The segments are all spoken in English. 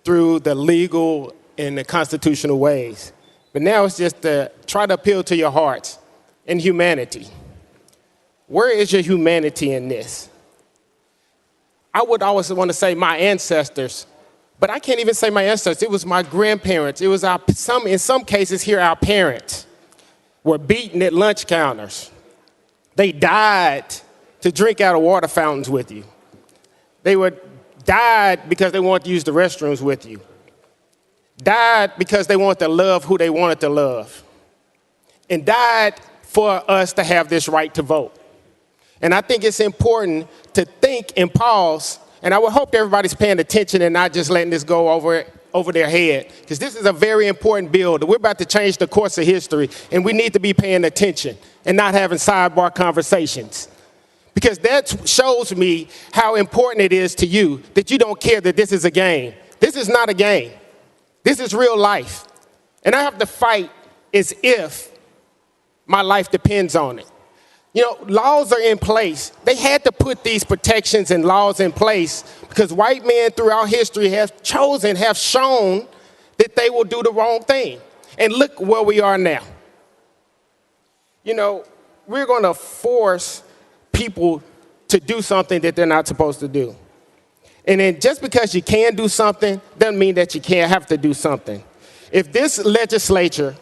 through the legal and the constitutional ways. But now it's just to try to appeal to your hearts and humanity. Where is your humanity in this? I would always want to say my ancestors, but I can't even say my ancestors. It was my grandparents. It was in some cases here, our parents were beaten at lunch counters. They died to drink out of water fountains with you. They died because they wanted to use the restrooms with you. Died because they wanted to love who they wanted to love. And died for us to have this right to vote. And I think it's important to think and pause, and I would hope that everybody's paying attention and not just letting this go over their head, because this is a very important bill. We're about to change the course of history, and we need to be paying attention and not having sidebar conversations. Because that shows me how important it is to you that you don't care that this is a game. This is not a game. This is real life. And I have to fight as if my life depends on it. You know, laws are in place. They had to put these protections and laws in place because white men throughout history have shown that they will do the wrong thing. And look where we are now. You know, we're going to force people to do something that they're not supposed to do. And then just because you can do something doesn't mean that you can't have to do something. If this legislature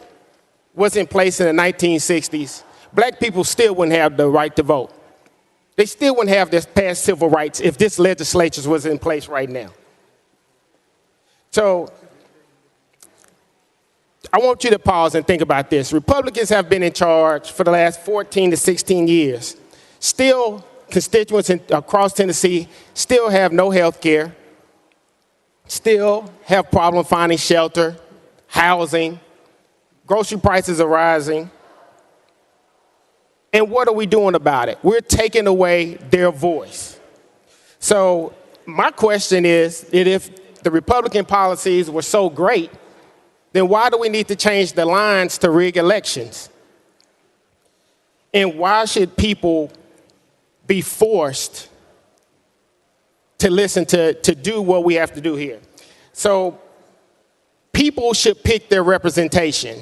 was in place in the 1960s, black people still wouldn't have the right to vote. They still wouldn't have this past civil rights if this legislature was in place right now. So I want you to pause and think about this. Republicans have been in charge for the last 14 to 16 years. Still, constituents across Tennessee still have no health care, still have problem finding shelter, housing, grocery prices are rising. And what are we doing about it? We're taking away their voice. So my question is that if the Republican policies were so great, then why do we need to change the lines to rig elections? And why should people be forced to listen to do what we have to do here? So people should pick their representation,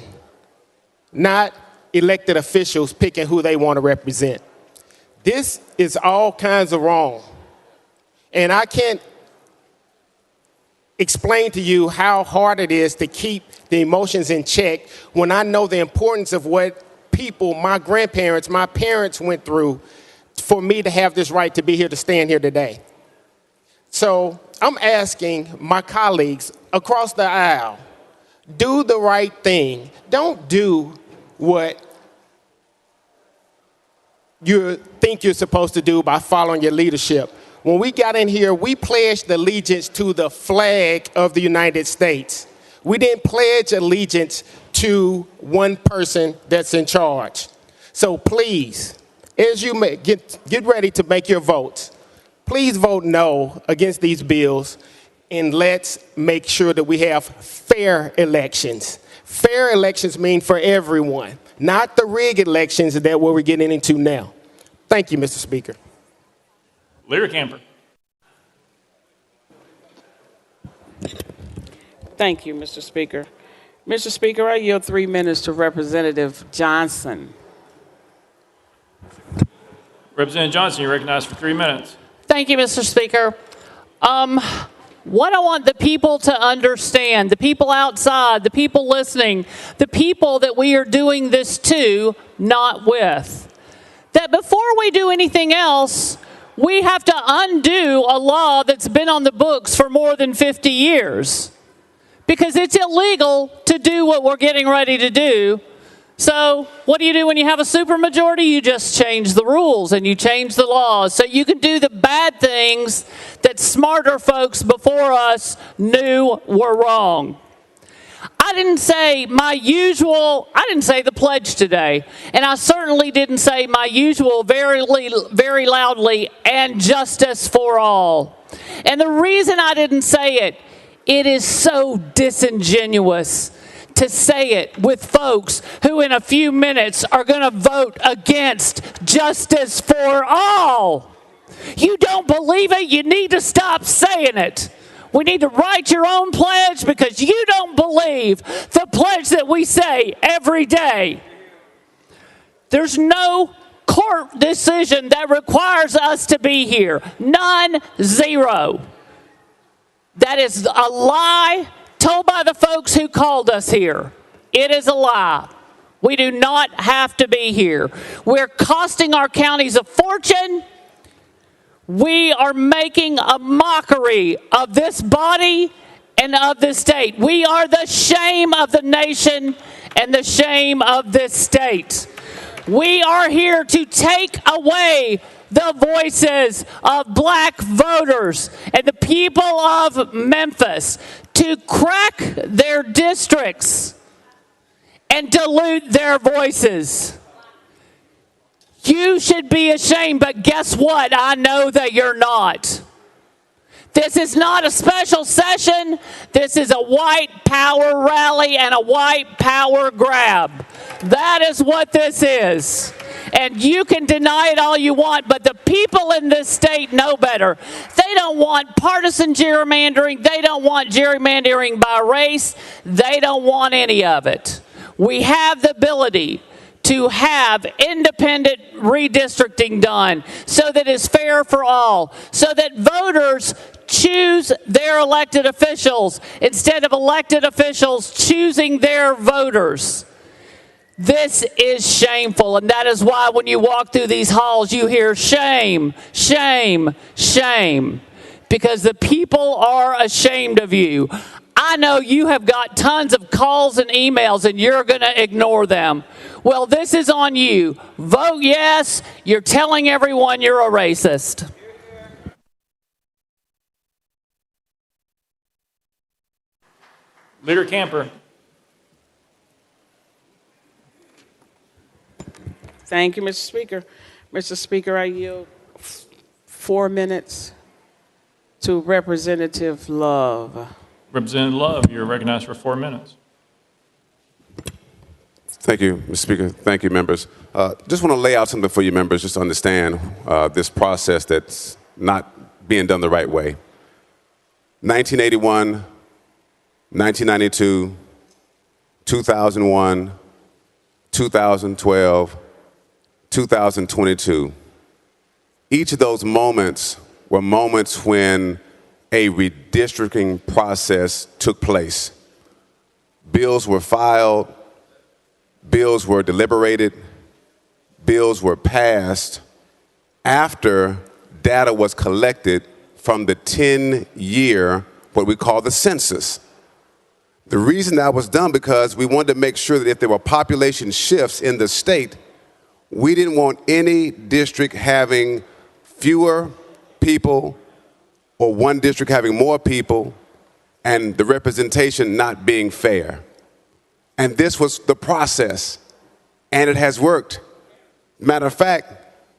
not elected officials picking who they want to represent. This is all kinds of wrong. And I can't explain to you how hard it is to keep the emotions in check when I know the importance of what people, my grandparents, my parents went through for me to have this right to be here, to stand here today. So I'm asking my colleagues across the aisle, do the right thing. Don't do what you think you're supposed to do by following your leadership. When we got in here, we pledged allegiance to the flag of the United States. We didn't pledge allegiance to one person that's in charge. So please, as you get ready to make your votes, please vote no against these bills, and let's make sure that we have fair elections. Fair elections mean for everyone, not the rigged elections that we're getting into now. Thank you, Mr. Speaker. Leader Camper. Thank you, Mr. Speaker. Mr. Speaker, I yield 3 minutes to Representative Johnson. Representative Johnson, you're recognized for 3 minutes. Thank you, Mr. Speaker. What I want the people to understand, the people outside, the people listening, the people that we are doing this to, not with, that before we do anything else, we have to undo a law that's been on the books for more than 50 years. Because it's illegal to do what we're getting ready to do. So what do you do when you have a supermajority? You just change the rules and you change the laws. So you can do the bad things that smarter folks before us knew were wrong. I didn't say the pledge today. And I certainly didn't say my usual very loudly, and justice for all. And the reason I didn't say it, it is so disingenuous to say it with folks who in a few minutes are going to vote against justice for all. You don't believe it? You need to stop saying it. We need to write your own pledge because you don't believe the pledge that we say every day. There's no court decision that requires us to be here. None, zero. That is a lie told by the folks who called us here. It is a lie. We do not have to be here. We're costing our counties a fortune. We are making a mockery of this body and of this state. We are the shame of the nation and the shame of this state. We are here to take away the voices of black voters and the people of Memphis, to crack their districts and dilute their voices. You should be ashamed, but guess what? I know that you're not. This is not a special session. This is a white power rally and a white power grab. That is what this is. And you can deny it all you want, but the people in this state know better. They don't want partisan gerrymandering. They don't want gerrymandering by race. They don't want any of it. We have the ability to have independent redistricting done so that it's fair for all, so that voters choose their elected officials instead of elected officials choosing their voters. This is shameful, and that is why when you walk through these halls, you hear shame, shame, shame, because the people are ashamed of you. I know you have got tons of calls and emails, and you're going to ignore them. Well, this is on you. Vote yes. You're telling everyone you're a racist. Leader Camper. Thank you, Mr. Speaker. Mr. Speaker, I yield 4 minutes to Representative Love. Representative Love, you're recognized for 4 minutes. Thank you, Mr. Speaker. Thank you, members. Just want to lay out something for you, members, just to understand this process that's not being done the right way. 1981, 1992, 2001, 2012, 2022. Each of those moments were moments when a redistricting process took place. Bills were filed, bills were deliberated, bills were passed after data was collected from the 10-year, what we call the census. The reason that was done because we wanted to make sure that if there were population shifts in the state, we didn't want any district having fewer people or one district having more people and the representation not being fair. And this was the process, and it has worked. Matter of fact,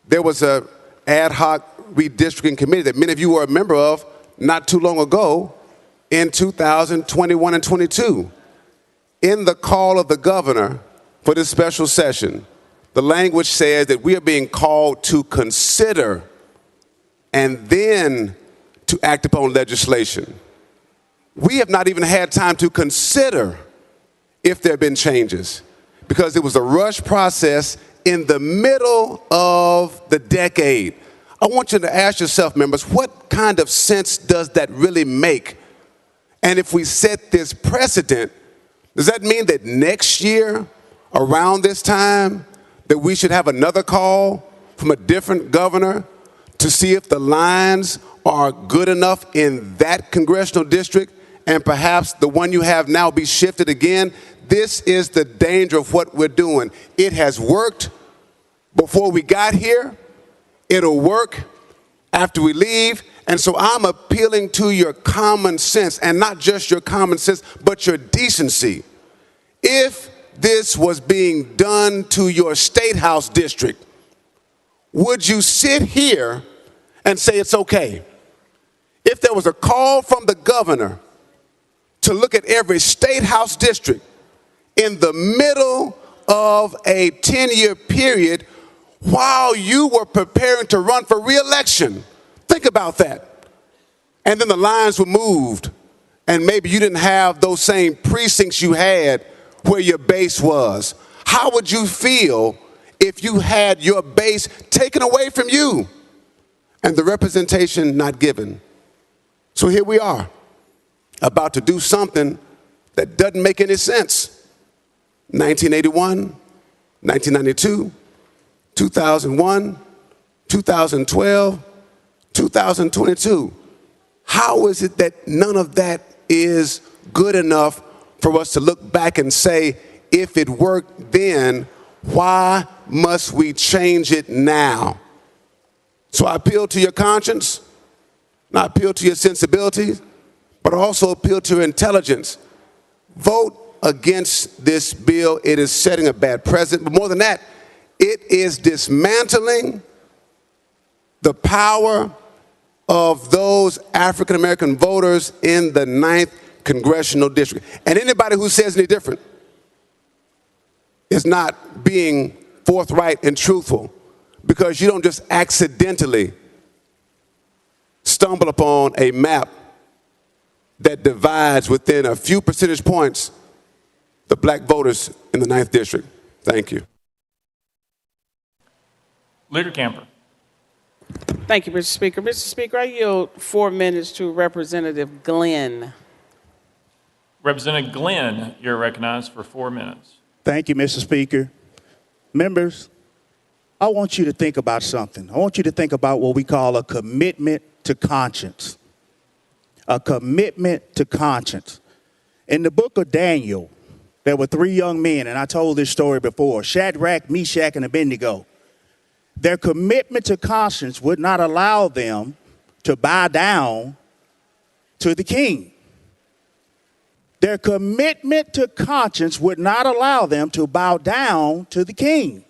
there was an ad hoc redistricting committee that many of you were a member of not too long ago in 2021 and 22. In the call of the governor for this special session, the language says that we are being called to consider and then to act upon legislation. We have not even had time to consider if there have been changes because it was a rush process in the middle of the decade. I want you to ask yourself, members, what kind of sense does that really make? And if we set this precedent, does that mean that next year, around this time, that we should have another call from a different governor to see if the lines are good enough in that congressional district and perhaps the one you have now be shifted again? This is the danger of what we're doing. It has worked before we got here. It'll work after we leave. And so I'm appealing to your common sense, and not just your common sense, but your decency. If this was being done to your state house district, would you sit here and say it's okay? If there was a call from the governor to look at every state house district in the middle of a 10-year period while you were preparing to run for re-election, think about that. and then the lines were moved, and maybe you didn't have those same precincts you had where your base was. How would you feel if you had your base taken away from you and the representation not given? So here we are, about to do something that doesn't make any sense. 1981, 1992, 2001, 2012, 2022. How is it that none of that is good enough for us to look back and say, if it worked then, why must we change it now? So I appeal to your conscience, and I appeal to your sensibilities, but I also appeal to your intelligence. Vote against this bill. It is setting a bad precedent, but more than that, it is dismantling the power of those African American voters in the 9th congressional district. And anybody who says any different is not being forthright and truthful, because you don't just accidentally stumble upon a map that divides within a few percentage points the black voters in the 9th district. Thank you. Leader Camper. Thank you, Mr. Speaker. Mr. Speaker, I yield 4 minutes to Representative Glenn. Representative Glenn, you're recognized for 4 minutes. Thank you, Mr. Speaker. Members, I want you to think about something. I want you to think about what we call a commitment to conscience. A commitment to conscience. In the book of Daniel, there were 3 young men, and I told this story before, Shadrach, Meshach, and Abednego. Their commitment to conscience would not allow them to bow down to the king. Their commitment to conscience would not allow them to bow down to the king.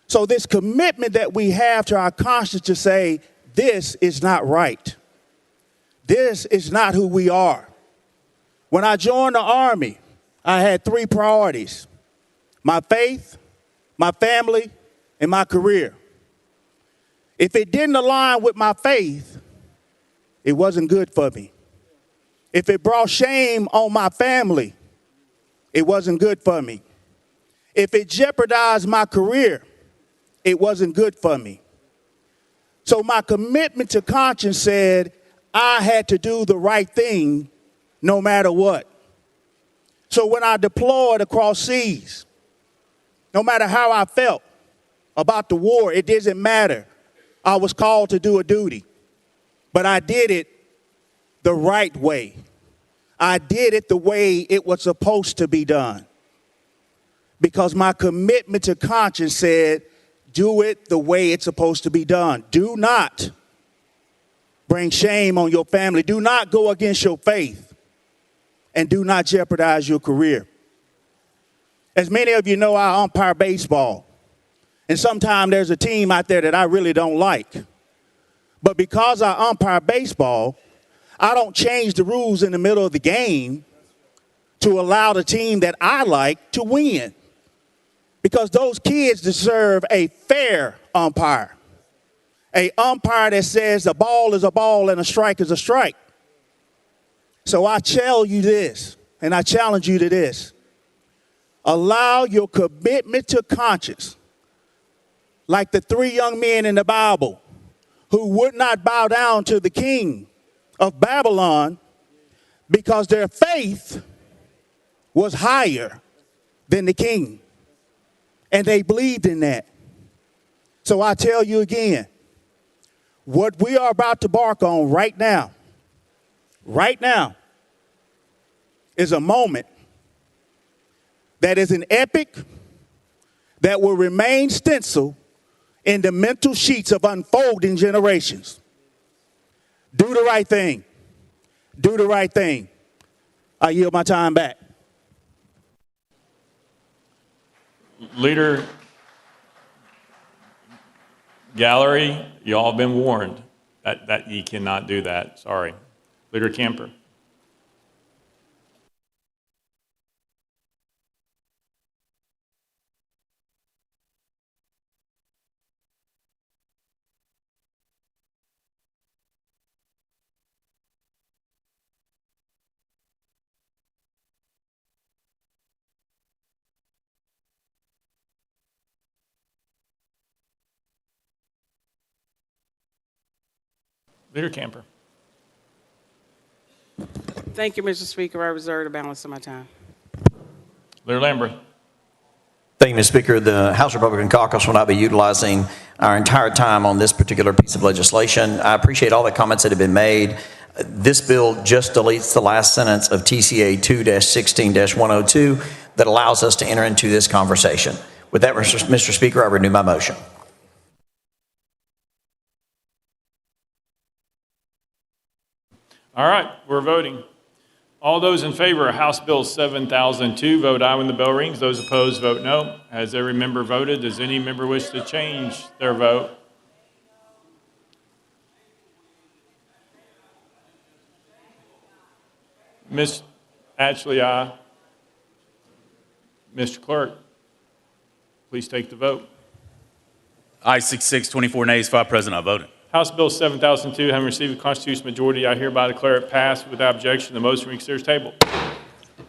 So this commitment that we have to our conscience to say, this is not right. This is not who we are. When I joined the Army, I had 3 priorities: my faith, my family, and my career. If it didn't align with my faith, it wasn't good for me. If it brought shame on my family, it wasn't good for me. If it jeopardized my career, it wasn't good for me. So my commitment to conscience said I had to do the right thing no matter what. So when I deployed across seas, no matter how I felt about the war, it doesn't matter. I was called to do a duty, but I did it the right way. I did it the way it was supposed to be done, because my commitment to conscience said, do it the way it's supposed to be done. Do not bring shame on your family. Do not go against your faith, and do not jeopardize your career. As many of you know, I umpire baseball. And sometimes there's a team out there that I really don't like. But because I umpire baseball, I don't change the rules in the middle of the game to allow the team that I like to win. Because those kids deserve a fair umpire. An umpire that says a ball is a ball and a strike is a strike. So I tell you this, and I challenge you to this. Allow your commitment to conscience, like the 3 young men in the Bible who would not bow down to the king of Babylon because their faith was higher than the king. And they believed in that. So I tell you again, what we are about to embark on right now, is a moment that is an epic that will remain stenciled in the mental sheets of unfolding generations. Do the right thing. Do the right thing. I yield my time back. Leader Gallery, you all have been warned that you cannot do that. Sorry. Leader Camper. Leader Camper. Thank you, Mr. Speaker. I reserve the balance of my time. Leader Lambert. Thank you, Mr. Speaker. The House Republican Caucus will not be utilizing our entire time on this particular piece of legislation. I appreciate all the comments that have been made. This bill just deletes the last sentence of TCA 2-16-102 that allows us to enter into this conversation. With that, Mr. Speaker, I renew my motion. All right, we're voting. All those in favor of House Bill 7002, vote aye when the bell rings. Those opposed, vote no. Has every member voted? Does any member wish to change their vote? Ms. Ashley, aye. Mr. Clerk, please take the vote. Aye, 66, 24 nays, 5 present, not voting. House Bill 7002, having received a constitutional majority, I hereby declare it passed without objection. The motion reconsider is tabled.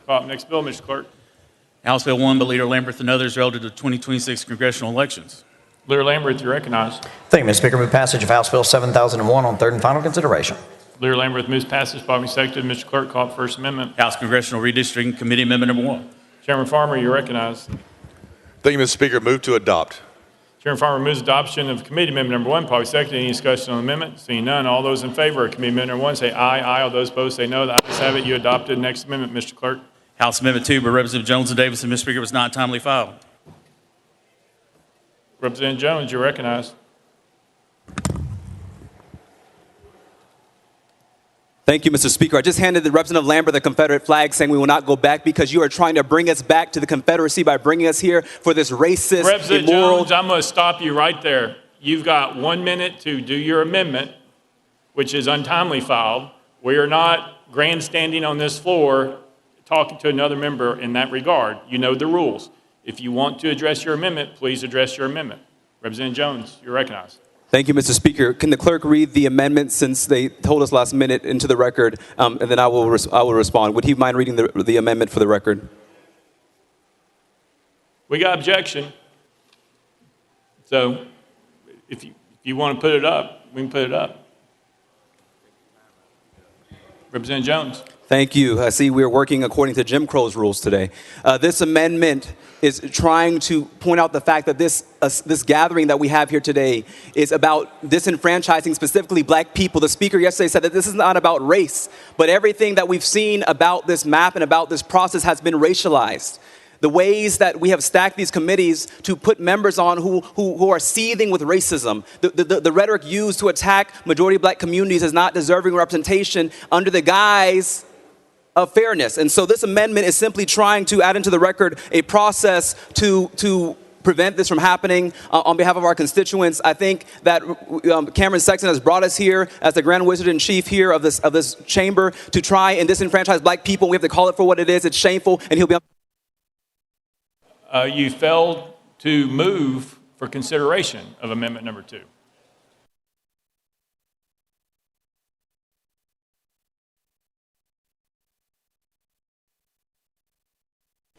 Call up next bill, Mr. Clerk. House Bill 1 by Leader Lambert and others relative to 2026 congressional elections. Leader Lambert, you're recognized. Thank you, Mr. Speaker. Move passage of House Bill 7001 on third and final consideration. Leader Lambert moves passage, following seconded. Mr. Clerk, call up First Amendment. House Congressional Redistricting Committee Amendment number 1. Chairman Farmer, you're recognized. Thank you, Mr. Speaker. Move to adopt. Chairman Farmer moves adoption of Committee Amendment number 1. Probably seconded. Any discussion on the amendment? Seeing none, all those in favor of Committee Amendment number 1 say aye. Aye. All those opposed say no. The ayes have it. You adopted. Next amendment, Mr. Clerk. House Amendment 2 by Representative Jones and Davis, Mr. Speaker, was not timely filed. Representative Jones, you're recognized. Thank you, Mr. Speaker. I just handed the Representative Lambert the Confederate flag saying we will not go back because you are trying to bring us back to the Confederacy by bringing us here for this racist, Representative immoral... Jones, I'm going to stop you right there. You've got 1 minute to do your amendment, which is untimely filed. We are not grandstanding on this floor talking to another member in that regard. You know the rules. If you want to address your amendment, please address your amendment. Representative Jones, you're recognized. Thank you, Mr. Speaker. Can the clerk read the amendment since they told us last minute into the record, and then I will respond. Would he mind reading the amendment for the record? We got objection. So if you want to put it up, we can put it up. Representative Jones. Thank you. I see we're working according to Jim Crow's rules today. This amendment is trying to point out the fact that this gathering that we have here today is about disenfranchising specifically black people. The speaker yesterday said that this is not about race, but everything that we've seen about this map and about this process has been racialized. The ways that we have stacked these committees to put members on who are seething with racism. The rhetoric used to attack majority black communities as not deserving representation under the guise of fairness. And so this amendment is simply trying to add into the record a process to prevent this from happening on behalf of our constituents. I think that Cameron Sexton has brought us here as the Grand Wizard in Chief here of this chamber to try and disenfranchise black people. We have to call it for what it is. It's shameful, and he'll be... You failed to move for consideration of amendment number 2.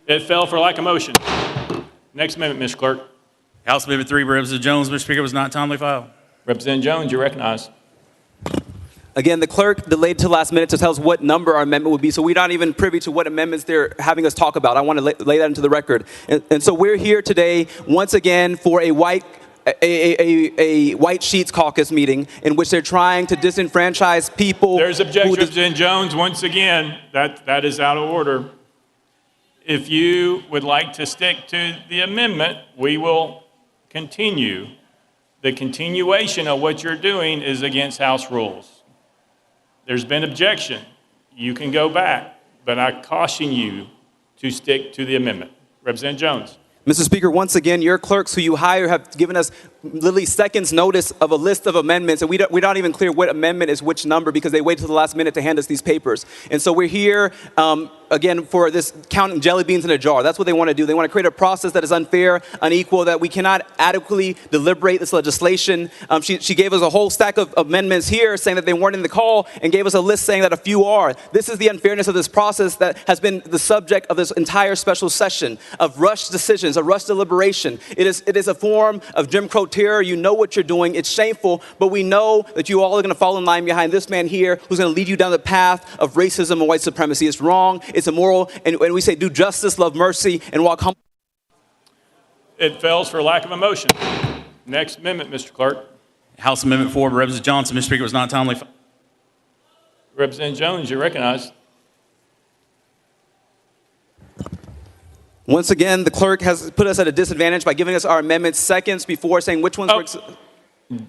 It fell for lack of motion. Next amendment, Mr. Clerk. House Amendment 3 by Representative Jones, Mr. Speaker, was not timely filed. Representative Jones, you're recognized. Again, the clerk delayed till last minute to tell us what number our amendment would be, so we're not even privy to what amendments they're having us talk about. I want to lay that into the record. And so we're here today, once again, for a white sheets caucus meeting in which they're trying to disenfranchise people. There's objection, Representative Jones. Once again, that is out of order. If you would like to stick to the amendment, we will continue. The continuation of what you're doing is against House rules. There's been objection. You can go back, but I caution you to stick to the amendment. Representative Jones. Mr. Speaker, once again, your clerks who you hire have given us literally seconds notice of a list of amendments, and we're not even clear what amendment is which number because they waited till the last minute to hand us these papers. And so we're here, again, for this counting jelly beans in a jar. That's what they want to do. They want to create a process that is unfair, unequal, that we cannot adequately deliberate this legislation. She gave us a whole stack of amendments here saying that they weren't in the call and gave us a list saying that a few are. This is the unfairness of this process that has been the subject of this entire special session of rushed decisions, of rushed deliberation. It is a form of Jim Crow terror. You know what you're doing. It's shameful, but we know that you all are going to fall in line behind this man here who's going to lead you down the path of racism and white supremacy. It's wrong. It's immoral. And we say do justice, love mercy, and walk humbly. It fails for lack of a motion. Next amendment, Mr. Clerk. House Amendment 4 by Representative Johnson. Mr. Speaker, was not timely filed. Representative Jones, you're recognized. Once again, the clerk has put us at a disadvantage by giving us our amendments seconds before saying which ones were.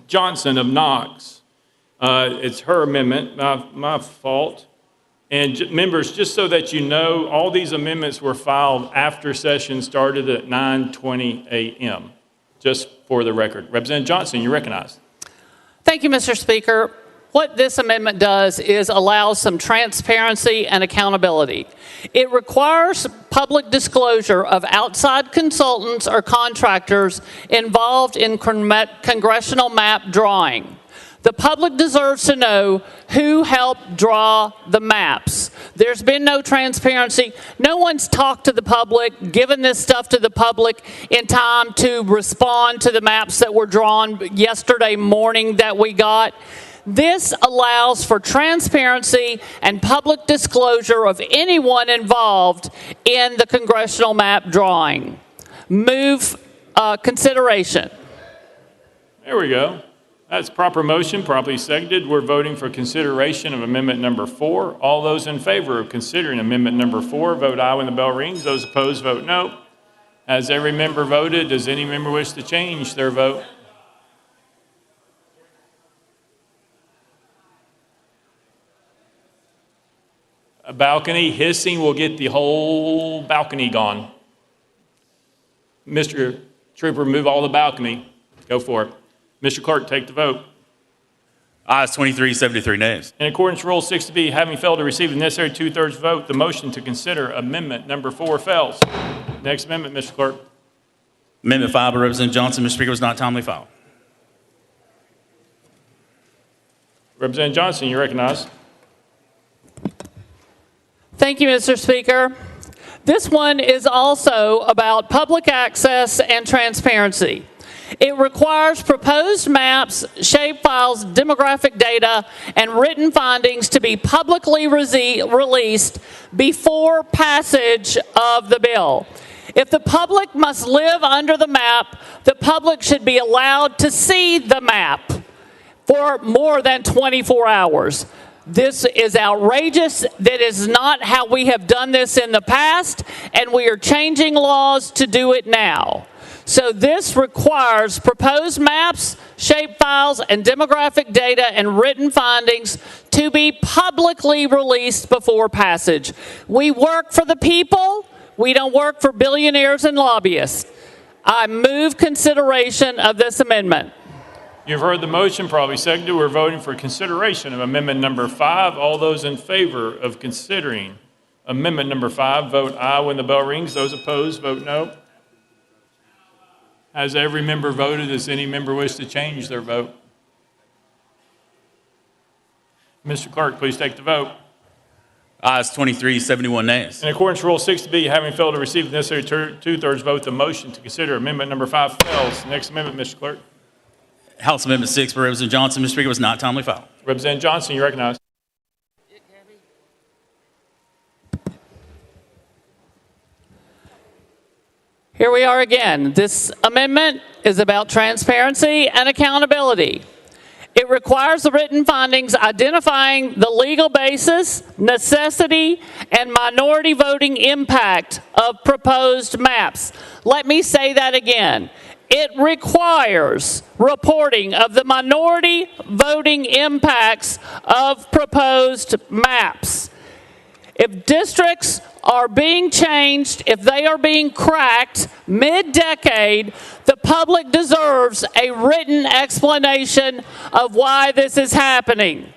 Johnson of Knox. It's her amendment, my fault. And members, just so that you know, all these amendments were filed after session started at 9:20 a.m., just for the record. Representative Johnson, you're recognized. Thank you, Mr. Speaker. What this amendment does is allow some transparency and accountability. It requires public disclosure of outside consultants or contractors involved in congressional map drawing. The public deserves to know who helped draw the maps. There's been no transparency. No one's talked to the public, given this stuff to the public in time to respond to the maps that were drawn yesterday morning that we got. This allows for transparency and public disclosure of anyone involved in the congressional map drawing. Move consideration. There we go. That's proper motion, properly seconded. We're voting for consideration of amendment number 4. All those in favor of considering amendment number 4, vote aye when the bell rings. Those opposed, vote no. Has every member voted? Does any member wish to change their vote? A balcony hissing will get the whole balcony gone. Mr. Trooper, move all the balcony. Go for it. Mr. Clerk, take the vote. Ayes 23, 73 nays. In accordance with Rule 60B, having failed to receive the necessary two-thirds vote, the motion to consider amendment number 4 fails. Next amendment, Mr. Clerk. Amendment 5 by Representative Johnson. Mr. Speaker, was not timely filed. Representative Johnson, you recognize. Thank you, Mr. Speaker. This one is also about public access and transparency. It requires proposed maps, shapefiles, demographic data, and written findings to be publicly released before passage of the bill. If the public must live under the map, the public should be allowed to see the map for more than 24 hours. This is outrageous. That is not how we have done this in the past, and we are changing laws to do it now. So this requires proposed maps, shapefiles, and demographic data and written findings to be publicly released before passage. We work for the people. We don't work for billionaires and lobbyists. I move consideration of this amendment. You've heard the motion, probably seconded. We're voting for consideration of amendment number 5. All those in favor of considering amendment number 5, vote aye when the bell rings. Those opposed, vote no. Has every member voted? Does any member wish to change their vote? Mr. Clerk, please take the vote. Ayes 23, 71 nays. In accordance with Rule 60B, having failed to receive the necessary two-thirds vote, the motion to consider amendment number 5 fails. Next amendment, Mr. Clerk. House Amendment 6 by Representative Johnson. Mr. Speaker, was not timely filed. Representative Johnson, you recognize. Here we are again. This amendment is about transparency and accountability. It requires the written findings identifying the legal basis, necessity, and minority voting impact of proposed maps. Let me say that again. It requires reporting of the minority voting impacts of proposed maps. If districts are being changed, if they are being cracked mid-decade, the public deserves a written explanation of why this is happening.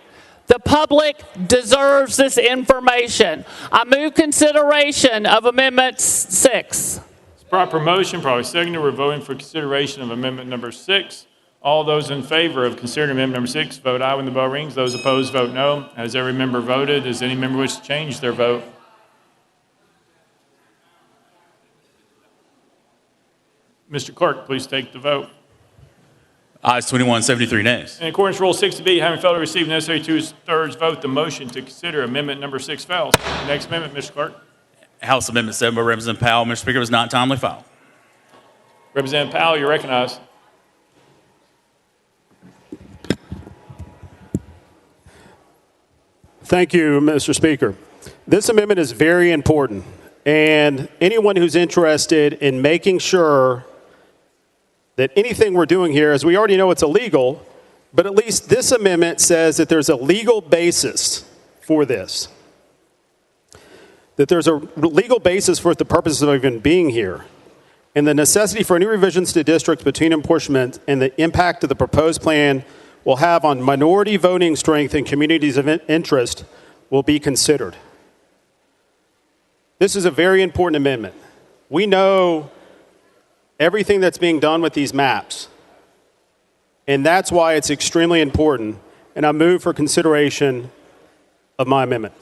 The public deserves this information. I move consideration of Amendment 6. Proper motion, probably seconded. We're voting for consideration of amendment number 6. All those in favor of considering amendment number 6, vote aye when the bell rings. Those opposed, vote no. Has every member voted? Does any member wish to change their vote? Mr. Clerk, please take the vote. Ayes 21, 73 nays. In accordance with Rule 60B, having failed to receive the necessary two-thirds vote, the motion to consider amendment number 6 fails. Next amendment, Mr. Clerk. House Amendment 7 by Representative Powell. Mr. Speaker, was not timely filed. Representative Powell, you're recognized. Thank you, Mr. Speaker. This amendment is very important, and anyone who's interested in making sure that anything we're doing here, as we already know it's illegal, but at least this amendment says that there's a legal basis for this. That there's a legal basis for the purposes of even being here. And the necessity for any revisions to districts between apportionment and the impact of the proposed plan will have on minority voting strength and communities of interest will be considered. This is a very important amendment. We know everything that's being done with these maps, and that's why it's extremely important, and I move for consideration of my amendment.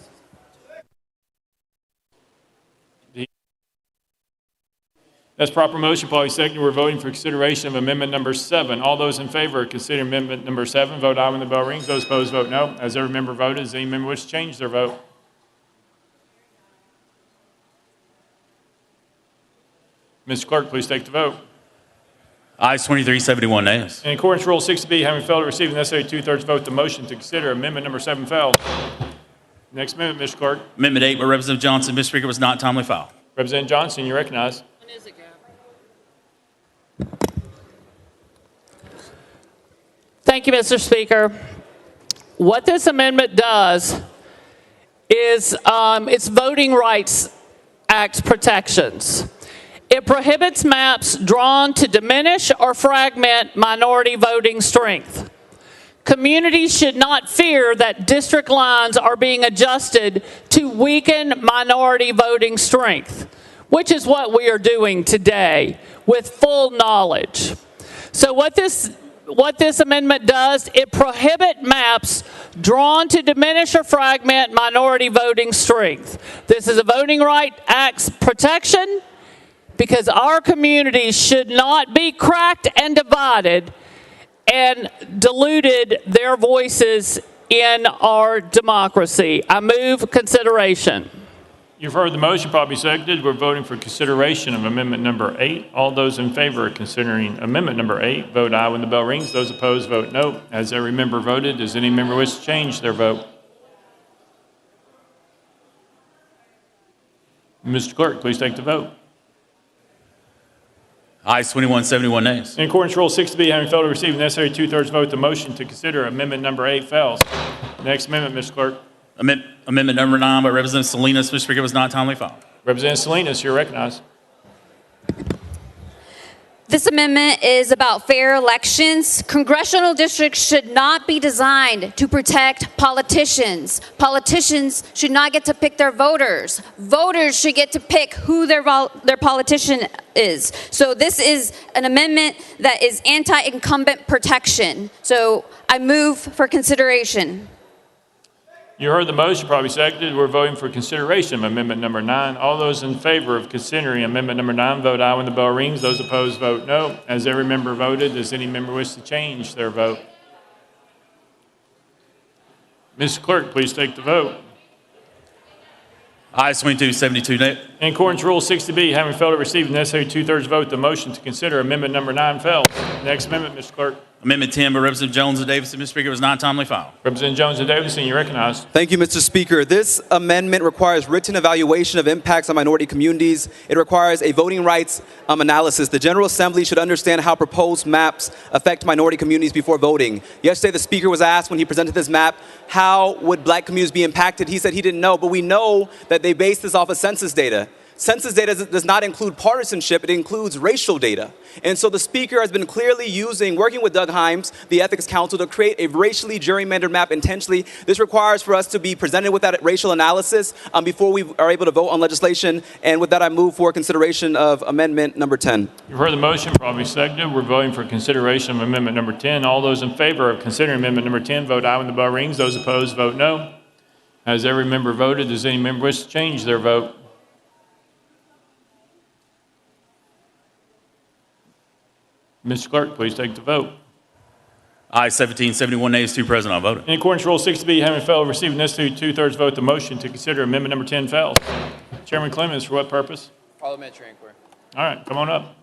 That's proper motion, probably second. We're voting for consideration of amendment number 7. All those in favor of considering amendment number 7, vote aye when the bell rings. Those opposed, vote no. As every member voted, does any member wish to change their vote? Mr. Clerk, please take the vote. Ayes 23, 71 nays. In accordance with Rule 60B, having failed to receive the necessary two-thirds vote, the motion to consider amendment number 7 fails. Next amendment, Mr. Clerk. Amendment 8 by Representative Johnson. Mr. Speaker, was not timely filed. Representative Johnson, you recognize. Thank you, Mr. Speaker. What this amendment does is it's Voting Rights Act protections. It prohibits maps drawn to diminish or fragment minority voting strength. Communities should not fear that district lines are being adjusted to weaken minority voting strength, which is what we are doing today with full knowledge. So what this amendment does, it prohibits maps drawn to diminish or fragment minority voting strength. This is a Voting Rights Act protection because our communities should not be cracked and divided and diluted their voices in our democracy. I move consideration. You've heard the motion, probably seconded. We're voting for consideration of amendment number 8. All those in favor of considering amendment number 8, vote aye when the bell rings. Those opposed, vote no. As every member voted, does any member wish to change their vote? Mr. Clerk, please take the vote. Ayes 21, 71 nays. In accordance with Rule 60B, having failed to receive the necessary two-thirds vote, the motion to consider amendment number 8 fails. Next amendment, Mr. Clerk. Amendment number 9 by Representative Salinas. Mr. Speaker, was not timely filed. Representative Salinas, you're recognized. This amendment is about fair elections. Congressional districts should not be designed to protect politicians. Politicians should not get to pick their voters. Voters should get to pick who their politician is. So this is an amendment that is anti-incumbent protection. So I move for consideration. You heard the motion, probably seconded. We're voting for consideration of amendment number 9. All those in favor of considering amendment number 9, vote aye when the bell rings. Those opposed, vote no. As every member voted, does any member wish to change their vote? Mr. Clerk, please take the vote. Ayes 22, 72 nays. In accordance with Rule 60B, having failed to receive the necessary two-thirds vote, the motion to consider amendment number 9 fails. Next amendment, Mr. Clerk. Amendment 10 by Representative Jones and Davidson. Mr. Speaker, was not timely filed. Representative Jones and Davidson, you recognized. Thank you, Mr. Speaker. This amendment requires written evaluation of impacts on minority communities. It requires a voting rights analysis. The General Assembly should understand how proposed maps affect minority communities before voting. Yesterday, the Speaker was asked when he presented this map, how would black communities be impacted? He said he didn't know, but we know that they base this off of census data. Census data does not include partisanship, it includes racial data. And so the Speaker has been clearly working with Doug Himes, the Ethics Council, to create a racially gerrymandered map intentionally. This requires for us to be presented with that racial analysis before we are able to vote on legislation. And with that, I move for consideration of amendment number 10. You've heard the motion, probably seconded. We're voting for consideration of amendment number 10. All those in favor of considering amendment number 10, vote aye when the bell rings. Those opposed, vote no. Has every member voted? Does any member wish to change their vote? Mr. Clerk, please take the vote. Ayes 17, 71 nays, 2 present, unvoted. In accordance with Rule 60B, having failed to receive the necessary two-thirds vote, the motion to consider amendment number 10 fails. Chairman Clemens, for what purpose? Parliamentary inquiry. All right, come on up.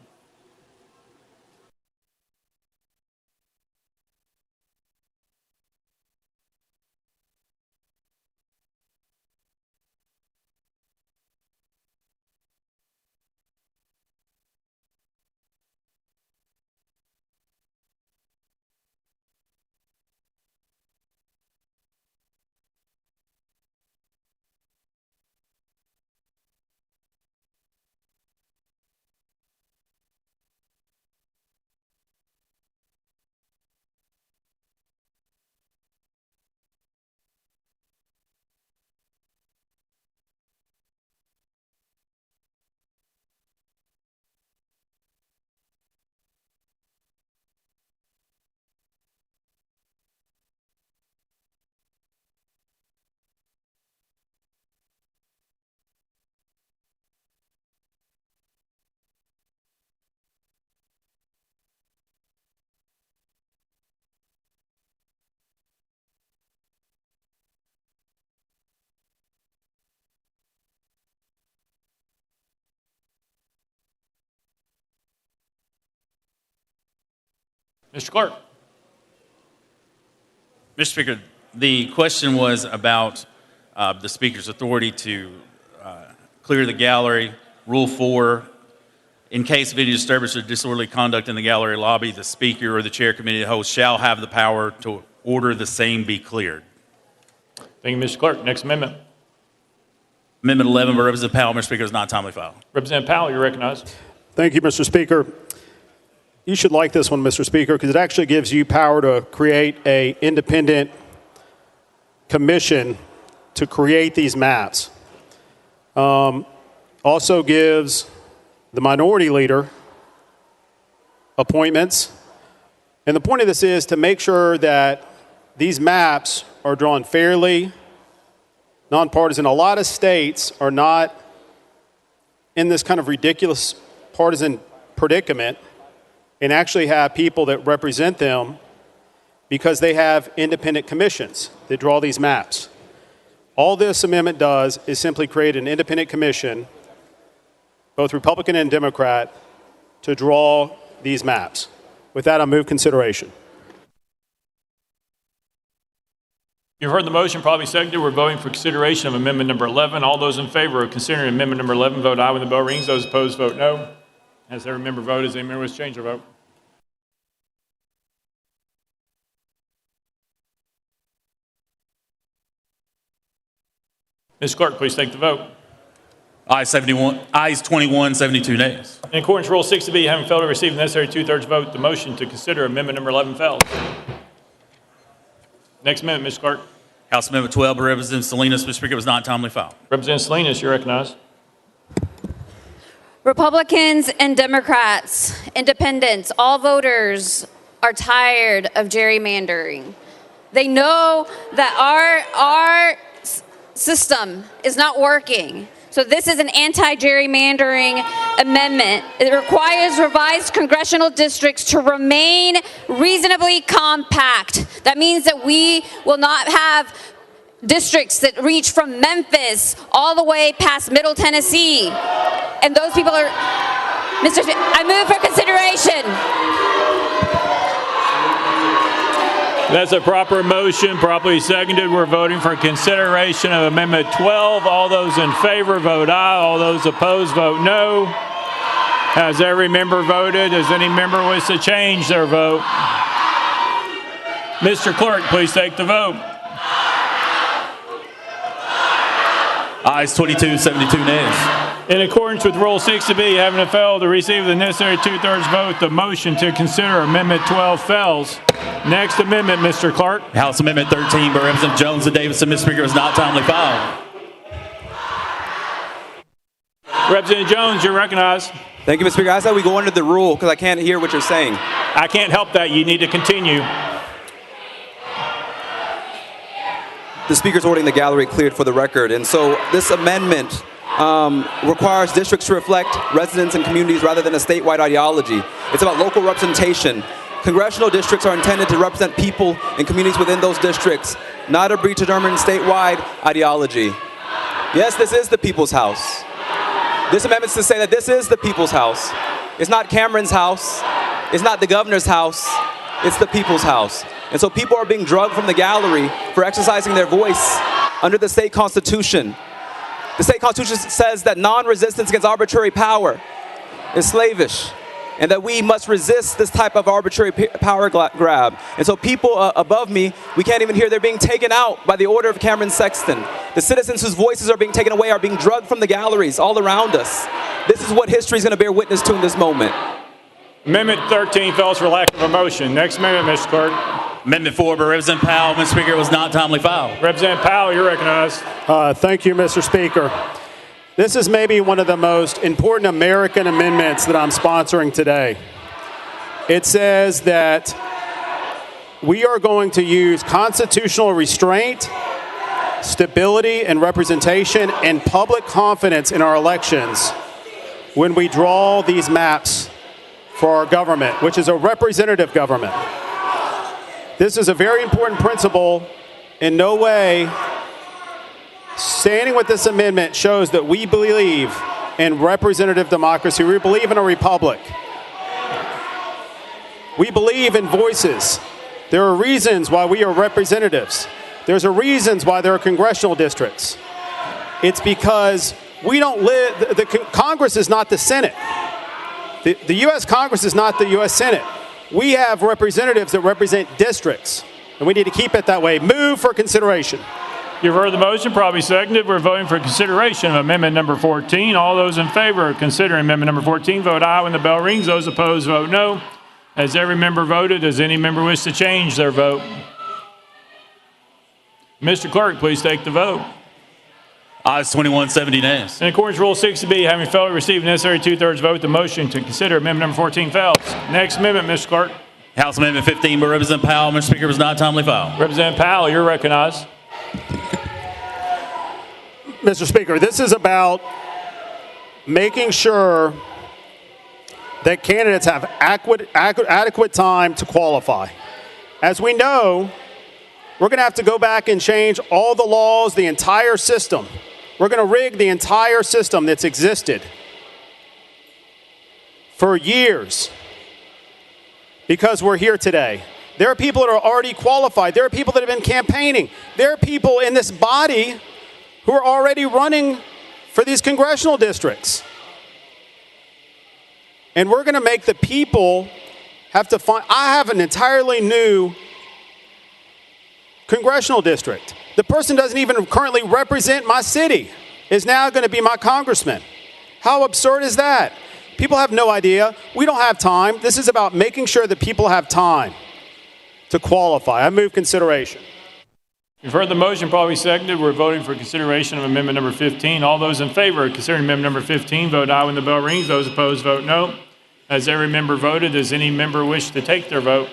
Mr. Clerk. Mr. Speaker, the question was about the Speaker's authority to clear the gallery. Rule 4, in case of any disturbance or disorderly conduct in the gallery lobby, the Speaker or the Chair Committee host shall have the power to order the same be cleared. Thank you, Mr. Clerk. Next amendment. Amendment 11 by Representative Powell, Mr. Speaker, is not timely filed. Representative Powell, you're recognized. Thank you, Mr. Speaker. You should like this one, Mr. Speaker, because it actually gives you power to create an independent commission to create these maps. Also gives the minority leader appointments. And the point of this is to make sure that these maps are drawn fairly, nonpartisan. A lot of states are not in this kind of ridiculous partisan predicament and actually have people that represent them because they have independent commissions that draw these maps. All this amendment does is simply create an independent commission, both Republican and Democrat, to draw these maps. With that, I move consideration. You've heard the motion, probably seconded. We're voting for consideration of amendment number 11. All those in favor of considering amendment number 11, vote aye when the bell rings. Those opposed, vote no. As every member voted, as any member wishes to change their vote. Ms. Clerk, please take the vote. Ayes 21, 72 nays. In accordance with Rule 60B, having failed to receive the necessary two-thirds vote, the motion to consider amendment number 11 fails. Next amendment, Ms. Clerk. House Amendment 12 by Representative Salinas, Mr. Speaker, was not timely filed. Representative Salinas, you're recognized. Republicans and Democrats, independents, all voters are tired of gerrymandering. They know that our system is not working. So this is an anti-gerrymandering amendment. It requires revised congressional districts to remain reasonably compact. That means that we will not have districts that reach from Memphis all the way past Middle Tennessee. And those people are, I move for consideration. That's a proper motion, properly seconded. We're voting for consideration of Amendment 12. All those in favor vote aye. All those opposed vote no. Has every member voted? Does any member wish to change their vote? Mr. Clerk, please take the vote. Ayes 22, 72 nays. In accordance with Rule 60B, having failed to receive the necessary two-thirds vote, the motion to consider Amendment 12 fails. Next amendment, Mr. Clerk. House Amendment 13 by Representative Jones and Davidson, Mr. Speaker, is not timely filed. Representative Jones, you're recognized. Thank you, Mr. Speaker. I said we go under the rule because I can't hear what you're saying. I can't help that. You need to continue. The Speaker's ordering the gallery cleared for the record. And so this amendment requires districts to reflect residents and communities rather than a statewide ideology. It's about local representation. Congressional districts are intended to represent people and communities within those districts, not a predetermined statewide ideology. Yes, this is the people's house. This amendment is to say that this is the people's house. It's not Cameron's house. It's not the governor's house. It's the people's house. And so people are being drugged from the gallery for exercising their voice under the state constitution. The state constitution says that non-resistance against arbitrary power is slavish, and that we must resist this type of arbitrary power grab. And so people above me, we can't even hear, they're being taken out by the order of Cameron Sexton. The citizens whose voices are being taken away are being drugged from the galleries all around us. This is what history is going to bear witness to in this moment. Amendment 13 fails for lack of a motion. Next amendment, Mr. Clerk. Amendment 4 by Representative Powell. Mr. Speaker, it was not timely filed. Representative Powell, you're recognized. Thank you, Mr. Speaker. This is maybe one of the most important American amendments that I'm sponsoring today. It says that we are going to use constitutional restraint, stability and representation, and public confidence in our elections when we draw these maps for our government, which is a representative government. This is a very important principle. In no way, standing with this amendment shows that we believe in representative democracy. We believe in a republic. We believe in voices. There are reasons why we are representatives. There's a reasons why there are congressional districts. It's because we don't live, Congress is not the Senate. The U.S. Congress is not the U.S. Senate. We have representatives that represent districts, and we need to keep it that way. Move for consideration. You've heard the motion, probably seconded. We're voting for consideration of amendment number 14. All those in favor of considering amendment number 14, vote aye when the bell rings. Those opposed, vote no. Has every member voted? Does any member wish to change their vote? Mr. Clerk, please take the vote. Ayes 21, 70 nays. In accordance with Rule 60B, having failed to receive necessary two-thirds vote, the motion to consider amendment number 14 fails. Next amendment, Mr. Clerk. House Amendment 15 by Representative Powell. Mr. Speaker, was not timely filed. Representative Powell, you're recognized. Mr. Speaker, this is about making sure that candidates have adequate time to qualify. As we know, we're going to have to go back and change all the laws, the entire system. We're going to rig the entire system that's existed for years because we're here today. There are people that are already qualified. There are people that have been campaigning. There are people in this body who are already running for these congressional districts. And we're going to make the people have to find, I have an entirely new congressional district. The person doesn't even currently represent my city, is now going to be my congressman. How absurd is that? People have no idea. We don't have time. This is about making sure that people have time to qualify. I move consideration. You've heard the motion, probably seconded. We're voting for consideration of amendment number 15. All those in favor of considering amendment number 15, vote aye when the bell rings. Those opposed, vote no. Has every member voted? Does any member wish to take their vote?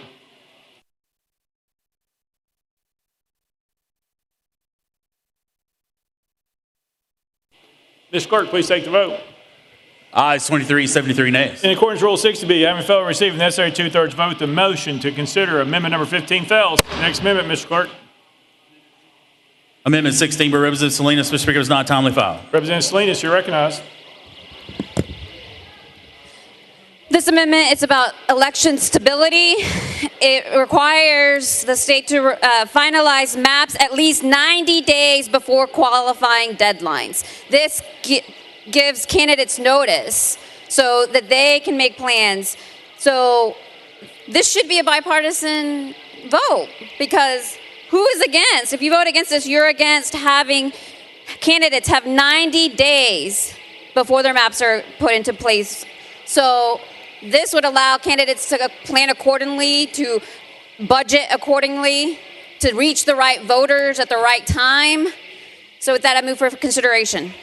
Mr. Clerk, please take the vote. Ayes 23, 73 nays. In accordance with Rule 60B, having failed to receive the necessary two-thirds vote, the motion to consider amendment number 15 fails. Next amendment, Mr. Clerk. Amendment 16 by Representative Salinas. Mr. Speaker, was not timely filed. Representative Salinas, you're recognized. This amendment is about election stability. It requires the state to finalize maps at least 90 days before qualifying deadlines. This gives candidates notice so that they can make plans. So this should be a bipartisan vote because who is against? If you vote against this, you're against having candidates have 90 days before their maps are put into place. So this would allow candidates to plan accordingly, to budget accordingly, to reach the right voters at the right time. So with that, I move for consideration.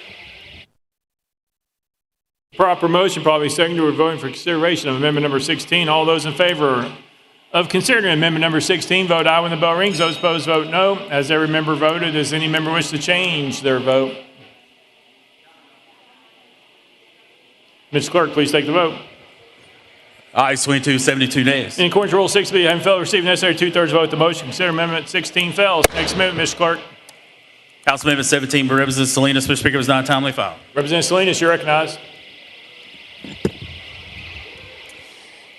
Proper motion, probably seconded. We're voting for consideration of amendment number 16. All those in favor of considering amendment number 16, vote aye when the bell rings. Those opposed, vote no. Has every member voted? Does any member wish to change their vote? Mr. Clerk, please take the vote. Ayes 22, 72 nays. In accordance with Rule 6B, having failed to receive the necessary two-thirds vote, the motion to consider Amendment 16 fails. Next amendment, Mr. Clerk. House Amendment 17 by Representative Salinas, Mr. Speaker, was not timely filed. Representative Salinas, you recognize.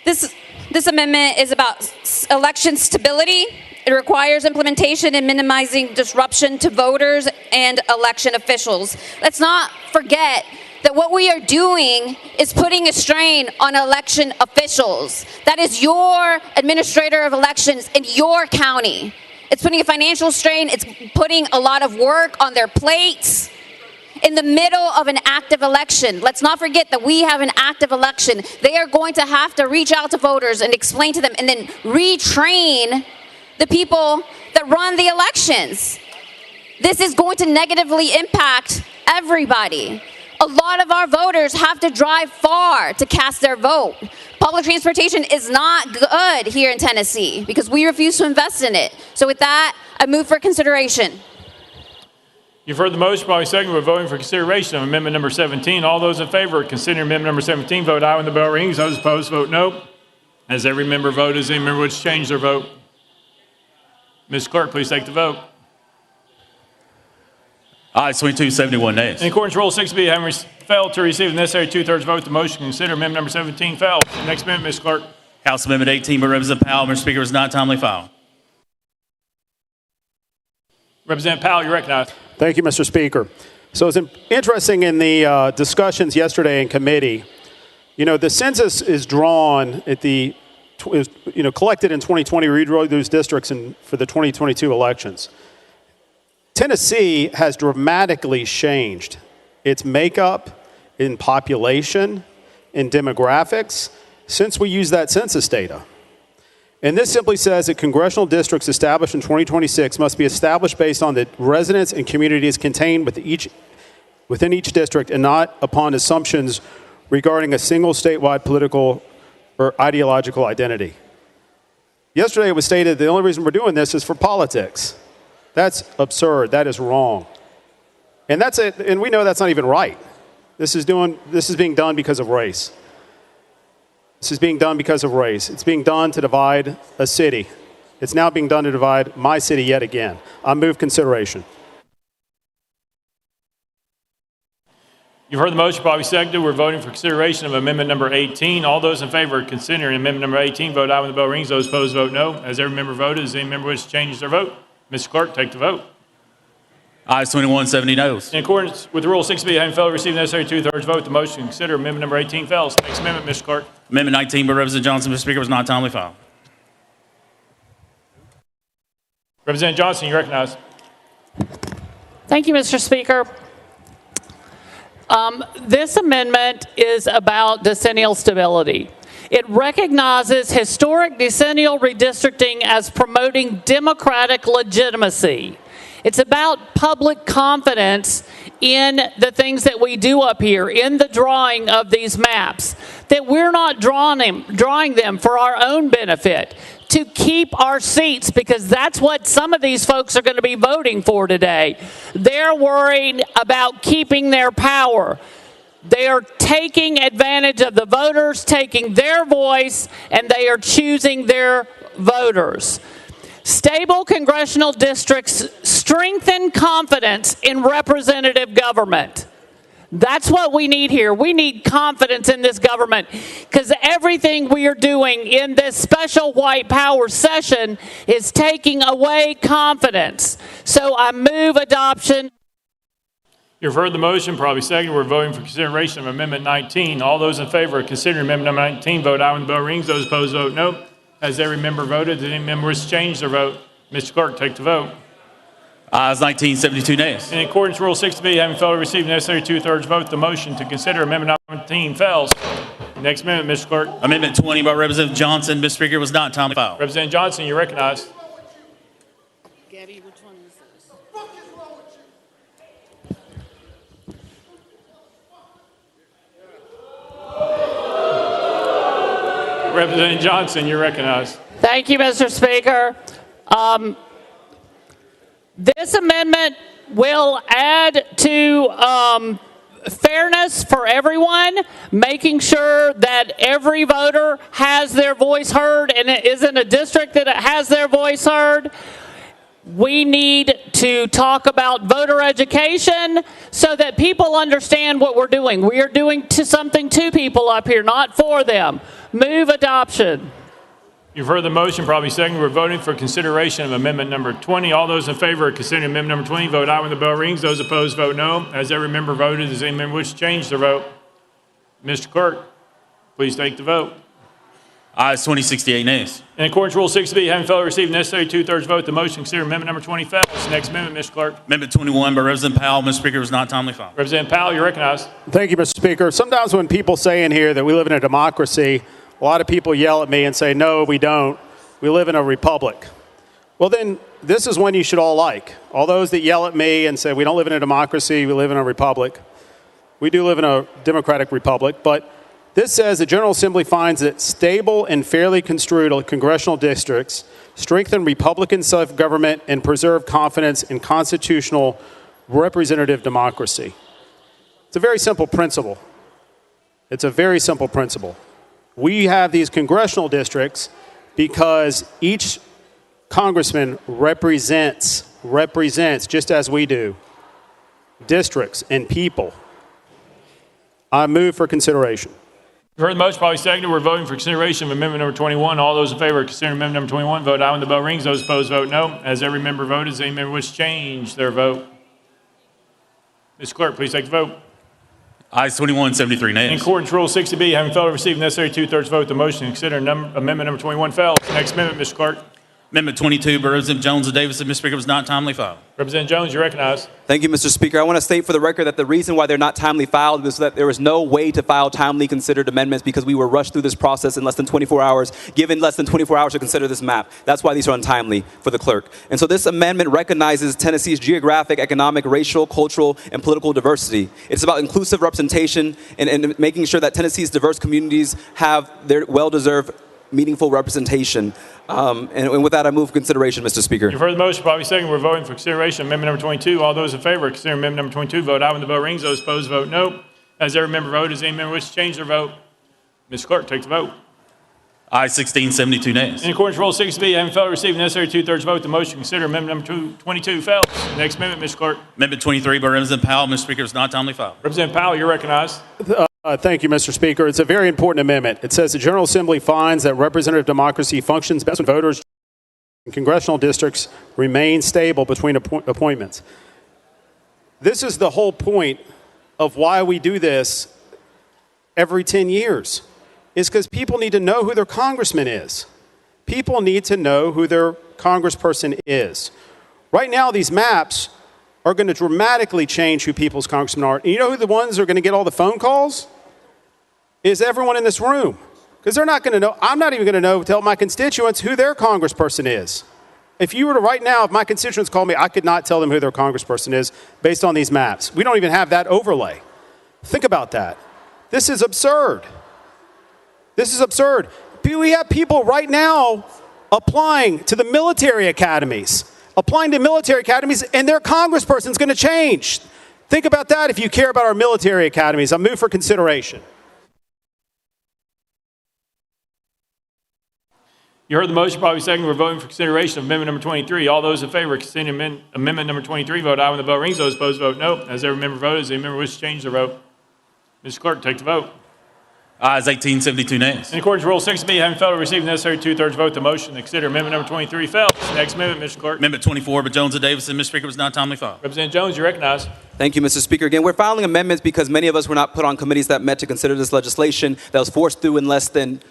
This amendment is about election stability. It requires implementation and minimizing disruption to voters and election officials. Let's not forget that what we are doing is putting a strain on election officials. That is your administrator of elections in your county. It's putting a financial strain. It's putting a lot of work on their plates in the middle of an active election. Let's not forget that we have an active election. They are going to have to reach out to voters and explain to them and then retrain the people that run the elections. This is going to negatively impact everybody. A lot of our voters have to drive far to cast their vote. Public transportation is not good here in Tennessee because we refuse to invest in it. So with that, I move for consideration. You've heard the motion, probably second. We're voting for consideration of amendment number 17. All those in favor of considering amendment number 17, vote aye when the bell rings. Those opposed, vote no. As every member voted, does any member wish to change their vote? Ms. Clerk, please take the vote. Ayes 22, 71 nays. In accordance with Rule 6B, having failed to receive the necessary two-thirds vote, the motion to consider amendment number 17 fails. Next amendment, Ms. Clerk. House Amendment 18 by Representative Powell, Mr. Speaker, was not timely filed. Representative Powell, you recognize. Thank you, Mr. Speaker. So it's interesting in the discussions yesterday in committee, the census is drawn at the, collected in 2020, redraw those districts for the 2022 elections. Tennessee has dramatically changed its makeup in population, in demographics, since we used that census data. And this simply says that congressional districts established in 2026 must be established based on the residents and communities contained within each district and not upon assumptions regarding a single statewide political or ideological identity. Yesterday it was stated the only reason we're doing this is for politics. That's absurd. That is wrong. And that's it. And we know that's not even right. This is being done because of race. This is being done because of race. It's being done to divide a city. It's now being done to divide my city yet again. I move consideration. You've heard the motion, probably seconded. We're voting for consideration of amendment number 18. All those in favor of considering amendment number 18, vote aye when the bell rings. Those opposed, vote no. As every member voted, does any member wish to change their vote? Mr. Clerk, take the vote. Ayes 21, 70 noes. In accordance with Rule 6B, having failed to receive the necessary two-thirds vote, the motion to consider amendment number 18 fails. Next amendment, Mr. Clerk. Amendment 19 by Representative Johnson, Mr. Speaker, was not timely filed. Representative Johnson, you recognize. Thank you, Mr. Speaker. This amendment is about decennial stability. It recognizes historic decennial redistricting as promoting democratic legitimacy. It's about public confidence in the things that we do up here, in the drawing of these maps, that we're not drawing them for our own benefit, to keep our seats, because that's what some of these folks are going to be voting for today. They're worried about keeping their power. They are taking advantage of the voters, taking their voice, and they are choosing their voters. Stable congressional districts strengthen confidence in representative government. That's what we need here. We need confidence in this government because everything we are doing in this special white power session is taking away confidence. So I move adoption. You've heard the motion, probably second. We're voting for consideration of amendment 19. All those in favor of considering amendment number 19, vote aye when the bell rings. Those opposed, vote no. Has every member voted? Did any member wish to change their vote? Mr. Clerk, take the vote. Ayes 19, 72 nays. In accordance with Rule 6B, having failed to receive the necessary two-thirds vote, the motion to consider amendment 19 fails. Next amendment, Mr. Clerk. Amendment 20 by Representative Johnson, Mr. Speaker, was not timely filed. Representative Johnson, you recognize. Gabby, which one is this? Representative Johnson, you recognize. Thank you, Mr. Speaker. This amendment will add to fairness for everyone, making sure that every voter has their voice heard and it is in a district that it has their voice heard. We need to talk about voter education so that people understand what we're doing. We are doing something to people up here, not for them. Move adoption. You've heard the motion, probably second. We're voting for consideration of amendment number 20. All those in favor of considering amendment number 20, vote aye when the bell rings. Those opposed, vote no. As every member voted, does any member wish to change their vote? Mr. Clerk, please take the vote. Ayes 20, 68 nays. In accordance with Rule 6B, having failed to receive necessary two-thirds vote, the motion to consider amendment number 20 fails. Next amendment, Mr. Clerk. Amendment 21 by Representative Powell. Mr. Speaker, was not timely filed. Representative Powell, you're recognized. Thank you, Mr. Speaker. Sometimes when people say in here that we live in a democracy, a lot of people yell at me and say, no, we don't. We live in a republic. Well, then this is one you should all like. All those that yell at me and say we don't live in a democracy, we live in a republic. We do live in a democratic republic, but this says the General Assembly finds that stable and fairly construed congressional districts strengthen Republican self-government and preserve confidence in constitutional representative democracy. It's a very simple principle. It's a very simple principle. We have these congressional districts because each congressman represents, just as we do, districts and people. I move for consideration. You've heard the motion, probably seconded. We're voting for consideration of amendment number 21. All those in favor of considering amendment number 21, vote aye when the bell rings. Those opposed, vote no. As every member voted, does any member wish to change their vote? Mr. Clerk, please take the vote. Ayes 21, 73 nays. In accordance with Rule 60B, having failed to receive necessary two-thirds vote, the motion to consider amendment number 21 fails. Next amendment, Mr. Clerk. Amendment 22 by Representative Jones and Davis. Mr. Speaker, was not timely filed. Representative Jones, you're recognized. Thank you, Mr. Speaker. I want to state for the record that the reason why they're not timely filed is that there was no way to file timely considered amendments because we were rushed through this process in less than 24 hours, given less than 24 hours to consider this map. That's why these are untimely for the clerk. And so this amendment recognizes Tennessee's geographic, economic, racial, cultural, and political diversity. It's about inclusive representation and making sure that Tennessee's diverse communities have their well-deserved meaningful representation. And with that, I move for consideration, Mr. Speaker. You've heard the motion, probably second. We're voting for consideration of amendment number 22. All those in favor of considering amendment number 22, vote aye when the bell rings. Those opposed, vote no. As every member voted, does any member wish to change their vote? Mr. Clerk, take the vote. Ayes 16, 72 nays. In accordance with Rule 6B, having failed to receive necessary two-thirds vote, the motion to consider amendment number 22 fails. Next amendment, Mr. Clerk. Amendment 23 by Representative Powell. Mr. Speaker, was not timely filed. Representative Powell, you're recognized. Thank you, Mr. Speaker. It's a very important amendment. It says the General Assembly finds that representative democracy functions best when voters in congressional districts remain stable between appointments. This is the whole point of why we do this every 10 years, is because people need to know who their congressman is. People need to know who their congressperson is. Right now, these maps are going to dramatically change who people's congressmen are. And you know who the ones are going to get all the phone calls? Is everyone in this room. Because they're not going to know, I'm not even going to know, tell my constituents who their congressperson is. If you were to right now, if my constituents called me, I could not tell them who their congressperson is based on these maps. We don't even have that overlay. Think about that. This is absurd. This is absurd. We have people right now applying to the military academies, and their congressperson's going to change. Think about that if you care about our military academies. I move for consideration. You heard the motion, probably second. We're voting for consideration of amendment number 23. All those in favor of considering amendment number 23, vote aye when the bell rings. Those opposed, vote no. As every member voted, does any member wish to change their vote? Mr. Clerk, take the vote. Ayes 18, 72 nays. In accordance with Rule 6B, having failed to receive the necessary two-thirds vote, the motion to consider amendment number 23 fails. Next amendment, Mr. Clerk. Amendment 24 by Jones and Davis. Mr. Speaker, was not timely filed. Representative Jones, you're recognized. Thank you, Mr. Speaker. Again, we're filing amendments because many of us were not put on committees that met to consider this legislation that was forced through in less than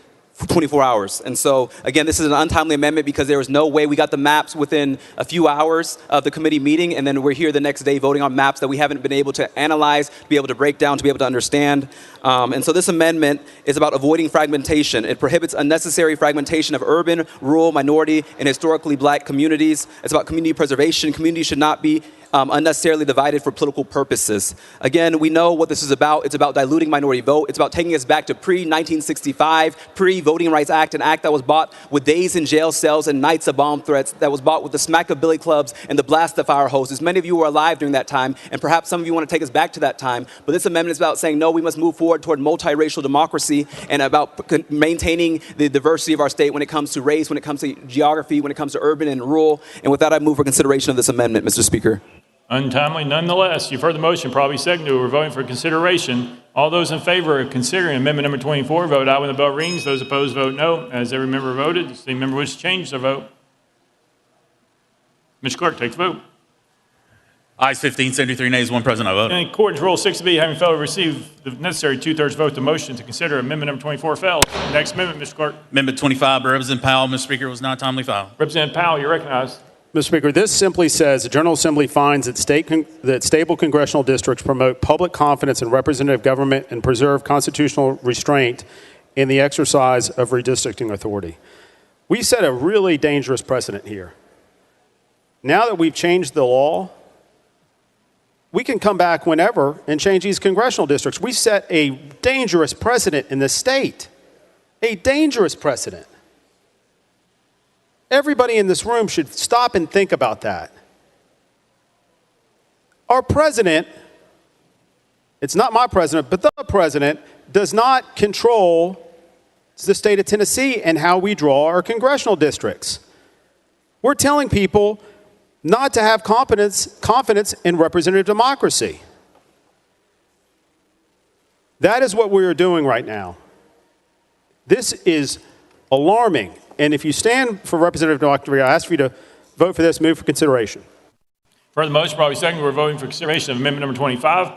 24 hours. And so, again, this is an untimely amendment because there was no way we got the maps within a few hours of the committee meeting, and then we're here the next day voting on maps that we haven't been able to analyze, to be able to break down, to be able to understand. And so this amendment is about avoiding fragmentation. It prohibits unnecessary fragmentation of urban, rural, minority, and historically black communities. It's about community preservation. Communities should not be unnecessarily divided for political purposes. Again, we know what this is about. It's about diluting minority vote. It's about taking us back to pre-1965, pre-Voting Rights Act, an act that was bought with days in jail cells and nights of bomb threats, that was bought with the smack of billy clubs and the blast of fire hoses. Many of you were alive during that time, and perhaps some of you want to take us back to that time. But this amendment is about saying, no, we must move forward toward multiracial democracy and about maintaining the diversity of our state when it comes to race, when it comes to geography, when it comes to urban and rural. And with that, I move for consideration of this amendment, Mr. Speaker. Untimely nonetheless. You've heard the motion, probably seconded. We're voting for consideration. All those in favor of considering amendment number 24, vote aye when the bell rings. Those opposed, vote no. As every member voted, does any member wish to change their vote? Mr. Clerk, take the vote. Ayes 15, 73 nays, one present, I vote. In accordance with Rule 6B, having failed to receive the necessary two-thirds vote, the motion to consider amendment number 24 fails. Next amendment, Mr. Clerk. Amendment 25 by Representative Powell, Mr. Speaker, was not timely filed. Representative Powell, you're recognized. Mr. Speaker, this simply says the General Assembly finds that stable congressional districts promote public confidence in representative government and preserve constitutional restraint in the exercise of redistricting authority. We set a really dangerous precedent here. Now that we've changed the law, we can come back whenever and change these congressional districts. We set a dangerous precedent in the state, a dangerous precedent. Everybody in this room should stop and think about that. Our president, it's not my president, but the president, does not control the state of Tennessee and how we draw our congressional districts. We're telling people not to have confidence in representative democracy. That is what we are doing right now. This is alarming. And if you stand for representative democracy, I ask for you to vote for this, move for consideration. For the motion, probably second, we're voting for consideration of amendment number 25.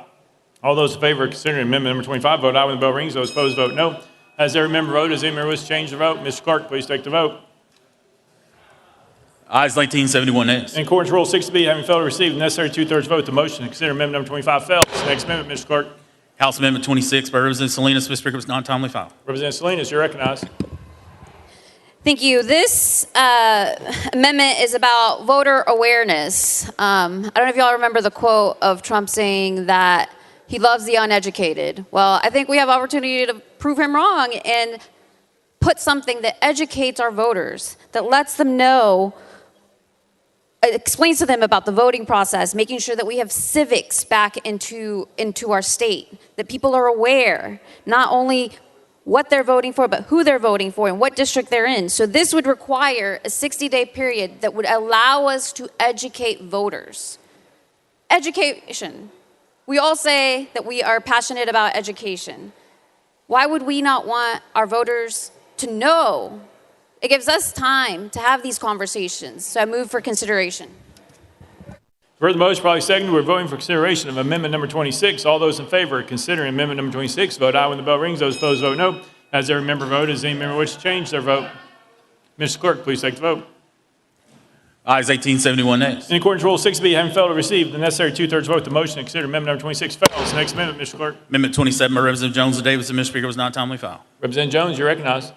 All those in favor of considering amendment number 25, vote aye when the bell rings. Those opposed, vote no. Has every member voted? Does any member wish to change their vote? Mr. Clerk, please take the vote. Ayes 19, 71 nays. In accordance with Rule 6B, having failed to receive the necessary two-thirds vote, the motion to consider amendment number 25 fails. Next amendment, Mr. Clerk. House Amendment 26 by Representative Salinas, Mr. Speaker, was not timely filed. Representative Salinas, you're recognized. Thank you. This amendment is about voter awareness. I don't know if y'all remember the quote of Trump saying that he loves the uneducated. Well, I think we have opportunity to prove him wrong and put something that educates our voters, that lets them know, explains to them about the voting process, making sure that we have civics back into our state, that people are aware, not only what they're voting for, but who they're voting for and what district they're in. So this would require a 60-day period that would allow us to educate voters. Education. We all say that we are passionate about education. Why would we not want our voters to know? It gives us time to have these conversations. So I move for consideration. For the motion, probably second, we're voting for consideration of amendment number 26. All those in favor of considering amendment number 26, vote aye when the bell rings. Those opposed, vote no. Has every member voted? Does any member wish to change their vote? Mr. Clerk, please take the vote. Ayes 18, 71 nays. In accordance with Rule 6B, having failed to receive the necessary two-thirds vote, the motion to consider amendment number 26 fails. Next amendment, Mr. Clerk. Amendment 27 by Representative Jones and Davis, Mr. Speaker, was not timely filed. Representative Jones, you're recognized.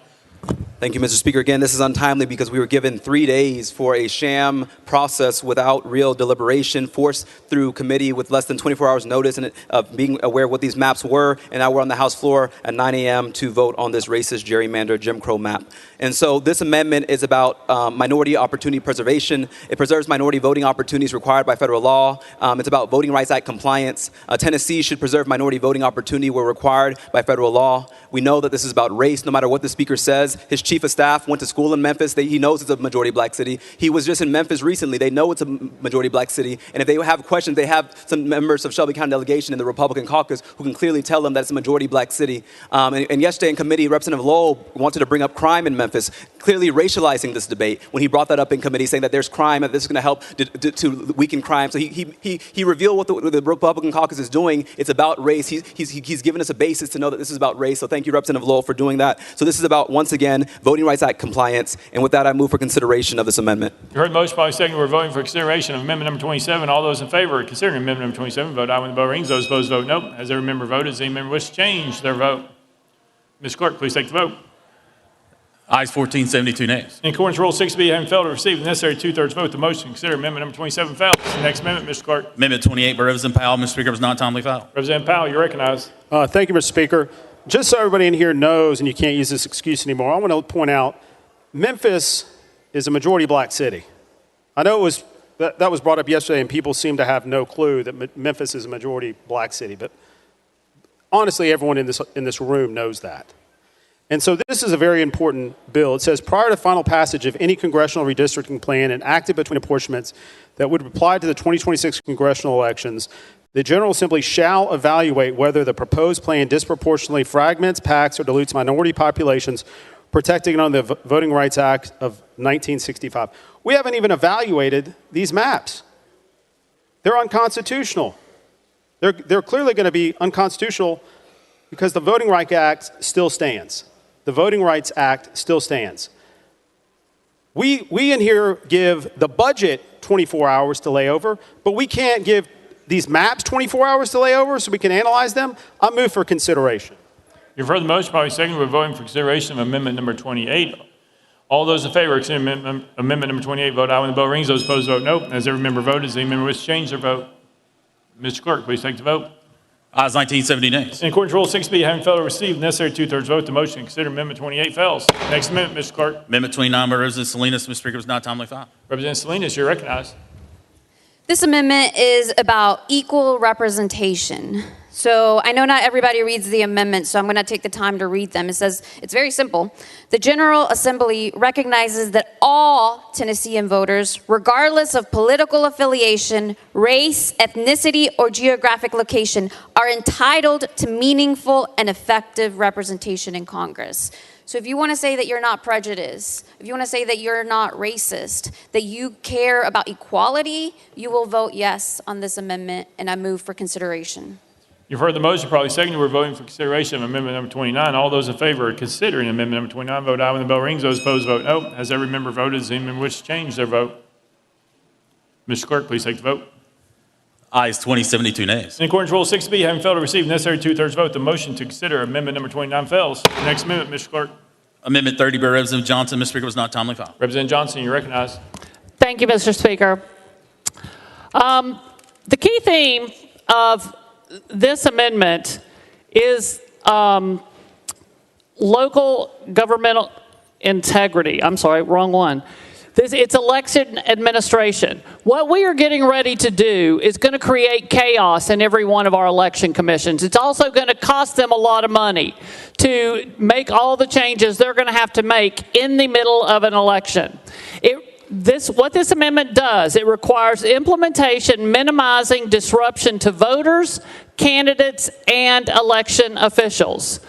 Thank you, Mr. Speaker. Again, this is untimely because we were given 3 days for a sham process without real deliberation, forced through committee with less than 24 hours notice and being aware of what these maps were. And now we're on the House floor at 9 a.m. to vote on this racist gerrymander Jim Crow map. And so this amendment is about minority opportunity preservation. It preserves minority voting opportunities required by federal law. It's about Voting Rights Act compliance. Tennessee should preserve minority voting opportunity where required by federal law. We know that this is about race, no matter what the speaker says. His chief of staff went to school in Memphis. He knows it's a majority black city. He was just in Memphis recently. They know it's a majority black city. And if they have questions, they have some members of Shelby County delegation in the Republican caucus who can clearly tell them that it's a majority black city. And yesterday in committee, Representative Lowell wanted to bring up crime in Memphis, clearly racializing this debate when he brought that up in committee, saying that there's crime and this is going to help to weaken crime. So he revealed what the Republican caucus is doing. It's about race. He's given us a basis to know that this is about race. So thank you, Representative Lowell, for doing that. So this is about, once again, Voting Rights Act compliance. And with that, I move for consideration of this amendment. You heard the motion, probably second. We're voting for consideration of amendment number 27. All those in favor of considering amendment number 27, vote aye when the bell rings. Those opposed, vote no. Has every member voted? Does any member wish to change their vote? Ms. Clerk, please take the vote. Ayes 14, 72 nays. In accordance with Rule 6B, having failed to receive the necessary two-thirds vote, the motion to consider amendment number 27 fails. The next amendment, Mr. Clerk. Amendment 28 by Representative Powell. Mr. Speaker, was not timely filed. Representative Powell, you recognize. Thank you, Mr. Speaker. Just so everybody in here knows, and you can't use this excuse anymore, I want to point out Memphis is a majority black city. I know that was brought up yesterday, and people seem to have no clue that Memphis is a majority black city. But honestly, everyone in this room knows that. And so this is a very important bill. It says, prior to final passage of any congressional redistricting plan enacted between apportionments that would apply to the 2026 congressional elections, the General Assembly shall evaluate whether the proposed plan disproportionately fragments, packs, or dilutes minority populations protecting under the Voting Rights Act of 1965. We haven't even evaluated these maps. They're unconstitutional. They're clearly going to be unconstitutional because the Voting Rights Act still stands. The Voting Rights Act still stands. We in here give the budget 24 hours to lay over, but we can't give these maps 24 hours to lay over so we can analyze them. I move for consideration. You've heard the motion, probably second. We're voting for consideration of amendment number 28. All those in favor of amendment number 28 vote aye when the bell rings. Those opposed vote no. As every member voted, does any member wish to change their vote? Mr. Clerk, please take the vote. Ayes 19, 70 nays. In accordance with Rule 6B, having failed to receive the necessary two-thirds vote, the motion to consider amendment 28 fails. Next amendment, Mr. Clerk. Amendment 29 by Representative Salinas. Mr. Speaker, was not timely filed. Representative Salinas, you're recognized. This amendment is about equal representation. So I know not everybody reads the amendment, so I'm going to take the time to read them. It says, it's very simple. The General Assembly recognizes that all Tennessean voters, regardless of political affiliation, race, ethnicity, or geographic location, are entitled to meaningful and effective representation in Congress. So if you want to say that you're not prejudiced, if you want to say that you're not racist, that you care about equality, you will vote yes on this amendment, and I move for consideration. You've heard the motion, probably second. We're voting for consideration of amendment number 29. All those in favor of considering amendment number 29 vote aye when the bell rings. Those opposed vote no. Has every member voted? Does any member wish to change their vote? Mr. Clerk, please take the vote. Ayes 20, 72 nays. In accordance with Rule 6B, having failed to receive the necessary two-thirds vote, the motion to consider amendment number 29 fails. Next amendment, Mr. Clerk. Amendment 30 by Representative Johnson. Mr. Speaker, was not timely filed. Representative Johnson, you recognize. Thank you, Mr. Speaker. The key theme of this amendment is local governmental integrity. I'm sorry, wrong one. It's election administration. What we are getting ready to do is going to create chaos in every one of our election commissions. It's also going to cost them a lot of money to make all the changes they're going to have to make in the middle of an election. What this amendment does, it requires implementation minimizing disruption to voters, candidates, and election officials.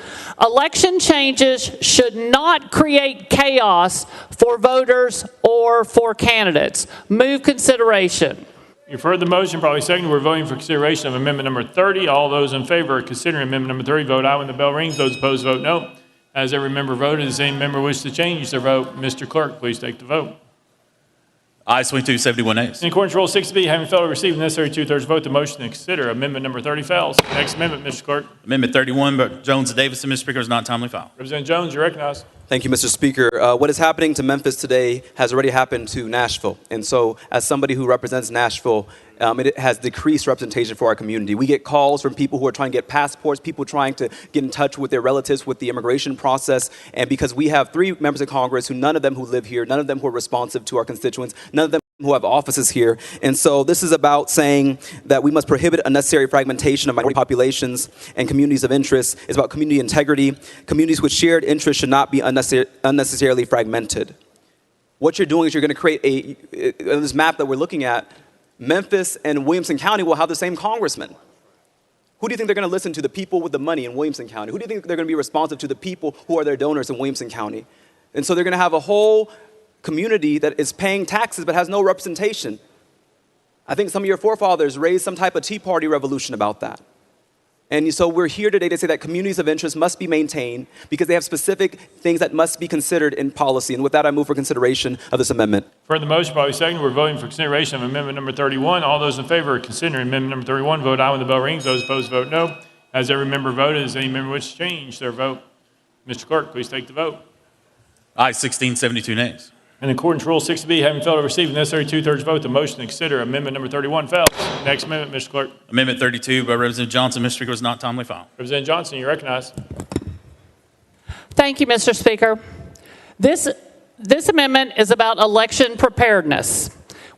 Election changes should not create chaos for voters or for candidates. Move consideration. You've heard the motion, probably second. We're voting for consideration of amendment number 30. All those in favor of considering amendment number 30 vote aye when the bell rings. Those opposed vote no. As every member voted, does any member wish to change their vote? Mr. Clerk, please take the vote. Ayes 22, 71 nays. In accordance with Rule 6B, having failed to receive the necessary two-thirds vote, the motion to consider amendment number 30 fails. Next amendment, Mr. Clerk. Amendment 31 by Jones and Davison. Mr. Speaker, is not timely filed. Representative Jones, you recognize. Thank you, Mr. Speaker. What is happening to Memphis today has already happened to Nashville. And so as somebody who represents Nashville, it has decreased representation for our community. We get calls from people who are trying to get passports, people trying to get in touch with their relatives with the immigration process. And because we have 3 members of Congress none of them who live here, none of them who are responsive to our constituents, none of them who have offices here. And so this is about saying that we must prohibit unnecessary fragmentation of minority populations and communities of interest. It's about community integrity. Communities with shared interests should not be unnecessarily fragmented. What you're doing is you're going to create this map that we're looking at, Memphis and Williamson County will have the same congressman. Who do you think they're going to listen to? The people with the money in Williamson County. Who do you think they're going to be responsive to? The people who are their donors in Williamson County. And so they're going to have a whole community that is paying taxes but has no representation. I think some of your forefathers raised some type of Tea Party revolution about that. And so we're here today to say that communities of interest must be maintained because they have specific things that must be considered in policy. And with that, I move for consideration of this amendment. For the motion, probably second. We're voting for consideration of amendment number 31. All those in favor of considering amendment number 31 vote aye when the bell rings. Those opposed vote no. Has every member voted? Does any member wish to change their vote? Mr. Clerk, please take the vote. Aye, 16, 72 nays. In accordance with Rule 60B, having failed to receive the necessary two-thirds vote, the motion to consider amendment number 31 fails. Next amendment, Mr. Clerk. Amendment 32 by Representative Johnson, Mr. Speaker, was not timely filed. Representative Johnson, you recognize. Thank you, Mr. Speaker. This amendment is about election preparedness.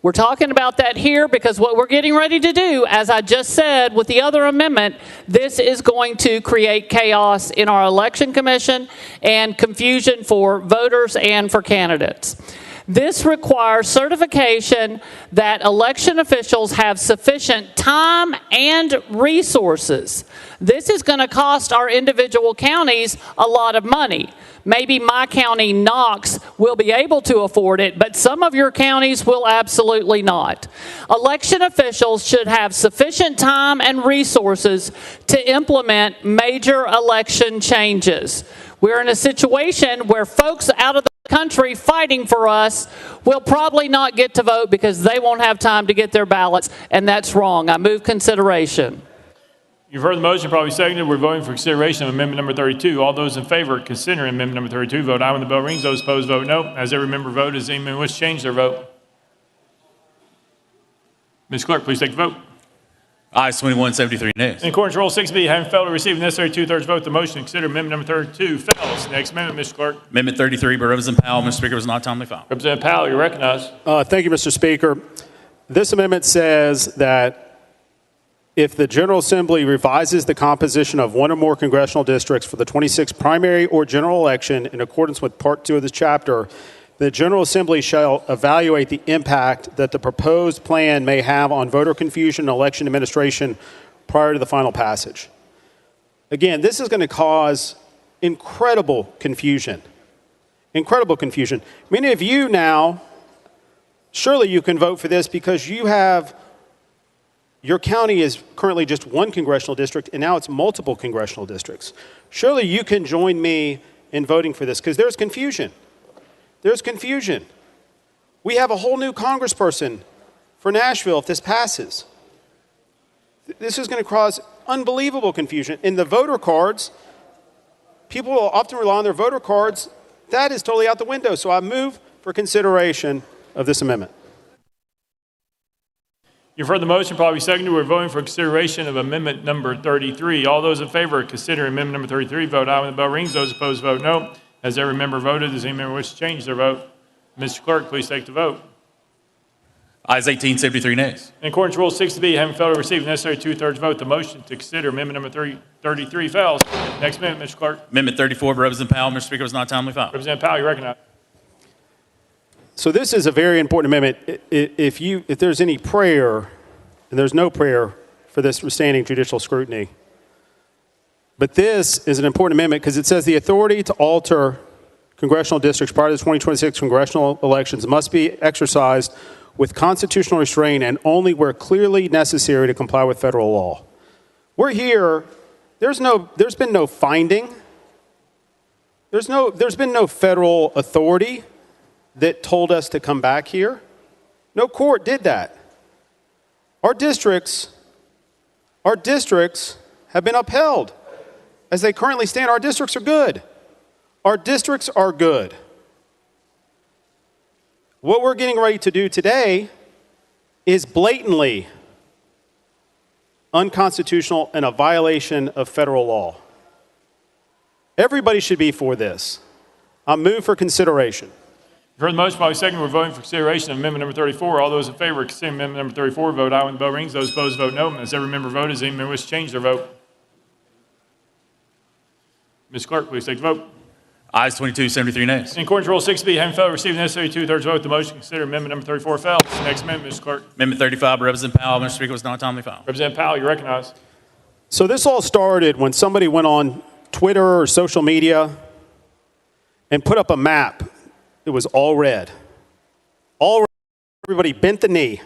We're talking about that here because what we're getting ready to do, as I just said with the other amendment, this is going to create chaos in our election commission and confusion for voters and for candidates. This requires certification that election officials have sufficient time and resources. This is going to cost our individual counties a lot of money. Maybe my county, Knox, will be able to afford it, but some of your counties will absolutely not. Election officials should have sufficient time and resources to implement major election changes. We're in a situation where folks out of the country fighting for us will probably not get to vote because they won't have time to get their ballots, and that's wrong. I move consideration. You've heard the motion, probably seconded. We're voting for consideration of amendment number 32. All those in favor of considering amendment number 32, vote aye when the bell rings. Those opposed, vote no. As every member vote, does anyone wish to change their vote? Ms. Clerk, please take the vote. Ayes 21, 73 nays. In accordance with Rule 6B, having failed to receive the necessary two-thirds vote, the motion to consider amendment number 32 fails. Next amendment, Mr. Clerk. Amendment 33 by Representative Powell, Mr. Speaker, was not timely filed. Representative Powell, you recognize. Thank you, Mr. Speaker. This amendment says that if the General Assembly revises the composition of one or more congressional districts for the 26th primary or general election in accordance with Part 2 of this chapter, the General Assembly shall evaluate the impact that the proposed plan may have on voter confusion and election administration prior to the final passage. Again, this is going to cause incredible confusion. Incredible confusion. Many of you now, surely you can vote for this because your county is currently just one congressional district, and now it's multiple congressional districts. Surely you can join me in voting for this because there's confusion. There's confusion. We have a whole new congressperson for Nashville if this passes. This is going to cause unbelievable confusion. In the voter cards, people will often rely on their voter cards. That is totally out the window. So I move for consideration of this amendment. You've heard the motion, probably seconded. We're voting for consideration of amendment number 33. All those in favor of considering amendment number 33, vote aye when the bell rings. Those opposed, vote no. Has every member voted? Does any member wish to change their vote? Mr. Clerk, please take the vote. Ayes 18, 73 nays. In accordance with Rule 6B, having failed to receive the necessary two-thirds vote, the motion to consider amendment number 33 fails. Next amendment, Mr. Clerk. Amendment 34 by Representative Powell, Mr. Speaker, was not timely filed. Representative Powell, you recognize. So this is a very important amendment. If there's any prayer, and there's no prayer for this standing judicial scrutiny, but this is an important amendment because it says the authority to alter congressional districts prior to the 2026 congressional elections must be exercised with constitutional restraint and only where clearly necessary to comply with federal law. We're here. There's been no finding. There's been no federal authority that told us to come back here. No court did that. Our districts have been upheld. As they currently stand, our districts are good. Our districts are good. What we're getting ready to do today is blatantly unconstitutional and a violation of federal law. Everybody should be for this. I move for consideration. You've heard the motion, probably seconded. We're voting for consideration of amendment number 34. All those in favor of considering amendment number 34, vote aye when the bell rings. Those opposed, vote no. As every member voted, does any member wish to change their vote? Ms. Clerk, please take the vote. Ayes 22, 73 nays. In accordance with Rule 6B, having failed to receive the necessary two-thirds vote, the motion to consider amendment number 34 fails. Next amendment, Mr. Clerk. Amendment 35 by Representative Powell, Mr. Speaker, was not timely filed. Representative Powell, you recognize. So this all started when somebody went on Twitter or social media and put up a map. It was all red. All red. Everybody bent the knee.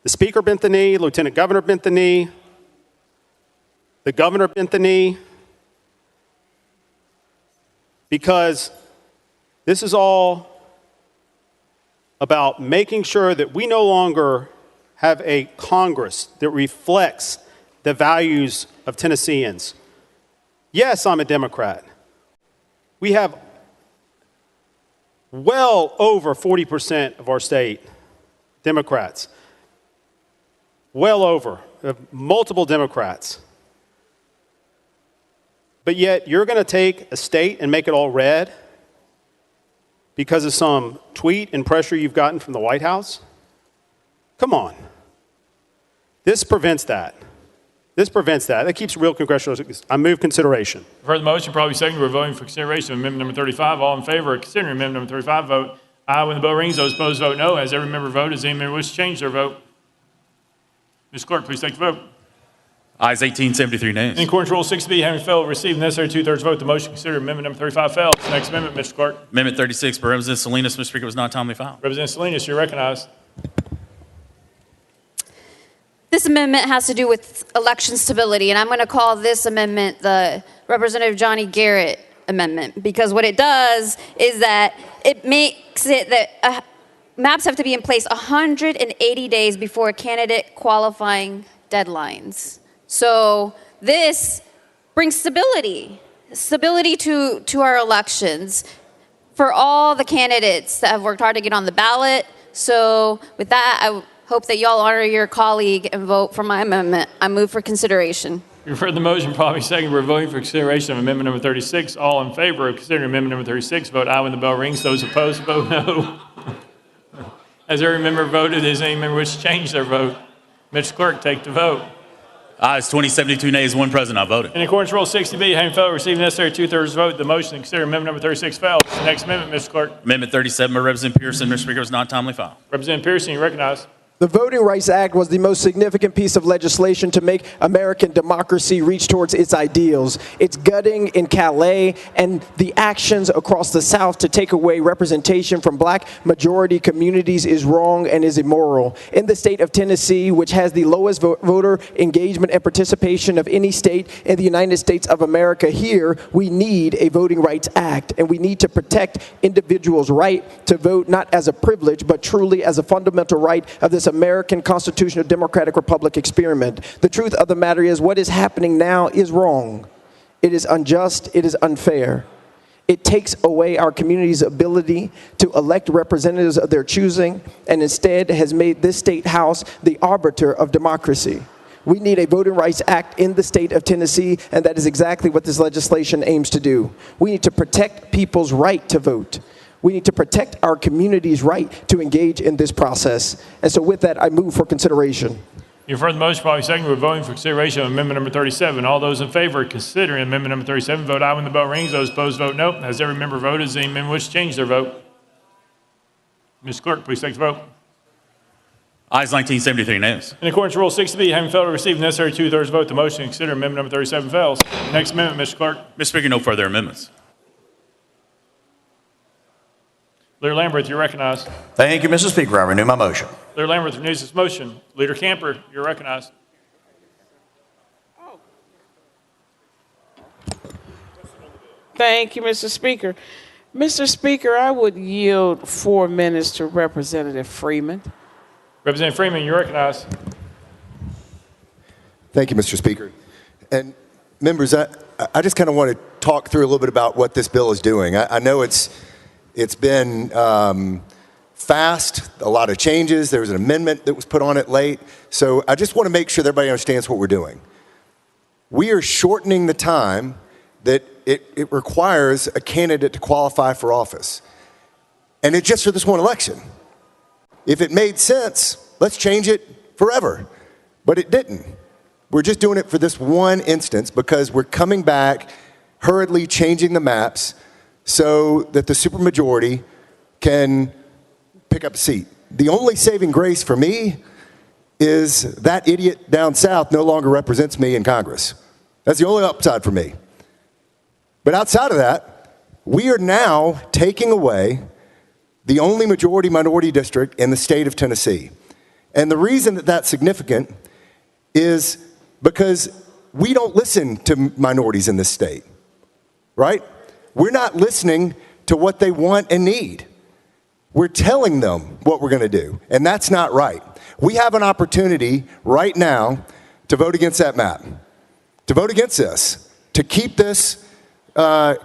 The speaker bent the knee. Lieutenant governor bent the knee. The governor bent the knee. Because this is all about making sure that we no longer have a Congress that reflects the values of Tennesseans. Yes, I'm a Democrat. We have well over 40% of our state, Democrats. Well over. Multiple Democrats. But yet you're going to take a state and make it all red because of some tweet and pressure you've gotten from the White House? Come on. This prevents that. That keeps real congressional. I move consideration. For the motion, probably second, we're voting for consideration of amendment number 35. All in favor of considering amendment number 35, vote aye when the bell rings. Those opposed, vote no. Has every member voted? Does any member wish to change their vote? Ms. Clerk, please take the vote. Ayes 18, 73 nays. In accordance with Rule 6B, having failed to receive the necessary two-thirds vote, the motion considered amendment number 35 fails. Next amendment, Mr. Clerk. Amendment 36 by Representative Salinas, Mr. Speaker, was not timely filed. Representative Salinas, you're recognized. This amendment has to do with election stability, and I'm going to call this amendment the Representative Johnny Garrett amendment, because what it does is that it makes it that maps have to be in place 180 days before a candidate qualifying deadlines. So this brings stability to our elections for all the candidates that have worked hard to get on the ballot. So with that, I hope that y'all honor your colleague and vote for my amendment. I move for consideration. You've heard the motion, probably second. We're voting for consideration of amendment number 36. All in favor of considering amendment number 36, vote aye when the bell rings. Those opposed, vote no. Has every member voted? Does any member wish to change their vote? Mr. Clerk, take the vote. Ayes 20, 72 nays, one present, not voted. In accordance with Rule 60B, having failed to receive the necessary two-thirds vote, the motion to consider amendment number 36 fails. Next amendment, Mr. Clerk. Amendment 37 by Representative Pearson, Mr. Speaker, was not timely filed. Representative Pearson, you recognize. The Voting Rights Act was the most significant piece of legislation to make American democracy reach towards its ideals. Its gutting in Calais and the actions across the South to take away representation from black majority communities is wrong and is immoral. In the state of Tennessee, which has the lowest voter engagement and participation of any state in the United States of America, here we need a Voting Rights Act, and we need to protect individuals' right to vote not as a privilege but truly as a fundamental right of this American constitutional democratic republic experiment. The truth of the matter is what is happening now is wrong. It is unjust. It is unfair. It takes away our community's ability to elect representatives of their choosing and instead has made this state house the arbiter of democracy. We need a Voting Rights Act in the state of Tennessee, and that is exactly what this legislation aims to do. We need to protect people's right to vote. We need to protect our community's right to engage in this process. And so with that, I move for consideration. You've heard the motion, probably second. We're voting for consideration of amendment number 37. All those in favor of considering amendment number 37, vote aye when the bell rings. Those opposed, vote no. Has every member voted? Does any member wish to change their vote? Ms. Clerk, please take the vote. Ayes 19, 73 nays. In accordance with Rule 60B, having failed to receive the necessary two-thirds vote, the motion to consider amendment number 37 fails. Next amendment, Mr. Clerk. Mr. Speaker, no further amendments. Leader Lamberth, you're recognized. Thank you, Mr. Speaker. I renew my motion. Leader Lamberth renews his motion. Leader Camper, you're recognized. Thank you, Mr. Speaker. Mr. Speaker, I would yield 4 minutes to Representative Freeman. Representative Freeman, you're recognized. Thank you, Mr. Speaker. And members, I just kind of want to talk through a little bit about what this bill is doing. I know it's been fast, a lot of changes. There was an amendment that was put on it late. So I just want to make sure that everybody understands what we're doing. We are shortening the time that it requires a candidate to qualify for office. And it's just for this one election. If it made sense, let's change it forever. But it didn't. We're just doing it for this one instance because we're coming back, hurriedly changing the maps so that the supermajority can pick up a seat. The only saving grace for me is that idiot down south no longer represents me in Congress. That's the only upside for me. But outside of that, we are now taking away the only majority-minority district in the state of Tennessee. And the reason that that's significant is because we don't listen to minorities in this state, right? We're not listening to what they want and need. We're telling them what we're going to do, and that's not right. We have an opportunity right now to vote against that map, to vote against this, to keep this,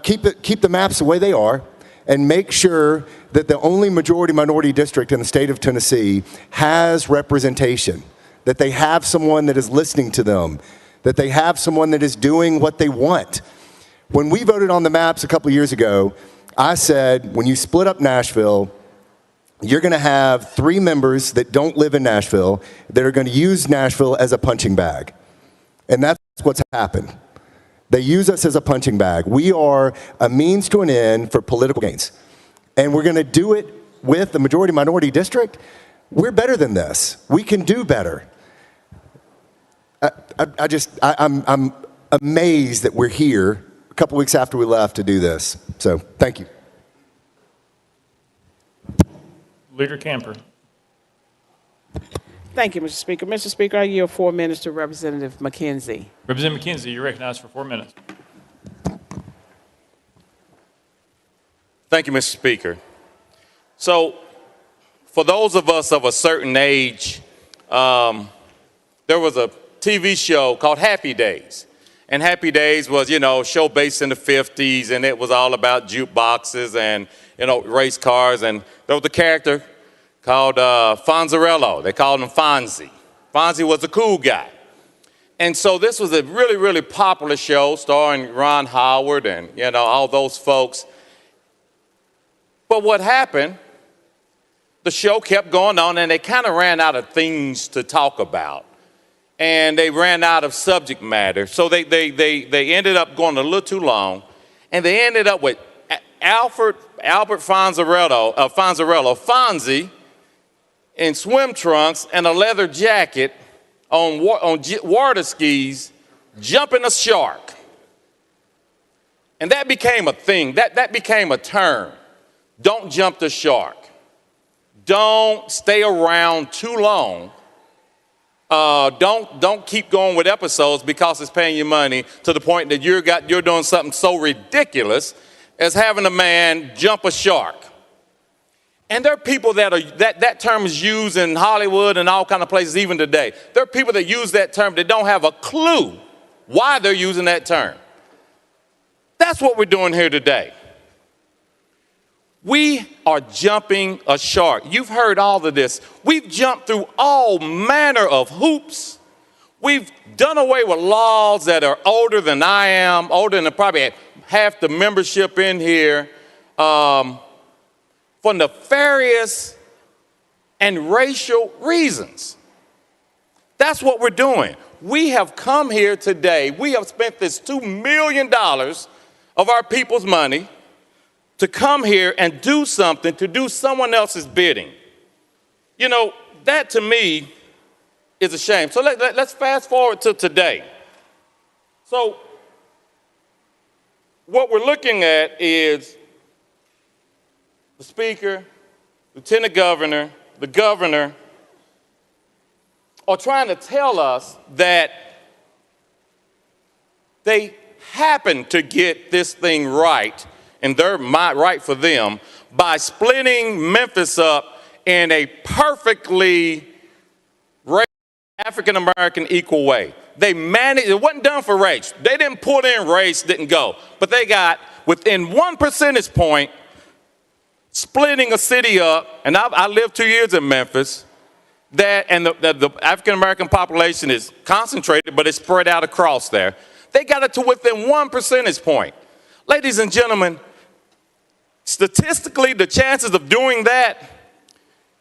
keep the maps the way they are, and make sure that the only majority minority district in the state of Tennessee has representation, that they have someone that is listening to them, that they have someone that is doing what they want. When we voted on the maps a couple years ago, I said, when you split up Nashville, you're going to have 3 members that don't live in Nashville that are going to use Nashville as a punching bag. And that's what's happened. They use us as a punching bag. We are a means to an end for political gains. And we're going to do it with the majority minority district. We're better than this. We can do better. I'm amazed that we're here a couple weeks after we left to do this. So thank you. Leader Camper. Thank you, Mr. Speaker. Mr. Speaker, I yield 4 minutes to Representative McKenzie. Representative McKenzie, you're recognized for 4 minutes. Thank you, Mr. Speaker. So, for those of us of a certain age, there was a TV show called Happy Days. And Happy Days was, a show based in the 50s, and it was all about jukeboxes and, race cars. And there was a character called Fonzarello. They called him Fonzie. Fonzie was a cool guy. And so this was a really, really popular show starring Ron Howard and, all those folks. But what happened, the show kept going on, and they kind of ran out of things to talk about. And they ran out of subject matter. So they ended up going a little too long, and they ended up with Albert Fonzarello, Fonzie, in swim trunks and a leather jacket on water skis, jumping a shark. And that became a thing. That became a term. Don't jump the shark. Don't stay around too long. Don't keep going with episodes because it's paying you money to the point that you're doing something so ridiculous as having a man jump a shark. And there are people that term is used in Hollywood and all kind of places even today. There are people that use that term that don't have a clue why they're using that term. That's what we're doing here today. We are jumping a shark. You've heard all of this. We've jumped through all manner of hoops. We've done away with laws that are older than I am, older than probably half the membership in here, for nefarious and racial reasons. That's what we're doing. We have come here today. We have spent this $2 million of our people's money to come here and do something, to do someone else's bidding. That to me is a shame. So let's fast forward to today. So what we're looking at is the Speaker, Lieutenant Governor, the Governor are trying to tell us that they happen to get this thing right, and they're right for them, by splitting Memphis up in a perfectly African-American equal way. They managed, it wasn't done for race. They didn't put in race, didn't go. But they got, within 1 percentage point, splitting a city up, and I lived 2 years in Memphis, and the African-American population is concentrated, but it's spread out across there. They got it to within 1 percentage point. Ladies and gentlemen, statistically, the chances of doing that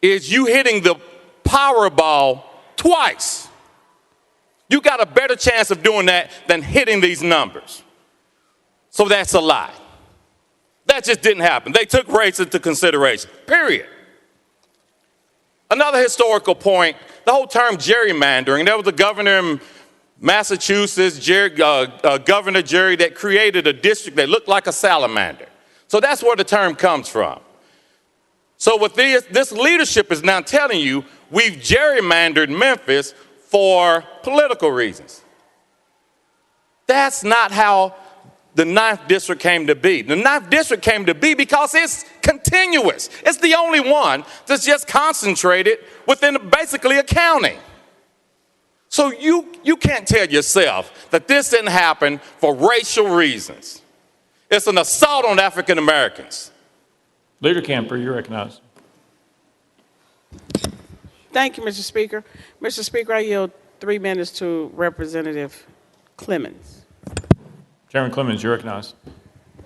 is you hitting the Powerball twice. You got a better chance of doing that than hitting these numbers. So that's a lie. That just didn't happen. They took race into consideration, period. Another historical point, the whole term gerrymandering. There was a governor in Massachusetts, Governor Jerry, that created a district that looked like a salamander. So that's where the term comes from. So what this leadership is now telling you, we've gerrymandered Memphis for political reasons. That's not how the 9th District came to be. The 9th District came to be because it's continuous. It's the only one that's just concentrated within basically a county. So you can't tell yourself that this didn't happen for racial reasons. It's an assault on African Americans. Leader Camper, you're recognized. Thank you, Mr. Speaker. Mr. Speaker, I yield 3 minutes to Representative Clemens. Chairman Clemens, you're recognized.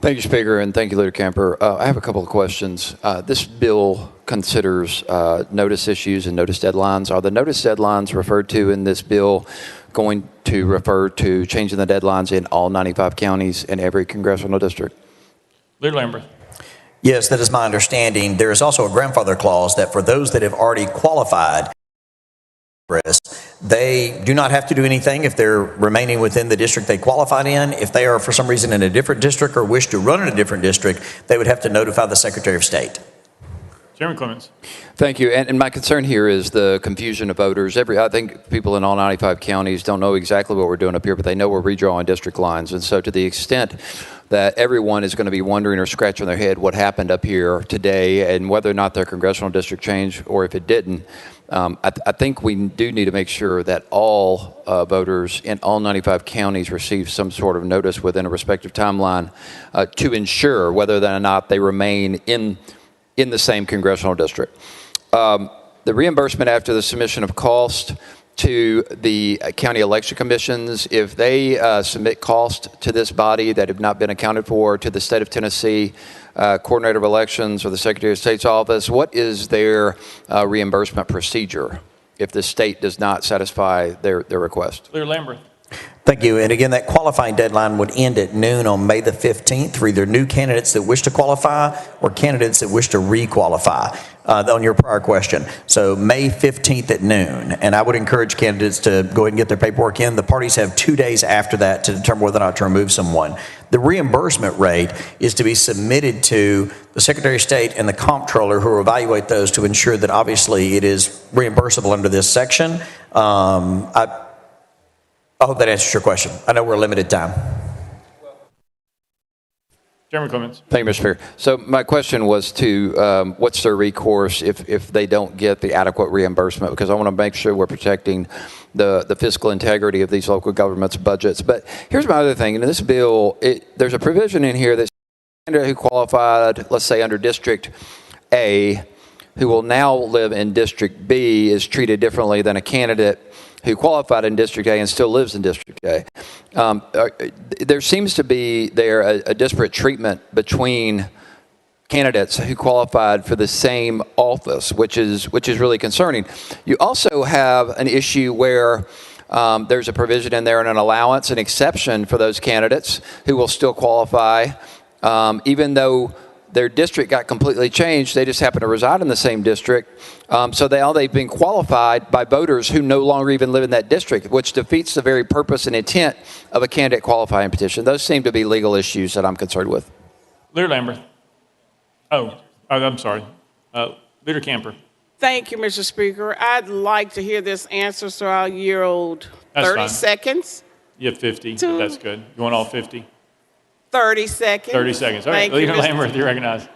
Thank you, Speaker, and thank you, Leader Camper. I have a couple of questions. This bill considers notice issues and notice deadlines. Are the notice deadlines referred to in this bill going to refer to changing the deadlines in all 95 counties in every congressional district? Leader Lambert. Yes, that is my understanding. There is also a grandfather clause that for those that have already qualified, they do not have to do anything if they're remaining within the district they qualified in. If they are for some reason in a different district or wish to run in a different district, they would have to notify the Secretary of State. Chairman Clemens. Thank you. And my concern here is the confusion of voters. I think people in all 95 counties don't know exactly what we're doing up here, but they know we're redrawing district lines. And so to the extent that everyone is going to be wondering or scratching their head what happened up here today and whether or not their congressional district changed or if it didn't, I think we do need to make sure that all voters in all 95 counties receive some sort of notice within a respective timeline to ensure whether or not they remain in the same congressional district. The reimbursement after the submission of cost to the county election commissions, if they submit cost to this body that have not been accounted for, to the state of Tennessee coordinator of elections or the Secretary of State's office, what is their reimbursement procedure if the state does not satisfy their request? Leader Lambert. Thank you. And again, that qualifying deadline would end at noon on May the 15th for either new candidates that wish to qualify or candidates that wish to re-qualify on your prior question. So May 15th at noon. And I would encourage candidates to go ahead and get their paperwork in. The parties have 2 days after that to determine whether or not to remove someone. The reimbursement rate is to be submitted to the Secretary of State and the Comptroller, who will evaluate those to ensure that obviously it is reimbursable under this section. I hope that answers your question. I know we're limited time. Chairman Clemens. Thank you, Mr. Speaker. So my question was to what's their recourse if they don't get the adequate reimbursement? Because I want to make sure we're protecting the fiscal integrity of these local governments' budgets. But here's my other thing. In this bill, there's a provision in here that who qualified, let's say under District A, who will now live in District B, is treated differently than a candidate who qualified in District A and still lives in District A. There seems to be a disparate treatment between candidates who qualified for the same office, which is really concerning. You also have an issue where there's a provision in there and an allowance, an exception for those candidates who will still qualify, even though their district got completely changed. They just happen to reside in the same district. So they've been qualified by voters who no longer even live in that district, which defeats the very purpose and intent of a candidate qualifying petition. Those seem to be legal issues that I'm concerned with. Leader Lambert. I'm sorry. Leader Camper. Thank you, Mr. Speaker. I'd like to hear this answer, so I'll yield 30 seconds. You have 50, but that's good. You want all 50? 30 seconds. 30 seconds. All right, Leader Lambert, you're recognized.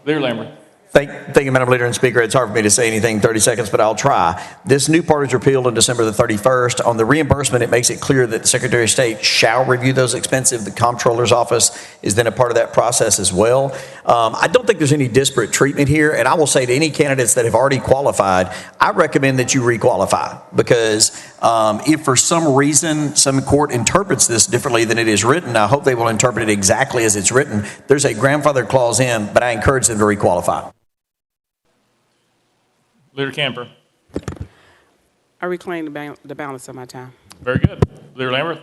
Leader Lambert. Thank you, Madam Leader and Speaker. It's hard for me to say anything in 30 seconds, but I'll try. This new part is repealed on December the 31st. On the reimbursement, it makes it clear that the Secretary of State shall review those expenses. The Comptroller's Office is then a part of that process as well. I don't think there's any disparate treatment here, and I will say to any candidates that have already qualified, I recommend that you re-qualify, because if for some reason some court interprets this differently than it is written, I hope they will interpret it exactly as it's written. There's a grandfather clause in, but I encourage them to re-qualify. Leader Camper. I reclaim the balance of my time. Very good. Leader Lambert.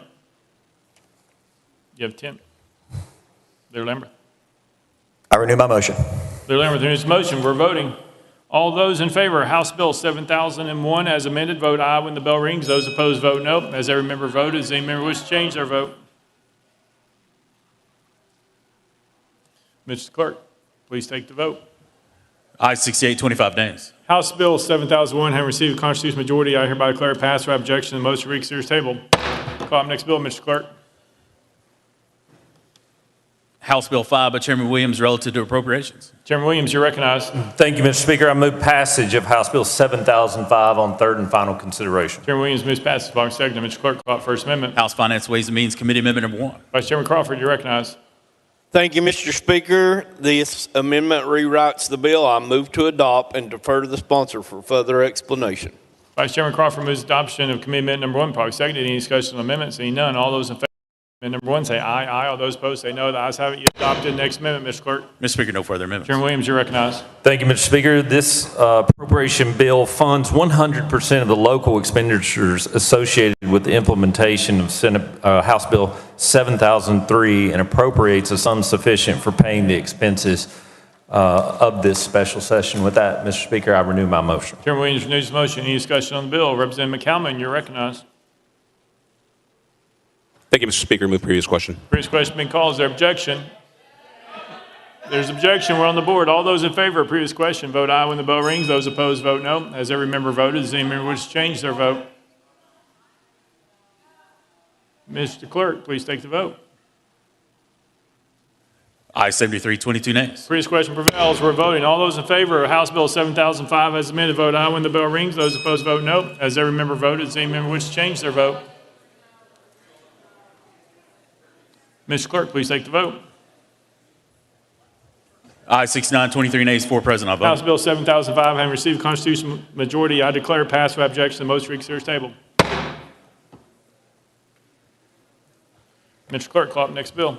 You have 10. Leader Lambert. I renew my motion. Leader Lambert, there is motion. We're voting. All those in favor of House Bill 7001 as amended, vote aye when the bell rings. Those opposed, vote no. As every member voted, does any member wish to change their vote? Mr. Clerk, please take the vote. Aye, 68, 25 nays. House Bill 7001 having received a constitutional majority, I hereby declare it passed without objection. The motion to reconsider is tabled. Call up next bill, Mr. Clerk. House Bill 5 by Chairman Williams relative to appropriations. Chairman Williams, you're recognized. Thank you, Mr. Speaker. I move passage of House Bill 7005 on third and final consideration. Chairman Williams moves passage following second. Mr. Clerk, call up First Amendment. House Finance, Ways and Means Committee Amendment number 1. Vice Chairman Crawford, you're recognized. Thank you, Mr. Speaker. This amendment rewrites the bill. I move to adopt and defer to the sponsor for further explanation. Vice Chairman Crawford moves adoption of committee amendment number 1. Probably seconded. Any discussion on the amendment? Seeing none. All those in favor of amendment number 1 say aye. Aye. All those opposed say no. The ayes have it. You adopted. Next amendment, Mr. Clerk. Mr. Speaker, no further amendments. Chairman Williams, you recognize. Thank you, Mr. Speaker. This appropriation bill funds 100% of the local expenditures associated with the implementation of House Bill 7003 and appropriates a sum sufficient for paying the expenses of this special session. With that, Mr. Speaker, I renew my motion. Chairman Williams renews the motion. Any discussion on the bill? Representative McCalman, you're recognized. Thank you, Mr. Speaker. Move previous question. Previous question being called. Is there objection? There's objection. We're on the board. All those in favor of previous question, vote aye when the bell rings. Those opposed, vote no. Has every member voted? Does any member wish to change their vote? Mr. Clerk, please take the vote. Aye 73, 22 nays. Previous question prevails. We're voting. All those in favor of House Bill 7005 as amended, vote aye when the bell rings. Those opposed, vote no. Has every member voted? Does any member wish to change their vote? Mr. Clerk, please take the vote. Aye 69, 23 nays, 4 present. I vote. House Bill 7005 having received constitutional majority, I declare passed without objection. The motion reconsiders table. Mr. Clerk, call up next bill.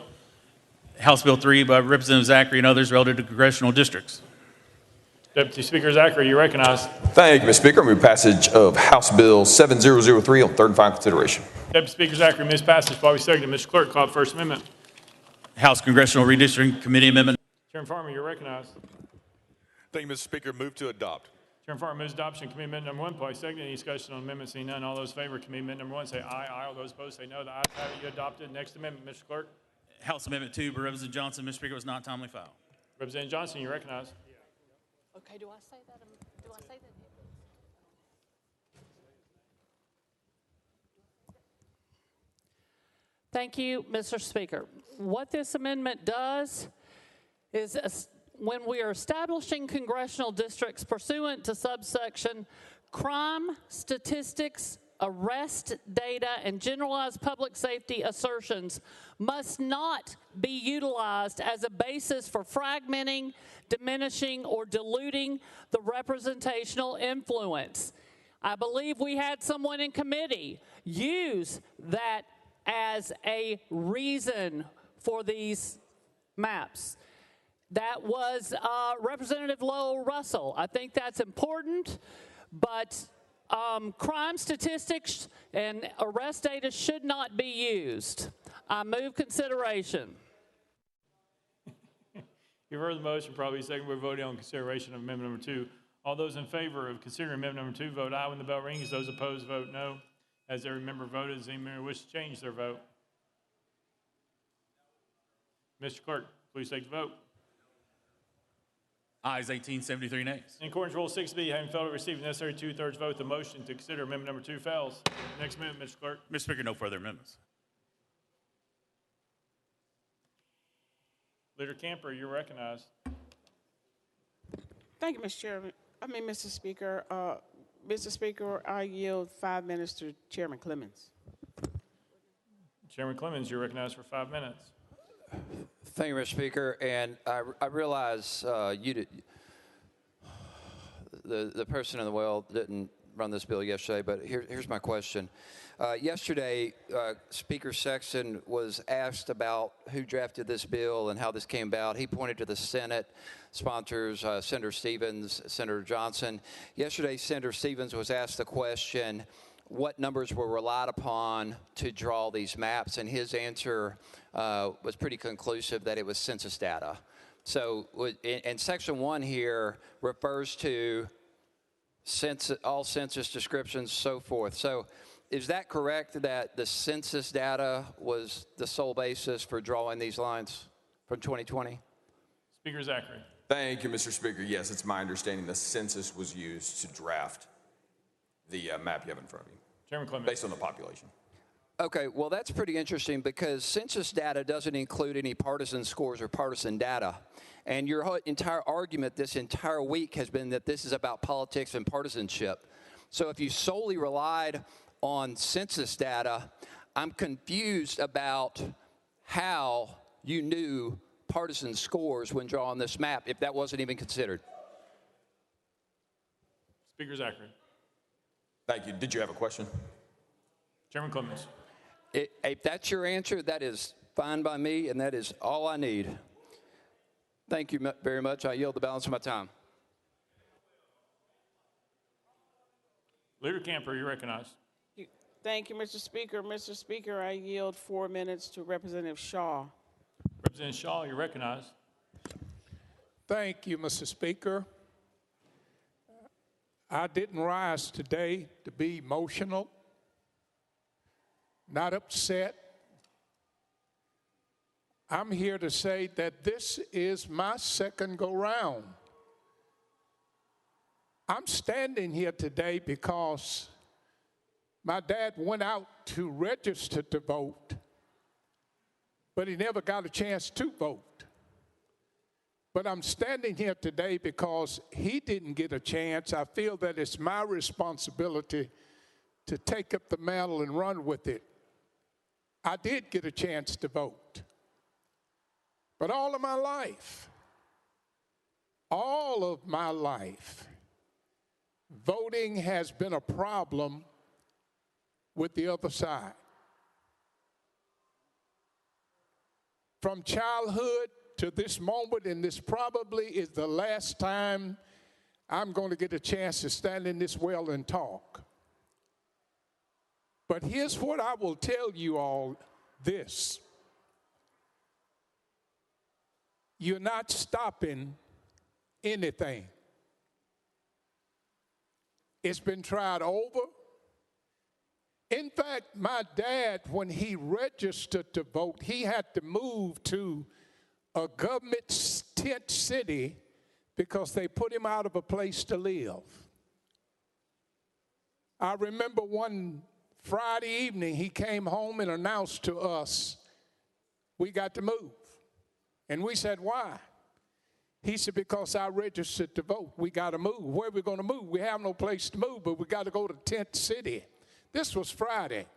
House Bill 3 by Representative Zachary and others relative to congressional districts. Deputy Speaker Zachary, you recognize. Thank you, Mr. Speaker. I move passage of House Bill 7003 on third and final consideration. Deputy Speaker Zachary moves passage. Probably seconded. Mr. Clerk, call up First Amendment. House Congressional Redistricting Committee Amendment. Chairman Farmer, you're recognized. Thank you, Mr. Speaker. Move to adopt. Chairman Farmer moves adoption. Committee amendment number 1. Probably seconded. Any discussion on amendment? Seeing none. All those in favor of committee amendment number 1 say aye. Aye. All those opposed say no. The ayes have it. You adopted. Next amendment, Mr. Clerk. House Amendment 2 by Representative Johnson. Mr. Speaker, was not timely filed. Representative Johnson, you recognize. Okay, do I say that? Do I say that? Thank you, Mr. Speaker. What this amendment does is when we are establishing congressional districts pursuant to subsection crime statistics, arrest data, and generalized public safety assertions must not be utilized as a basis for fragmenting, diminishing, or diluting the representational influence. I believe we had someone in committee use that as a reason for these maps. That was Representative Lowell Russell. I think that's important, but crime statistics and arrest data should not be used. I move consideration. You've heard the motion. Probably second. We're voting on consideration of amendment number 2. All those in favor of considering amendment number 2, vote aye when the bell rings. Those opposed, vote no. Has every member voted? Does any member wish to change their vote? Mr. Clerk, please take the vote. Ayes 18, 73 nays. In accordance with Rule 6B, having failed to receive the necessary 2/3 vote, the motion to consider amendment number 2 fails. Next amendment, Mr. Clerk. Mr. Speaker, no further amendments. Leader Camper, you're recognized. Thank you, Mr. Speaker. Mr. Speaker, I yield 5 minutes to Chairman Clemens. Chairman Clemens, you're recognized for 5 minutes. Thank you, Mr. Speaker. And I realize the person in the well didn't run this bill yesterday, but here's my question. Yesterday, Speaker Sexton was asked about who drafted this bill and how this came about. He pointed to the Senate sponsors, Senator Stevens, Senator Johnson. Yesterday, Senator Stevens was asked the question, what numbers were relied upon to draw these maps, and his answer was pretty conclusive that it was census data. So, and Section 1 here refers to all census descriptions, so forth. So, is that correct that the census data was the sole basis for drawing these lines from 2020? Speaker Zachary. Thank you, Mr. Speaker. Yes, it's my understanding the census was used to draft the map you have in front of you. Chairman Clemens. Based on the population. Okay, well, that's pretty interesting because census data doesn't include any partisan scores or partisan data. And your entire argument this entire week has been that this is about politics and partisanship. So if you solely relied on census data, I'm confused about how you knew partisan scores when drawing this map if that wasn't even considered? Speaker Zachary. Thank you. Did you have a question? Chairman Clemens. If that's your answer, that is fine by me, and that is all I need. Thank you very much. I yield the balance of my time. Leader Camper, you're recognized. Thank you, Mr. Speaker. Mr. Speaker, I yield 4 minutes to Representative Shaw. Representative Shaw, you're recognized. Thank you, Mr. Speaker. I didn't rise today to be emotional, not upset. I'm here to say that this is my second go-round. I'm standing here today because my dad went out to register to vote, but he never got a chance to vote. But I'm standing here today because he didn't get a chance. I feel that it's my responsibility to take up the mantle and run with it. I did get a chance to vote. But all of my life, voting has been a problem with the other side. From childhood to this moment, and this probably is the last time I'm going to get a chance to stand in this well and talk. But here's what I will tell you all this. You're not stopping anything. It's been tried over. In fact, my dad, when he registered to vote, he had to move to a government tent city because they put him out of a place to live. I remember one Friday evening, he came home and announced to us, we got to move. And we said, why? He said, because I registered to vote. We got to move. Where are we going to move? We have no place to move, but we got to go to tent city. This was Friday.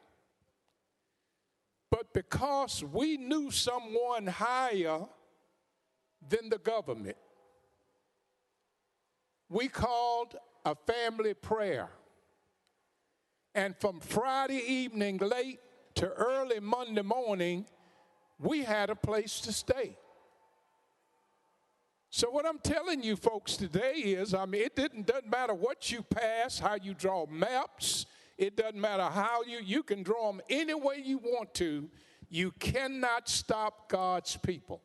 But because we knew someone higher than the government, we called a family prayer. And from Friday evening late to early Monday morning, we had a place to stay. So what I'm telling you folks today is, it doesn't matter what you pass, how you draw maps. It doesn't matter how you can draw them any way you want to. You cannot stop God's people.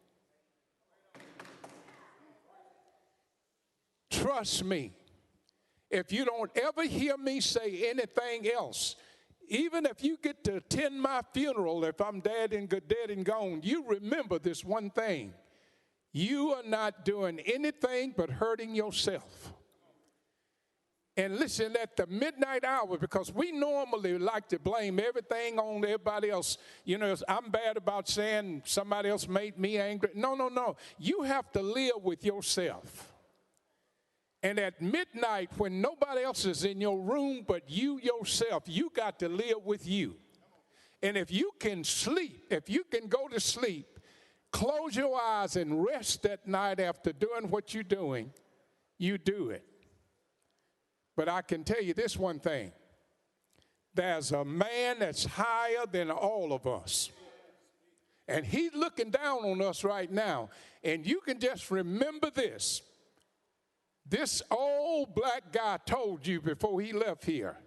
Trust me, if you don't ever hear me say anything else, even if you get to attend my funeral, if I'm dead and gone, you remember this one thing. You are not doing anything but hurting yourself. And listen, at the midnight hour, because we normally like to blame everything on everybody else. You know, I'm bad about saying somebody else made me angry. No. You have to live with yourself. And at midnight, when nobody else is in your room but you yourself, you got to live with you. And if you can sleep, if you can go to sleep, close your eyes and rest that night after doing what you're doing, you do it. But I can tell you this one thing. There's a man that's higher than all of us. And he's looking down on us right now. And you can just remember this. This old black guy told you before he left here,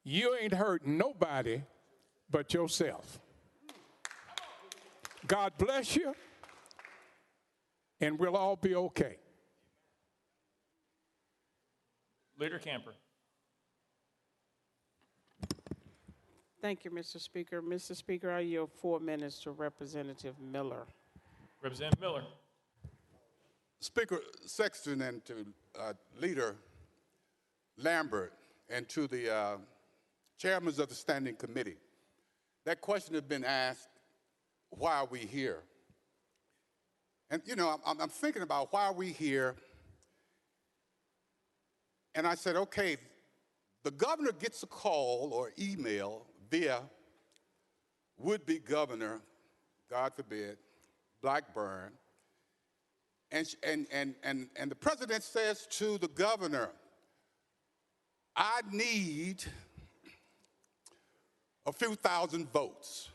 you ain't hurting nobody but yourself. God bless you, and we'll all be okay. Leader Camper. Thank you, Mr. Speaker. Mr. Speaker, I yield 4 minutes to Representative Miller. Representative Miller. Speaker Sexton, and to Leader Lambert, and to the chairmen of the Standing Committee. That question has been asked, why are we here? And, you know, I'm thinking about why are we here, and I said, okay, the governor gets a call or email via would-be governor, God forbid, Blackburn, And the president says to the governor, I need a few thousand votes.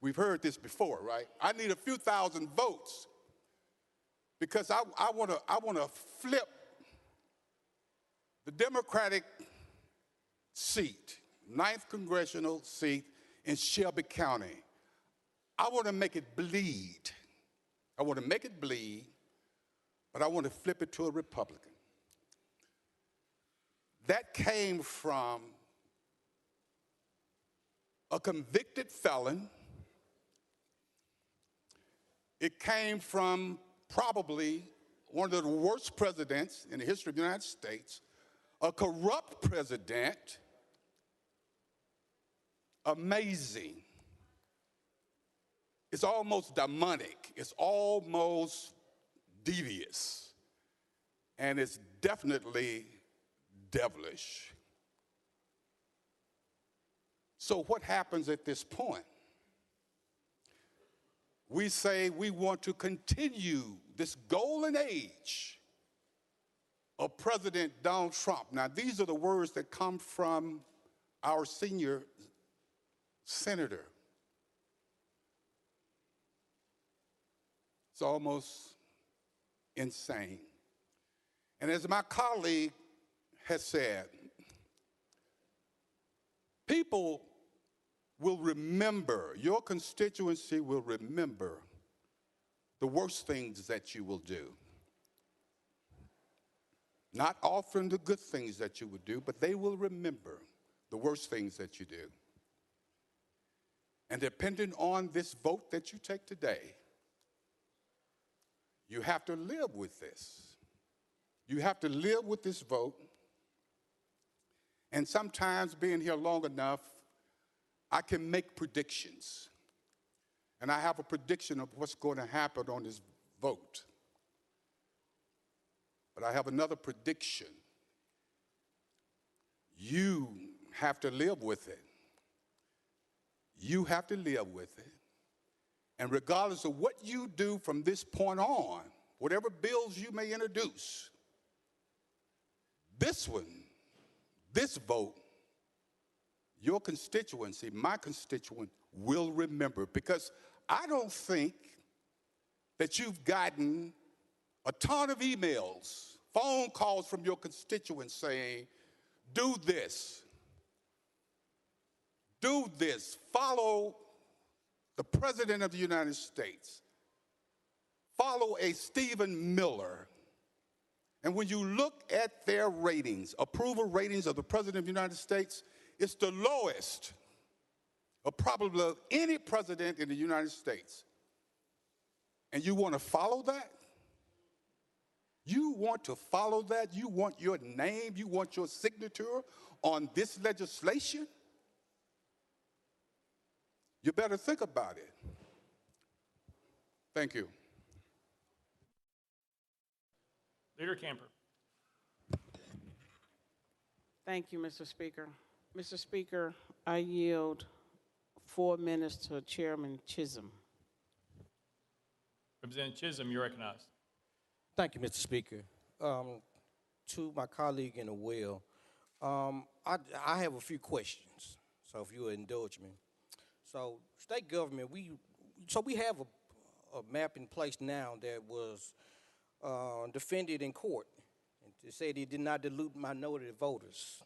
We've heard this before, right? I need a few thousand votes because I want to flip the Democratic seat, 9th congressional seat in Shelby County. I want to make it bleed. I want to make it bleed, but I want to flip it to a Republican. That came from a convicted felon. It came from probably one of the worst presidents in the history of the United States, a corrupt president. Amazing. It's almost demonic. It's almost devious. And it's definitely devilish. So what happens at this point? We say we want to continue this golden age of President Donald Trump. Now, these are the words that come from our senior senator. It's almost insane. And as my colleague has said, people will remember, your constituency will remember the worst things that you will do. Not often the good things that you would do, but they will remember the worst things that you do. And depending on this vote that you take today, you have to live with this. You have to live with this vote. And sometimes being here long enough, I can make predictions. And I have a prediction of what's going to happen on this vote. But I have another prediction. You have to live with it. You have to live with it. And regardless of what you do from this point on, whatever bills you may introduce, this one, this vote, your constituency, my constituent, will remember. Because I don't think that you've gotten a ton of emails, phone calls from your constituents saying, do this, follow the President of the United States, follow a Stephen Miller. And when you look at their ratings, approval ratings of the President of the United States, it's the lowest of probably of any president in the United States. And you want to follow that? You want to follow that? You want your name, you want your signature on this legislation? You better think about it. Thank you. Leader Camper. Thank you, Mr. Speaker. Mr. Speaker, I yield 4 minutes to Chairman Chisholm. Representative Chisholm, you're recognized. Thank you, Mr. Speaker. To my colleague in the well, I have a few questions, so if you would indulge me. So state government, we have a map in place now that was defended in court. And they said it did not dilute minority voters.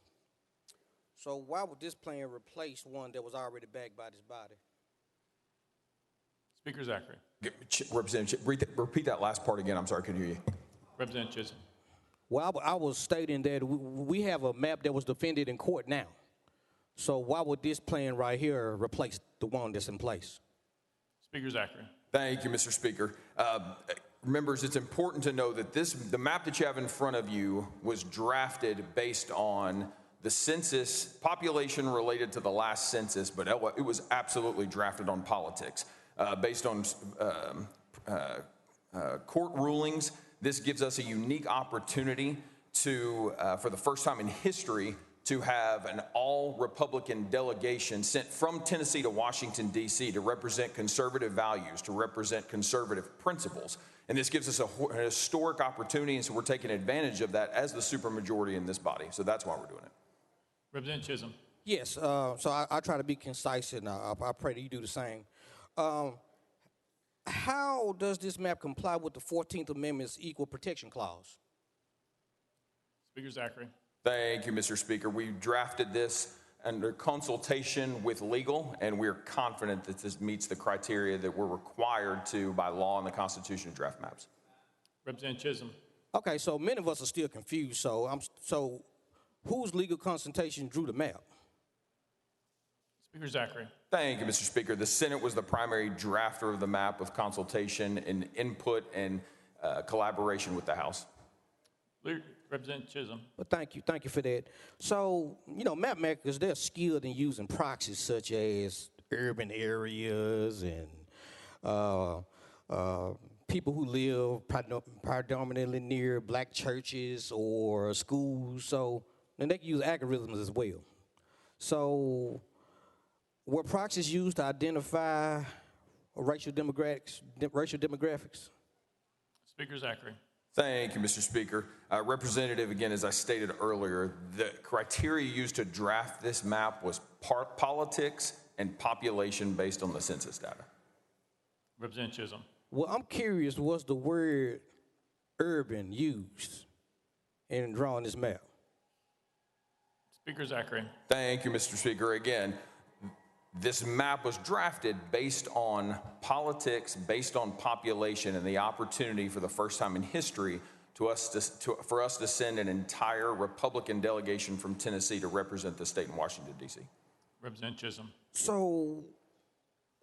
So why would this plan replace one that was already backed by this body? Speaker Zachary. Representative, repeat that last part again. I'm sorry, I couldn't hear you. Representative Chisholm. Well, I was stating that we have a map that was defended in court now. So why would this plan right here replace the one that's in place? Speaker Zachary. Thank you, Mr. Speaker. Members, it's important to know that the map that you have in front of you was drafted based on the census, population related to the last census, but it was absolutely drafted on politics. Based on court rulings, this gives us a unique opportunity to, for the first time in history, to have an all-Republican delegation sent from Tennessee to Washington, D.C. to represent conservative values, to represent conservative principles. And this gives us a historic opportunity, and so we're taking advantage of that as the supermajority in this body. So that's why we're doing it. Representative Chisholm. Yes, so I try to be concise, and I pray that you do the same. How does this map comply with the 14th Amendment's Equal Protection Clause? Speaker Zachary. Thank you, Mr. Speaker. We drafted this under consultation with legal, and we're confident that this meets the criteria that we're required to by law and the Constitution to draft maps. Representative Chisholm. Okay, so many of us are still confused. So whose legal consultation drew the map? Speaker Zachary. Thank you, Mr. Speaker. The Senate was the primary drafter of the map with consultation and input and collaboration with the House. Representative Chisholm. Well, thank you for that. So, map makers, they're skilled in using proxies such as urban areas and people who live predominantly near black churches or schools. So, and they can use algorithms as well. So, were proxies used to identify racial demographics? Speaker Zachary. Thank you, Mr. Speaker. Representative, again, as I stated earlier, the criteria used to draft this map was politics and population based on the census data. Representative Chisholm. Well, I'm curious, was the word urban used in drawing this map? Speaker Zachary. Thank you, Mr. Speaker. Again, this map was drafted based on politics, based on population, and the opportunity for the first time in history for us to send an entire Republican delegation from Tennessee to represent the state in Washington, D.C. Representative Chisholm. So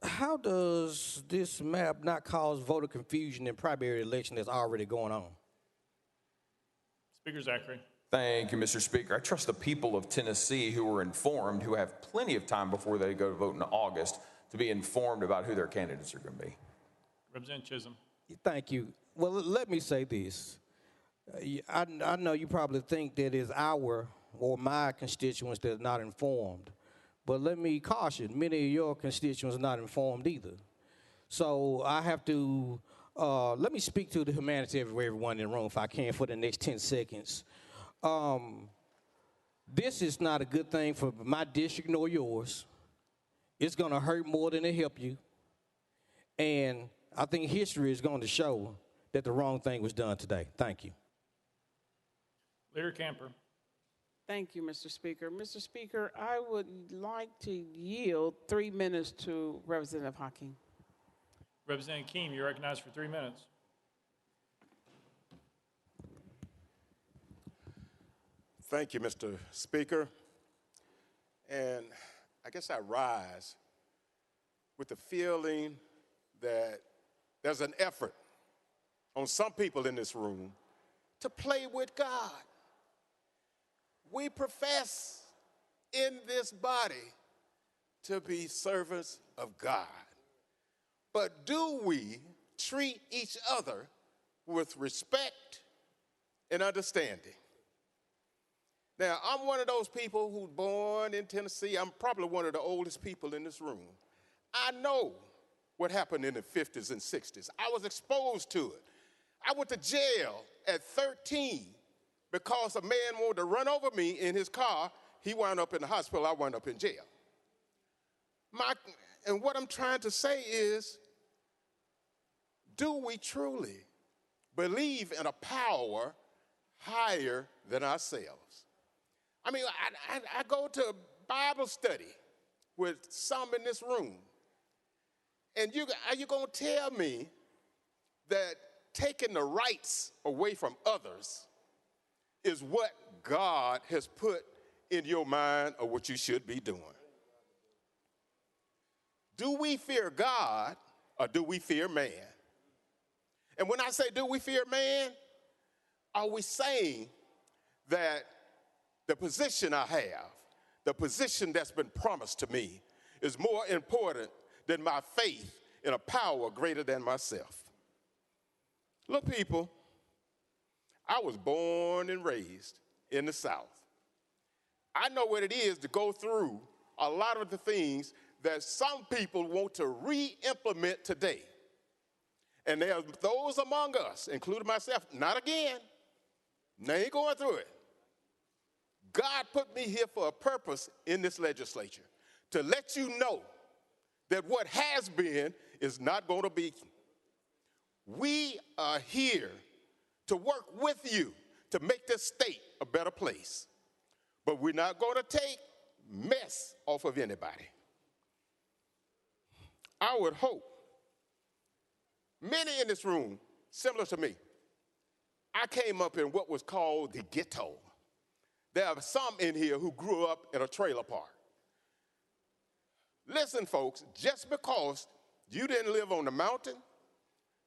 how does this map not cause voter confusion in primary election that's already going on? Speaker Zachary. Thank you, Mr. Speaker. I trust the people of Tennessee who are informed, who have plenty of time before they go to vote in August, to be informed about who their candidates are going to be. Representative Chisholm. Thank you. Well, let me say this. I know you probably think that it's our or my constituents that are not informed, but let me caution, many of your constituents are not informed either. So I have to, let me speak to the humanity of everyone in the room if I can for the next 10 seconds. This is not a good thing for my district nor yours. It's going to hurt more than it help you. And I think history is going to show that the wrong thing was done today. Thank you. Leader Camper. Thank you, Mr. Speaker. Mr. Speaker, I would like to yield 3 minutes to Representative Hakeem. Representative Keem, you're recognized for 3 minutes. Thank you, Mr. Speaker. And I guess I rise with the feeling that there's an effort on some people in this room to play with God. We profess in this body to be servants of God. But do we treat each other with respect and understanding? Now, I'm one of those people who's born in Tennessee. I'm probably one of the oldest people in this room. I know what happened in the 50s and 60s. I was exposed to it. I went to jail at 13 because a man wanted to run over me in his car. He wound up in the hospital. I wound up in jail. And what I'm trying to say is, do we truly believe in a power higher than ourselves? I mean, I go to Bible study with some in this room, and are you going to tell me that taking the rights away from others is what God has put in your mind or what you should be doing? Do we fear God or do we fear man? And when I say do we fear man, are we saying that the position I have, the position that's been promised to me, is more important than my faith in a power greater than myself? Look, people, I was born and raised in the South. I know what it is to go through a lot of the things that some people want to re-implement today. And there are those among us, including myself, not again. They ain't going through it. God put me here for a purpose in this legislature, to let you know that what has been is not going to be. We are here to work with you to make this state a better place. But we're not going to take mess off of anybody. I would hope many in this room, similar to me, I came up in what was called the ghetto. There are some in here who grew up in a trailer park. Listen, folks, just because you didn't live on the mountain,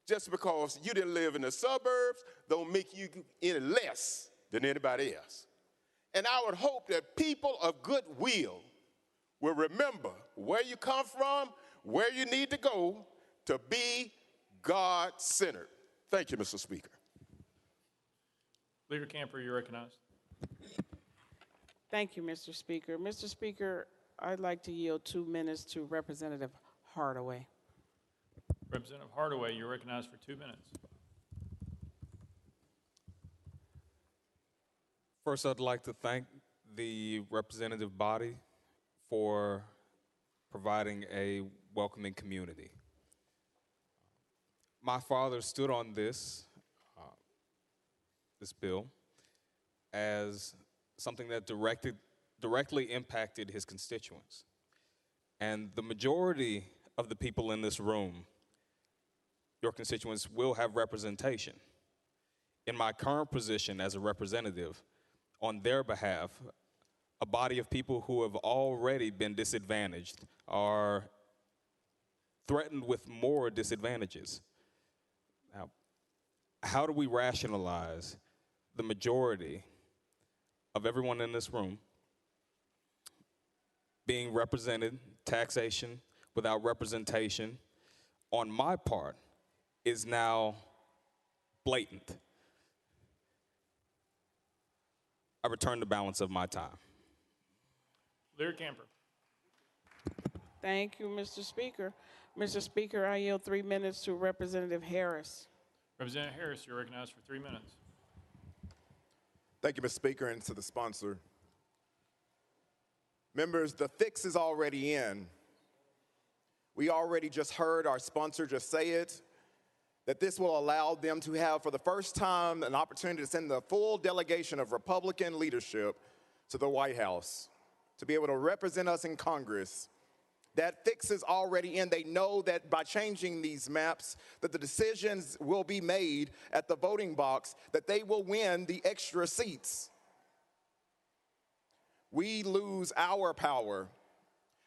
just because you didn't live in the suburbs, don't make you any less than anybody else. And I would hope that people of goodwill will remember where you come from, where you need to go to be God-centered. Thank you, Mr. Speaker. Leader Camper, you're recognized. Thank you, Mr. Speaker. Mr. Speaker, I'd like to yield 2 minutes to Representative Hardaway. Representative Hardaway, you're recognized for 2 minutes. First, I'd like to thank the representative body for providing a welcoming community. My father stood on this bill as something that directly impacted his constituents. And the majority of the people in this room, your constituents, will have representation. In my current position as a representative, on their behalf, a body of people who have already been disadvantaged are threatened with more disadvantages. Now, how do we rationalize the majority of everyone in this room being represented, taxation without representation, on my part, is now blatant? I return the balance of my time. Leader Camper. Thank you, Mr. Speaker. Mr. Speaker, I yield 3 minutes to Representative Harris. Representative Harris, you're recognized for 3 minutes. Thank you, Mr. Speaker, and to the sponsor. Members, the fix is already in. We already just heard our sponsor just say it, that this will allow them to have, for the first time, an opportunity to send the full delegation of Republican leadership to the White House, to be able to represent us in Congress. That fix is already in. They know that by changing these maps, that the decisions will be made at the voting box, that they will win the extra seats. We lose our power.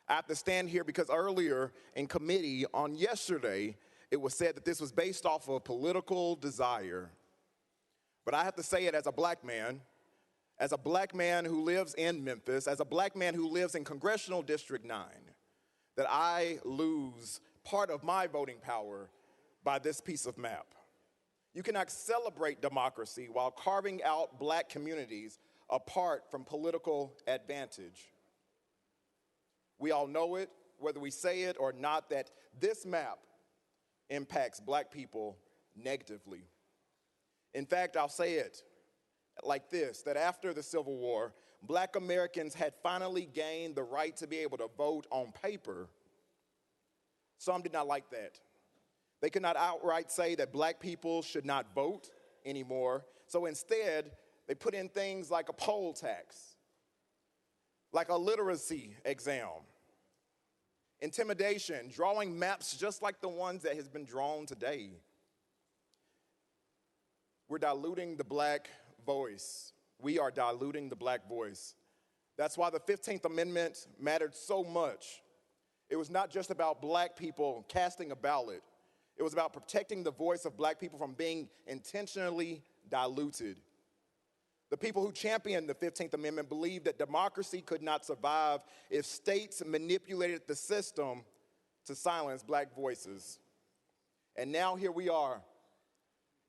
I have to stand here because earlier in committee on yesterday, it was said that this was based off of political desire. But I have to say it as a black man who lives in Memphis, as a black man who lives in Congressional District 9, that I lose part of my voting power by this piece of map. You cannot celebrate democracy while carving out black communities apart from political advantage. We all know it, whether we say it or not, that this map impacts black people negatively. In fact, I'll say it like this, that after the Civil War, black Americans had finally gained the right to be able to vote on paper. Some did not like that. They could not outright say that black people should not vote anymore. So instead, they put in things like a poll tax, like a literacy exam, intimidation, drawing maps just like the ones that has been drawn today. We're diluting the black voice. We are diluting the black voice. That's why the 15th Amendment mattered so much. It was not just about black people casting a ballot. It was about protecting the voice of black people from being intentionally diluted. The people who championed the 15th Amendment believed that democracy could not survive if states manipulated the system to silence black voices. And now here we are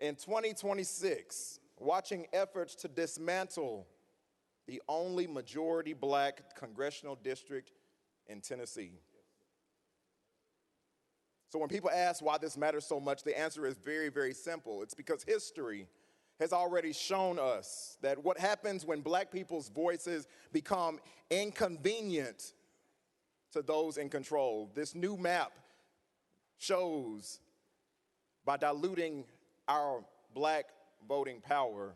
in 2026, watching efforts to dismantle the only majority black congressional district in Tennessee. So when people ask why this matters so much, the answer is very, very simple. It's because history has already shown us that what happens when black people's voices become inconvenient to those in control. This new map shows by diluting our black voting power.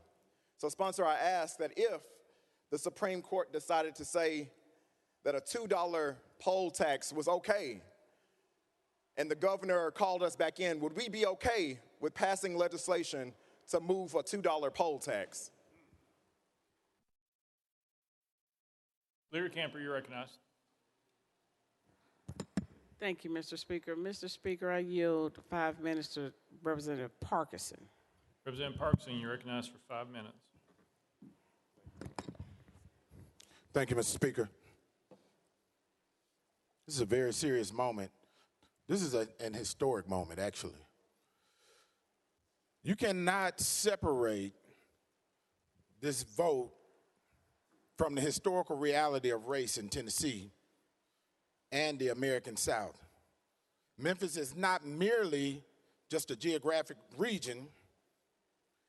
So, sponsor, I ask that if the Supreme Court decided to say that a $2 poll tax was okay, and the governor called us back in, would we be okay with passing legislation to move a $2 poll tax? Leader Camper, you're recognized. Thank you, Mr. Speaker. Mr. Speaker, I yield 5 minutes to Representative Parkinson. Representative Parkinson, you're recognized for 5 minutes. Thank you, Mr. Speaker. This is a very serious moment. This is an historic moment, actually. You cannot separate this vote from the historical reality of race in Tennessee and the American South. Memphis is not merely just a geographic region.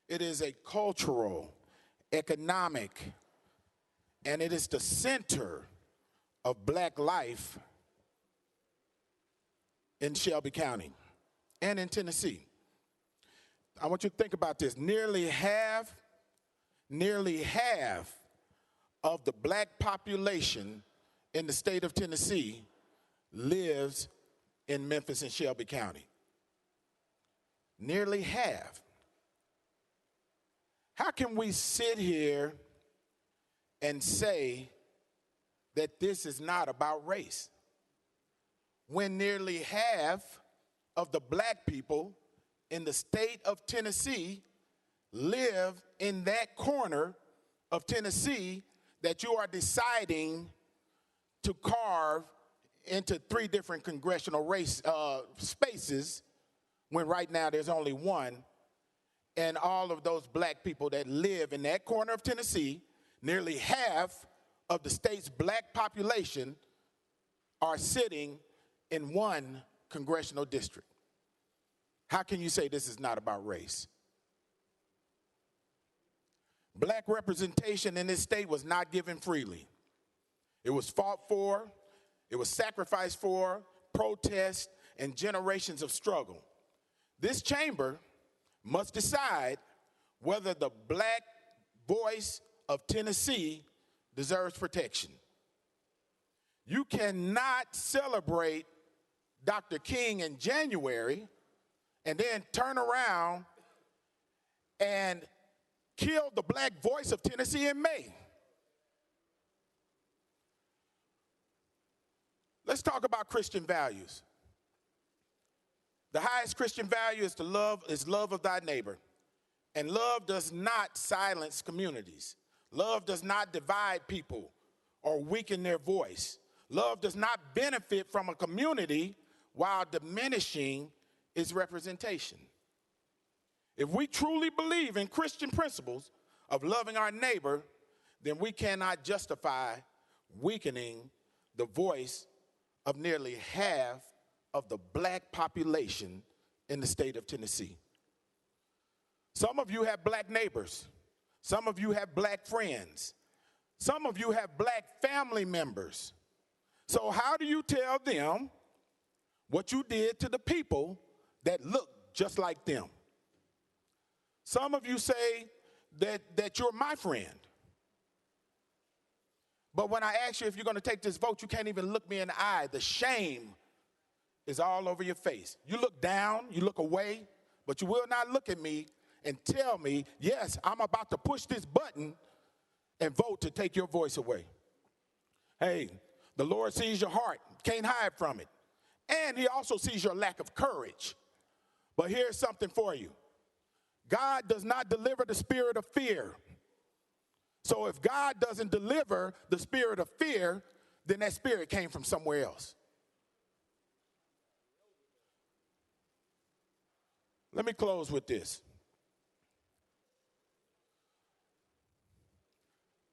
It is a cultural, economic, and it is the center of black life in Shelby County and in Tennessee. I want you to think about this. Nearly half of the black population in the state of Tennessee lives in Memphis and Shelby County. Nearly half. How can we sit here and say that this is not about race when nearly half of the black people in the state of Tennessee live in that corner of Tennessee that you are deciding to carve into 3 different congressional race spaces, when right now there's only one, and all of those black people that live in that corner of Tennessee, nearly half of the state's black population are sitting in one congressional district. How can you say this is not about race? Black representation in this state was not given freely. It was fought for, it was sacrificed for, protest, and generations of struggle. This chamber must decide whether the black voice of Tennessee deserves protection. You cannot celebrate Dr. King in January and then turn around and kill the black voice of Tennessee in May. Let's talk about Christian values. The highest Christian value is love of thy neighbor. And love does not silence communities. Love does not divide people or weaken their voice. Love does not benefit from a community while diminishing its representation. If we truly believe in Christian principles of loving our neighbor, then we cannot justify weakening the voice of nearly half of the black population in the state of Tennessee. Some of you have black neighbors. Some of you have black friends. Some of you have black family members. So how do you tell them what you did to the people that look just like them? Some of you say that you're my friend. But when I ask you if you're going to take this vote, you can't even look me in the eye. The shame is all over your face. You look down, you look away, but you will not look at me and tell me, yes, I'm about to push this button and vote to take your voice away. Hey, the Lord sees your heart, can't hide from it. And he also sees your lack of courage. But here's something for you. God does not deliver the spirit of fear. So if God doesn't deliver the spirit of fear, then that spirit came from somewhere else. Let me close with this.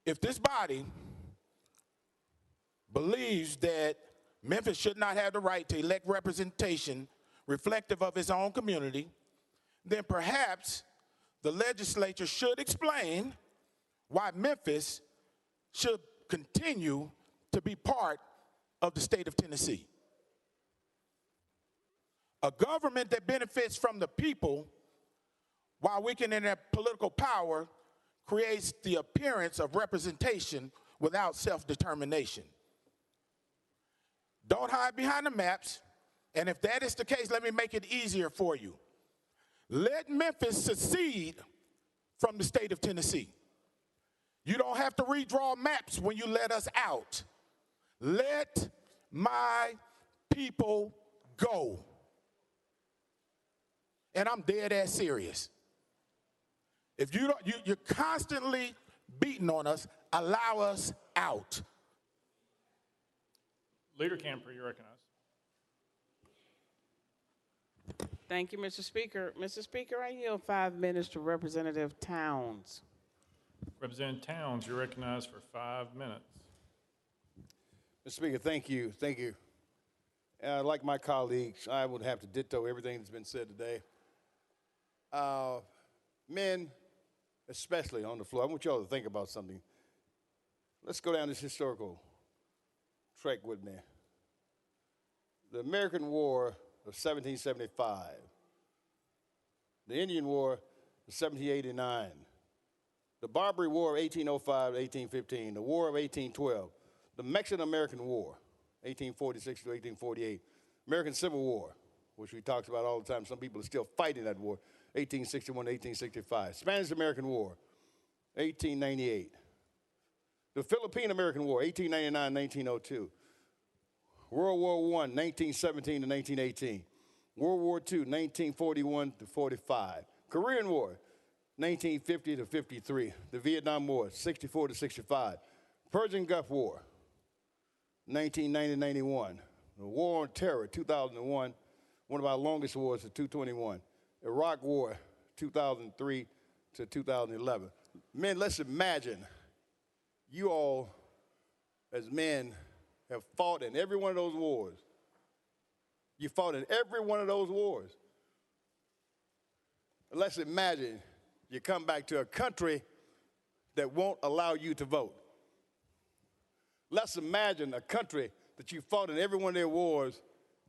If this body believes that Memphis should not have the right to elect representation reflective of its own community, then perhaps the legislature should explain why Memphis should continue to be part of the state of Tennessee. A government that benefits from the people while weakening their political power creates the appearance of representation without self-determination. Don't hide behind the maps, and if that is the case, let me make it easier for you. Let Memphis secede from the state of Tennessee. You don't have to redraw maps when you let us out. Let my people go. And I'm dead ass serious. If you don't, you're constantly beating on us, allow us out. Leader Camper, you recognize. Thank you, Mr. Speaker. Mr. Speaker, I yield 5 minutes to Representative Towns. Representative Towns, you're recognized for 5 minutes. Mr. Speaker, thank you. Thank you. Like my colleagues, I would have to ditto everything that's been said today. Men, especially on the floor, I want y'all to think about something. Let's go down this historical trek with me. The American War of 1775, the Indian War of 1789, the Barbary War of 1805 to 1815, the War of 1812, the Mexican-American War, 1846 to 1848, American Civil War, which we talked about all the time. Some people are still fighting that war, 1861 to 1865, Spanish-American War, 1898, the Philippine-American War, 1899-1902, World War I, 1917 to 1918, World War II, 1941 to 45, Korean War, 1950 to 53, the Vietnam War, 64 to 65, Persian Gulf War, 1990 to 91, the War on Terror, 2001, one of our longest wars to 221, Iraq War, 2003 to 2011. Men, let's imagine you all, as men, have fought in every one of those wars. You fought in every one of those wars. Let's imagine you come back to a country that won't allow you to vote. Let's imagine a country that you fought in every one of their wars,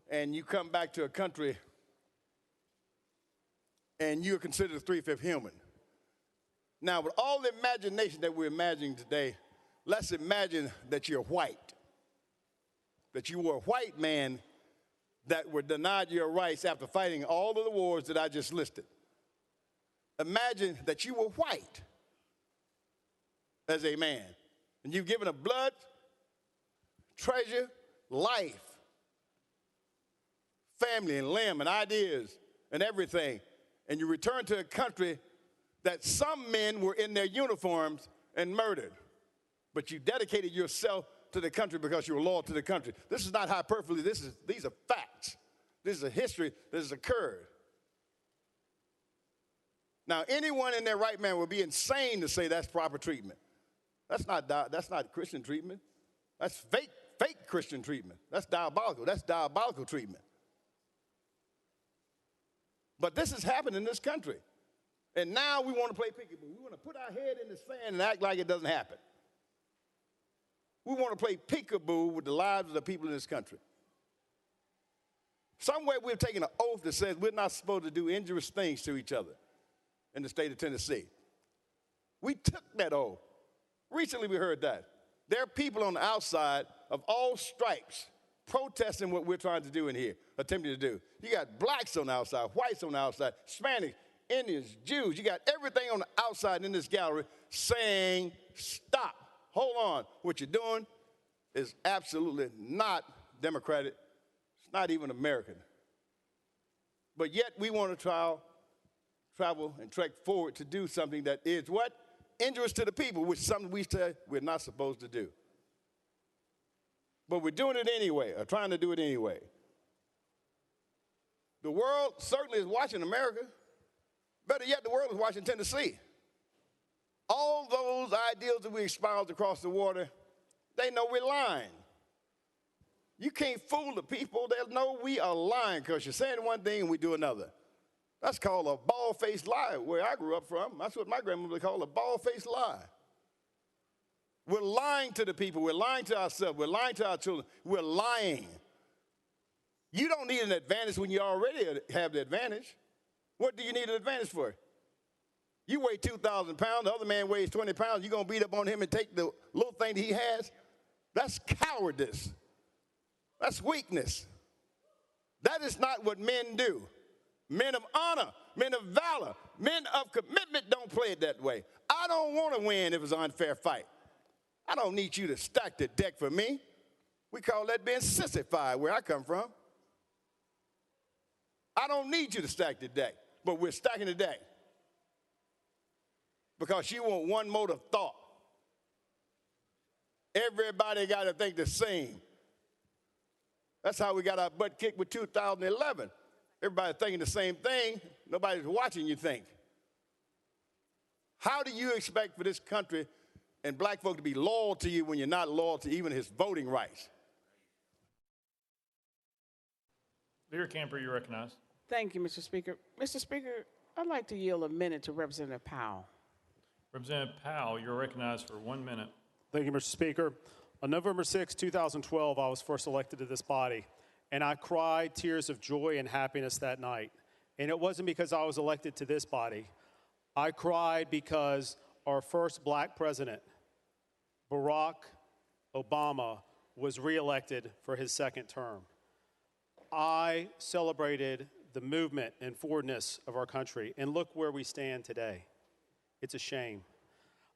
and you come back to a country and you're considered a 3/5 human. Now, with all the imagination that we're imagining today, let's imagine that you're white, that you were a white man that were denied your rights after fighting all of the wars that I just listed. Imagine that you were white as a man, and you've given up blood, treasure, life, family and limb and ideas and everything, and you return to a country that some men were in their uniforms and murdered, but you dedicated yourself to the country because you were loyal to the country. This is not hyperbole. These are facts. This is a history that has occurred. Now, anyone in their right mind would be insane to say that's proper treatment. That's not Christian treatment. That's fake Christian treatment. That's diabolical. That's diabolical treatment. But this has happened in this country. And now we want to play peekaboo. We want to put our head in the sand and act like it doesn't happen. We want to play peekaboo with the lives of the people in this country. Somewhere we've taken an oath that says we're not supposed to do injurious things to each other in the state of Tennessee. We took that oath. Recently we heard that. There are people on the outside of all stripes protesting what we're trying to do in here, attempting to do. You got blacks on the outside, whites on the outside, Hispanics, Indians, Jews. You got everything on the outside in this gallery saying, stop, hold on. What you're doing is absolutely not democratic. It's not even American. But yet we want to travel and trek forward to do something that is what? Injurious to the people, which is something we say we're not supposed to do. But we're doing it anyway, or trying to do it anyway. The world certainly is watching America. Better yet, the world is watching Tennessee. All those ideals that we espouse across the water, they know we're lying. You can't fool the people. They'll know we are lying because you're saying one thing and we do another. That's called a bald-faced lie where I grew up from. That's what my grandmother called a bald-faced lie. We're lying to the people. We're lying to ourselves. We're lying to our children. We're lying. You don't need an advantage when you already have the advantage. What do you need an advantage for? You weigh 2,000 pounds. The other man weighs 20 pounds. You're going to beat up on him and take the little thing that he has? That's cowardice. That's weakness. That is not what men do. Men of honor, men of valor, men of commitment don't play it that way. I don't want to win if it's an unfair fight. I don't need you to stack the deck for me. We call that being sissified where I come from. I don't need you to stack the deck, but we're stacking the deck because you want one mode of thought. Everybody got to think the same. That's how we got our butt kicked with 2011. Everybody thinking the same thing. Nobody's watching you think. How do you expect for this country and black folk to be loyal to you when you're not loyal to even his voting rights? Leader Camper, you recognize. Thank you, Mr. Speaker. Mr. Speaker, I'd like to yield a minute to Representative Powell. Representative Powell, you're recognized for 1 minute. Thank you, Mr. Speaker. On November 6, 2012, I was first elected to this body, and I cried tears of joy and happiness that night. And it wasn't because I was elected to this body. I cried because our first black president, Barack Obama, was reelected for his second term. I celebrated the movement and forwardness of our country, and look where we stand today. It's a shame.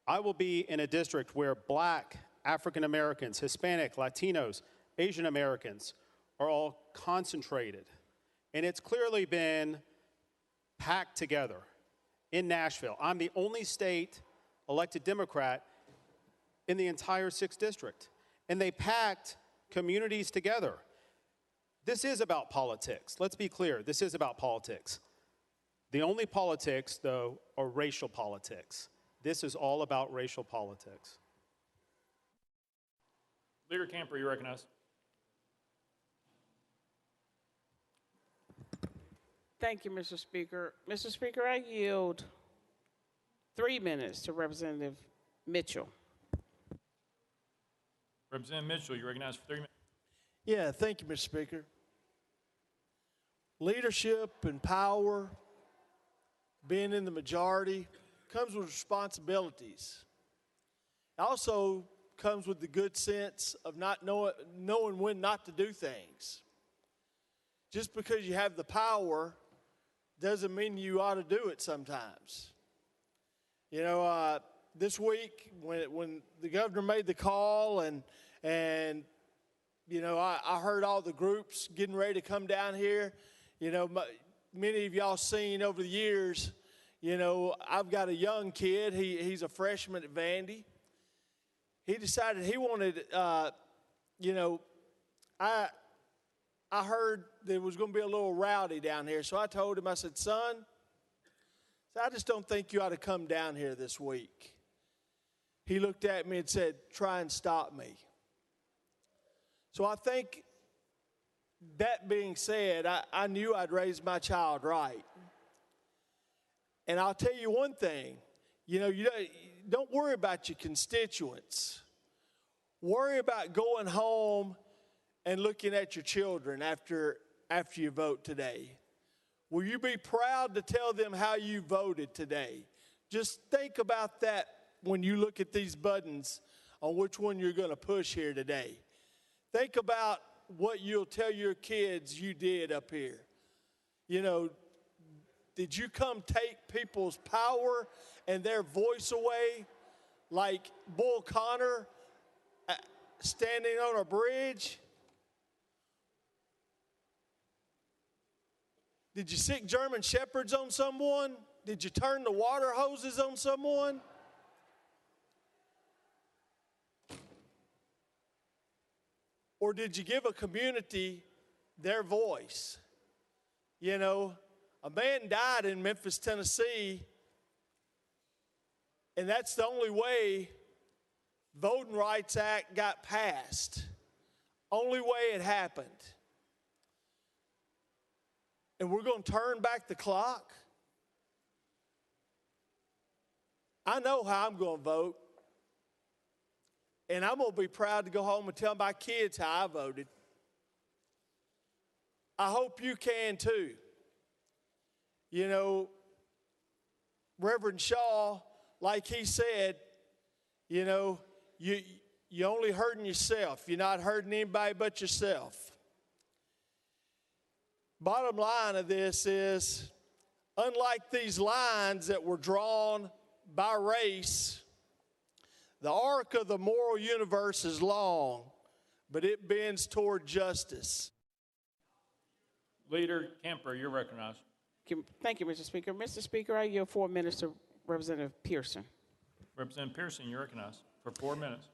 I will be in a district where black, African Americans, Hispanic, Latinos, Asian Americans are all concentrated. And it's clearly been packed together in Nashville. I'm the only state elected Democrat in the entire 6th district. And they packed communities together. This is about politics. Let's be clear. This is about politics. The only politics, though, are racial politics. This is all about racial politics. Leader Camper, you recognize. Thank you, Mr. Speaker. Mr. Speaker, I yield 3 minutes to Representative Mitchell. Representative Mitchell, you recognize for 3 minutes. Yeah, thank you, Mr. Speaker. Leadership and power, being in the majority, comes with responsibilities. It also comes with the good sense of not knowing when not to do things. Just because you have the power doesn't mean you ought to do it sometimes. You know, this week when the governor made the call and you know, I heard all the groups getting ready to come down here. You know, many of y'all seen over the years, you know, I've got a young kid. He's a freshman at Vandy. He decided he wanted, you know, I heard there was going to be a little rowdy down here. So I told him, I said, son, I just don't think you ought to come down here this week. He looked at me and said, try and stop me. So I think, that being said, I knew I'd raised my child right. And I'll tell you one thing, you know, you don't worry about your constituents. Worry about going home and looking at your children after you vote today. Will you be proud to tell them how you voted today? Just think about that when you look at these buttons on which one you're going to push here today. Think about what you'll tell your kids you did up here. You know, did you come take people's power and their voice away like Bull Connor standing on a bridge? Did you sick German shepherds on someone? Did you turn the water hoses on someone? Or did you give a community their voice? You know, a man died in Memphis, Tennessee And that's the only way Voting Rights Act got passed. Only way it happened. And we're going to turn back the clock? I know how I'm going to vote. And I'm going to be proud to go home and tell my kids how I voted. I hope you can too. You know, Reverend Shaw, like he said, you know, you're only hurting yourself. You're not hurting anybody but yourself. Bottom line of this is, unlike these lines that were drawn by race, the arc of the moral universe is long, but it bends toward justice. Leader Kemper, you're recognized. Thank you, Mr. Speaker. Mr. Speaker, I yield 4 minutes to Representative Pearson. Representative Pearson, you're recognized for 4 minutes.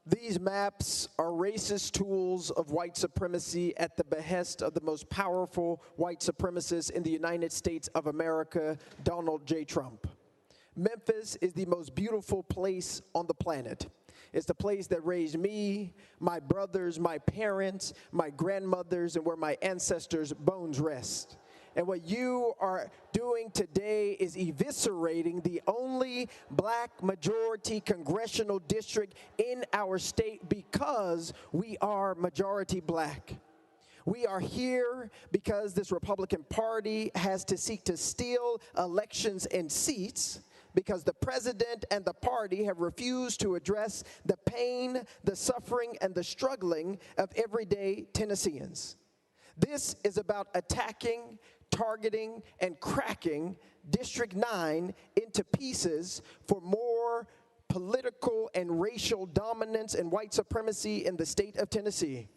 These maps are racist tools of white supremacy at the behest of the most powerful white supremacist in the United States of America, Donald J. Trump. Memphis is the most beautiful place on the planet. It's the place that raised me, my brothers, my parents, my grandmothers, and where my ancestors' bones rest. And what you are doing today is eviscerating the only black majority congressional district in our state because we are majority black. We are here because this Republican Party has to seek to steal elections and seats because the president and the party have refused to address the pain, the suffering, and the struggling of everyday Tennesseans. This is about attacking, targeting, and cracking District 9 into pieces for more political and racial dominance and white supremacy in the state of Tennessee.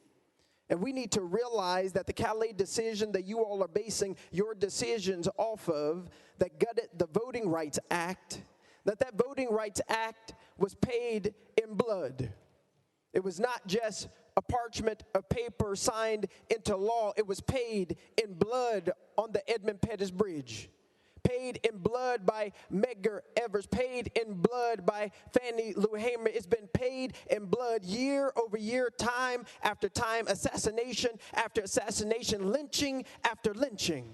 And we need to realize that the Calais decision that you all are basing your decisions off of, that gutted the Voting Rights Act, that Voting Rights Act was paid in blood. It was not just a parchment of paper signed into law. It was paid in blood on the Edmund Pettus Bridge. Paid in blood by Medgar Evers, paid in blood by Fannie Lou Hamer. It's been paid in blood year over year, time after time, assassination after assassination, lynching after lynching,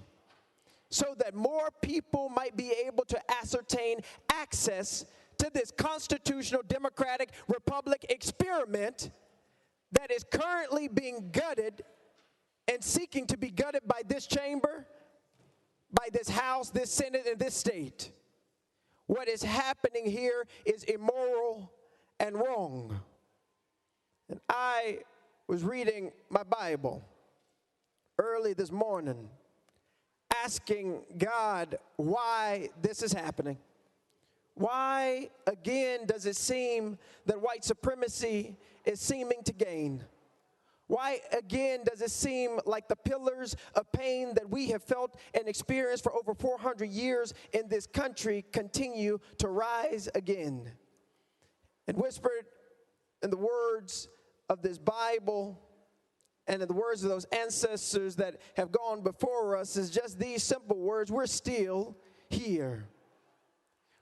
so that more people might be able to ascertain access to this constitutional democratic republic experiment that is currently being gutted and seeking to be gutted by this chamber, by this House, this Senate, and this state. What is happening here is immoral and wrong. And I was reading my Bible early this morning, asking God why this is happening. Why, again, does it seem that white supremacy is seeming to gain? Why, again, does it seem like the pillars of pain that we have felt and experienced for over 400 years in this country continue to rise again? And whispered in the words of this Bible and in the words of those ancestors that have gone before us is just these simple words: we're still here.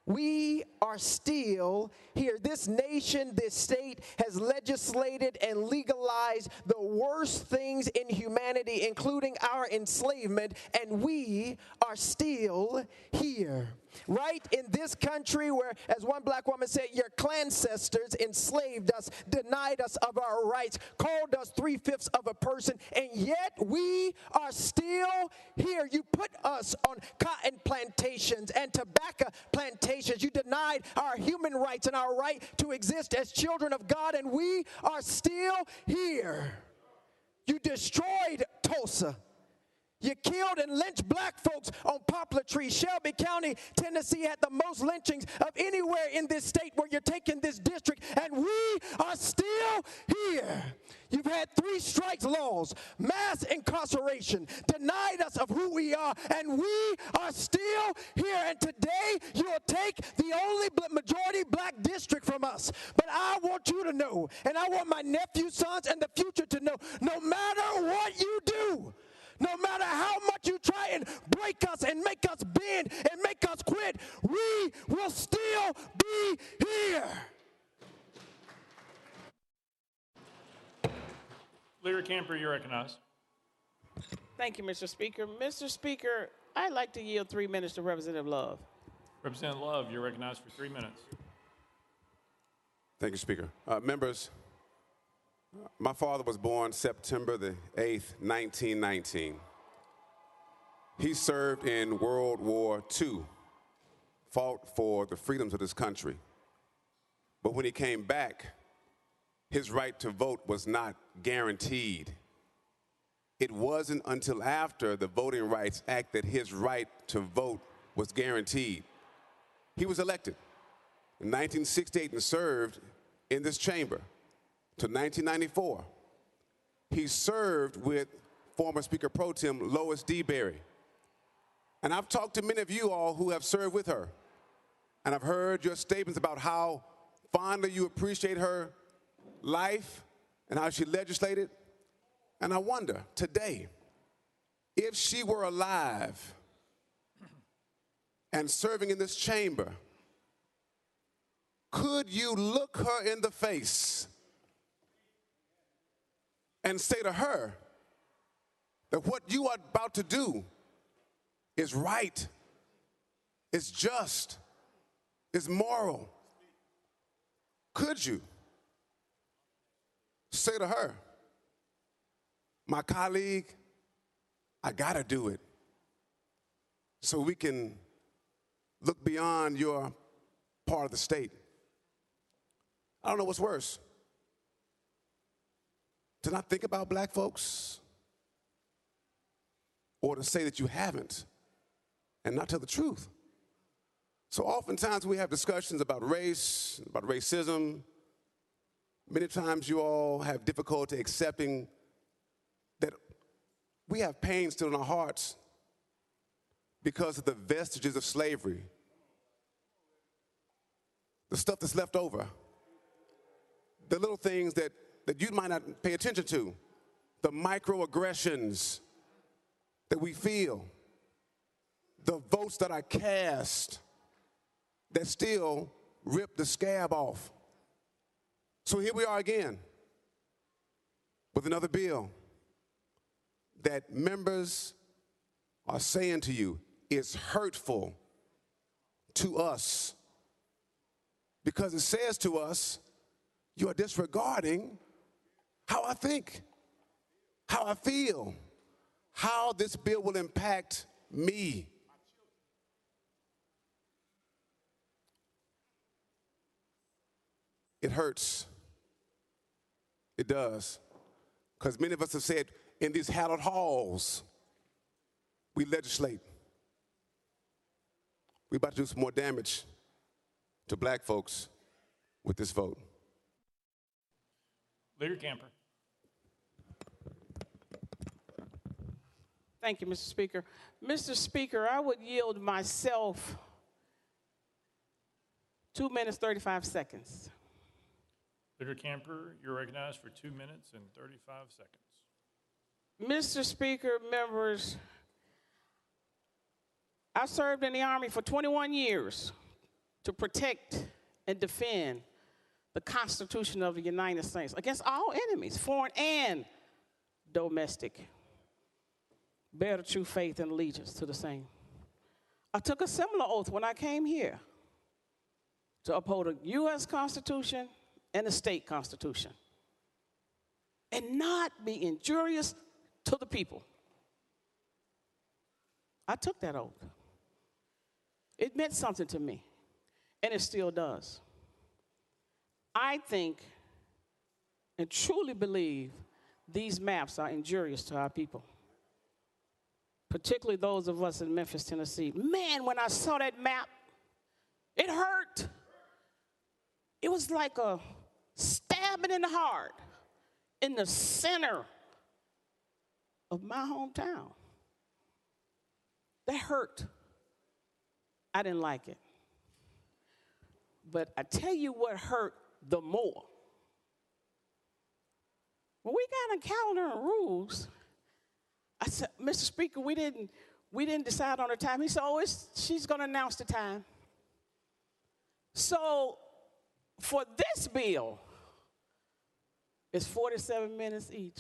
We are still here. This nation, this state has legislated and legalized the worst things in humanity, including our enslavement, and we are still here. Right in this country where, as one black woman said, your clancestors enslaved us, denied us of our rights, called us 3/5 of a person, and yet we are still here. You put us on cotton plantations and tobacco plantations. You denied our human rights and our right to exist as children of God, and we are still here. You destroyed Tulsa. You killed and lynched black folks on Poplar Tree. Shelby County, Tennessee had the most lynchings of anywhere in this state where you're taking this district, and we are still here. You've had 3 strikes laws, mass incarceration, denied us of who we are, and we are still here. And today you'll take the only majority black district from us. But I want you to know, and I want my nephew, sons, and the future to know, no matter what you do, no matter matter how much you try and break us and make us bend and make us quit, we will still be here. Leader Camper, you're recognized. Thank you, Mr. Speaker. Mr. Speaker, I'd like to yield 3 minutes to Representative Love. Representative Love, you're recognized for 3 minutes. Thank you, Speaker. Members, my father was born September the 8th, 1919. He served in World War II, fought for the freedoms of this country. But when he came back, his right to vote was not guaranteed. It wasn't until after the Voting Rights Act that his right to vote was guaranteed. He was elected in 1968 and served in this chamber to 1994. He served with former Speaker Pro Tem Lois D. Berry. And I've talked to many of you all who have served with her. And I've heard your statements about how fondly you appreciate her life and how she legislated. And I wonder today, if she were alive and serving in this chamber, could you look her in the face and say to her that what you are about to do is right, is just, is moral? Could you say to her, my colleague, I gotta do it so we can look beyond your part of the state? I don't know what's worse, to not think about black folks or to say that you haven't and not tell the truth. So oftentimes we have discussions about race, about racism. Many times you all have difficulty accepting that we have pain still in our hearts because of the vestiges of slavery, the stuff that's left over, the little things that you might not pay attention to, the microaggressions that we feel, the votes that are cast that still rip the scab off. So here we are again with another bill that members are saying to you is hurtful to us because it says to us, you are disregarding how I think, how I feel, how this bill will impact me. It hurts. It does. Because many of us have said, in these hallowed halls, we legislate. We're about to do some more damage to black folks with this vote. Leader Camper. Thank you, Mr. Speaker. Mr. Speaker, I would yield myself 2 minutes, 35 seconds. Leader Camper, you're recognized for 2 minutes and 35 seconds. Mr. Speaker, members, I served in the Army for 21 years to protect and defend the Constitution of the United States against all enemies, foreign and domestic. Bear the true faith and allegiance to the same. I took a similar oath when I came here to uphold the U.S. Constitution and the state constitution and not be injurious to the people. I took that oath. It meant something to me, and it still does. I think and truly believe these maps are injurious to our people, particularly those of us in Memphis, Tennessee. Man, when I saw that map, it hurt. It was like a stabbing in the heart in the center of my hometown. That hurt. I didn't like it. But I tell you what hurt the more. When we got a calendar and rules, I said, Mr. Speaker, we didn't decide on the time. He said, oh, she's going to announce the time. So for this bill, it's 47 minutes each.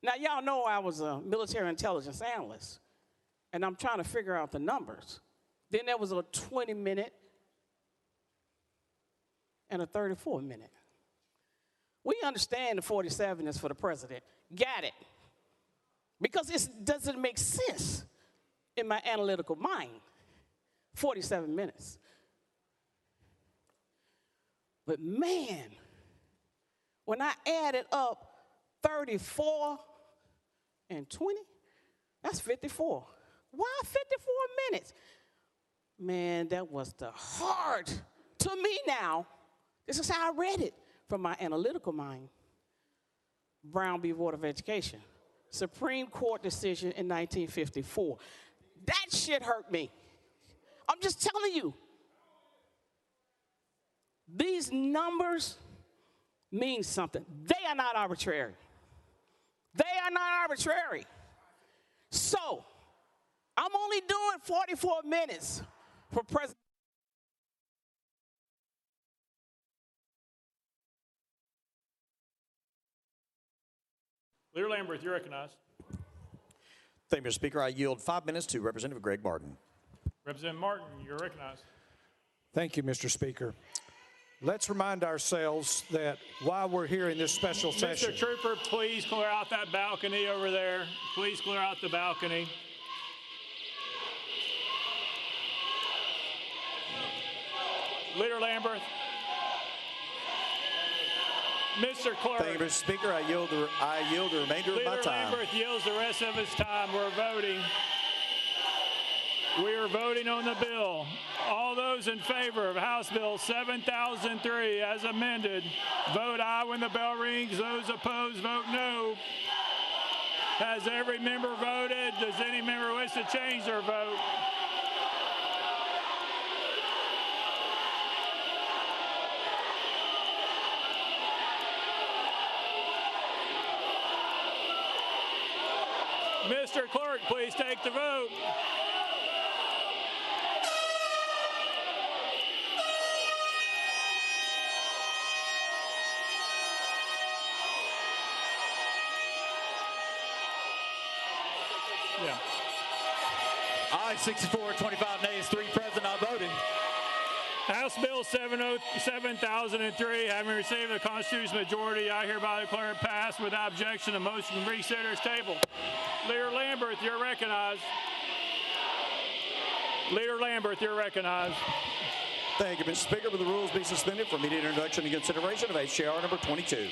Now, y'all know I was a military intelligence analyst, and I'm trying to figure out the numbers. Then there was a 20-minute and a 34-minute. We understand the 47 is for the president. Got it. Because it doesn't make sense in my analytical mind. 47 minutes. But man, when I added up 34 and 20, that's 54. Why 54 minutes? Man, that was the hard to me now. This is how I read it from my analytical mind. Brown v. Board of Education. Supreme Court decision in 1954. That shit hurt me. I'm just telling you. These numbers mean something. They are not arbitrary. They are not arbitrary. So, I'm only doing 44 minutes for President. Leader Lambert, you're recognized. Thank you, Mr. Speaker. I yield 5 minutes to Representative Greg Martin. Representative Martin, you're recognized. Thank you, Mr. Speaker. Let's remind ourselves that while we're here in this special session. Mr. Trooper, please clear out that balcony over there. Please clear out the balcony. Leader Lambert. Mr. Clerk. Thank you, Mr. Speaker. I yield the remainder of my Leader time. Lambert yields the rest of his time. We're voting. We are voting on the bill. All those in favor of House Bill 7003 as amended, vote aye when the bell rings. Those opposed, vote no. Has every member voted? Does any member wish to change their vote? Mr. Clerk, please take the vote. Yeah. Aye, 64, 25 nays, 3 present, not voting. House Bill 7003, having received a constitutional majority, I hereby declare it passed without objection. The motion to reconsider is tabled. Leader Lambert, you're recognized. Leader Lambert, you're recognized. Thank you, Mr. Speaker. Will the rules be suspended for immediate introduction and consideration of HJR number 22?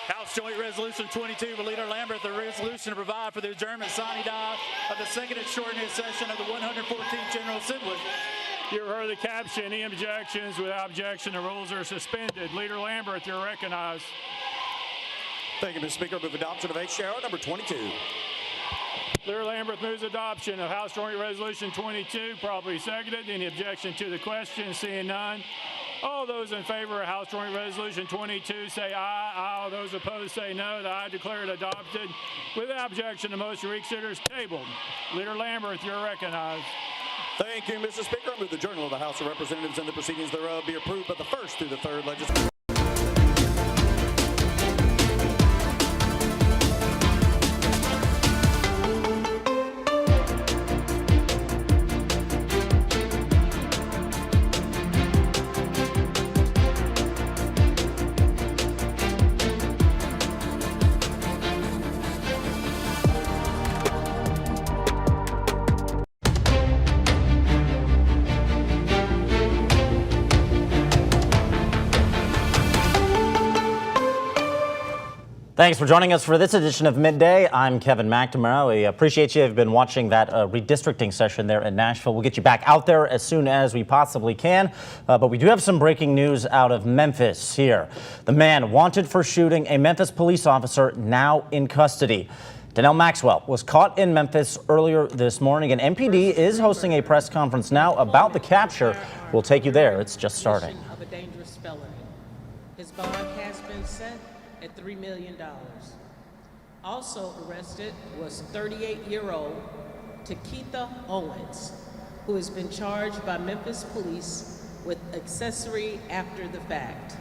House Joint Resolution 22 by Leader Lambert, the resolution to provide for the adjournment sine die of the second extraordinary session of the 114th General Assembly. You heard the caption. Any objections? Without objection, the rules are suspended. Leader Lambert, you're recognized. Thank you, Mr. Speaker. Move adoption of HJR number 22. Leader Lambert moves adoption of House Joint Resolution 22, properly seconded. Any objection to the question? Seeing none. All those in favor of House Joint Resolution 22 say aye. Aye. All those opposed say no. The ayes declare it adopted. Without objection, the motion to reconsider is tabled. Leader Lambert, you're recognized. Thank you, Mr. Speaker. I move the Journal of the House of Representatives and the proceedings thereof be approved by the first through the third legislature. Thanks for joining us for this edition of Midday. I'm Kevin McNamara. We appreciate you have been watching that redistricting session there in Nashville. We'll get you back out there as soon as we possibly can. But we do have some breaking news out of Memphis here. The man wanted for shooting a Memphis police officer now in custody. Donnell Maxwell was caught in Memphis earlier this morning, and MPD is hosting a press conference now about the capture. We'll take you there. It's just starting. Of a dangerous felony. His bond has been set at $3 million. Also arrested was 38-year-old Takitha Owens, who has been charged by Memphis police with accessory after the fact.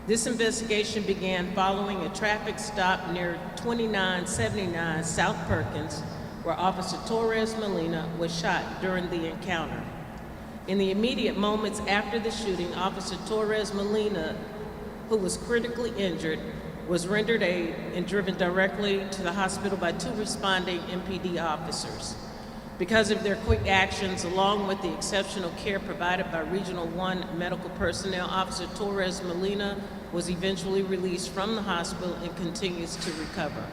This investigation began following a traffic stop near 2979 South Perkins, where Officer Torres Molina was shot during the encounter. In the immediate moments after the shooting, Officer Torres Molina, who was critically injured, was rendered aid and driven directly to the hospital by 2 responding MPD officers. Because of their quick actions, along with the exceptional care provided by Regional 1 medical personnel, Officer Torres Molina was eventually released from the hospital and continues to recover.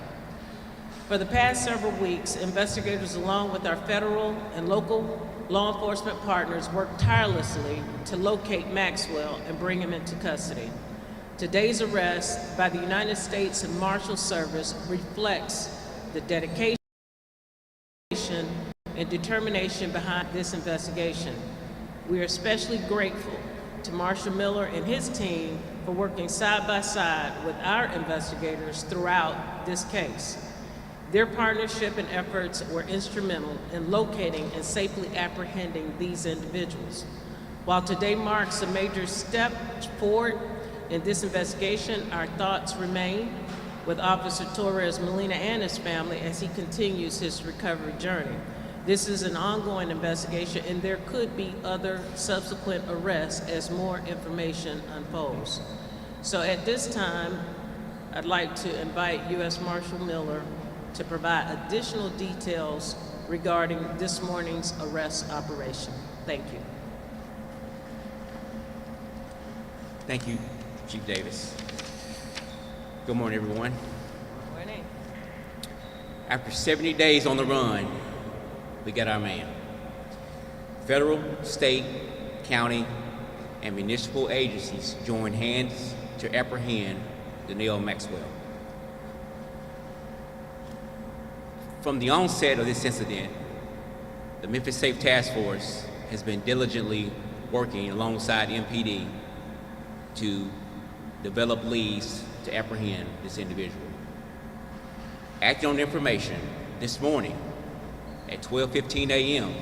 For the past several weeks, investigators, along with our federal and local law enforcement partners, worked tirelessly to locate Maxwell and bring him into custody. Today's arrest by the United States Marshal Service reflects the dedication and determination behind this investigation. We are especially grateful to Marshal Miller and his team for working side by side with our investigators throughout this case. Their partnership and efforts were instrumental in locating and safely apprehending these individuals. While today marks a major step forward in this investigation, our thoughts remain with Officer Torres Molina and his family as he continues his recovery journey. This is an ongoing investigation, and there could be other subsequent arrests as more information unfolds. So at this time, I'd like to invite U.S. Marshal Miller to provide additional details regarding this morning's arrest operation. Thank you. Thank you, Chief Davis. Good morning, everyone. Good morning. After 70 days on the run, we got our man. Federal, state, county, and municipal agencies joined hands to apprehend Donnell Maxwell. From the onset of this incident, the Memphis Safe Task Force has been diligently working alongside MPD to develop leads to apprehend this individual. Acting on information this morning at 12:15 a.m.,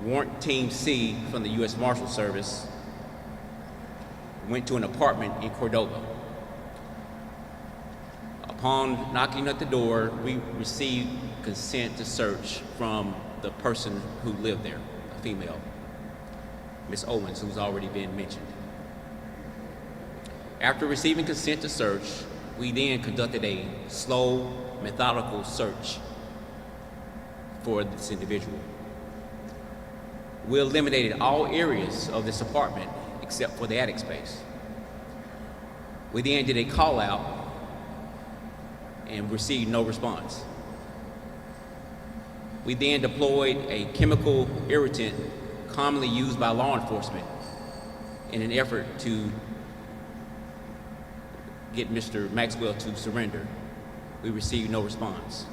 Warrant Team C from the U.S. Marshal Service went to an apartment in Cordova. Upon knocking at the door, we received consent to search from the person who lived there, a female, Ms. Owens, who's already been mentioned. After receiving consent to search, we then conducted a slow, methodical search for this individual. We eliminated all areas of this apartment except for the attic space. We then did a call out and received no response. We then deployed a chemical irritant commonly used by law enforcement in an effort to get Mr. Maxwell to surrender. We received no response.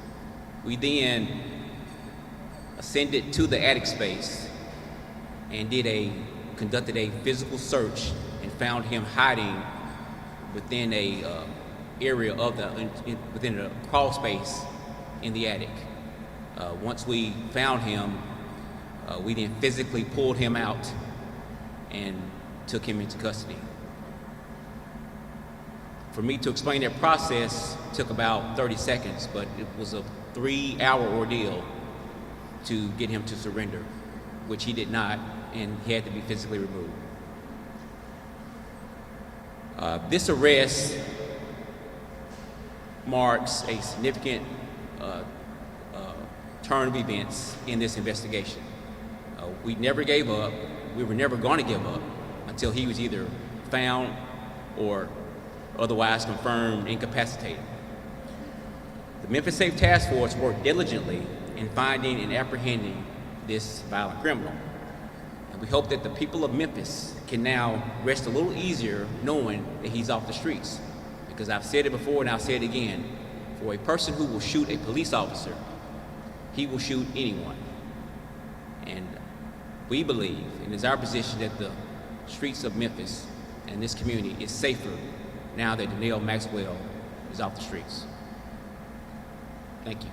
We then ascended to the attic space and conducted a physical search and found him hiding within a area of within a crawl space in the attic. Once we found him, we then physically pulled him out and took him into custody. For me to explain that process took about 30 seconds, but it was a 3-hour ordeal to get him to surrender, which he did not, and he had to be physically removed. This arrest marks a significant turn of events in this investigation. We never gave up. We were never going to give up until he was either found or otherwise confirmed incapacitated. The Memphis Safe Task Force worked diligently in finding and apprehending this violent criminal. And we hope that the people of Memphis can now rest a little easier knowing that he's off the streets. Because I've said it before and I'll say it again, for a person who will shoot a police officer, he will shoot anyone. And we believe, and it's our position, that the streets of Memphis and this community is safer now that Danielle Maxwell is off the streets. Thank you.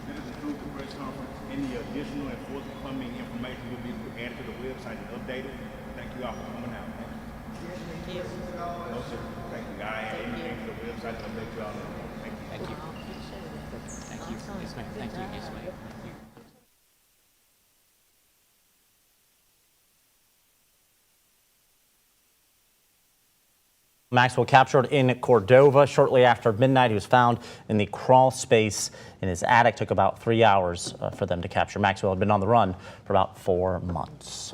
That concludes the press conference. Any additional and forthcoming information will be added to the website and updated. Thank you all for coming out. Thank you. No, sir. Thank you. I add anything to the website to update you all. Thank you. Thank you. Yes, ma'am. Thank you. Yes, ma'am. Maxwell captured in Cordova shortly after midnight. He was found in the crawl space in his attic. Took about 3 hours for them to capture. Maxwell had been on the run for about 4 months.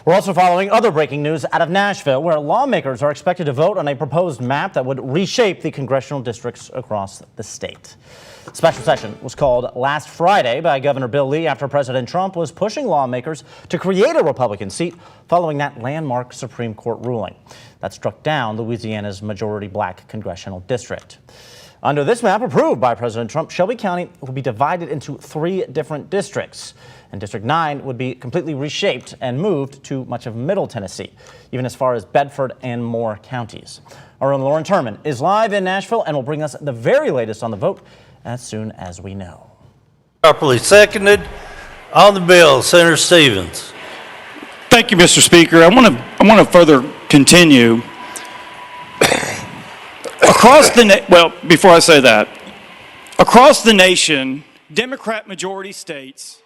We're also following other breaking news out of Nashville, where lawmakers are expected to vote on a proposed map that would reshape the congressional districts across the state. The special session was called last Friday by Governor Bill Lee after President Trump was pushing lawmakers to create a Republican seat following that landmark Supreme Court ruling that struck down Louisiana's majority black congressional district. Under this map approved by President Trump, Shelby County will be divided into 3 different districts, and District 9 would be completely reshaped and moved to much of Middle Tennessee, even as far as Bedford and Moore counties. Our own Lauren Turman is live in Nashville and will bring us the very latest on the vote as soon as we know. Properly seconded. On the bill, Senator Stevens. Thank you, Mr. Speaker. I want to further continue. Before I say that, across the nation, Democrat majority states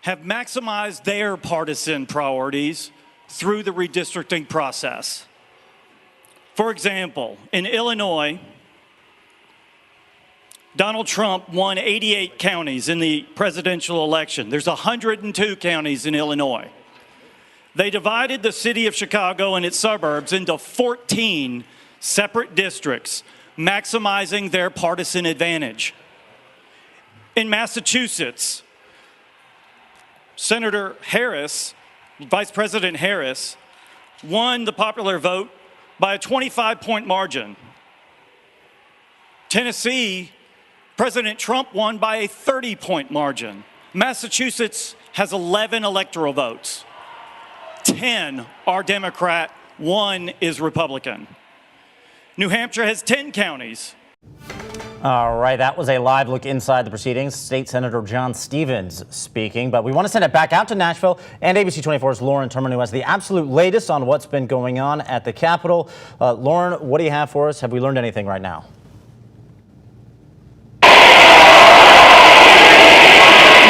have maximized their partisan priorities through the redistricting process. For example, in Illinois, Donald Trump won 88 counties in the presidential election. There's 102 counties in Illinois. They divided the city of Chicago and its suburbs into 14 separate districts, maximizing their partisan advantage. In Massachusetts, Senator Harris, Vice President Harris, won the popular vote by a 25-point margin. Tennessee, President Trump won by a 30-point margin. Massachusetts has 11 electoral votes. 10 are Democrat, 1 is Republican. New Hampshire has 10 counties. All right, that was a live look inside the proceedings. State Senator John Stevens speaking, but we want to send it back out to Nashville and ABC 24's Lauren Turman, who has the absolute latest on what's been going on at the Capitol. Lauren, what do you have for us? Have we learned anything right now?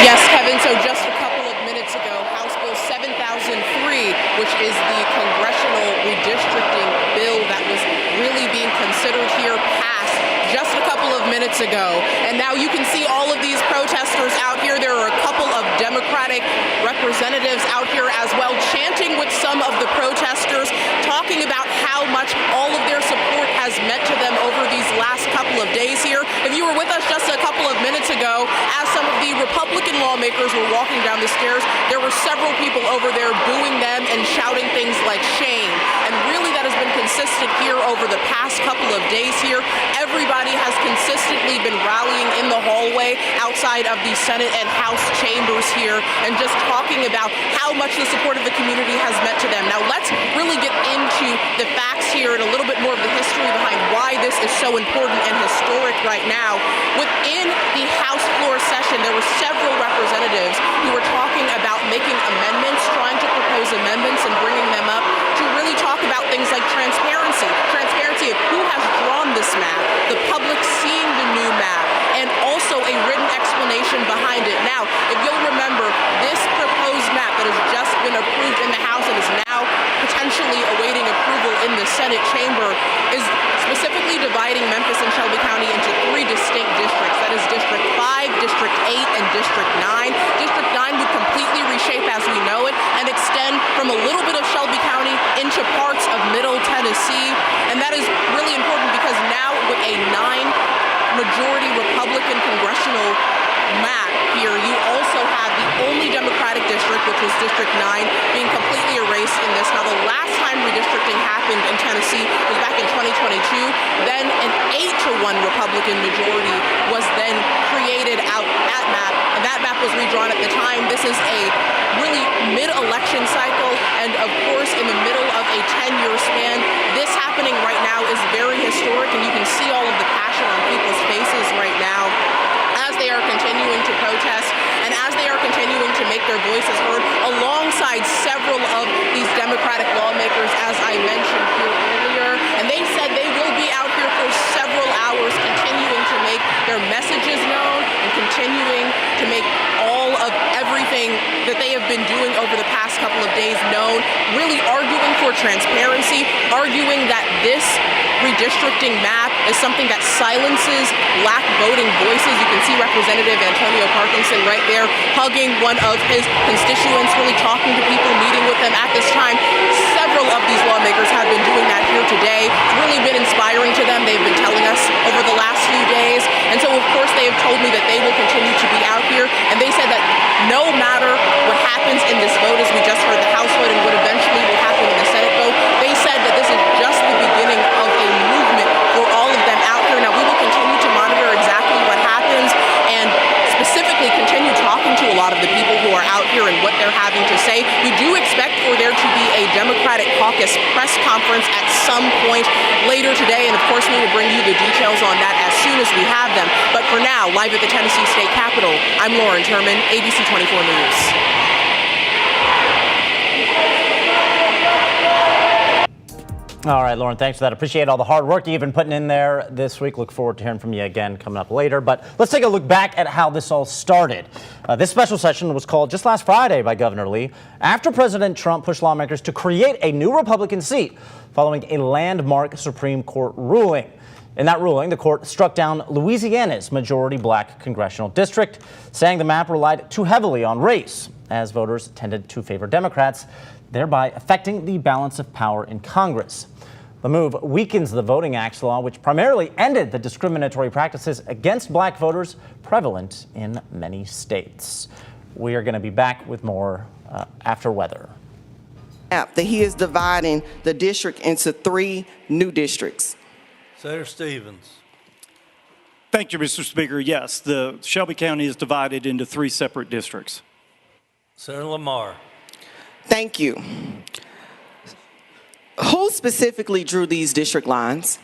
Yes, Kevin, so just a couple of minutes ago, House Bill 7003, which is the congressional redistricting bill that was really being considered here, passed just a couple of minutes ago. And now you can see all of these protesters out here. There are a couple of Democratic representatives out here as well, chanting with some of the protesters, talking about how much all of their support has meant to them over these last couple of days here. If you were with us just a couple of minutes ago, as some of the Republican lawmakers were walking down the stairs, there were several people over there booing them and shouting things like shame. And really that has been consistent here over the past couple of days here. Everybody has consistently been rallying in the hallway outside of the Senate and House chambers here and just talking about how much the support of the community has meant to them. Now let's really get into the facts here and a little bit more of the history behind why this is so important and historic right now. Within the House floor session, there were several representatives who were talking about making amendments, trying to propose amendments and bringing them up to really talk about things like transparency of who has drawn this map, the public seeing the new map, and also a written explanation behind it. Now, if you'll remember, this proposed map that has just been approved in the House and is now potentially awaiting approval in the Senate chamber is specifically dividing Memphis and Shelby County into 3 distinct districts. That is District 5, District 8, and District 9. District 9 would completely reshape as we know it and extend from a little bit of Tennessee. And that is really important because now with a 9-majority Republican congressional map here, you also have the only Democratic district, which was District 9, being completely erased in this. Now, the last time redistricting happened in Tennessee was back in 2022. Then an 8-to-1 Republican majority was then created out at map, and that map was redrawn at the time. This is a really mid-election cycle, and of course, in the middle of a 10-year span. This happening right now is very historic, and you can see all of the passion on people's faces right now as they are continuing to protest and as they are continuing to make their voices heard alongside several of these Democratic lawmakers, as I mentioned here earlier. And they said they will be out here for several hours continuing to make their messages known and continuing to make all of everything that they have been doing over the past couple of days known, really arguing for transparency, arguing that this redistricting map is something that silences black voting voices. You can see Representative Antonio Parkinson right there hugging one of his constituents, really talking to people, meeting with them at this time. Several of these lawmakers have been doing that here today. It's really been inspiring to them. They've been telling us over the last few days. And so, of course, they have told me that they will continue to be out here. And they said that no matter what happens in this vote, as we just heard the House vote and what eventually will happen in the Senate vote, they said that this is just the beginning of a movement for all of them out here. Now, we will continue to monitor exactly what happens and specifically continue talking to a lot of the people who are out here and what they're having to say. We do expect for there to be a Democratic caucus press conference at some point later today, and of course we will bring you the details on that as soon as we have them. But for now, live at the Tennessee State Capitol, I'm Lauren Turman, ABC 24 News. All right, Lauren, thanks for that. Appreciate all the hard work you've been putting in there this week. Look forward to hearing from you again coming up later. But let's take a look back at how this all started. This special session was called just last Friday by Governor Lee after President Trump pushed lawmakers to create a new Republican seat following a landmark Supreme Court ruling. In that ruling, the court struck down Louisiana's majority black congressional district, saying the map relied too heavily on race, as voters tended to favor Democrats, thereby affecting the balance of power in Congress. The move weakens the Voting Acts law, which primarily ended the discriminatory practices against black voters prevalent in many states. We are going to be back with more after weather. That he is dividing the district into 3 new districts. Senator Stevens. Thank you, Mr. Speaker. Yes, the Shelby County is divided into 3 separate districts. Senator Lamar. Thank you. Who specifically drew these district lines?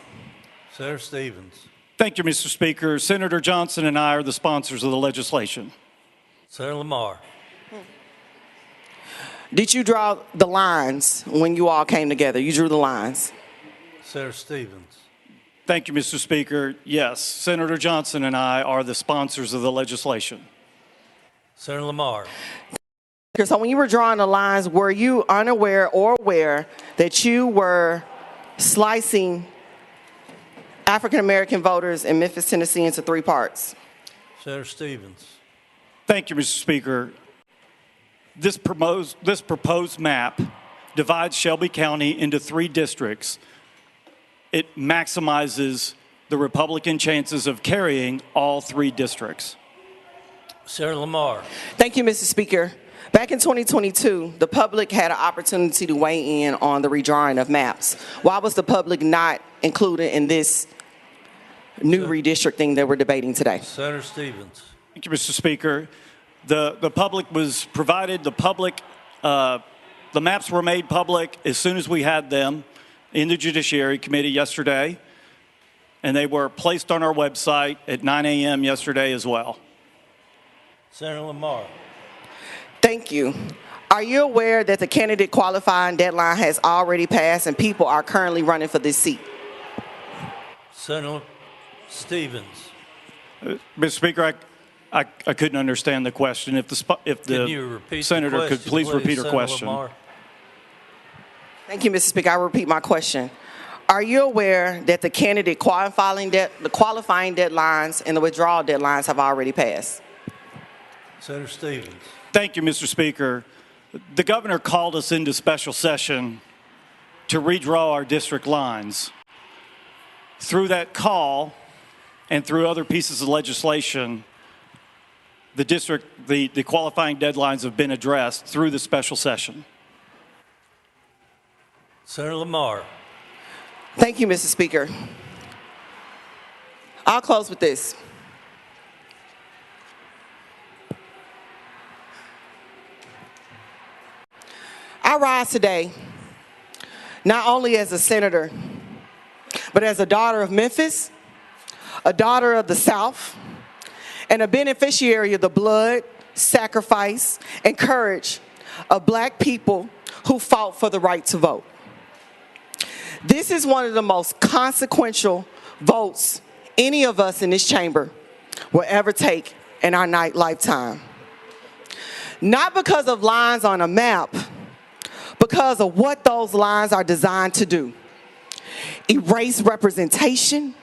Senator Stevens. Thank you, Mr. Speaker. Senator Johnson and I are the sponsors of the legislation. Senator Lamar. Did you draw the lines when you all came together? You drew the lines. Senator Stevens. Thank you, Mr. Speaker. Yes, Senator Johnson and I are the sponsors of the legislation. Senator Lamar. So when you were drawing the lines, were you unaware or aware that you were slicing African-American voters in Memphis, Tennessee into 3 parts? Senator Stevens. Thank you, Mr. Speaker. This proposed map divides Shelby County into 3 districts. It maximizes the Republican chances of carrying all 3 districts. Senator Lamar. Thank you, Mr. Speaker. Back in 2022, the public had an opportunity to weigh in on the redrawing of maps. Why was the public not included in this new redistricting that we're debating today? Senator Stevens. Thank you, Mr. Speaker. The public was provided, the maps were made public as soon as we had them in the Judiciary Committee yesterday, and they were placed on our website at 9 a.m. yesterday as well. Senator Lamar. Thank you. Are you aware that the candidate qualifying deadline has already passed and people are currently running for this seat? Senator Stevens. Mr. Speaker, I couldn't understand the question. If the senator could please repeat her question. Lamar. Thank you, Mr. Speaker. I will repeat my question. Are you aware that the candidate qualifying deadlines and the withdrawal deadlines have already passed? Senator Stevens. Thank you, Mr. Speaker. The governor called us into special session to redraw our district lines. Through that call and through other pieces of legislation, the qualifying deadlines have been addressed through the special session. Senator Lamar. Thank you, Mr. Speaker. I'll close with this. I rise today not only as a senator, but as a daughter of Memphis, a daughter of the South, and a beneficiary of the blood, sacrifice, and courage of Black people who fought for the right to vote. This is one of the most consequential votes any of us in this chamber will ever take in our lifetime. Not because of lines on a map, because of what those lines are designed to do. Erase representation,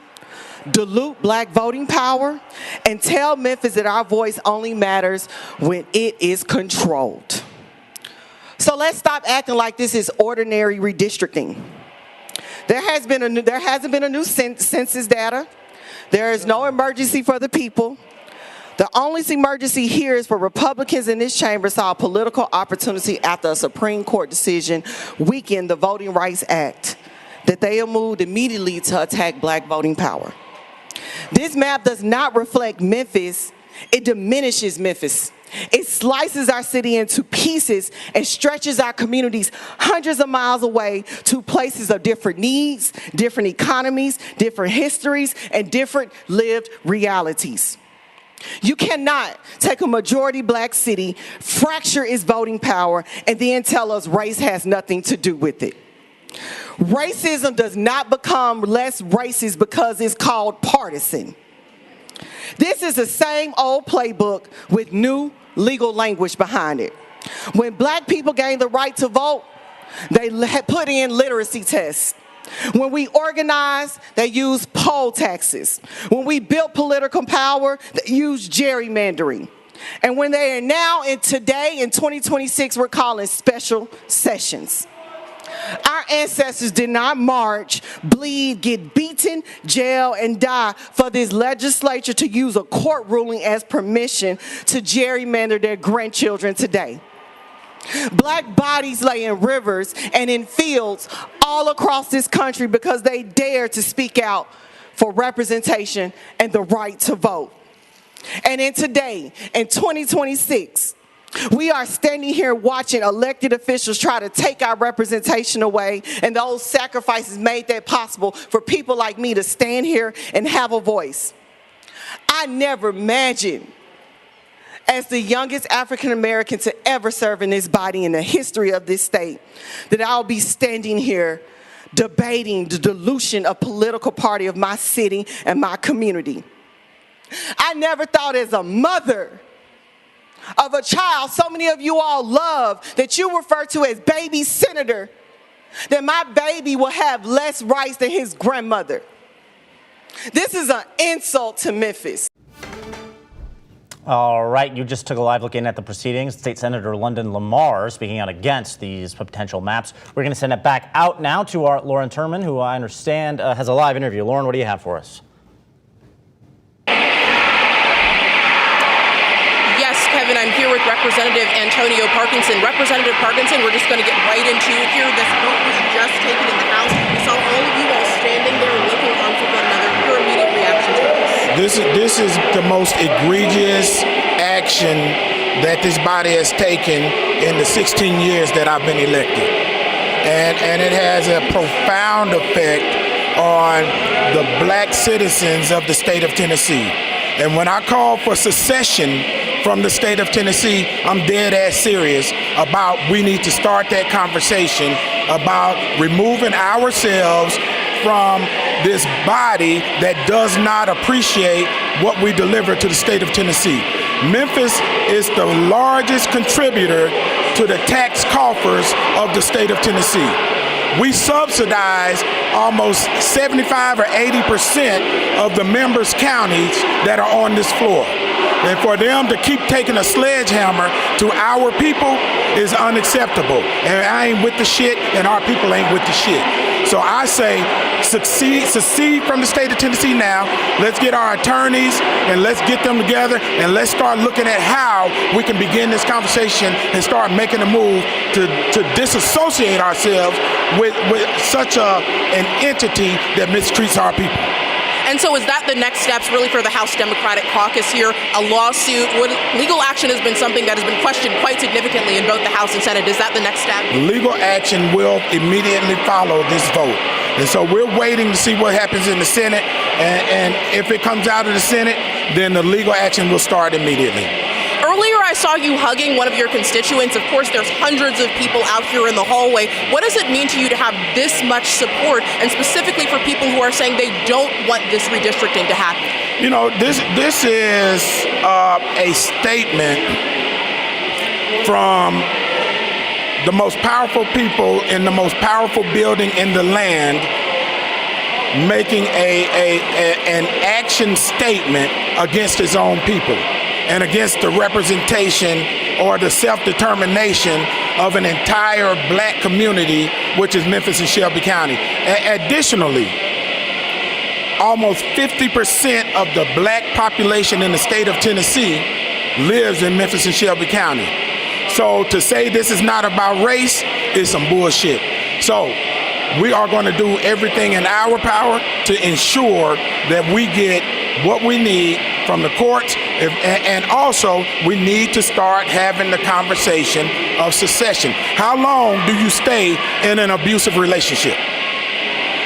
dilute Black voting power, and tell Memphis that our voice only matters when it is controlled. So let's stop acting like this is ordinary redistricting. There hasn't been a new census data. There is no emergency for the people. The only emergency here is for Republicans in this chamber saw a political opportunity after a Supreme Court decision weakened the Voting Rights Act that they have moved immediately to attack Black voting power. This map does not reflect Memphis, it diminishes Memphis. It slices our city into pieces and stretches our communities hundreds of miles away to places of different needs, different economies, different histories, and different lived realities. You cannot take a majority Black city, fracture its voting power, and then tell us race has nothing to do with it. Racism does not become less racist because it's called partisan. This is the same old playbook with new legal language behind it. When Black people gained the right to vote, they put in literacy tests. When we organized, they used poll taxes. When we built political power, they used gerrymandering. And when they are now, today in 2026, we're calling special sessions. Our ancestors did not march, bleed, get beaten, jail, and die for this legislature to use a court ruling as permission to gerrymander their grandchildren today. Black bodies lay in rivers and in fields all across this country because they dared to speak out for representation and the right to vote. And in today, in 2026, we are standing here watching elected officials try to take our representation away, and those sacrifices made that possible for people like me to stand here and have a voice. I never imagined, as the youngest African American to ever serve in this body in the history of this state, that I'll be standing here debating the dilution of political party of my city and my community. I never thought as a mother of a child so many of you all love that you refer to as baby senator, that my baby will have less rights than his grandmother. This is an insult to Memphis. All right, you just took a live look in at the proceedings. State Senator London Lamar speaking out against these potential maps. We're going to send it back out now to our Lauren Turman, who I understand has a live interview. Lauren, what do you have for us? Yes, Kevin, I'm here with Representative Antonio Parkinson. Representative Parkinson, we're just going to get right into it here. This vote was just taken in the House. We saw all of you all standing there looking on for one another. Your immediate reaction to this? This is the most egregious action that this body has taken in the 16 years that I've been elected. And it has a profound effect on the Black citizens of the state of Tennessee. And when I call for secession from the state of Tennessee, I'm dead ass serious about we need to start that conversation about removing ourselves from this body that does not appreciate what we deliver to the state of Tennessee. Memphis is the largest contributor to the tax coffers of the state of Tennessee. We subsidize almost 75 or 80% of the members' counties that are on this floor. And for them to keep taking a sledgehammer to our people is unacceptable. And I ain't with the shit, and our people ain't with the shit. So I say, secede from the state of Tennessee now. Let's get our attorneys and let's get them together and let's start looking at how we can begin this conversation and start making a move to disassociate ourselves with such an entity that mistreats our people. And so is that the next steps really for the House Democratic Caucus here? A lawsuit? Legal action has been something that has been questioned quite significantly in both the House and Senate. Is that the next step? Legal action will immediately follow this vote. And so we're waiting to see what happens in the Senate. And if it comes out of the Senate, then the legal action will start immediately. Earlier, I saw you hugging one of your constituents. Of course, there's hundreds of people out here in the hallway. What does it mean to you to have this much support, and specifically for people who are saying they don't want this redistricting to happen? You know, this is a statement from the most powerful people in the most powerful building in the land, making an action statement against his own people and against the representation or the self-determination of an entire black community, which is Memphis and Shelby County. Additionally, almost 50% of the black population in the state of Tennessee lives in Memphis and Shelby County. So to say this is not about race is some bullshit. So we are going to do everything in our power to ensure that we get what we need from the courts, and also we need to start having the conversation of secession. How long do you stay in an abusive relationship?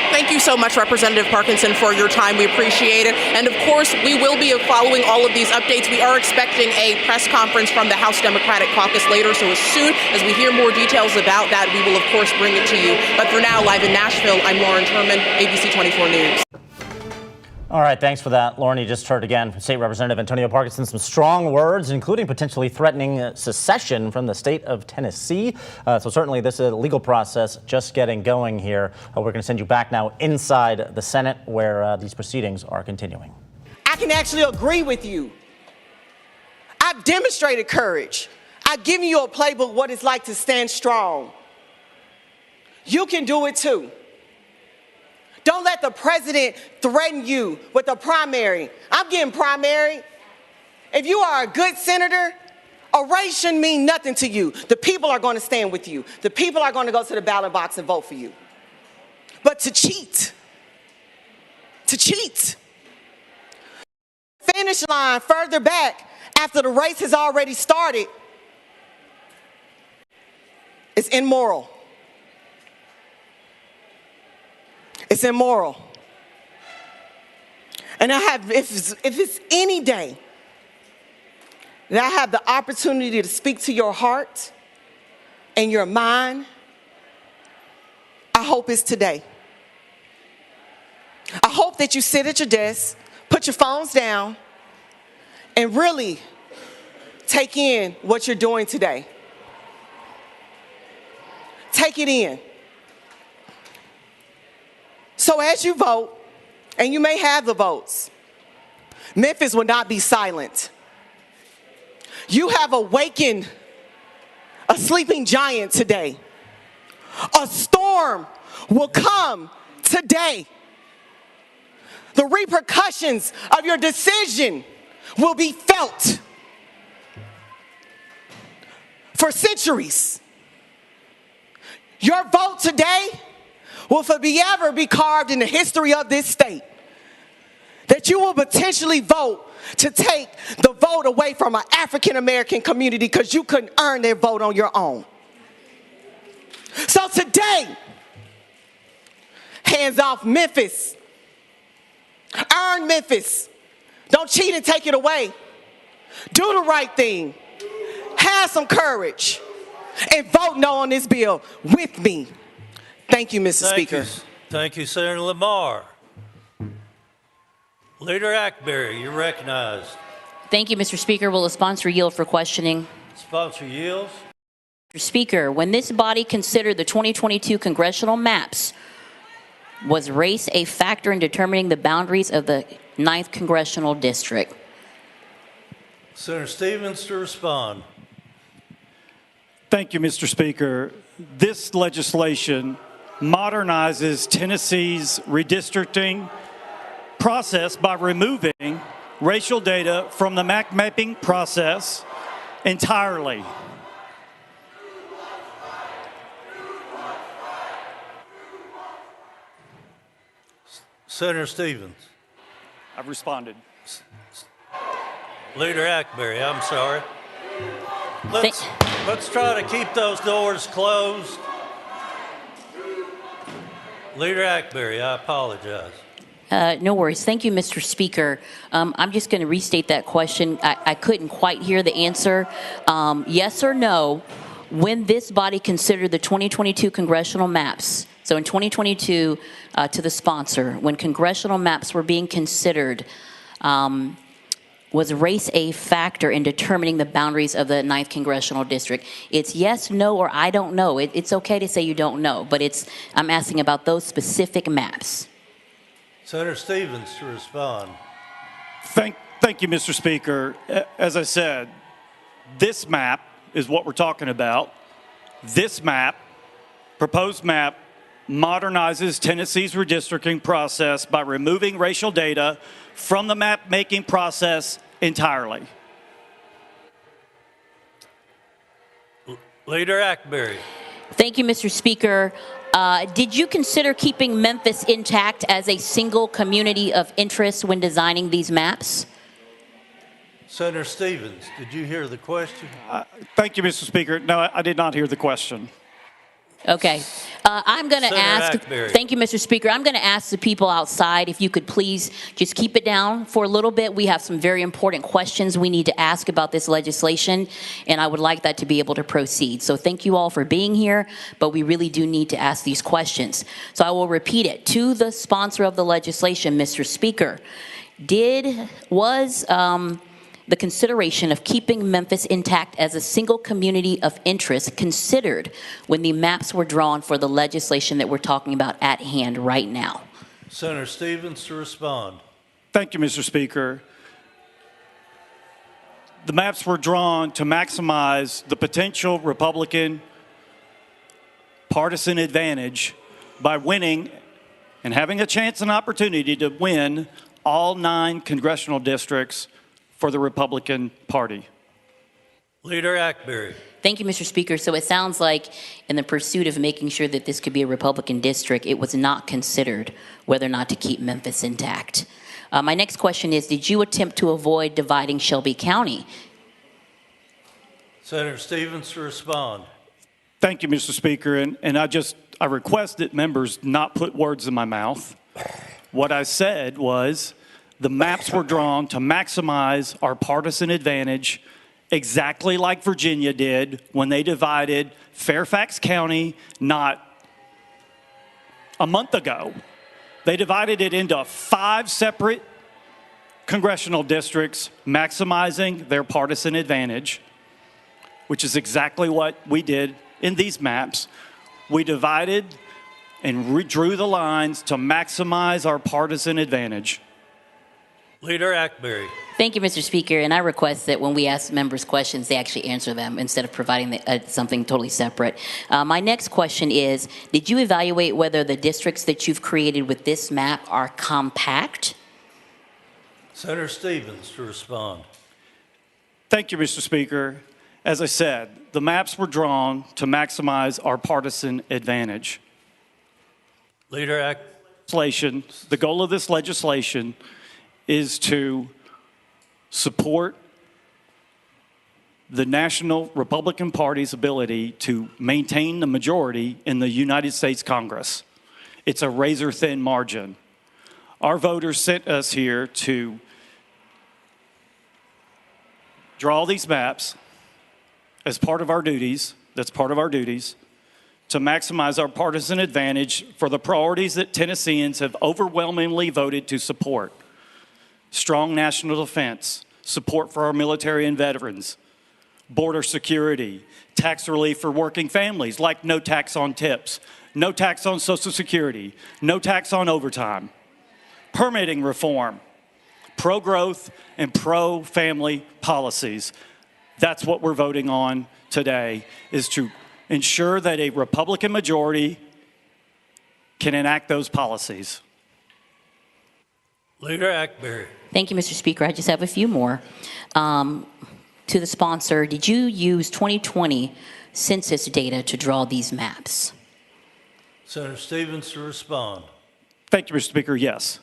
Thank you so much, Representative Parkinson, for your time. We appreciate it. And of course, we will be following all of these updates. We are expecting a press conference from the House Democratic Caucus later, so as soon as we hear more details about that, we will, of course, bring it to you. But for now, live in Nashville, I'm Lauren Turman, ABC 24 News. All right, thanks for that, Lauren. You just heard again from State Representative Antonio Parkinson some strong words, including potentially threatening secession from the state of Tennessee. So certainly this is a legal process just getting going here. We're going to send you back now inside the Senate where these proceedings are continuing. I can actually agree with you. I've demonstrated courage. I've given you a playbook what it's like to stand strong. You can do it too. Don't let the president threaten you with a primary. I'm getting primary. If you are a good senator, a race shouldn't mean nothing to you. The people are going to stand with you. The people are going to go to the ballot box and vote for you. But to cheat, finish line further back after the race has already started, it's immoral. It's immoral. And I have, if it's any day that I have the opportunity to speak to your heart and your mind, I hope it's today. I hope that you sit at your desk, put your phones down, and really take in what you're doing today. Take it in. So as you vote, and you may have the votes, Memphis will not be silent. You have awakened a sleeping giant today. A storm will come today. The repercussions of your decision will be felt for centuries. Your vote today will forever be carved in the history of this state. That you will potentially vote to take the vote away from an African American community because you couldn't earn their vote on your own. So today, hands off Memphis. Earn Memphis. Don't cheat and take it away. Do the right thing. Have some courage. And vote no on this bill with me. Thank you, Mr. Speaker. Thank you, Senator Lamar. Leader Ackberry, you're recognized. Thank you, Mr. Speaker. Will the sponsor yield for questioning? Sponsor yields. Mr. Speaker, when this body considered the 2022 congressional maps, was race a factor in determining the boundaries of the 9th Congressional District? Senator Stevens to respond. Thank you, Mr. Speaker. This legislation modernizes Tennessee's redistricting process by removing racial data from the map mapping process entirely. Senator Stevens. I've responded. Leader Hackberry, I'm sorry. Let's try to keep those doors closed. Leader Hackberry, I apologize. No worries. Thank you, Mr. Speaker. I'm just going to restate that question. I couldn't quite hear the answer. Yes or no, when this body considered the 2022 congressional maps, so in 2022, to the sponsor, when congressional maps were being considered, was race a factor in determining the boundaries of the 9th Congressional District? It's yes, no, or I don't know. It's okay to say you don't know, but I'm asking about those specific maps. Senator Stevens to respond. Thank you, Mr. Speaker. As I said, this map is what we're talking about. This map, proposed map, modernizes Tennessee's redistricting process by removing racial data from the map-making process entirely. Leader Hackberry. Thank you, Mr. Speaker. Did you consider keeping Memphis intact as a single community of interest when designing these maps? Senator Stevens, did you hear the question? Thank you, Mr. Speaker. No, I did not hear the question. Okay. I'm going to ask, Hackberry. thank you, Mr. Speaker. I'm going to ask the people outside if you could please just keep it down for a little bit. We have some very important questions we need to ask about this legislation, and I would like that to be able to proceed. So thank you all for being here, but we really do need to ask these questions. So I will repeat it. To the sponsor of the legislation, Mr. Speaker, was the consideration of keeping Memphis intact as a single community of interest considered when the maps were drawn for the legislation that we're talking about at hand right now? Senator Stevens to respond. Thank you, Mr. Speaker. The maps were drawn to maximize the potential Republican partisan advantage by winning and having a chance and opportunity to win all 9 congressional districts for the Republican Party. Leader Hackberry. Thank you, Mr. Speaker. So it sounds like in the pursuit of making sure that this could be a Republican district, it was not considered whether or not to keep Memphis intact. My next question is, did you attempt to avoid dividing Shelby County? Senator Stevens to respond. Thank you, Mr. Speaker. And I request that members not put words in my mouth. What I said was, the maps were drawn to maximize our partisan advantage, exactly like Virginia did when they divided Fairfax County not a month ago. They divided it into 5 separate congressional districts, maximizing their partisan advantage, which is exactly what we did in these maps. We divided and redrew the lines to maximize our partisan advantage. Leader Hackberry. Thank you, Mr. Speaker. And I request that when we ask members questions, they actually answer them instead of providing something totally separate. My next question is, did you evaluate whether the districts that you've created with this map are compact? Senator Stevens to respond. Thank you, Mr. Speaker. As I said, the maps were drawn to maximize our partisan advantage. Leader Hackberry. The goal of this legislation is to support the National Republican Party's ability to maintain the majority in the United States Congress. It's a razor-thin margin. Our voters sent us here to draw these maps as part of our duties. That's part of our duties to maximize our partisan advantage for the priorities that Tennesseans have overwhelmingly voted to support. Strong national defense, support for our military and veterans, border security, tax relief for working families, like no tax on tips, no tax on Social Security, no tax on overtime, permitting reform, pro-growth and pro-family policies. That's what we're voting on today, is to ensure that a Republican majority can enact those policies. Leader Ackberry. Thank you, Mr. Speaker. I just have a few more. To the sponsor, did you use 2020 census data to draw these maps? Senator Stevens to respond. Thank you, Mr. Speaker. Yes.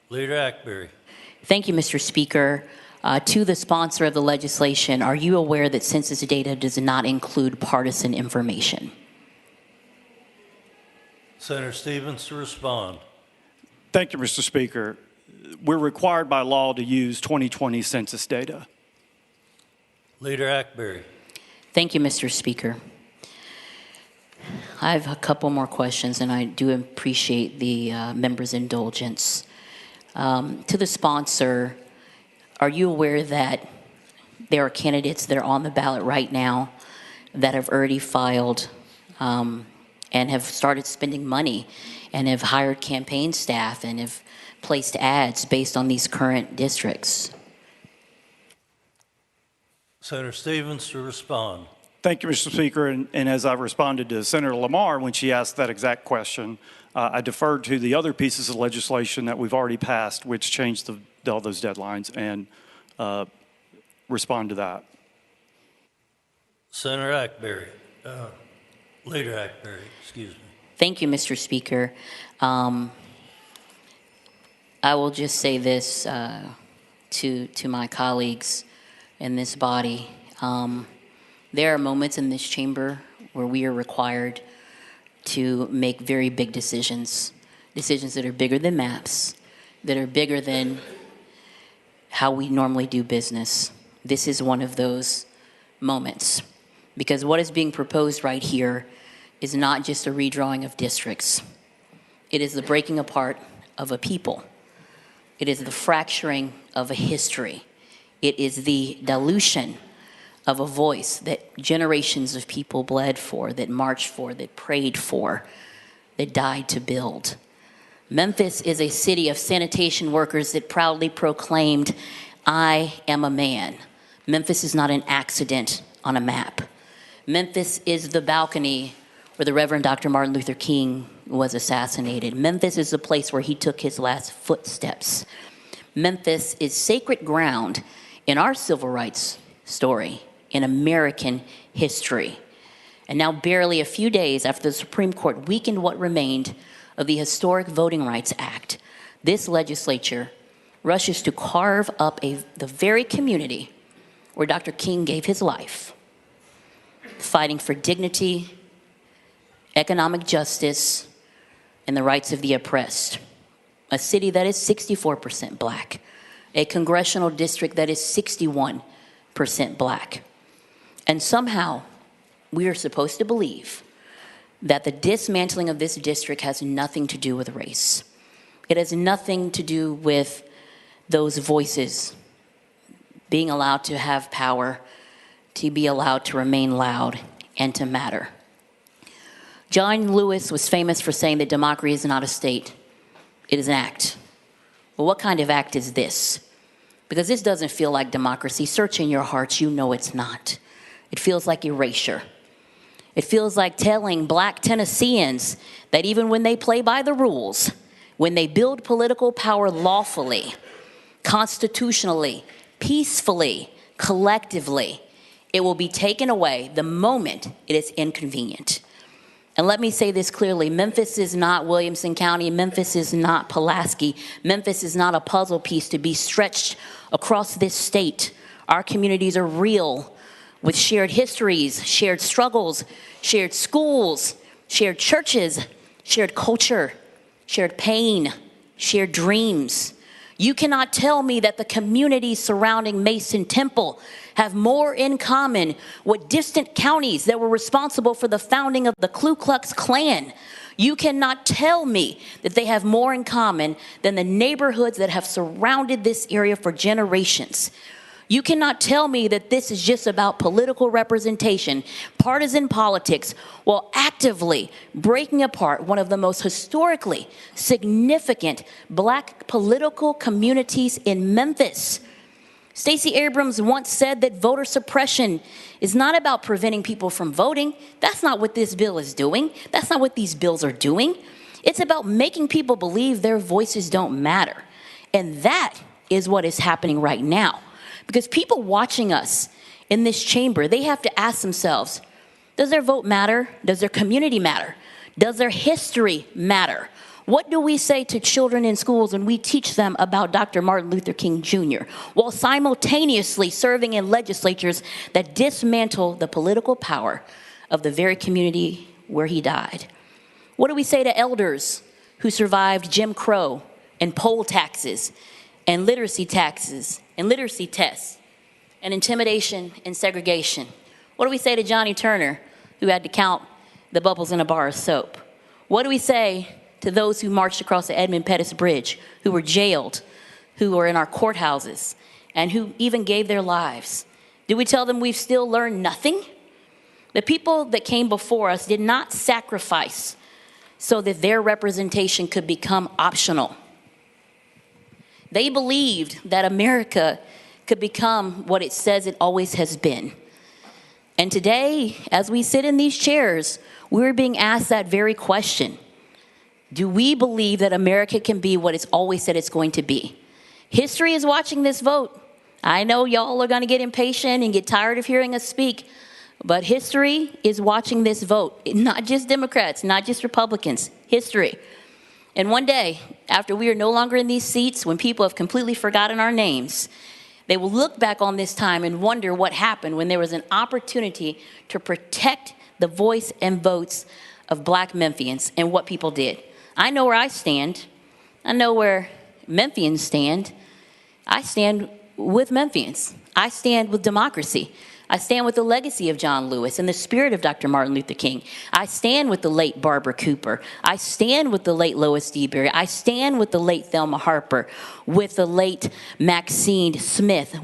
Leader Ackberry. Thank you, Mr. Speaker. To the sponsor of the legislation, are you aware that census data does not include partisan information? Senator Stevens to respond. Thank you, Mr. Speaker. We're required by law to use 2020 census data. Leader Ackberry. Thank you, Mr. Speaker. I have a couple more questions, and I do appreciate the members' indulgence. To the sponsor, are you aware that there are candidates that are on the ballot right now that have already filed and have started spending money and have hired campaign staff and have placed ads based on these current districts? Senator Stevens to respond. Thank you, Mr. Speaker. And as I responded to Senator Lamar when she asked that exact question, I deferred to the other pieces of legislation that we've already passed, which changed all those deadlines, and respond to that. Senator Ackberry. Leader Ackberry, excuse me. Thank you, Mr. Speaker. I will just say this to my colleagues in this body. There are moments in this chamber where we are required to make very big decisions that are bigger than maps, that are bigger than how we normally do business. This is one of those moments, because what is being proposed right here is not just a redrawing of districts. It is the breaking apart of a people. It is the fracturing of a history. It is the dilution of a voice that generations of people bled for, that marched for, that prayed for, that died to build. Memphis is a city of sanitation workers that proudly proclaimed, "I am a man." Memphis is not an accident on a map. Memphis is the balcony where the Reverend Dr. Martin Luther King was assassinated. Memphis is the place where he took his last footsteps. Memphis is sacred ground in our civil rights story, in American history. And now, barely a few days after the Supreme Court weakened what remained of the historic Voting Rights Act, this legislature rushes to carve up the very community where Dr. King gave his life, fighting for dignity, economic justice, and the rights of the oppressed. A city that is 64% black, a congressional district that is 61% black. And somehow, we are supposed to believe that the dismantling of this district has nothing to do with race. It has nothing to do with those voices being allowed to have power, to be allowed to remain loud, and to matter. John Lewis was famous for saying that democracy is not a state, it is an act. Well, what kind of act is this? Because this doesn't feel like democracy. Search in your hearts, you know it's not. It feels like erasure. It feels like telling black Tennesseans that even when they play by the rules, when they build political power lawfully, constitutionally, peacefully, collectively, it will be taken away the moment it is inconvenient. And let me say this clearly, Memphis is not Williamson County, Memphis is not Pulaski, Memphis is not a puzzle piece to be stretched across this state. Our communities are real, with shared histories, shared struggles, shared schools, shared churches, shared culture, shared pain, shared dreams. You cannot tell me that the communities surrounding Mason Temple have more in common with distant counties that were responsible for the founding of the Ku Klux Klan. You cannot tell me that they have more in common than the neighborhoods that have surrounded this area for generations. You cannot tell me that this is just about political representation, partisan politics, while actively breaking apart one of the most historically significant black political communities in Memphis. Stacey Abrams once said that voter suppression is not about preventing people from voting. That's not what this bill is doing. That's not what these bills are doing. It's about making people believe their voices don't matter. And that is what is happening right now. Because people watching us in this chamber, they have to ask themselves, does their vote matter? Does their community matter? Does their history matter? What do we say to children in schools when we teach them about Dr. Martin Luther King Jr., while simultaneously serving in legislatures that dismantle the political power of the very community where he died? What do we say to elders who survived Jim Crow and poll taxes and literacy tests and intimidation and segregation? What do we say to Johnny Turner, who had to count the bubbles in a bar of soap? What do we say to those who marched across the Edmund Pettus Bridge, who were jailed, who were in our courthouses, and who even gave their lives? Do we tell them we've still learned nothing? The people that came before us did not sacrifice so that their representation could become optional. They believed that America could become what it says it always has been. And today, as we sit in these chairs, we're being asked that very question. Do we believe that America can be what it's always said it's going to be? History is watching this vote. I know y'all are going to get impatient and get tired of hearing us speak, but history is watching this vote. Not just Democrats, not just Republicans, history. And one day, after we are no longer in these seats, when people have completely forgotten our names, they will look back on this time and wonder what happened when there was an opportunity to protect the voice and votes of black Memphians and what people did. I know where I stand. I know where Memphians stand. I stand with Memphians. I stand with democracy. I stand with the legacy of John Lewis and the spirit of Dr. Martin Luther King. I stand with the late Barbara Cooper. I stand with the late Lois DeBerry. I stand with the late Thelma Harper, with the late Maxine Smith.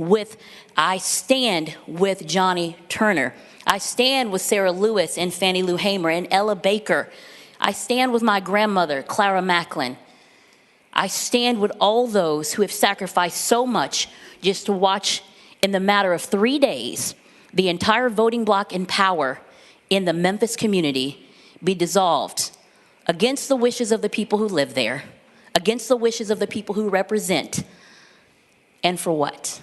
I stand with Johnny Turner. I stand with Sarah Lewis and Fannie Lou Hamer and Ella Baker. I stand with my grandmother, Clara Macklin. I stand with all those who have sacrificed so much just to watch, in the matter of 3 days, the entire voting bloc in power in the Memphis community be dissolved against the wishes of the people who live there, against the wishes of the people who represent. And for what?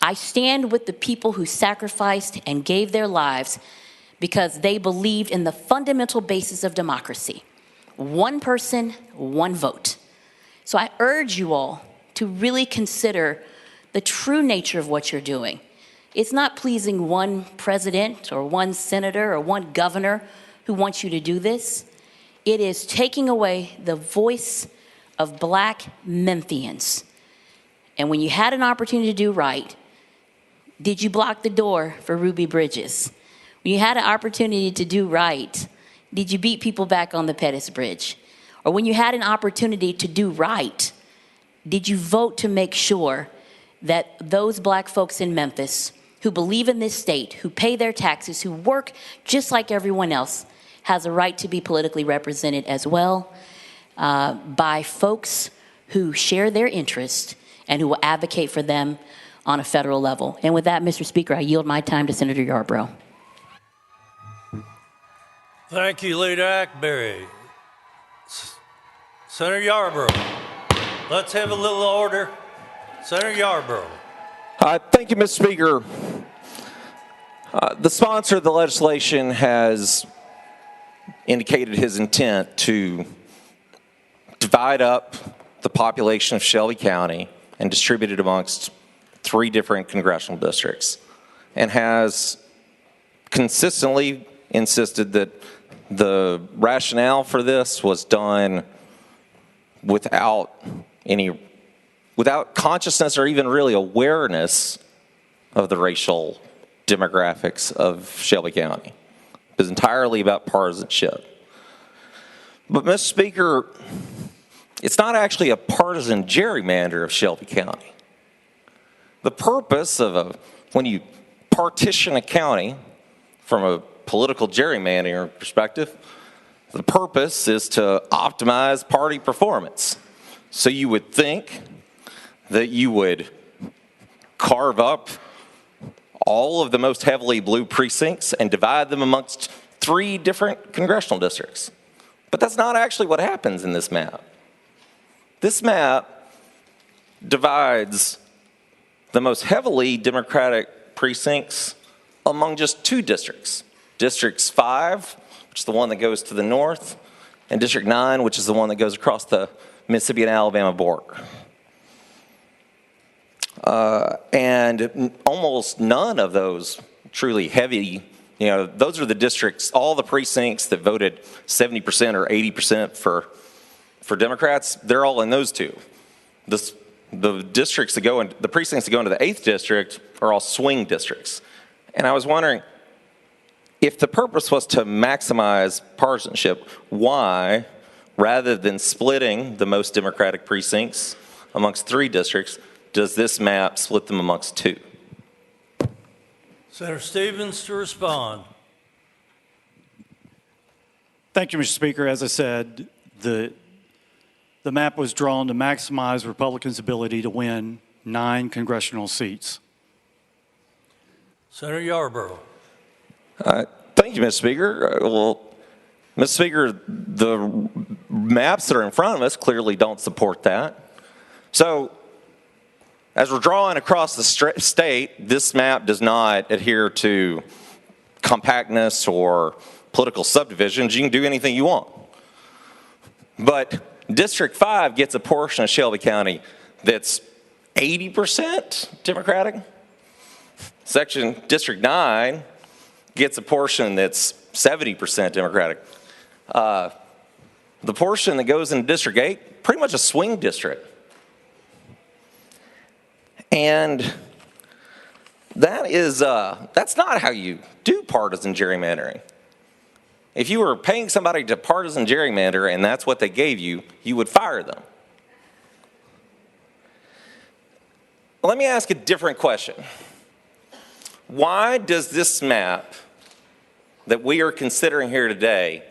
I stand with the people who sacrificed and gave their lives because they believed in the fundamental basis of democracy. One person, one vote. So I urge you all to really consider the true nature of what you're doing. It's not pleasing one president or one senator or one governor who wants you to do this. It is taking away the voice of black Memphians. And when you had an opportunity to do right, did you block the door for Ruby Bridges? When you had an opportunity to do right, did you beat people back on the Pettus Bridge? Or when you had an opportunity to do right, did you vote to make sure that those black folks in Memphis who believe in this state, who pay their taxes, who work just like everyone else, has a right to be politically represented as well by folks who share their interest and who will advocate for them on a federal level? And with that, Mr. Speaker, I yield my time to Senator Yarbrough. Thank you, Leader Ackberry. Senator Yarbrough, let's have a little order. Senator Yarbrough. Thank you, Mr. Speaker. The sponsor of the legislation has indicated his intent to divide up the population of Shelby County and distribute it amongst 3 different congressional districts, and has consistently insisted that the rationale for this was done without consciousness or even really awareness of the racial demographics of Shelby County. It was entirely about partisanship. But, Mr. Speaker, it's not actually a partisan gerrymander of Shelby County. The purpose of when you partition a county from a political gerrymandering perspective, the purpose is to optimize party performance. So you would think that you would carve up all of the most heavily blue precincts and divide them amongst 3 different congressional districts. But that's not actually what happens in this map. This map divides the most heavily Democratic precincts among just 2 districts. Districts 5, which is the one that goes to the north, and District 9, which is the one that goes across the Mississippi and Alabama border. And almost none of those truly heavy, those are the districts, all the precincts that voted 70% or 80% for Democrats, they're all in those 2. The districts that go in, the precincts that go into the 8th district are all swing districts. And I was wondering, if the purpose was to maximize partisanship, why, rather than splitting the most Democratic precincts amongst 3 districts, does this map split them amongst 2? Senator Stevens to respond. Thank you, Mr. Speaker. As I said, the map was drawn to maximize Republicans' ability to win 9 congressional seats. Senator Yarborough. Thank you, Mr. Speaker. Well, Mr. Speaker, the maps that are in front of us clearly don't support that. So, as we're drawing across the state, this map does not adhere to compactness or political subdivisions. You can do anything you want. But District 5 gets a portion of Shelby County that's 80% Democratic. District 9 gets a portion that's 70% Democratic. The portion that goes in District 8, pretty much a swing district. And that's not how you do partisan gerrymandering. If you were paying somebody to partisan gerrymander and that's what they gave you, you would fire them. Let me ask a different question. Why does this map that we are considering here today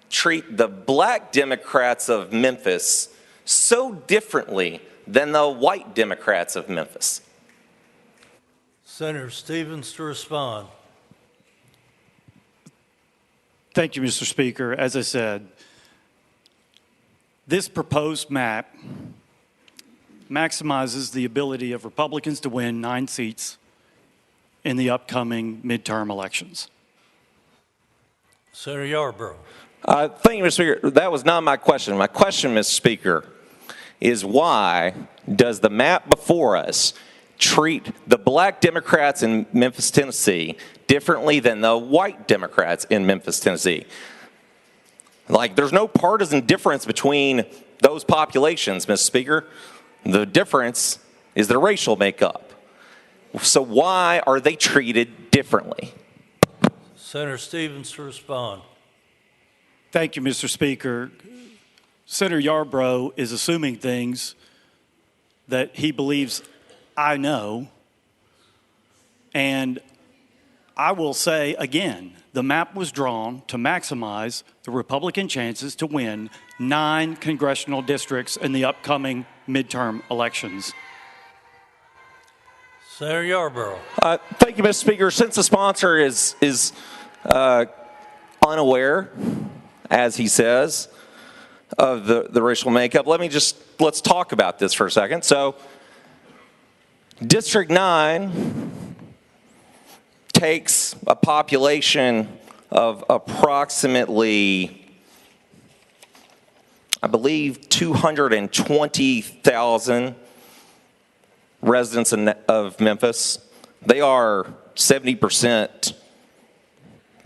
treat the black Democrats of Memphis so differently than the white Democrats of Memphis? Senator Stevens to respond. Thank you, Mr. Speaker. As I said, this proposed map maximizes the ability of Republicans to win 9 seats in the upcoming midterm elections. Senator Yarborough. Thank you, Mr. Speaker. That was not my question. My question, Mr. Speaker, is why does the map before us treat the black Democrats in Memphis, Tennessee differently than the white Democrats in Memphis, Tennessee? Like, there's no partisan difference between those populations, Mr. Speaker. The difference is their racial makeup. So why are they treated differently? Senator Stevens to respond. Thank you, Mr. Speaker. Senator Yarborough is assuming things that he believes I know. And I will say again, the map was drawn to maximize the Republican chances to win 9 congressional districts in the upcoming midterm elections. Senator Yarborough. Thank you, Mr. Speaker. Since the sponsor is unaware, as he says, of the racial makeup, let's talk about this for a second. So, District 9 takes a population of approximately, I believe, 220,000 residents of Memphis. They are 70%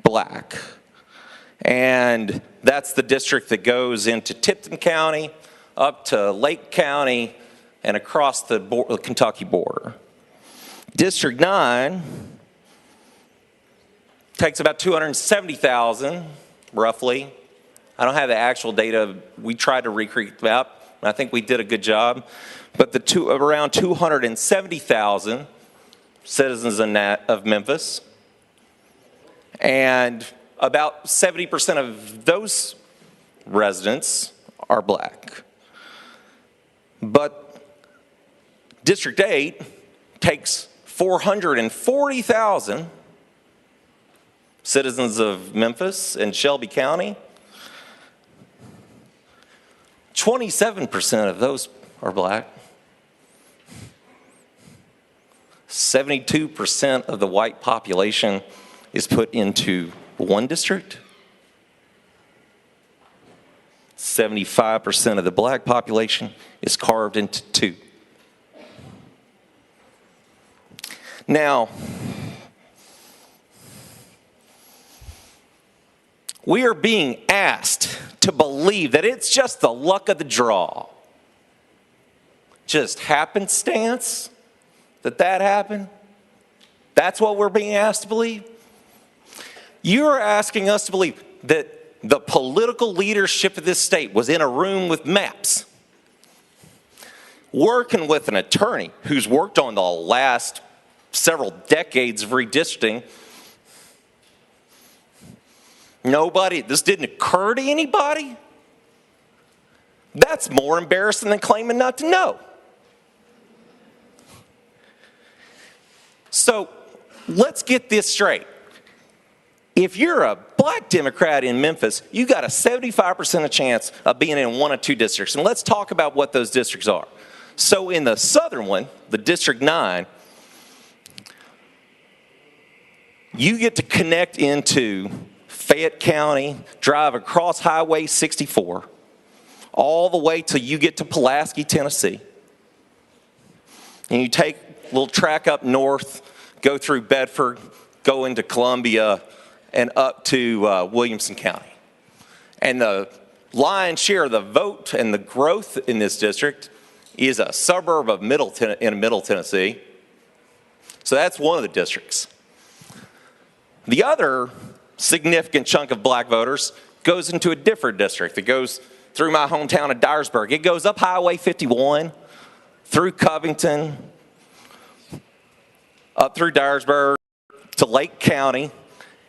black. And that's the district that goes into Tipton County, up to Lake County, and across the Kentucky border. District 9 takes about 270,000, roughly. I don't have the actual data. We tried to recreate the map. I think we did a good job. But around 270,000 citizens of Memphis, and about 70% of those residents are black. But District 8 takes 440,000 citizens of Memphis and Shelby County. 27% of those are black. 72% of the white population is put into one district. 75% of the black population is carved into two. Now, we are being asked to believe that it's just the luck of the draw. Just happenstance that happened. That's what we're being asked to believe. You're asking us to believe that the political leadership of this state was in a room with maps, working with an attorney who's worked on the last several decades of redistricting. This didn't occur to anybody? That's more embarrassing than claiming not to know. So let's get this straight. If you're a black Democrat in Memphis, you got a 75% chance of being in one of two districts. And let's talk about what those districts are. So in the southern one, the District 9, you get to connect into Fayette County, drive across Highway 64, all the way till you get to Pulaski, Tennessee. And you take a little track up north, go through Bedford, go into Columbia, and up to Williamson County. And the lion's share of the vote and the growth in this district is a suburb of Middle Tennessee. So that's one of the districts. The other significant chunk of black voters goes into a different district. It goes through my hometown of Dyersburg. It goes up Highway 51, through Covington, up through Dyersburg to Lake County.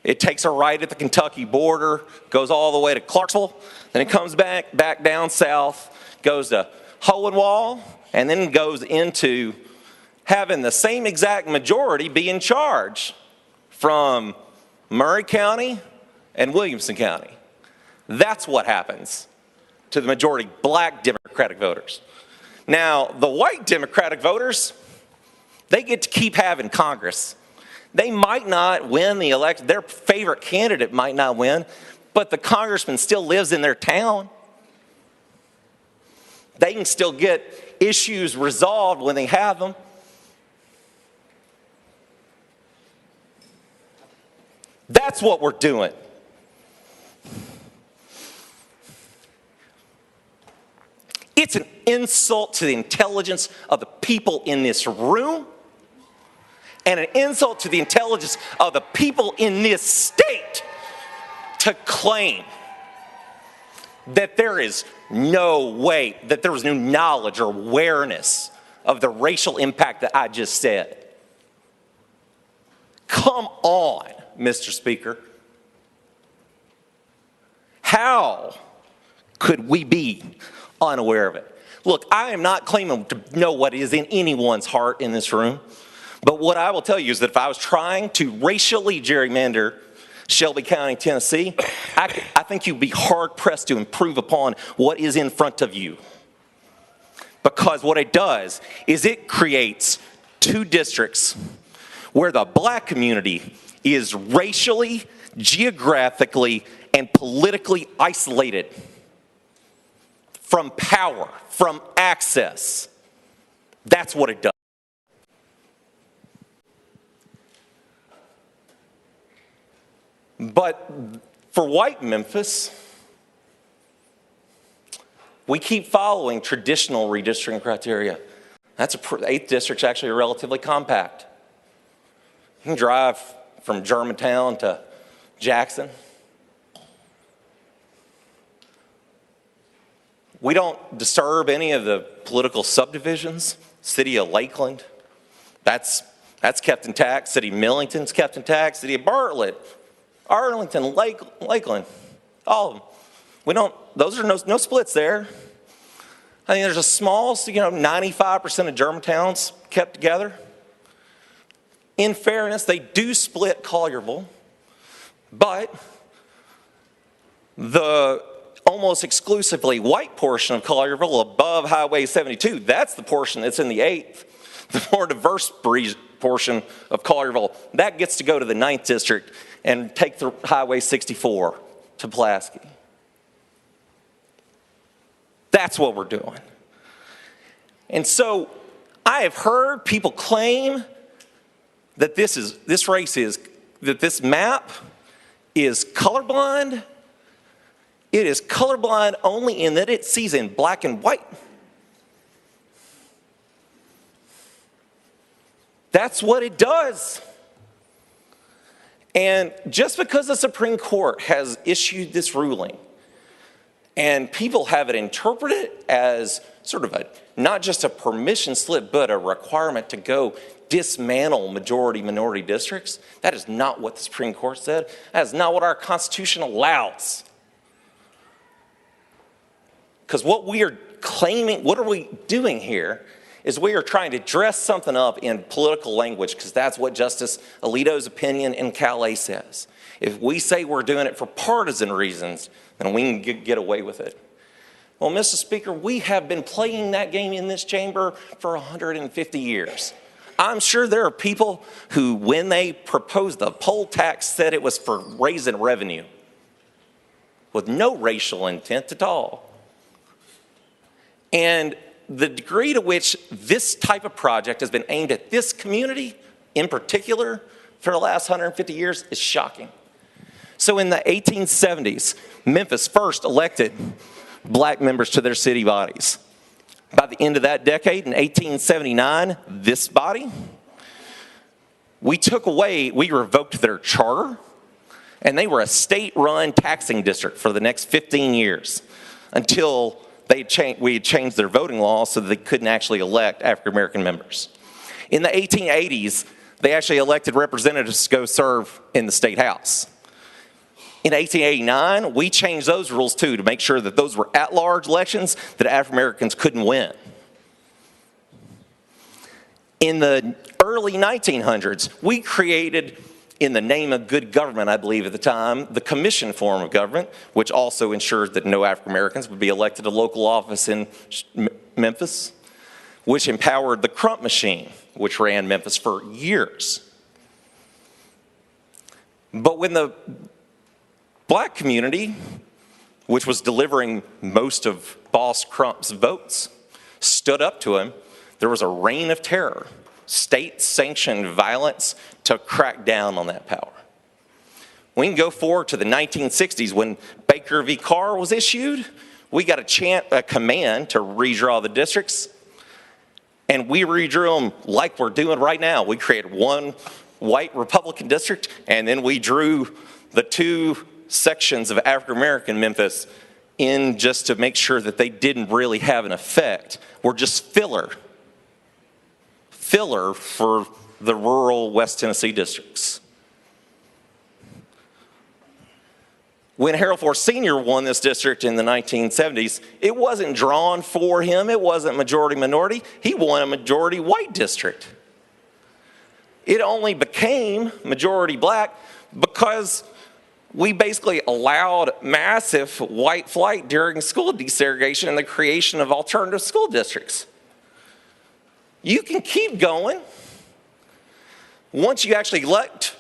It takes a right at the Kentucky border, goes all the way to Clarksville, then it comes back down south, goes to Hohenwald, and then goes into having the same exact majority be in charge from Murray County and Williamson County. That's what happens to the majority black Democratic voters. Now, the white Democratic voters, they get to keep having Congress. They might not win the election. Their favorite candidate might not win, but the congressman still lives in their town. They can still get issues resolved when they have them. That's what we're doing. It's an insult to the intelligence of the people in this room and an insult to the intelligence of the people in this state to claim that there is no way, that there was no knowledge or awareness of the racial impact that I just said. Come on, Mr. Speaker. How could we be unaware of it? Look, I am not claiming to know what is in anyone's heart in this room, but what I will tell you is that if I was trying to racially gerrymander Shelby County, Tennessee, I think you'd be hard-pressed to improve upon what is in front of you. Because what it does is it creates two districts where the black community is racially, geographically, and politically isolated from power, from access. That's what it does. But for white Memphis, we keep following traditional redistricting criteria. That's the 8th district's actually relatively compact. You can drive from Germantown to Jackson. We don't disturb any of the political subdivisions. City of Lakeland, that's kept intact. City of Millington's kept intact. City of Bartlett, Arlington, Lakeland, all of them. We don't, those are no splits there. I think there's a small, 95% of Germantown's kept together. In fairness, they do split Collierville, but the almost exclusively white portion of Collierville above Highway 72, that's the portion that's in the 8th. The more diverse portion of Collierville, that gets to go to the 9th District and take the Highway 64 to Pulaski. That's what we're doing. And so I have heard people claim that this map is colorblind. It is colorblind only in that it sees in black and white. That's what it does. And just because the Supreme Court has issued this ruling and people have it interpreted as sort of not just a permission slip, but a requirement to go dismantle majority-minority districts, that is not what the Supreme Court said. That is not what our Constitution allows. Because what we are claiming, what are we doing here, is we are trying to dress something up in political language, because that's what Justice Alito's opinion in Calais says. If we say we're doing it for partisan reasons, then we can get away with it. Well, Mr. Speaker, we have been playing that game in this chamber for 150 years. I'm sure there are people who, when they proposed the poll tax, said it was for raising revenue with no racial intent at all. And the degree to which this type of project has been aimed at this community in particular for the last 150 years is shocking. So in the 1870s, Memphis first elected black members to their city bodies. By the end of that decade, in 1879, this body, we revoked their charter, and they were a state-run taxing district for the next 15 years until we had changed their voting law so that they couldn't actually elect African-American members. In the 1880s, they actually elected representatives to go serve in the state house. In 1889, we changed those rules too to make sure that those were at-large elections that African-Americans couldn't win. In the early 1900s, we created, in the name of good government, I believe at the time, the commission form of government, which also ensured that no African-Americans would be elected to local office in Memphis, which empowered the Crump machine, which ran Memphis for years. But when the black community, which was delivering most of Boss Crump's votes, stood up to him, there was a reign of terror, state-sanctioned violence to crack down on that power. We can go forward to the 1960s when Baker v. Carr was issued. We got a command to redraw the districts, and we redrew them like we're doing right now. We created one white Republican district, and then we drew the two sections of African-American Memphis in just to make sure that they didn't really have an effect. We're just filler for the rural West Tennessee districts. When Harold Ford Sr. won this district in the 1970s, it wasn't drawn for him. It wasn't majority-minority. He won a majority-white district. It only became majority-black because we basically allowed massive white flight during school desegregation and the creation of alternative school districts. You can keep going. Once you actually elect,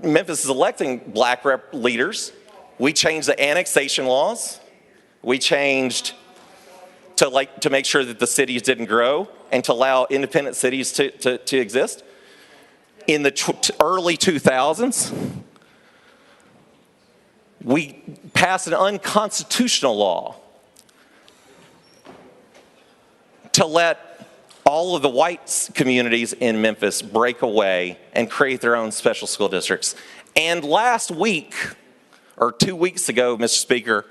Memphis is electing black leaders. We changed the annexation laws. We changed to make sure that the cities didn't grow and to allow independent cities to exist. In the early 2000s, we passed an unconstitutional law to let all of the white communities in Memphis break away and create their own special school districts. And last week, or 2 weeks ago, Mr. Speaker,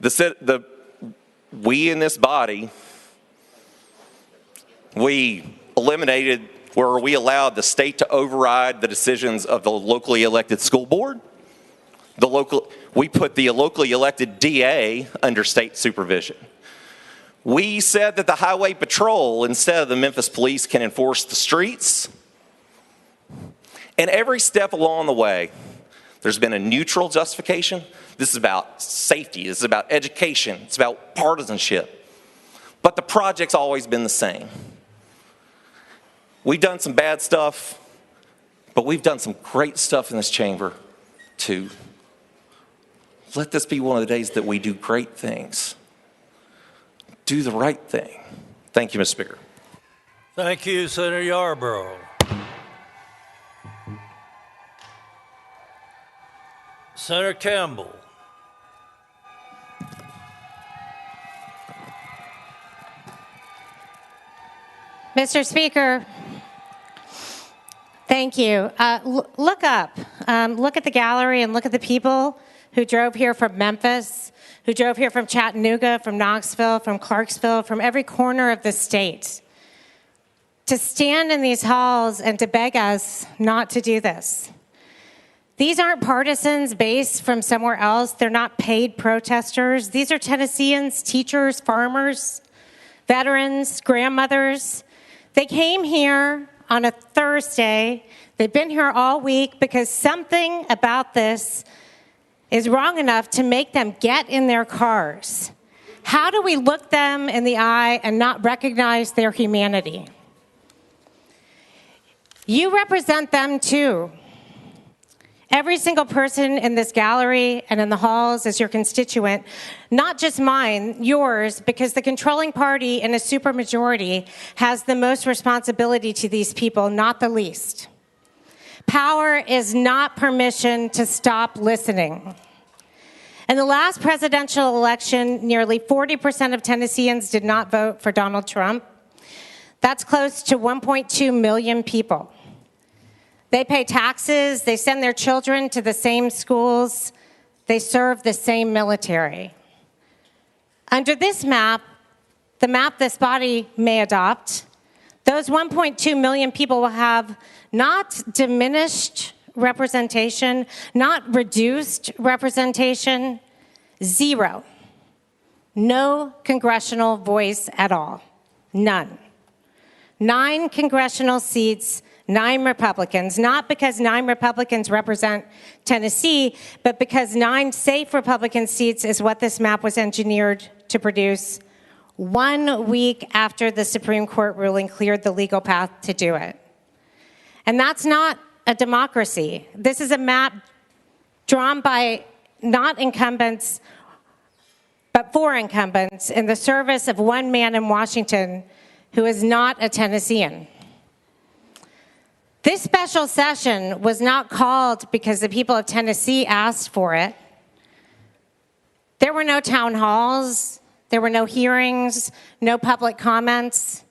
the we in this body, we eliminated where we allowed the state to override the decisions of the locally elected school board. We put the locally elected DA under state supervision. We said that the highway patrol, instead of the Memphis police, can enforce the streets. And every step along the way, there's been a neutral justification. This is about safety. This is about education. It's about partisanship. But the project's always been the same. We've done some bad stuff, but we've done some great stuff in this chamber too. Let this be one of the days that we do great things. Do the right thing. Thank you, Mr. Speaker. Thank you, Senator Yarborough. Senator Campbell. Mr. Speaker, thank you. Look up. Look at the gallery and look at the people who drove here from Memphis, who drove here from Chattanooga, from Knoxville, from Clarksville, from every corner of the state, to stand in these halls and to beg us not to do this. These aren't partisans based from somewhere else. They're not paid protesters. These are Tennesseans, teachers, farmers, veterans, grandmothers. They came here on a Thursday. They've been here all week because something about this is wrong enough to make them get in their cars. How do we look them in the eye and not recognize their humanity? You represent them too. Every single person in this gallery and in the halls is your constituent, not just mine, yours, because the controlling party in a supermajority has the most responsibility to these people, not the least. Power is not permission to stop listening. In the last presidential election, nearly 40% of Tennesseans did not vote for Donald Trump. That's close to 1.2 million people. They pay taxes, they send their children to the same schools, they serve the same military. Under this map, the map this body may adopt, those 1.2 million people will have not diminished representation, not reduced representation, zero. No congressional voice at all, none. 9 congressional seats, 9 Republicans, not because 9 Republicans represent Tennessee, but because 9 safe Republican seats is what this map was engineered to produce 1 week after the Supreme Court ruling cleared the legal path to do it. And that's not a democracy. This is a map drawn by not incumbents, but for incumbents in the service of one man in Washington who is not a Tennessean. This special session was not called because the people of Tennessee asked for it. There were no town halls, there were no hearings, no public comments.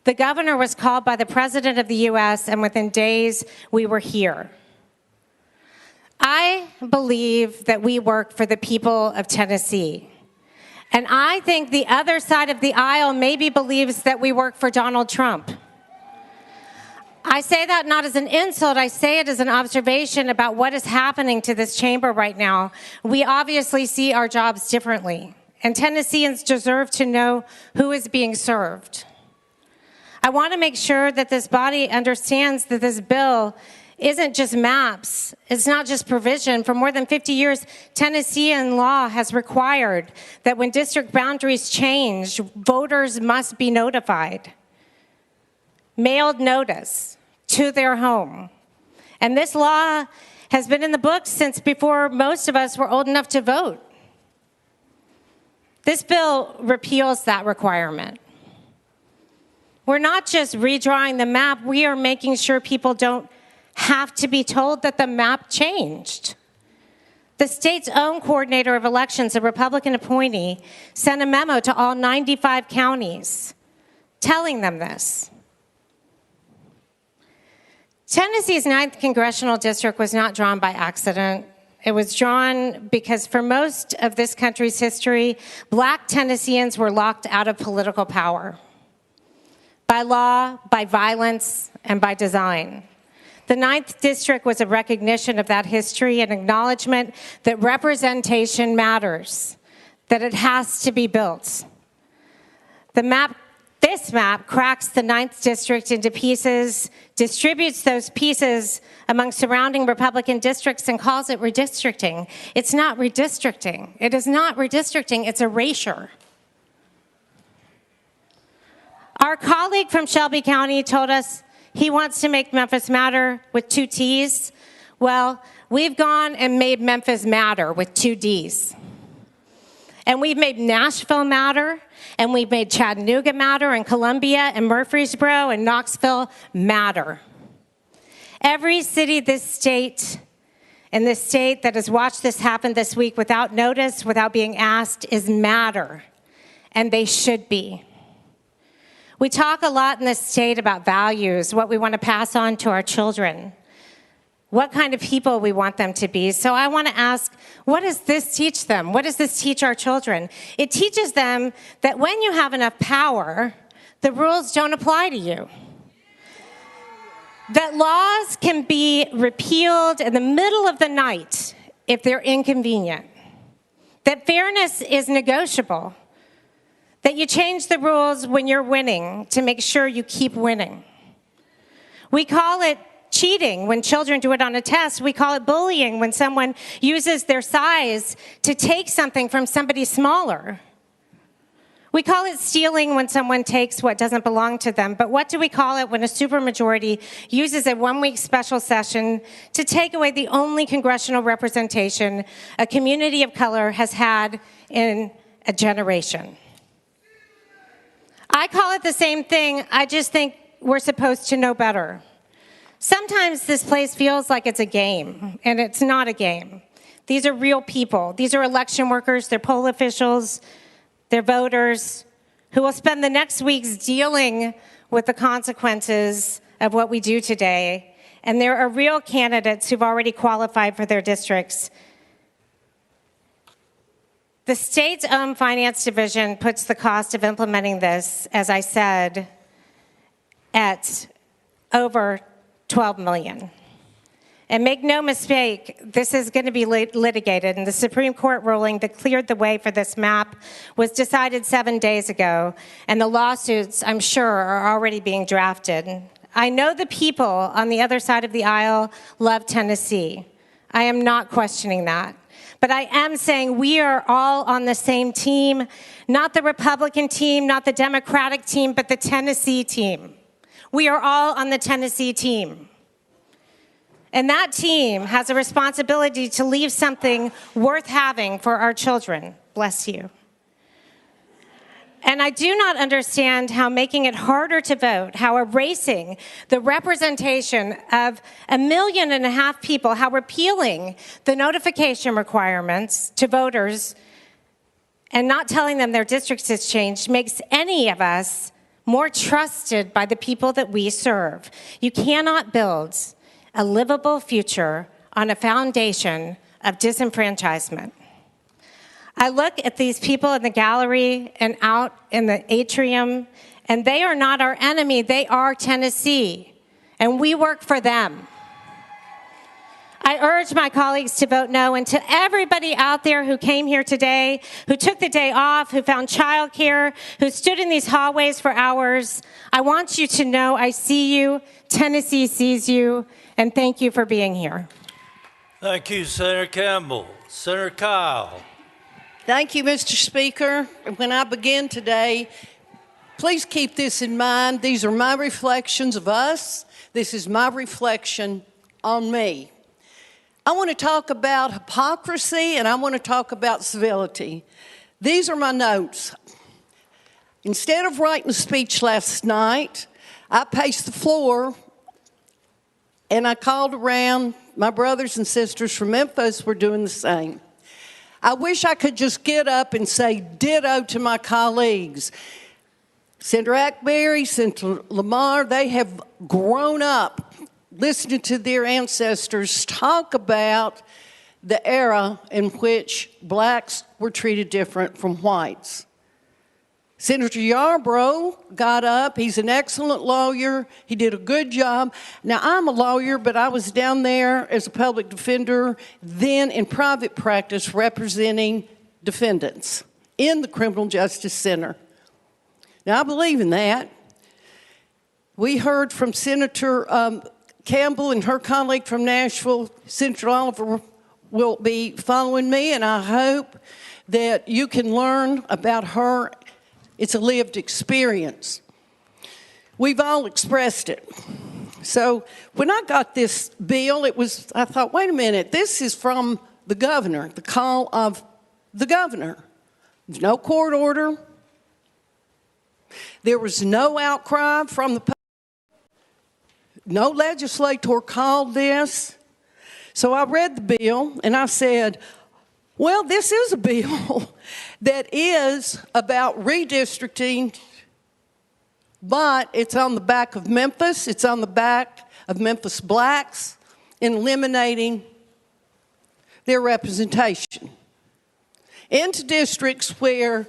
The governor was called by the President of the U.S., and within days, we were here. I believe that we work for the people of Tennessee. And I think the other side of the aisle maybe believes that we work for Donald Trump. I say that not as an insult, I say it as an observation about what is happening to this chamber right now. We obviously see our jobs differently, and Tennesseans deserve to know who is being served. I want to make sure that this body understands that this bill isn't just maps, it's not just provision. For more than 50 years, Tennessean law has required that when district boundaries change, voters must be notified. Mailed notice to their home. And this law has been in the books since before most of us were old enough to vote. This bill repeals that requirement. We're not just redrawing the map, we are making sure people don't have to be told that the map changed. The state's own coordinator of elections, a Republican appointee, sent a memo to all 95 counties telling them this. Tennessee's 9th congressional district was not drawn by accident. It was drawn because for most of this country's history, black Tennesseans were locked out of political power by law, by violence, and by design. The 9th District was a recognition of that history, an acknowledgement that representation matters, that it has to be built. This map cracks the 9th District into pieces, distributes those pieces among surrounding Republican districts, and calls it redistricting. It's not redistricting. It is not redistricting, it's erasure. Our colleague from Shelby County told us he wants to make Memphis matter with 2 T's. Well, we've gone and made Memphis matter with 2 D's. And we've made Nashville matter, and we've made Chattanooga matter, and Columbia, and Murfreesboro, and Knoxville matter. Every city in this state that has watched this happen this week without notice, without being asked, is matter, and they should be. We talk a lot in this state about values, what we want to pass on to our children, what kind of people we want them to be. So I want to ask, what does this teach them? What does this teach our children? It teaches them that when you have enough power, the rules don't apply to you. That laws can be repealed in the middle of the night if they're inconvenient. That fairness is negotiable. That you change the rules when you're winning to make sure you keep winning. We call it cheating when children do it on a test. We call it bullying when someone uses their size to take something from somebody smaller. We call it stealing when someone takes what doesn't belong to them. But what do we call it when a supermajority uses a one-week special session to take away the only congressional representation a community of color has had in a generation? I call it the same thing. I just think we're supposed to know better. Sometimes this place feels like it's a game, and it's not a game. These are real people. These are election workers, they're poll officials, they're voters who will spend the next weeks dealing with the consequences of what we do today. And there are real candidates who've already qualified for their districts. The state's own finance division puts the cost of implementing this, as I said, at over $12 million. And make no mistake, this is going to be litigated, and the Supreme Court ruling that cleared the way for this map was decided 7 days ago, and the lawsuits, I'm sure, are already being drafted. I know the people on the other side of the aisle love Tennessee. I am not questioning that. But I am saying we are all on the same team, not the Republican team, not the Democratic team, but the Tennessee team. We are all on the Tennessee team. And that team has a responsibility to leave something worth having for our children. Bless you. And I do not understand how making it harder to vote, how erasing the representation of 1.5 million people, how repealing the notification requirements to voters and not telling them their districts has changed makes any of us more trusted by the people that we serve. You cannot build a livable future on a foundation of disenfranchisement. I look at these people in the gallery and out in the atrium, and they are not our enemy. They are Tennessee, and we work for them. I urge my colleagues to vote no, and to everybody out there who came here today, who took the day off, who found childcare, who stood in these hallways for hours, I want you to know I see you, Tennessee sees you, and thank you for being here. Thank you, Senator Campbell. Senator Kyle. Thank you, Mr. Speaker. When I begin today, please keep this in mind. These are my reflections of us. This is my reflection on me. I want to talk about hypocrisy, and I want to talk about civility. These are my notes. Instead of writing a speech last night, I paced the floor, and I called around. My brothers and sisters from Memphis were doing the same. I wish I could just get up and say ditto to my colleagues. Senator Ackberry, Senator Lamar, they have grown up listening to their ancestors talk about the era in which blacks were treated different from whites. Senator Yarborough got up. He's an excellent lawyer. He did a good job. Now, I'm a lawyer, but I was down there as a public defender, then in private practice representing defendants in the Criminal Justice Center. Now, I believe in that. We heard from Senator Campbell and her colleague from Nashville. Senator Oliver will be following me, and I hope that you can learn about her. It's a lived experience. We've all expressed it. So when I got this bill, I thought, wait a minute, this is from the governor, the call of the governor. There's no court order. There was no outcry from the public. No legislator called this. So I read the bill and I said, well, this is a bill that is about redistricting, but it's on the back of Memphis. It's on the back of Memphis blacks in eliminating their representation into districts where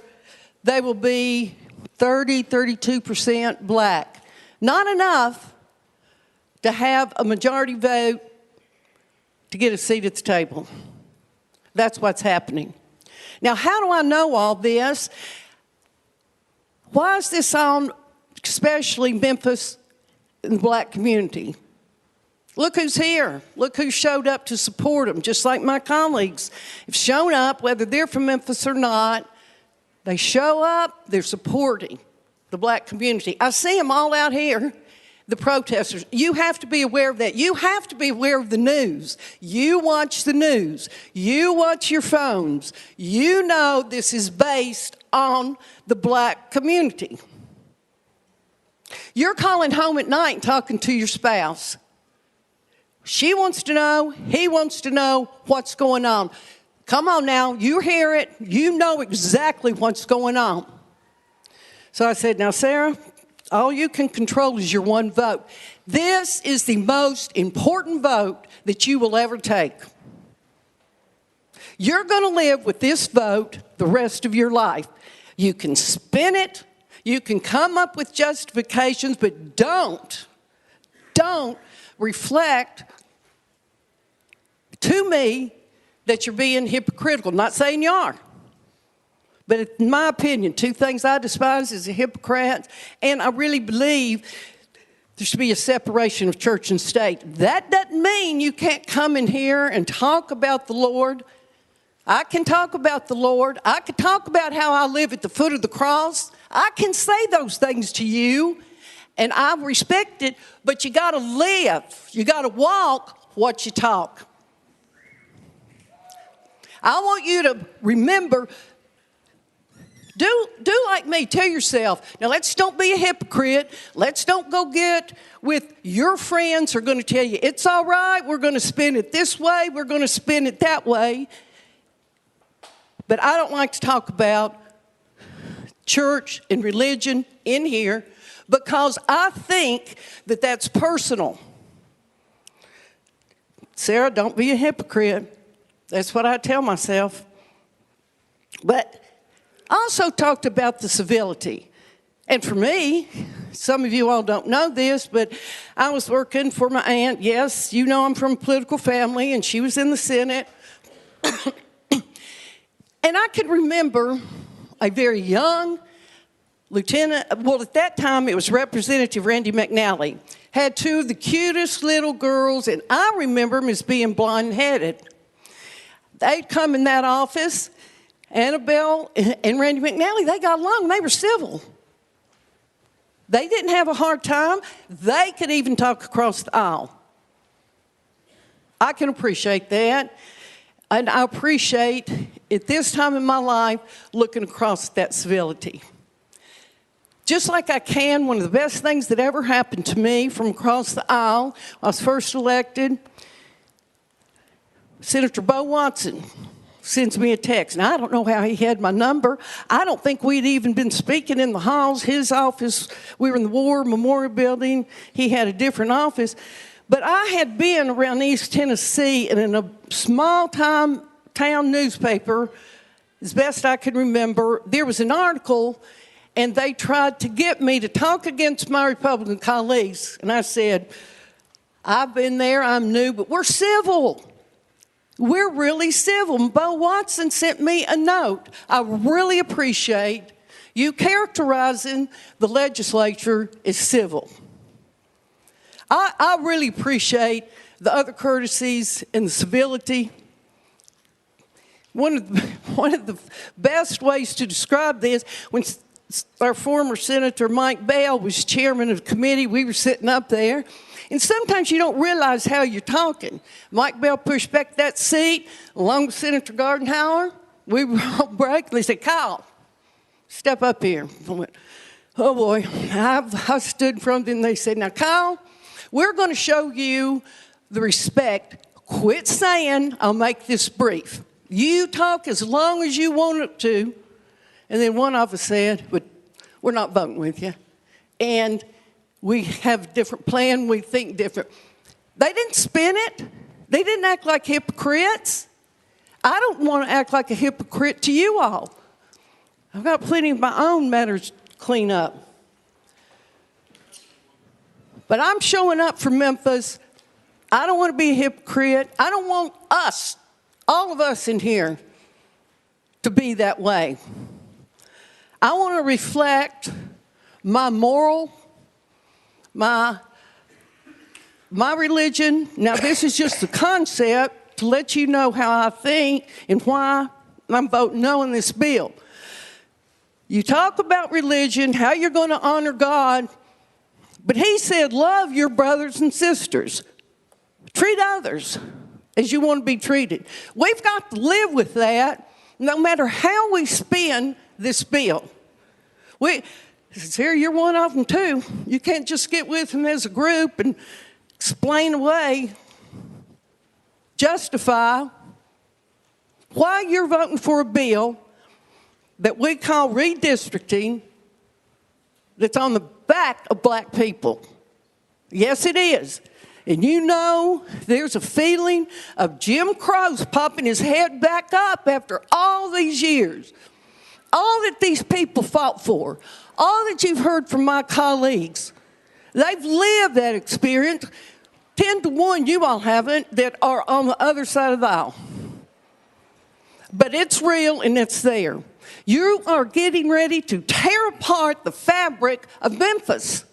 they will be 32% black. Not enough to have a majority vote to get a seat at the table. That's what's happening. Now, how do I know all this? Why is this on especially Memphis and the black community? Look who's here. Look who showed up to support them, just like my colleagues have shown up, whether they're from Memphis or not. They show up, they're supporting the black community. I see them all out here. The protesters. You have to be aware of that. You have to be aware of the news. You watch the news. You watch your phones. You know this is based on the black community. You're calling home at night and talking to your spouse. She wants to know, he wants to know what's going on. Come on now, you hear it. You know exactly what's going on. So I said, now, Sarah, all you can control is your one vote. This is the most important vote that you will ever take. You're going to live with this vote the rest of your life. You can spin it. You can come up with justifications, but don't reflect to me that you're being hypocritical. Not saying you are. But in my opinion, two things I despise is a hypocrite, and I really believe there should be a separation of church and state. That doesn't mean you can't come in here and talk about the Lord. I can talk about the Lord. I can talk about how I live at the foot of the cross. I can say those things to you, and I respect it, but you got to live. You got to walk what you talk. I want you to remember, do like me. Tell yourself, now let's don't be a hypocrite. Let's don't go get with your friends who are going to tell you, it's all right, we're going to spin it this way, we're going to spin it that way. But I don't like to talk about church and religion in here because I think that that's personal. Sarah, don't be a hypocrite. That's what I tell myself. But I also talked about the civility. And for me, some of you all don't know this, but I was working for my aunt. Yes, you know I'm from a political family, and she was in the Senate. And I can remember a very young lieutenant, well, at that time it was Representative Randy McNally, had two of the cutest little girls, and I remember them as being blonde-headed. They'd come in that office, Annabelle and Randy McNally, they got along. They were civil. They didn't have a hard time. They could even talk across the aisle. I can appreciate that. And I appreciate, at this time in my life, looking across that civility. Just like I can, one of the best things that ever happened to me from across the aisle, I was first elected, Senator Bo Watson sends me a text. Now, I don't know how he had my number. I don't think we'd even been speaking in the halls. His office, we were in the War Memorial Building. He had a different office. But I had been around East Tennessee and in a small town newspaper, as best I can remember, there was an article and they tried to get me to talk against my Republican colleagues. And I said, I've been there, I'm new, but we're civil. We're really civil. And Bo Watson sent me a note. I really appreciate you characterizing the legislature as civil. I really appreciate the other courtesies and the civility. One of the best ways to describe this, when our former Senator Mike Bell was chairman of the committee, we were sitting up there, and sometimes you don't realize how you're talking. Mike Bell pushed back that seat along with Senator Gardenhauer. We were on break, and they said, Kyle, step up here. I went, oh boy. I stood in front of them, and they said, now Kyle, we're going to show you the respect. Quit saying, I'll make this brief. You talk as long as you want it to. And then one of us said, but we're not voting with you. And we have a different plan. We think different. They didn't spin it. They didn't act like hypocrites. I don't want to act like a hypocrite to you all. I've got plenty of my own matters to clean up. But I'm showing up for Memphis. I don't want to be a hypocrite. I don't want us, all of us in here, to be that way. I want to reflect my moral, my religion. Now, this is just a concept to let you know how I think and why I'm voting no on this bill. You talk about religion, how you're going to honor God, but he said, love your brothers and sisters. Treat others as you want to be treated. We've got to live with that no matter how we spin this bill. Here, you're one of them too. You can't just get with them as a group and explain away, justify why you're voting for a bill that we call redistricting that's on the back of black people. Yes, it is. And you know there's a feeling of Jim Crow's popping his head back up after all these years. All that these people fought for, all that you've heard from my colleagues, they've lived that experience. 10 to 1, you all haven't, that are on the other side of the aisle. But it's real and it's there. You are getting ready to tear apart the fabric of Memphis.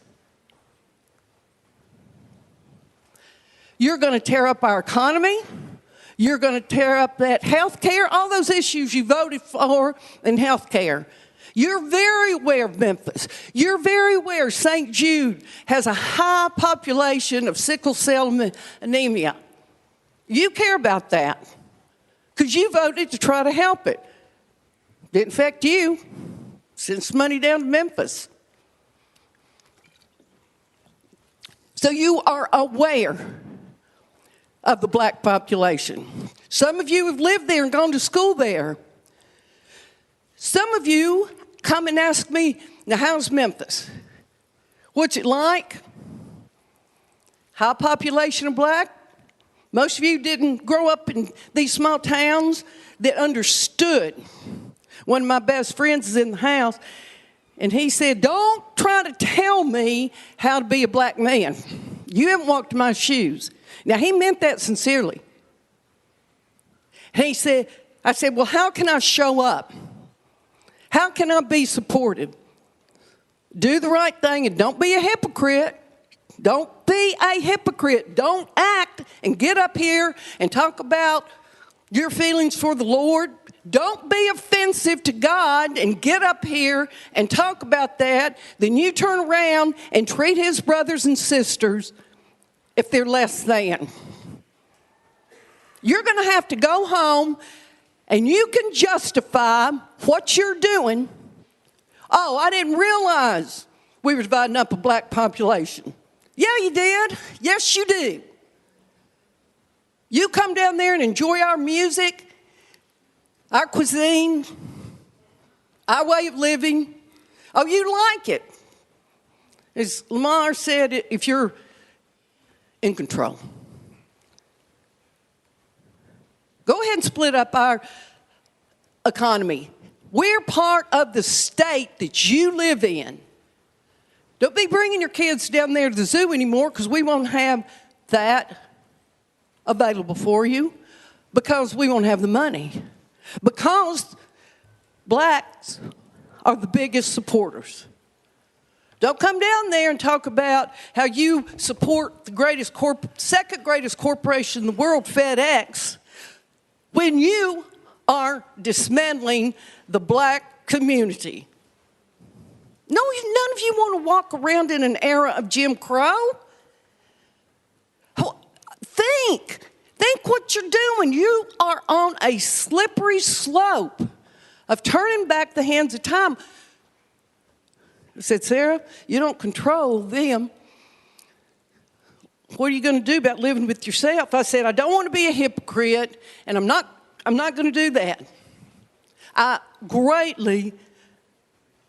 You're going to tear up our economy. You're going to tear up that health care, all those issues you voted for in health care. You're very aware of Memphis. You're very aware St. Jude has a high population of sickle cell anemia. You care about that because you voted to try to help it. Didn't affect you. Send some money down to Memphis. So you are aware of the black population. Some of you have lived there and gone to school there. Some of you come and ask me, now how's Memphis? What's it like? High population of black? Most of you didn't grow up in these small towns that understood. One of my best friends is in the house, and he said, don't try to tell me how to be a black man. You haven't walked in my shoes. Now, he meant that sincerely. He said, I said, well, how can I show up? How can I be supportive? Do the right thing and don't be a hypocrite. Don't be a hypocrite. Don't act and get up here and talk about your feelings for the Lord. Don't be offensive to God and get up here and talk about that. Then you turn around and treat his brothers and sisters if they're less than. You're going to have to go home and you can justify what you're doing. Oh, I didn't realize we were dividing up a black population. Yeah, you did. Yes, you do. You come down there and enjoy our music, our cuisine, our way of living. Oh, you like it. As Lamar said, if you're in control. Go ahead and split up our economy. We're part of the state that you live in. Don't be bringing your kids down there to the zoo anymore, because we won't have that available for you, because we won't have the money, because blacks are the biggest supporters. Don't come down there and talk about how you support the second greatest corporation in the world, FedEx, when you are dismantling the black community. No, none of you want to walk around in an era of Jim Crow. Think what you're doing. You are on a slippery slope of turning back the hands of time. I said, Sarah, you don't control them. What are you going to do about living with yourself? I said, I don't want to be a hypocrite, and I'm not going to do that. I greatly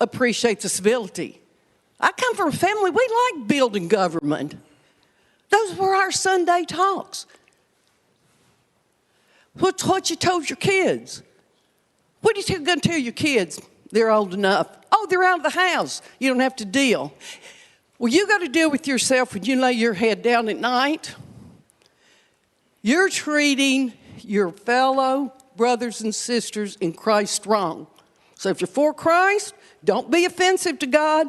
appreciate the civility. I come from a family, we like building government. Those were our Sunday talks. What's what you told your kids? What are you going to tell your kids? They're old enough. Oh, they're out of the house. You don't have to deal. Well, you got to deal with yourself when you lay your head down at night. You're treating your fellow brothers and sisters in Christ wrong. So if you're for Christ, don't be offensive to God.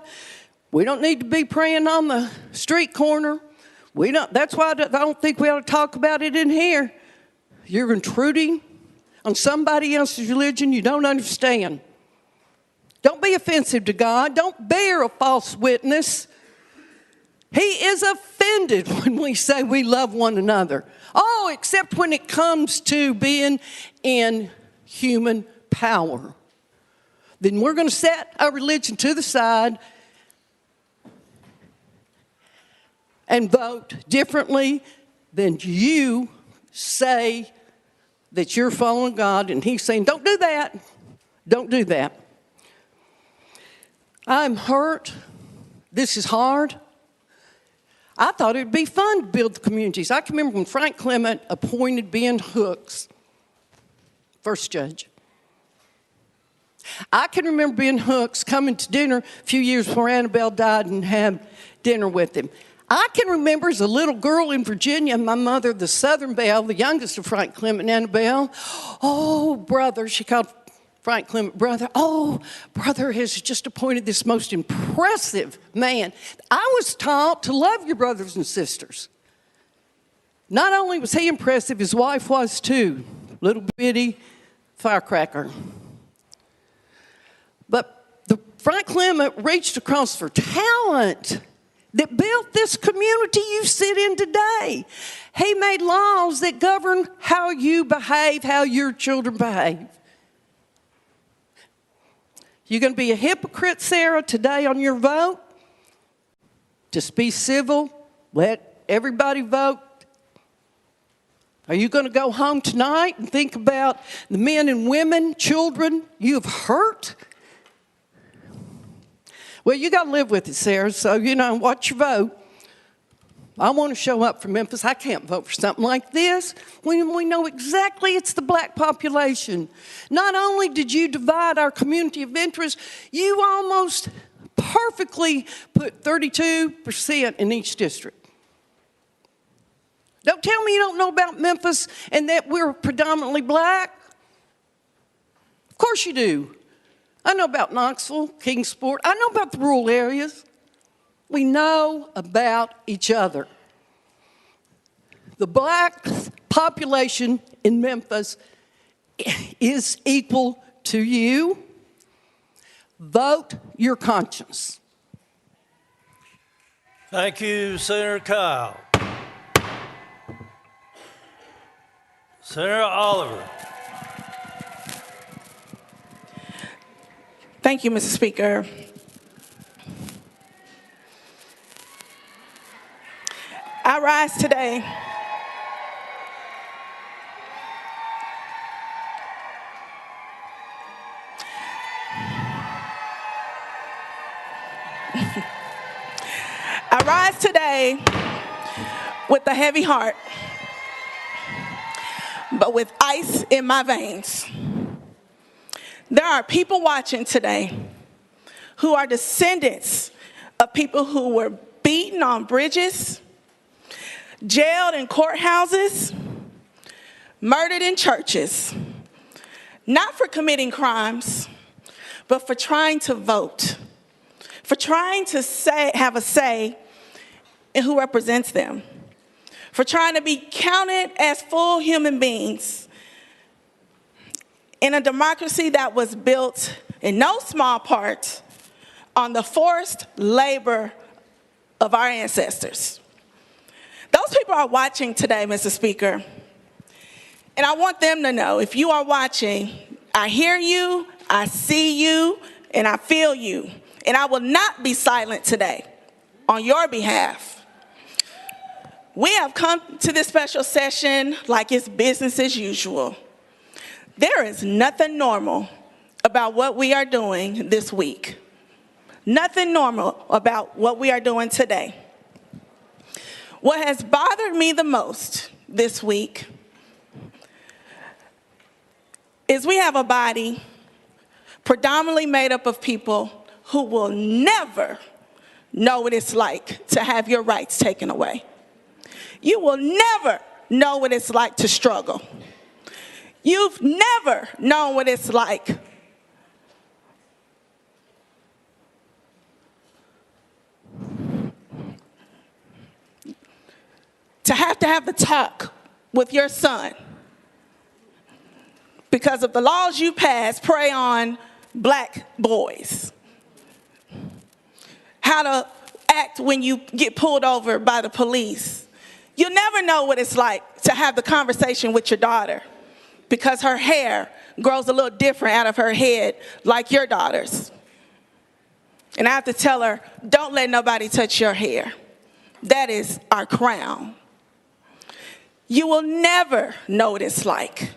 We don't need to be praying on the street corner. That's why I don't think we ought to talk about it in here. You're intruding on somebody else's religion you don't understand. Don't be offensive to God. Don't bear a false witness. He is offended when we say we love one another. Oh, except when it comes to being in human power. Then we're going to set our religion to the side and vote differently than you say that you're following God. And he's saying, don't do that. Don't do that. I'm hurt. This is hard. I thought it'd be fun to build the communities. I can remember when Frank Clement appointed Ben Hooks, first judge. I can remember Ben Hooks coming to dinner a few years before Annabelle died and have dinner with him. I can remember as a little girl in Virginia, my mother, the Southern Belle, the youngest of Frank Clement and Annabelle, oh, brother, she called Frank Clement brother, oh, brother has just appointed this most impressive man. I was taught to love your brothers and sisters. Not only was he impressive, his wife was too. Little bitty firecracker. But Frank Clement reached across for talent that built this community you sit in today. He made laws that govern how you behave, how your children behave. You're going to be a hypocrite, Sarah, today on your vote? Just be civil. Let everybody vote. Are you going to go home tonight and think about the men and women, children you've hurt? Well, you got to live with it, Sarah, so, watch your vote. I want to show up for Memphis. I can't vote for something like this when we know exactly it's the black population. Not only did you divide our community of interest, you almost perfectly put 32% in each district. Don't tell me you don't know about Memphis and that we're predominantly black. Of course you do. I know about Knoxville, Kingsport. I know about the rural areas. We know about each other. The black population in Memphis is equal to you. Vote your conscience. Thank you, Senator Kyle. Senator Oliver. Thank you, Mr. Speaker. I rise today with a heavy heart, but with ice in my veins. There are people watching today who are descendants of people who were beaten on bridges, jailed in courthouses, murdered in churches, not for committing crimes, but for trying to vote, for trying to have a say in who represents them, for trying to be counted as full human beings in a democracy that was built in no small part on the forced labor of our ancestors. Those people are watching today, Mr. Speaker, and I want them to know, if you are watching, I hear you, I see you, and I feel you, and I will not be silent today on your behalf. We have come to this special session like it's business as usual. There is nothing normal about what we are doing this week. Nothing normal about what we are doing today. What has bothered me the most this week is we have a body predominantly made up of people who will never know what it's like to have your rights taken away. You will never know what it's like to struggle. You've never known what it's like to have the talk with your son because of the laws you passed prey on black boys. How to act when you get pulled over by the police. You'll never know what it's like to have the conversation with your daughter because her hair grows a little different out of her head like your daughter's. And I have to tell her, don't let nobody touch your hair. That is our crown. You will never know what it's like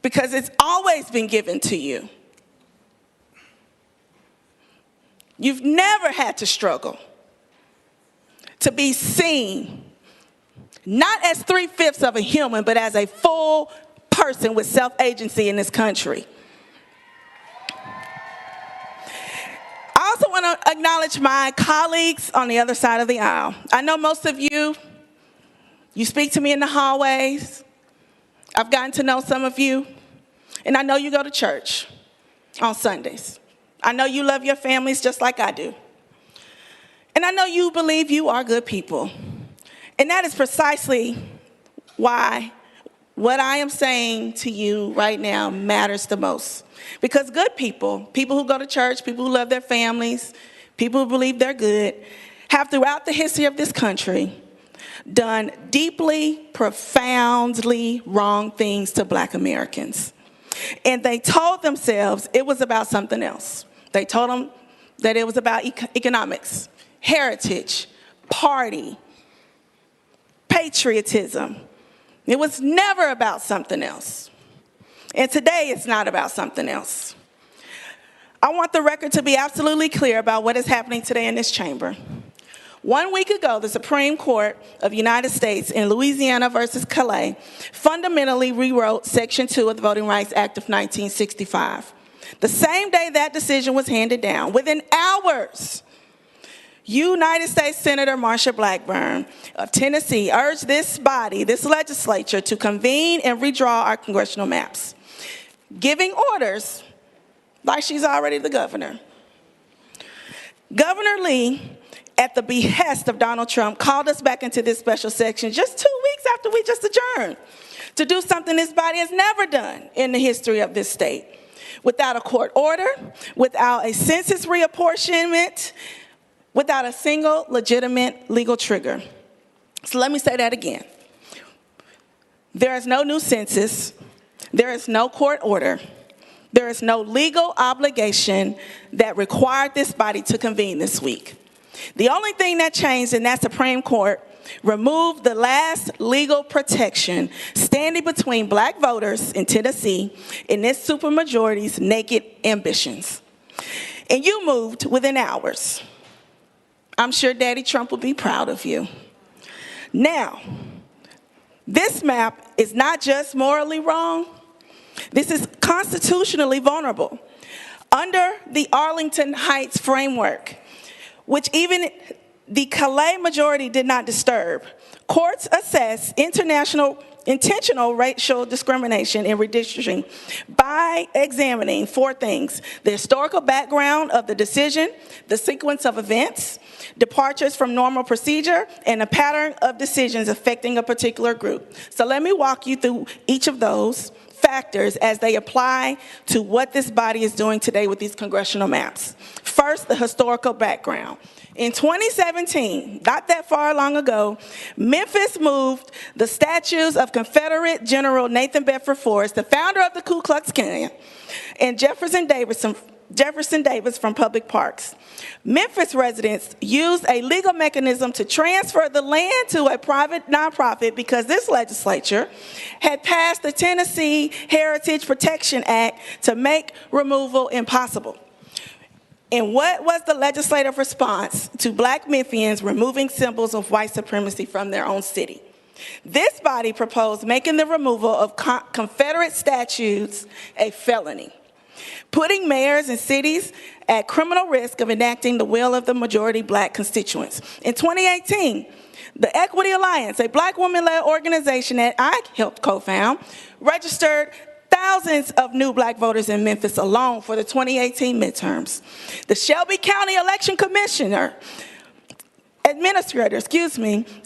because it's always been given to you. You've never had to struggle to be seen, not as 3/5 of a human, but as a full person with self-agency in this country. I also want to acknowledge my colleagues on the other side of the aisle. I know most of you speak to me in the hallways. I've gotten to know some of you, and I know you go to church on Sundays. I know you love your families just like I do. And I know you believe you are good people. And that is precisely why what I am saying to you right now matters the most. Because good people, people who go to church, people who love their families, people who believe they're good, have throughout the history of this country done deeply, profoundly wrong things to black Americans. And they told themselves it was about something else. They told them that it was about economics, heritage, party, patriotism. It was never about something else. And today it's not about something else. I want the record to be absolutely clear about what is happening today in this chamber. 1 week ago, the Supreme Court of the United States in Louisiana versus Calais fundamentally rewrote Section 2 of the Voting Rights Act of 1965. The same day that decision was handed down, within hours, United States Senator Marsha Blackburn of Tennessee urged this body, this legislature, to convene and redraw our congressional maps, giving orders like she's already the governor. Governor Lee, at the behest of Donald Trump, called us back into this special section just 2 weeks after we just adjourned to do something this body has never done in the history of this state. Without a court order, without a census reapportionment, without a single legitimate legal trigger. So let me say that again. There is no new census. There is no court order. There is no legal obligation that required this body to convene this week. The only thing that changed in that Supreme Court removed the last legal protection standing between black voters in Tennessee and this supermajority's naked ambitions. And you moved within hours. I'm sure Daddy Trump will be proud of you. Now, this map is not just morally wrong, this is constitutionally vulnerable. Under the Arlington Heights framework, which even the Calais majority did not disturb, courts assess intentional racial discrimination in redistricting by examining four things: the historical background of the decision, the sequence of events, departures from normal procedure, and a pattern of decisions affecting a particular group. So let me walk you through each of those factors as they apply to what this body is doing today with these congressional maps. First, the historical background. In 2017, not that far long ago, Memphis moved the statues of Confederate General Nathan Bedford Forrest, the founder of the Ku Klux Klan, and Jefferson Davis from public parks. Memphis residents used a legal mechanism to transfer the land to a private nonprofit because this legislature had passed the Tennessee Heritage Protection Act to make removal impossible. And what was the legislative response to Black Memphians removing symbols of white supremacy from their own city? This body proposed making the removal of Confederate statues a felony, putting mayors and cities at criminal risk of enacting the will of the majority Black constituents. In 2018, the Equity Alliance, a Black woman-led organization that I helped co-found, registered thousands of new Black voters in Memphis alone for the 2018 midterms. The Shelby County Election Administrator,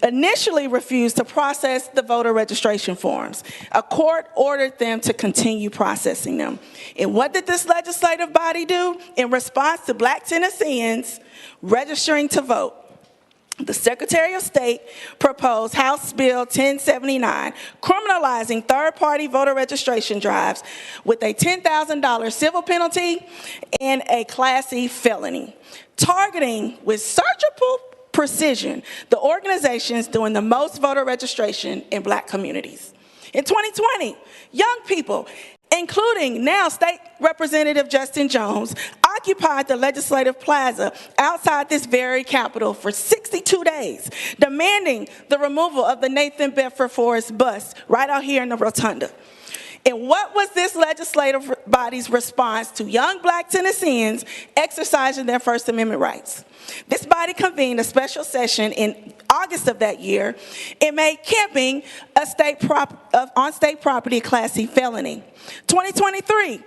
initially refused to process the voter registration forms. A court ordered them to continue processing them. And what did this legislative body do in response to Black Tennesseans registering to vote? The Secretary of State proposed House Bill 1079, criminalizing third-party voter registration drives with a $10,000 civil penalty and a Class E felony, targeting with surgical precision the organizations doing the most voter registration in Black communities. In 2020, young people, including now State Representative Justin Jones, occupied the Legislative Plaza outside this very Capitol for 62 days, demanding the removal of the Nathan Bedford Forrest bust right out here in the Rotunda. And what was this legislative body's response to young Black Tennesseans exercising their First Amendment rights? This body convened a special session in August of that year and made camping on state property a Class C felony. 2023,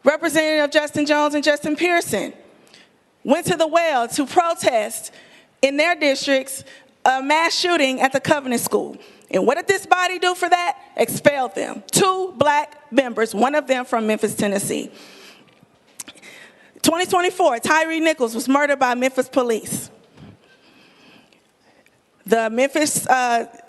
Representative Justin Jones and Justin Pearson went to the well to protest in their districts a mass shooting at the Covenant School. And what did this body do for that? Expelled them. 2 Black members, one of them from Memphis, Tennessee. 2024, Tyree Nichols was murdered by Memphis police. The Memphis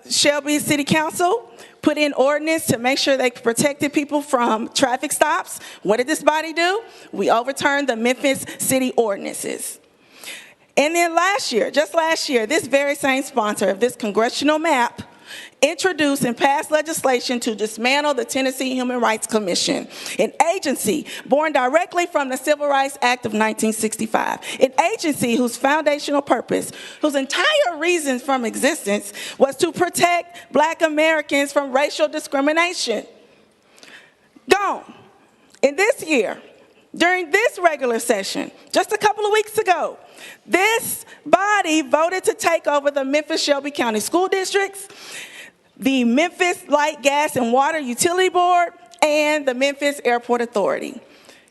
Shelby City Council put in ordinance to make sure they protected people from traffic stops. What did this body do? We overturned the Memphis city ordinances. And then just last year, this very same sponsor of this congressional map introduced and passed legislation to dismantle the Tennessee Human Rights Commission, an agency born directly from the Civil Rights Act of 1965, an agency whose foundational purpose, whose entire reason from existence was to protect Black Americans from racial discrimination. Gone. And this year, during this regular session, just a couple of weeks ago, this body voted to take over the Memphis Shelby County School Districts, the Memphis Light, Gas, and Water Utility Board, and the Memphis Airport Authority.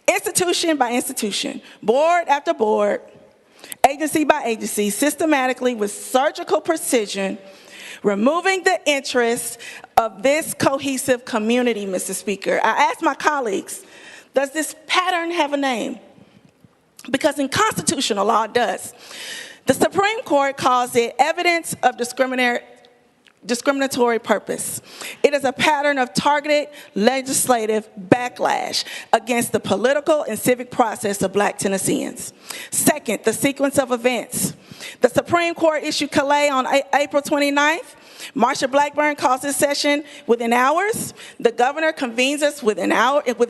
Institution by institution, board after board, agency by agency, systematically with surgical precision, removing the interests of this cohesive community, Mr. Speaker. I asked my colleagues, does this pattern have a name? Because in constitutional law, it does. The Supreme Court calls it evidence of discriminatory purpose. It is a pattern of targeted legislative backlash against the political and civic process of Black Tennesseans. Second, the sequence of events. The Supreme Court issued Calais on April 29th, Marsha Blackburn calls this session within hours. The governor convenes us within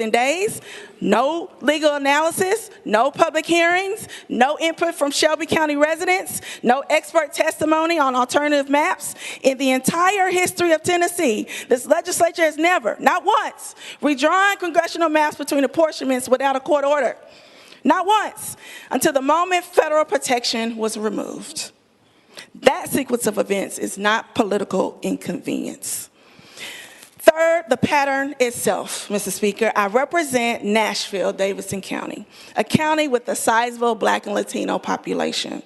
days. No legal analysis, no public hearings, no input from Shelby County residents, no expert testimony on alternative maps. In the entire history of Tennessee, this legislature has never, not once, redrawn congressional maps between apportionments without a court order. Not once, until the moment federal protection was removed. That sequence of events is not political inconvenience. Third, the pattern itself, Mr. Speaker. I represent Nashville, Davidson County, a county with a sizable Black and Latino population.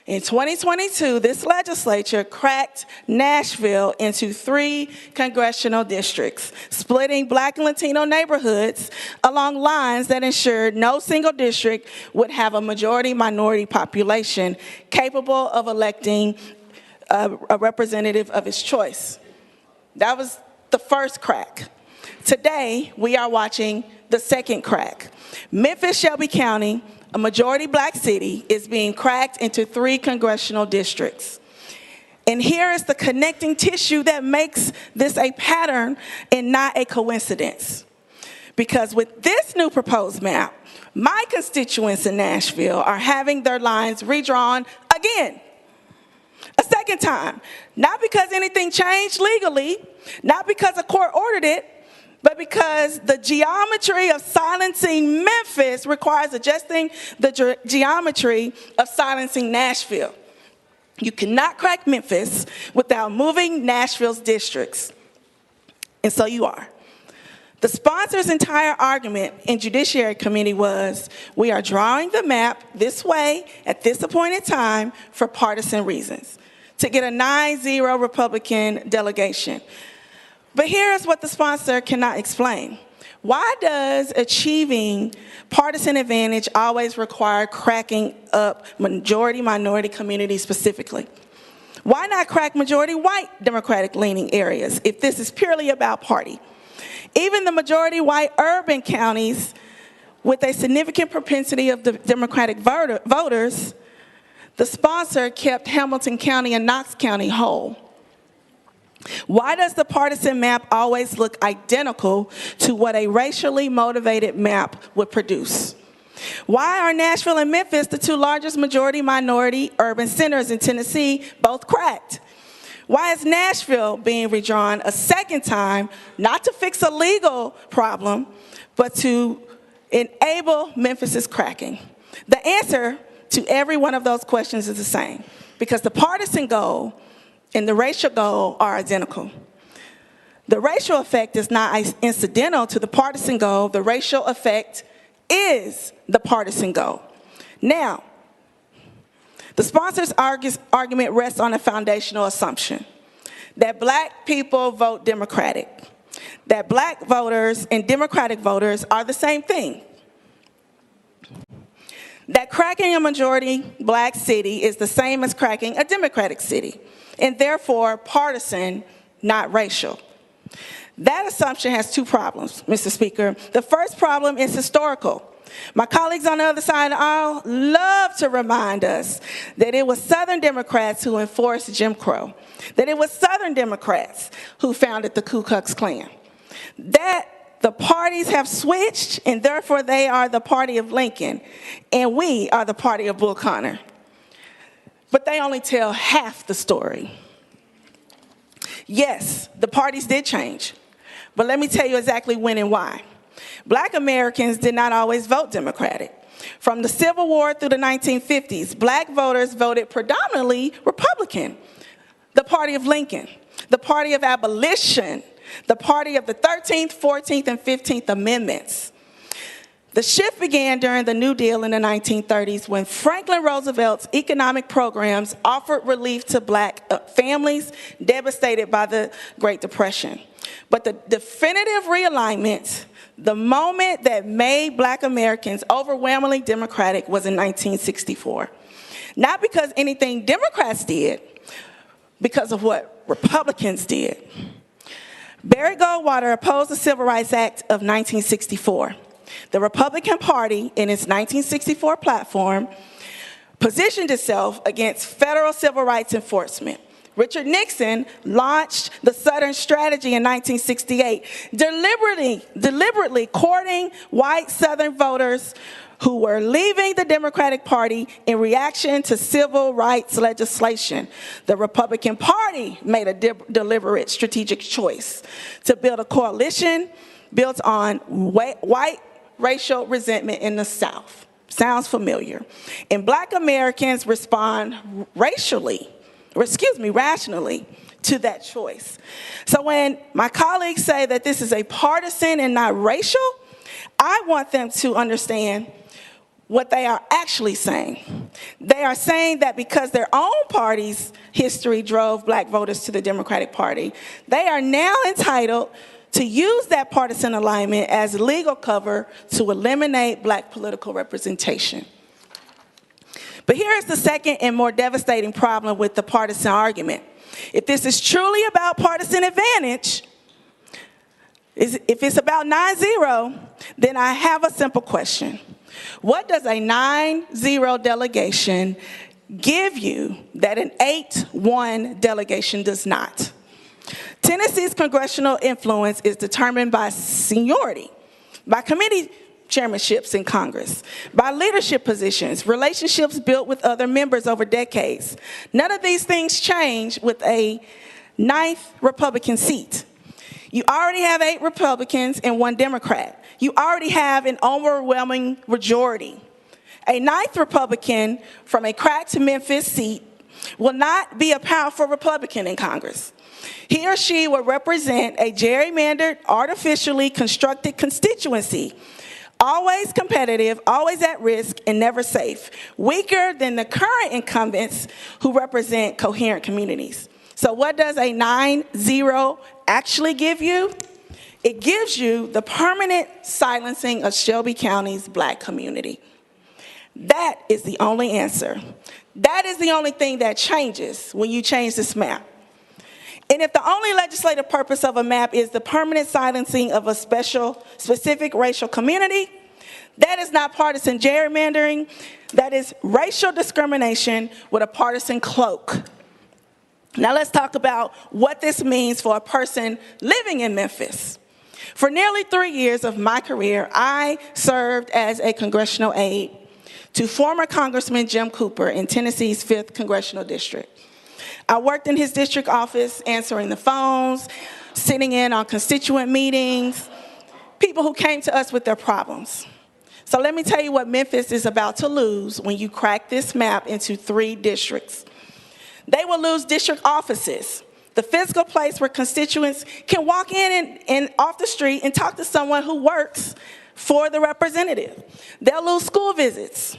In 2022, this legislature cracked Nashville into 3 congressional districts, splitting Black and Latino neighborhoods along lines that ensured no single district would have a majority-minority population capable of electing a representative of its choice. That was the first crack. Today, we are watching the second crack. Memphis, Shelby County, a majority Black city, is being cracked into 3 congressional districts. And here is the connecting tissue that makes this a pattern and not a coincidence. Because with this new proposed map, my constituents in Nashville are having their lines redrawn again, a second time. Not because anything changed legally, not because a court ordered it, but because the geometry of silencing Memphis requires adjusting the geometry of silencing Nashville. You cannot crack Memphis without moving Nashville's districts. And so you are. The sponsor's entire argument in Judiciary Committee was, we are drawing the map this way at this appointed time for partisan reasons, to get a 9-0 Republican delegation. But here's what the sponsor cannot explain. Why does achieving partisan advantage always require cracking up majority-minority communities specifically? Why not crack majority-white Democratic-leaning areas if this is purely about party? Even the majority-white urban counties with a significant propensity of the Democratic voters, the sponsor kept Hamilton County and Knox County whole. Why does the partisan map always look identical to what a racially motivated map would produce? Why are Nashville and Memphis, the 2 largest majority-minority urban centers in Tennessee, both cracked? Why is Nashville being redrawn a second time, not to fix a legal problem, but to enable Memphis's cracking? The answer to every one of those questions is the same, because the partisan goal and the racial goal are identical. The racial effect is not incidental to the partisan goal. The racial effect is the partisan goal. Now, the sponsor's argument rests on a foundational assumption that Black people vote Democratic, that Black voters and Democratic voters are the same thing, that cracking a majority Black city is the same as cracking a Democratic city, and therefore partisan, not racial. That assumption has 2 problems, Mr. Speaker. The first problem is historical. My colleagues on the other side of the aisle love to remind us that it was Southern Democrats who enforced Jim Crow, that it was Southern Democrats who founded the Ku Klux Klan, that the parties have switched, and therefore they are the party of Lincoln, and we are the party of Bull Connor. But they only tell half the story. Yes, the parties did change, but let me tell you exactly when and why. Black Americans did not always vote Democratic. From the Civil War through the 1950s, Black voters voted predominantly Republican, the party of Lincoln, the party of abolition, the party of the 13th, 14th, and 15th Amendments. The shift began during the New Deal in the 1930s when Franklin Roosevelt's economic programs offered relief to Black families devastated by the Great Depression. But the definitive realignment, the moment that made Black Americans overwhelmingly Democratic, was in 1964. Not because anything Democrats did, because of what Republicans did. Barry Goldwater opposed the Civil Rights Act of 1964. The Republican Party, in its 1964 platform, positioned itself against federal civil rights enforcement, Richard Nixon launched the Southern Strategy in 1968, deliberately courting white Southern voters who were leaving the Democratic Party in reaction to civil rights legislation. The Republican Party made a deliberate strategic choice to build a coalition built on white racial resentment in the South. Sounds familiar. And Black Americans respond rationally to that choice. So when my colleagues say that this is a partisan and not racial, I want them to understand what they are actually saying. They are saying that because their own party's history drove Black voters to the Democratic Party, they are now entitled to use that partisan alignment as legal cover to eliminate Black political representation. But here is the second and more devastating problem with the partisan argument. If this is truly about partisan advantage, if it's about 9-0, then I have a simple question. What does a 9-0 delegation give you that an 8-1 delegation does not? Tennessee's congressional influence is determined by seniority, by committee chairmanships in Congress, by leadership positions, relationships built with other members over decades. None of these things change with a 9th Republican seat. You already have 8 Republicans and 1 Democrat. You already have an overwhelming majority. A 9th Republican from a cracked Memphis seat will not be a powerful Republican in Congress. He or she will represent a gerrymandered, artificially constructed constituency, always competitive, always at risk, and never safe, weaker than the current incumbents who represent coherent communities. So what does a 9-0 actually give you? It gives you the permanent silencing of Shelby County's Black community. That is the only answer. That is the only thing that changes when you change this map. And if the only legislative purpose of a map is the permanent silencing of a specific racial community, that is not partisan gerrymandering. That is racial discrimination with a partisan cloak. Now let's talk about what this means for a person living in Memphis. For nearly 3 years of my career, I served as a congressional aide to former Congressman Jim Cooper in Tennessee's 5th Congressional District. I worked in his district office, answering the phones, sitting in on constituent meetings, people who came to us with their problems. So let me tell you what Memphis is about to lose when you crack this map into 3 districts. They will lose district offices, the physical place where constituents can walk in and off the street and talk to someone who works for the representative. They'll lose school visits,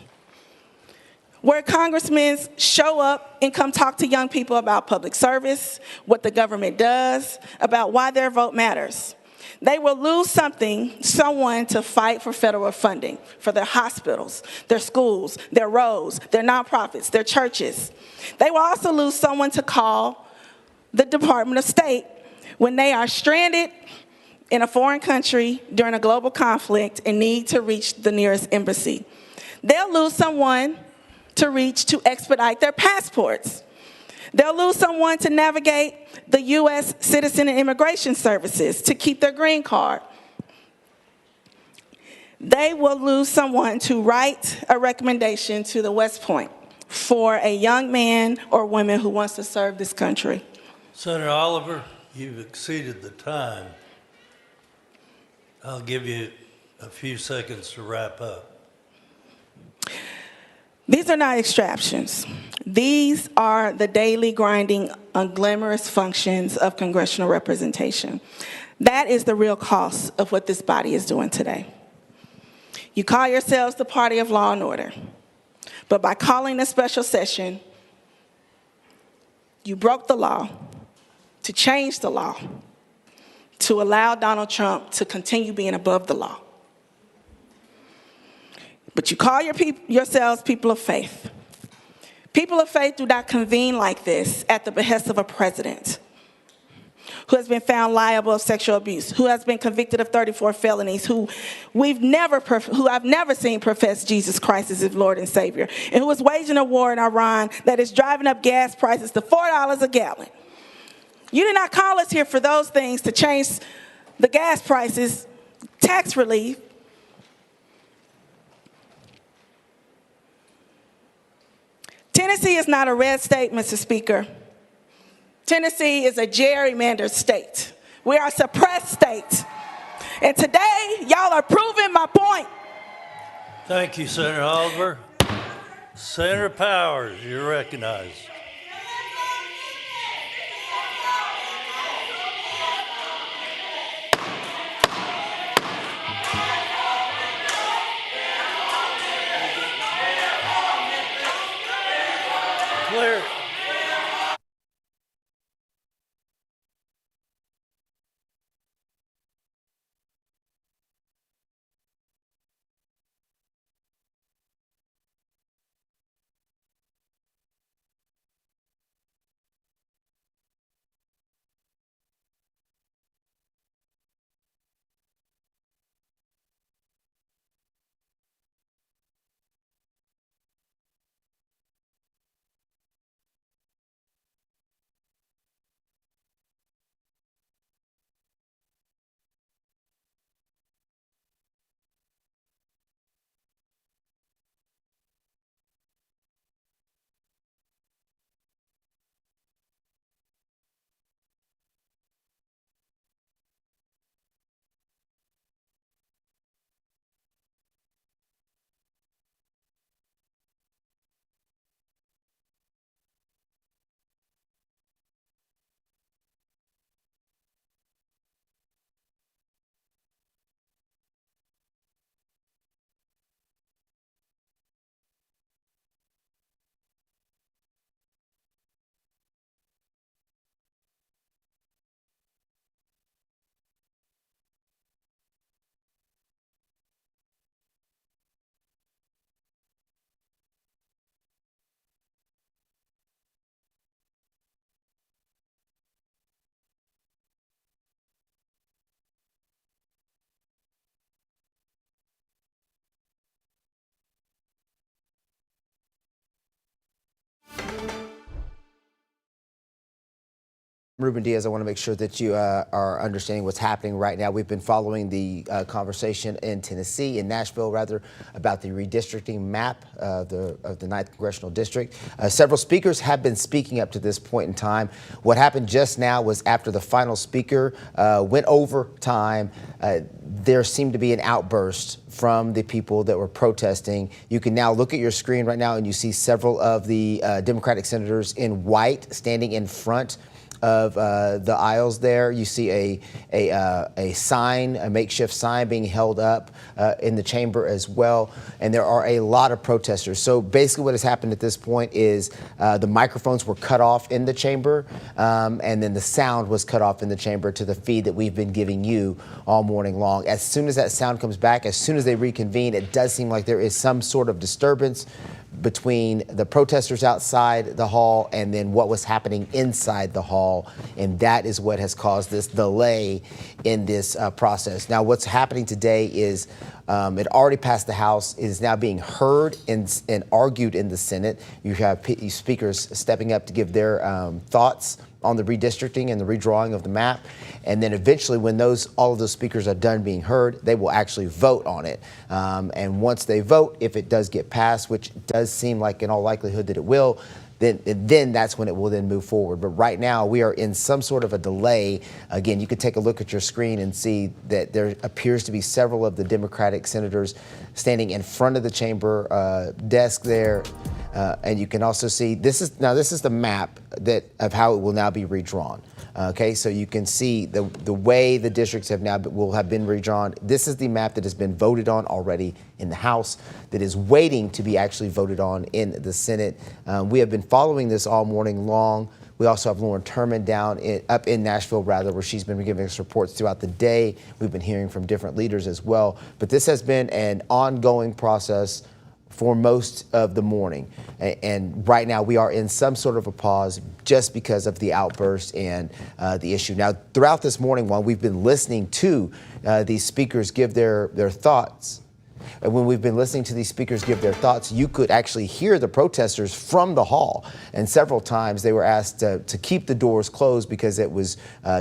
where congressmen show up and come talk to young people about public service, what the government does, about why their vote matters. They will lose someone to fight for federal funding for their hospitals, their schools, their roads, their nonprofits, their churches. They will also lose someone to call the Department of State when they are stranded in a foreign country during a global conflict and need to reach the nearest embassy. They'll lose someone to reach to expedite their passports. They'll lose someone to navigate the U.S. Citizen and Immigration Services to keep their green card. They will lose someone to write a recommendation to the West Point for a young man or woman who wants to serve this country. Senator Oliver, you've exceeded the time. I'll give you a few seconds to wrap up. These are not extractions. These are the daily grinding, unglamorous functions of congressional representation. That is the real cost of what this body is doing today. You call yourselves the party of law and order, but by calling a special session, you broke the law to change the law, to allow Donald Trump to continue being above the law. But you call yourselves people of faith. People of faith do not convene like this at the behest of a president. who has been found liable of sexual abuse, who has been convicted of 34 felonies, who I've never seen profess Jesus Christ as his Lord and Savior, and who is waging a war in Iran that is driving up gas prices to $4 a gallon. You did not call us here for those things, to change the gas prices, tax relief. Tennessee is not a red state, Mr. Speaker. Tennessee is a gerrymandered state. We are a suppressed state. And today, y'all are proving my point. Thank you, Senator Oliver. Senator Powers, you're recognized. Clear. Ruben Diaz, I want to make sure that you are understanding what's happening right now. We've been following the conversation in Tennessee, in Nashville rather, about the redistricting map of the 9th Congressional District. Several speakers have been speaking up to this point in time. What happened just now was after the final speaker went over time, there seemed to be an outburst from the people that were protesting. You can now look at your screen right now and you see several of the Democratic senators in white standing in front of the aisles there. You see a sign, a makeshift sign being held up in the chamber as well. And there are a lot of protesters. So basically what has happened at this point is the microphones were cut off in the chamber, and then the sound was cut off in the chamber to the feed that we've been giving you all morning long. As soon as that sound comes back, as soon as they reconvene, it does seem like there is some sort of disturbance between the protesters outside the hall and then what was happening inside the hall. And that is what has caused this delay in this process. Now, what's happening today is it already passed the House. It is now being heard and argued in the Senate. You have speakers stepping up to give their thoughts on the redistricting and the redrawing of the map. And then eventually when all of those speakers are done being heard, they will actually vote on it. And once they vote, if it does get passed, which does seem like in all likelihood that it will, then that's when it will then move forward. But right now we are in some sort of a delay. Again, you could take a look at your screen and see that there appears to be several of the Democratic senators standing in front of the chamber desk there. And you can also see this is the map of how it will now be redrawn. Okay, so you can see the way the districts will have been redrawn. This is the map that has been voted on already in the House, that is waiting to be actually voted on in the Senate. We have been following this all morning long. We also have Lauren Turman up in Nashville, where she's been giving us reports throughout the day. We've been hearing from different leaders as well. But this has been an ongoing process for most of the morning. And right now we are in some sort of a pause just because of the outburst and the issue. Now, throughout this morning, while we've been listening to these speakers give their thoughts, and when we've been listening to these speakers give their thoughts, you could actually hear the protesters from the hall. And several times they were asked to keep the doors closed because it was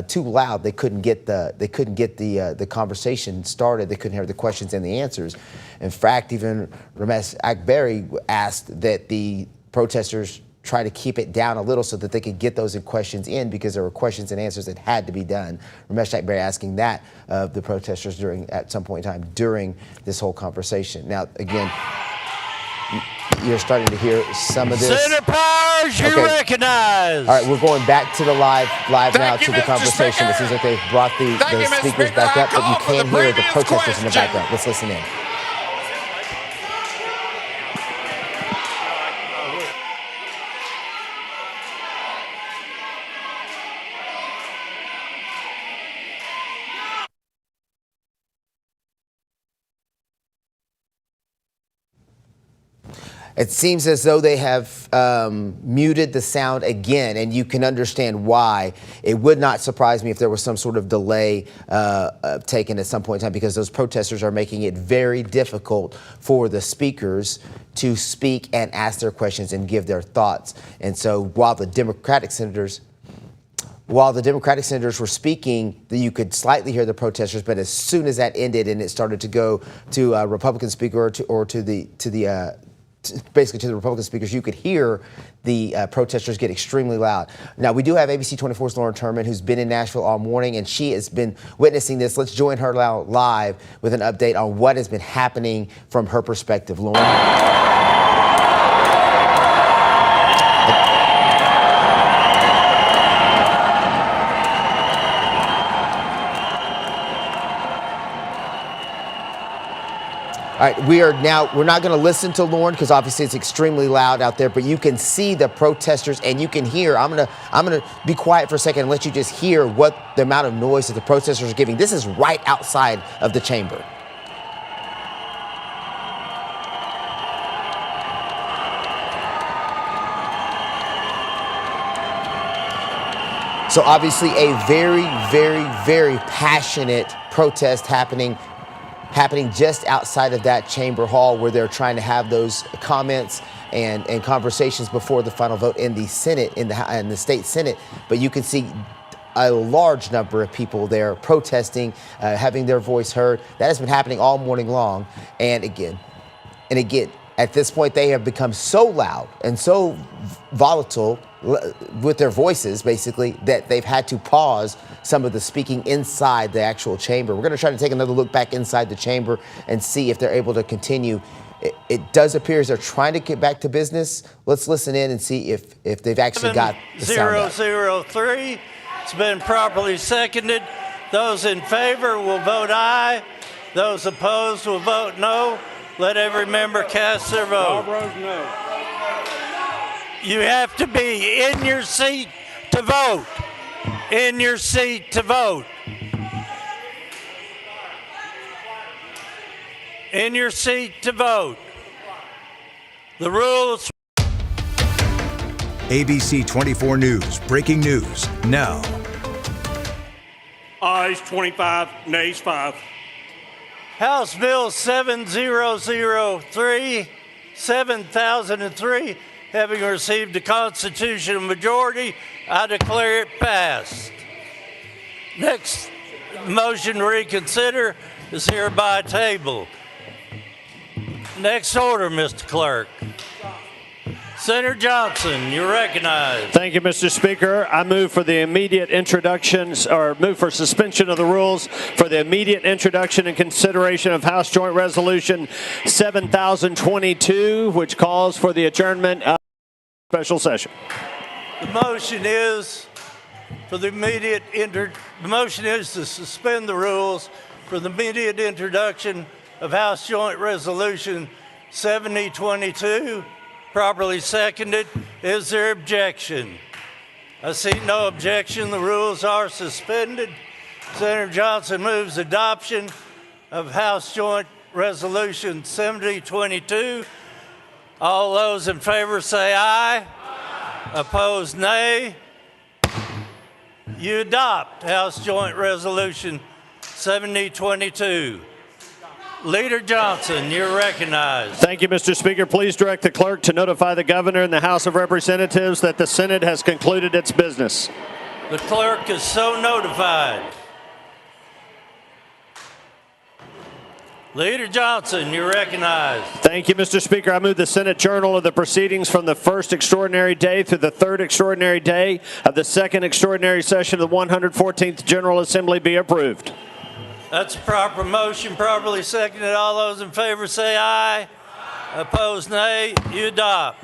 too loud. They couldn't get the conversation started. They couldn't hear the questions and the answers. In fact, even Ramesh Akbari asked that the protesters try to keep it down a little so that they could get those questions in, because there were questions and answers that had to be done. Ramesh Akbari asking that of the protesters at some point in time during this whole conversation. Now, again, you're starting to hear some of this. Senator Powers, you recognize. All right, we're going back to the live now to the conversation. It seems like they've brought the speakers back up, but you can hear the protesters in the background. Let's listen in. It seems as though they have muted the sound again, and you can understand why. It would not surprise me if there was some sort of delay taken at some point in time, because those protesters are making it very difficult for the speakers to speak and ask their questions and give their thoughts. And so while the Democratic senators were speaking, you could slightly hear the protesters, but as soon as that ended and it started to go to a Republican speaker basically to the Republican speakers, you could hear the protesters get extremely loud. Now, we do have ABC 24's Lauren Turman, who's been in Nashville all morning, and she has been witnessing this. Let's join her now live with an update on what has been happening from her perspective. Lauren? All right, we're not going to listen to Lauren because obviously it's extremely loud out there, but you can see the protesters and you can hear. I'm gonna be quiet for a second and let you just hear what the amount of noise that the protesters are giving. This is right outside of the chamber. So obviously a very, very, very passionate protest happening just outside of that chamber hall, where they're trying to have those comments and conversations before the final vote in the Senate, in the state Senate. But you can see a large number of people there protesting, having their voice heard. That has been happening all morning long. And again, at this point, they have become so loud and so volatile with their voices, basically, that they've had to pause some of the speaking inside the actual chamber. We're going to try to take another look back inside the chamber and see if they're able to continue. It does appear as they're trying to get back to business. Let's listen in and see if they've actually got the sound up. 003. It's been properly seconded. Those in favor will vote aye. Those opposed will vote no. Let every member cast their vote. No. You have to be in your seat to vote. In your seat to vote. In your seat to vote. The rules. ABC 24 News, breaking news now. Ayes 25, nays 5. House Bill 7003, having received a constitutional majority, I declare it passed. Next motion to reconsider is hereby tabled. Next order, Mr. Clerk. Senator Johnson, you're recognized. Thank you, Mr. Speaker. I move for the immediate introductions, or move for suspension of the rules for the immediate introduction and consideration of House Joint Resolution 7022, which calls for the adjournment of special session. The motion is for the immediate the motion is to suspend the rules for the immediate introduction of House Joint Resolution 7022. Properly seconded. Is there objection? I see no objection. The rules are suspended. Senator Johnson moves adoption of House Joint Resolution 7022. All those in favor say aye. Opposed, nay. You adopt House Joint Resolution 7022. Leader Johnson, you're recognized. Thank you, Mr. Speaker. Please direct the clerk to notify the governor and the House of Representatives that the Senate has concluded its business. The clerk is so notified. Leader Johnson, you're recognized. Thank you, Mr. Speaker. I move the Senate Journal of the proceedings from the first extraordinary day through the third extraordinary day of the second extraordinary session of the 114th General Assembly be approved. That's a proper motion, properly seconded. All those in favor say aye. Opposed, nay. You adopt.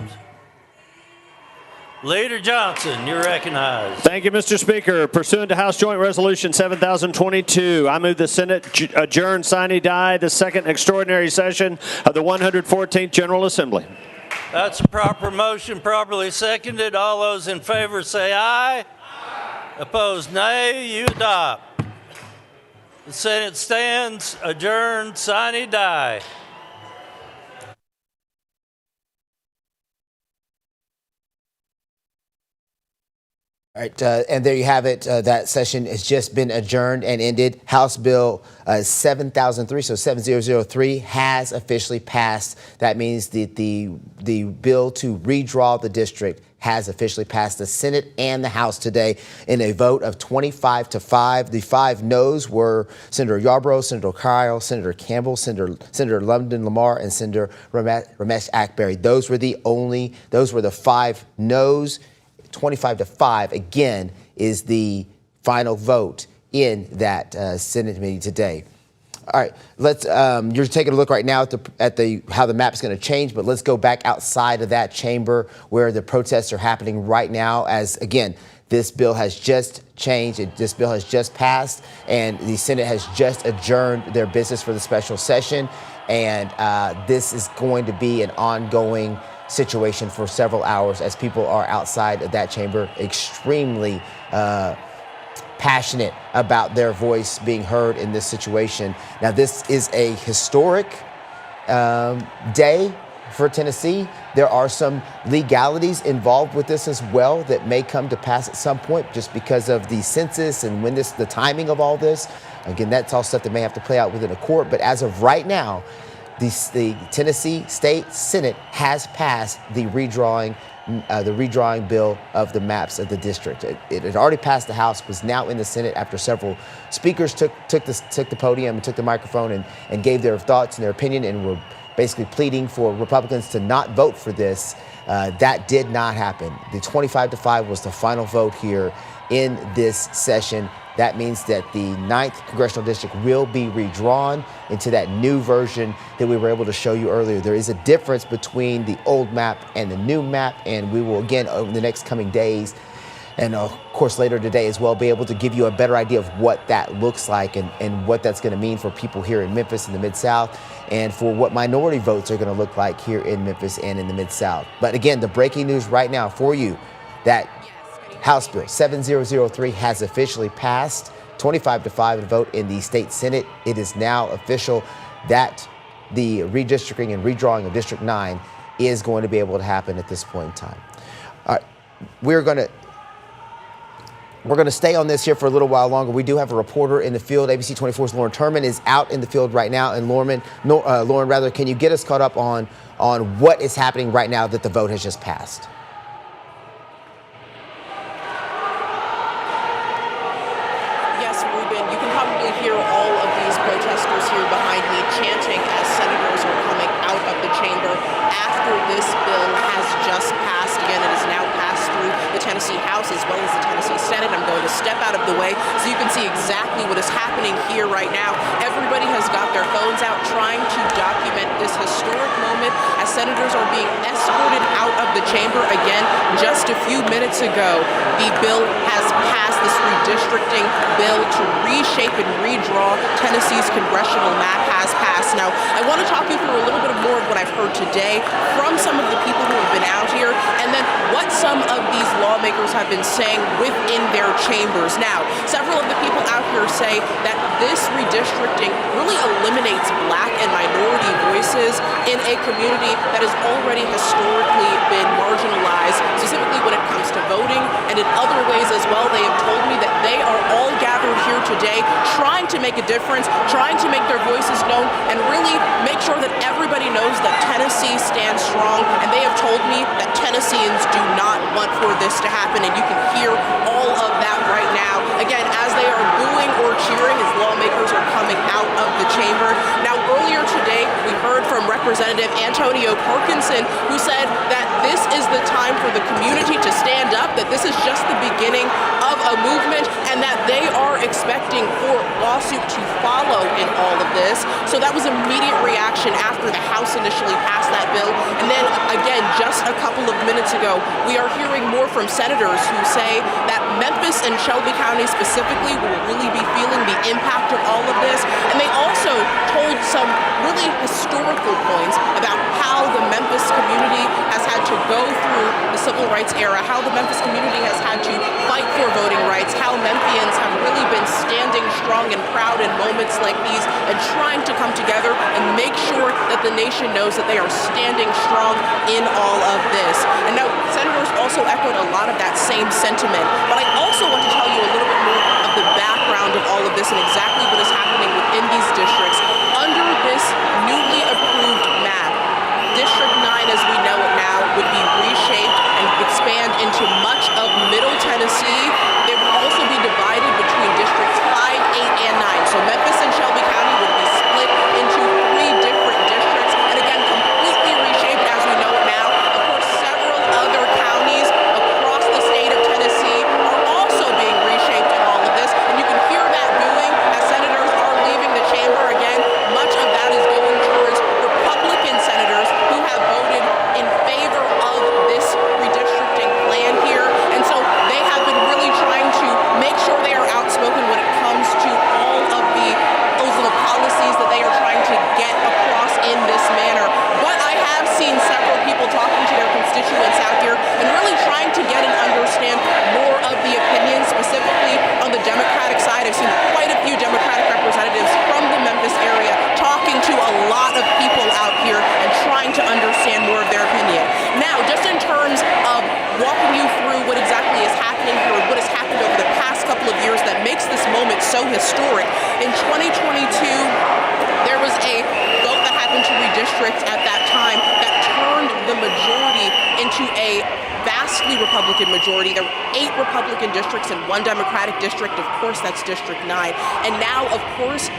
Leader Johnson, you're recognized. Thank you, Mr. Speaker. Pursuant to House Joint Resolution 7022, I move the Senate adjourn sine die the second extraordinary session of the 114th General Assembly. That's a proper motion, properly seconded. All those in favor say aye. Opposed, nay. You adopt. The Senate stands adjourned sine die. All right, and there you have it. That session has just been adjourned and ended. House Bill 7003, so 7003, has officially passed. That means that the bill to redraw the district has officially passed the Senate and the House today in a vote of 25-5. The 5 noes were Senator Yarbrough, Senator Kyle, Senator Campbell, Senator London Lamar, and Senator Ramesh Akbari. Those were the 5 noes. 25-5, again, is the final vote in that Senate meeting today. All right, let's. You're taking a look right now at how the map is going to change, but let's go back outside of that chamber where the protests are happening right now. As again, this bill has just changed. This bill has just passed, and the Senate has just adjourned their business for the special session, and this is going to be an ongoing situation for several hours as people are outside of that chamber, extremely passionate about their voice being heard in this situation. Now, this is a historic day for Tennessee. There are some legalities involved with this as well that may come to pass at some point just because of the census and when the timing of all this. Again, that's all stuff that may have to play out within a court. But as of right now, the Tennessee State Senate has passed the redrawing bill of the maps of the district. It had already passed the House, was now in the Senate after several speakers took the podium and took the microphone and gave their thoughts and their opinion and were basically pleading for Republicans to not vote for this. That did not happen. The 25-5 was the final vote here in this session. That means that the 9th Congressional District will be redrawn into that new version that we were able to show you earlier. There is a difference between the old map and the new map, and we will, again, over the next coming days, and of course later today as well, be able to give you a better idea of what that looks like and what that's going to mean for people here in Memphis and the Mid-South, and for what minority votes are going to look like here in Memphis and in the Mid-South. But again, the breaking news right now for you, that House Bill 7003 has officially passed, 25-5 vote in the state Senate. It is now official that the redistricting and redrawing of District 9 is going to be able to happen at this point in time. All right, we're going to stay on this here for a little while longer. We do have a reporter in the field. ABC 24's Lauren Turman is out in the field right now. And Lauren, can you get us caught up on what is happening right now that the vote has just passed? Hear all of these protesters here behind me chanting as senators are coming out of the chamber after this bill has just passed. Again, it is now passed through the Tennessee House as well as the Tennessee Senate. I'm going to step out of the way so you can see exactly what is happening here right now. Everybody has got their phones out trying to document this historic moment as senators are being escorted out of the chamber. Again, just a few minutes ago, the bill has passed, this redistricting bill to reshape and redraw Tennessee Tennessee's congressional map has passed. Now, I want to talk you through a little bit more of what I've heard today from some of the people who have been out here, and then what some of these lawmakers have been saying within their chambers. Now, several of the people out here say that this redistricting really eliminates black and minority voices in a community that has already historically been marginalized, specifically when it comes to voting, and in other ways as well. They have told me that they are all gathered here today trying to make a difference, trying to make their voices known, and really make sure that everybody knows that Tennessee stands strong. And they have told me that Tennesseans do not want for this to happen, and you can hear all of that right now. Again, as they are booing or cheering as lawmakers are coming out of the chamber. Now, earlier today, we heard from Representative Antonio Parkinson, who said that this is the time for the community to stand up, that this is just the beginning of a movement, and that they are expecting for lawsuit to follow in all of this. So that was immediate reaction after the House initially passed that bill. And then again, just a couple of minutes ago, we are hearing more from senators who say that Memphis and Shelby County specifically will really be feeling the impact of all of this. And they also told some really historical points about how the Memphis community has had to go through the civil rights era, how the Memphis community has had to fight for voting rights, how Memphians have really been standing strong and proud in moments like these and trying to come together and make sure that the nation knows that they are standing strong in all of this. And now, senators also echoed a lot of that same sentiment, but I also want to tell you a little bit more of the background of all of this and exactly what is happening within these districts. Under this newly approved map, District 9 as we know it now would be reshaped and expand into much of Middle Tennessee. They would also be divided between Districts 5, 8, and 9. So Memphis and Shelby County would be split into 3 different districts, and again, completely reshaped as we know it now. Of course, several other counties across the state of Tennessee are also being reshaped in all of this, and you can hear that booing as senators are leaving the chamber. Again, much of that is going towards Republican senators who have voted in favor of this redistricting plan here. And so they have been really trying to make sure they are outspoken when it comes to all of those little policies that they are trying to get across in this manner. But I have seen several people talking to their constituents out here and really trying to get and understand more of the opinions, specifically on the Democratic side. I've seen quite a few Democratic representatives from the Memphis area talking to a lot of people out here and trying to understand more of their opinion. Now, just in terms of walking you through what exactly is happening here, what has happened over the past couple of years that makes this moment so historic. In 2022, there was a vote that happened to redistrict at that time that turned the majority into a vastly Republican majority. There were 8 Republican districts and 1 Democratic district. Of course, that's District 9. And now, of course,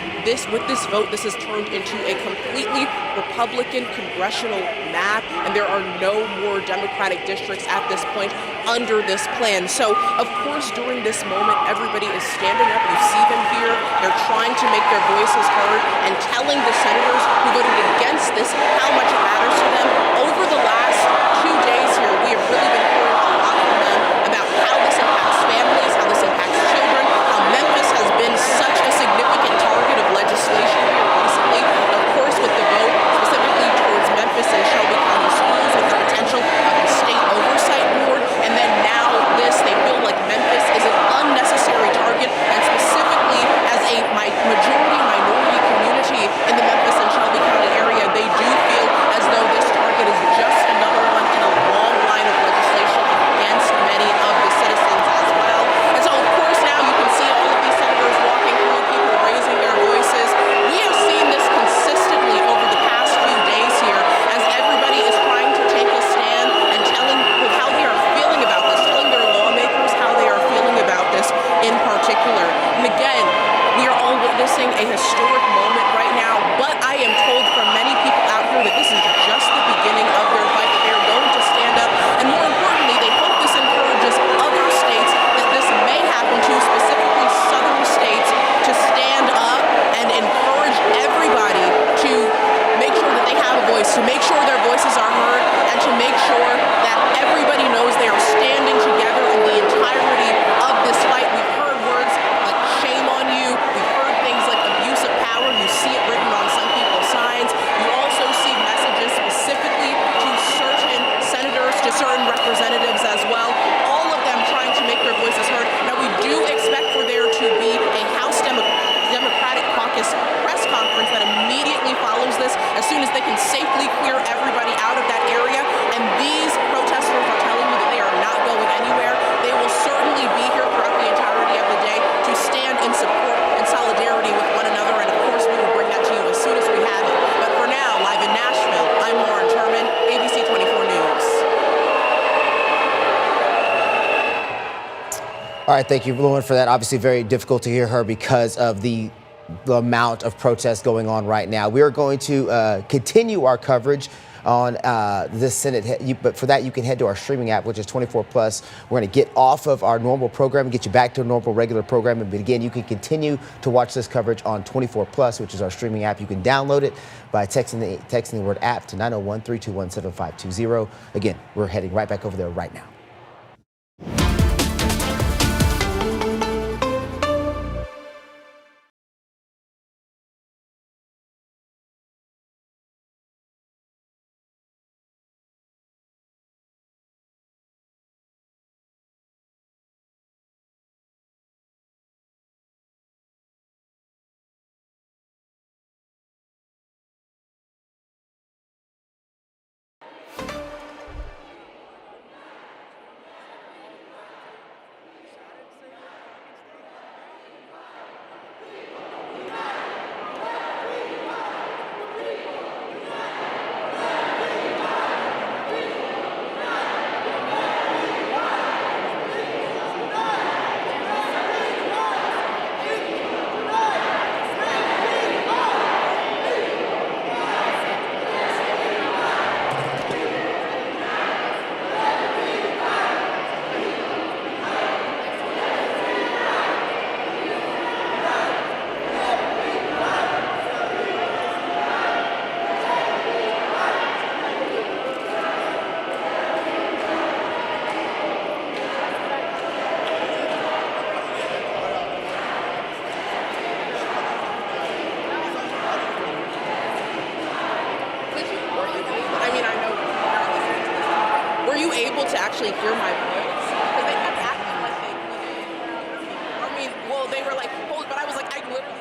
with this vote, this has turned into a completely Republican congressional map, and there are no more Democratic districts at this point under this plan. So, of course, during this moment, everybody is standing up. You see them here. They're trying to make their voices heard and telling the senators who voted against this how much it matters to them. Over the last 2 days here, we have really been hearing a lot from them about how this impacts families, how this impacts children, how Memphis has been such a significant target of legislation here recently. Of course, with the vote specifically towards Memphis and Shelby County schools, with the potential of the state oversight board, and then now this, they feel like Memphis is an unnecessary target, and specifically as a majority minority community in the Memphis and Shelby County area, they do feel as though this target is just another one in a long line of legislation against many of the citizens as well. And so, of course, now you can see all of these senators walking through, people raising their voices. We have seen this consistently over the past few days here as everybody is trying to take a stand and telling how they are feeling about this, telling their lawmakers how they are feeling about this in particular. And again, we are all witnessing a historic moment right now, but I am told from many people out here that this is just the beginning of their fight, that they are going to stand up, and more importantly, they hope this encourages other states that this may happen to, specifically southern states, to stand up and encourage everybody to make sure that they have a voice, to make sure their voices are heard, and to make sure that everybody knows they are standing together in the entirety of this fight. We've heard words like shame on you, we've heard things like abuse of power All right, thank you, Lauren, for that. Obviously, very difficult to hear her because of the amount of protests going on right now. We are going to continue our coverage on this Senate, but for that, you can head to our streaming app, which is 24 Plus. We're going to get off of our normal program and get you back to a normal, regular program. But again, you can continue to watch this coverage on 24 Plus, which is our streaming app. You can download it by texting the word app to 901-321-7520. Again, we're heading right back over there right now. Hear my voice because they kept acting like they couldn't. I mean, well, they were like, hold, but I was like, I literally.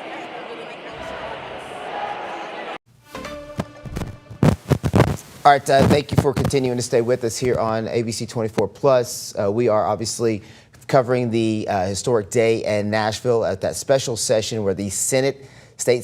All right, thank you for continuing to stay with us here on ABC 24 Plus. We are obviously covering the historic day in Nashville at that special session where the State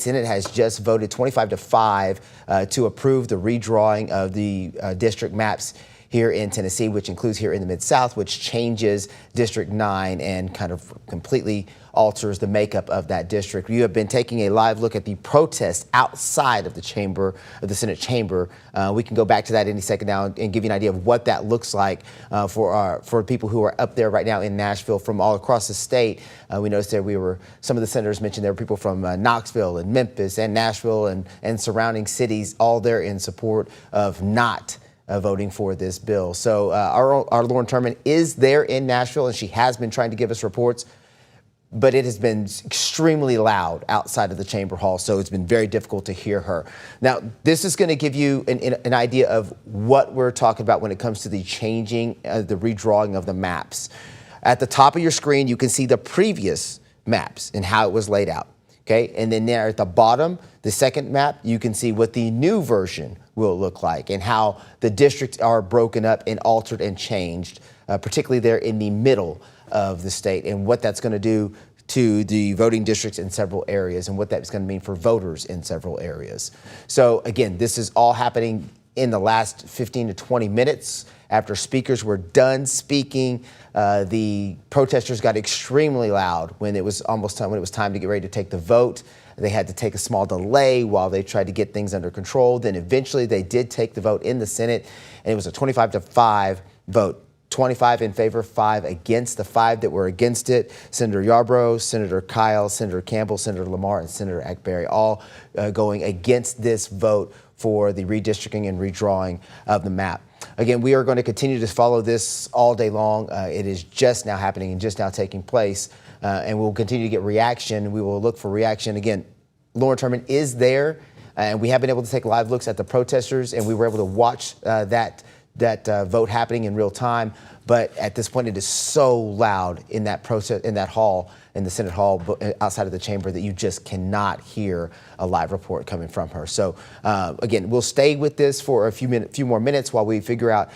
Senate has just voted 25-5 to approve the redrawing of the district maps here in Tennessee, which includes here in the Mid-South, which changes District 9 and kind of completely alters the makeup of that district. You have been taking a live look at the protests outside of the chamber, of the Senate chamber. We can go back to that any second now and give you an idea of what that looks like for people who are up there right now in Nashville from all across the state. We noticed that some of the senators mentioned there were people from Knoxville and Memphis and Nashville and surrounding cities, all there in support of not voting for this bill. So our Lauren Turman is there in Nashville, and she has been trying to give us reports, but it has been extremely loud outside of the chamber hall, so it's been very difficult to hear her. Now, this is going to give you an idea of what we're talking about when it comes to the changing, the redrawing of the maps. At the top of your screen, you can see the previous maps and how it was laid out. Okay, and then there at the bottom, the second map, you can see what the new version will look like and how the districts are broken up and altered and changed, particularly there in the middle of the state, and what that's going to do to the voting districts in several areas and what that's going to mean for voters in several areas. So again, this is all happening in the last 15 to 20 minutes. After speakers were done speaking, the protesters got extremely loud when it was almost time, when it was time to get ready to take the vote. They had to take a small delay while they tried to get things under control. Then eventually they did take the vote in the Senate, and it was a 25-5 vote. 25 in favor, 5 against. The 5 that were against it, Senator Yarbrough, Senator Kyle, Senator Campbell, Senator Lamar, and Senator Akberry, all going against this vote for the redistricting and redrawing of the map. Again, we are going to continue to follow this all day long. It is just now happening and just now taking place, and we'll continue to get reaction. We will look for reaction. Again, Lauren Turman is there, and we have been able to take live looks at the protesters, and we were able to watch that vote happening in real time. But at this point, it is so loud in that protest, in that hall, in the Senate hall, outside of the chamber, that you just cannot hear a live report coming from her. So again, we'll stay with this for a few more minutes while we figure out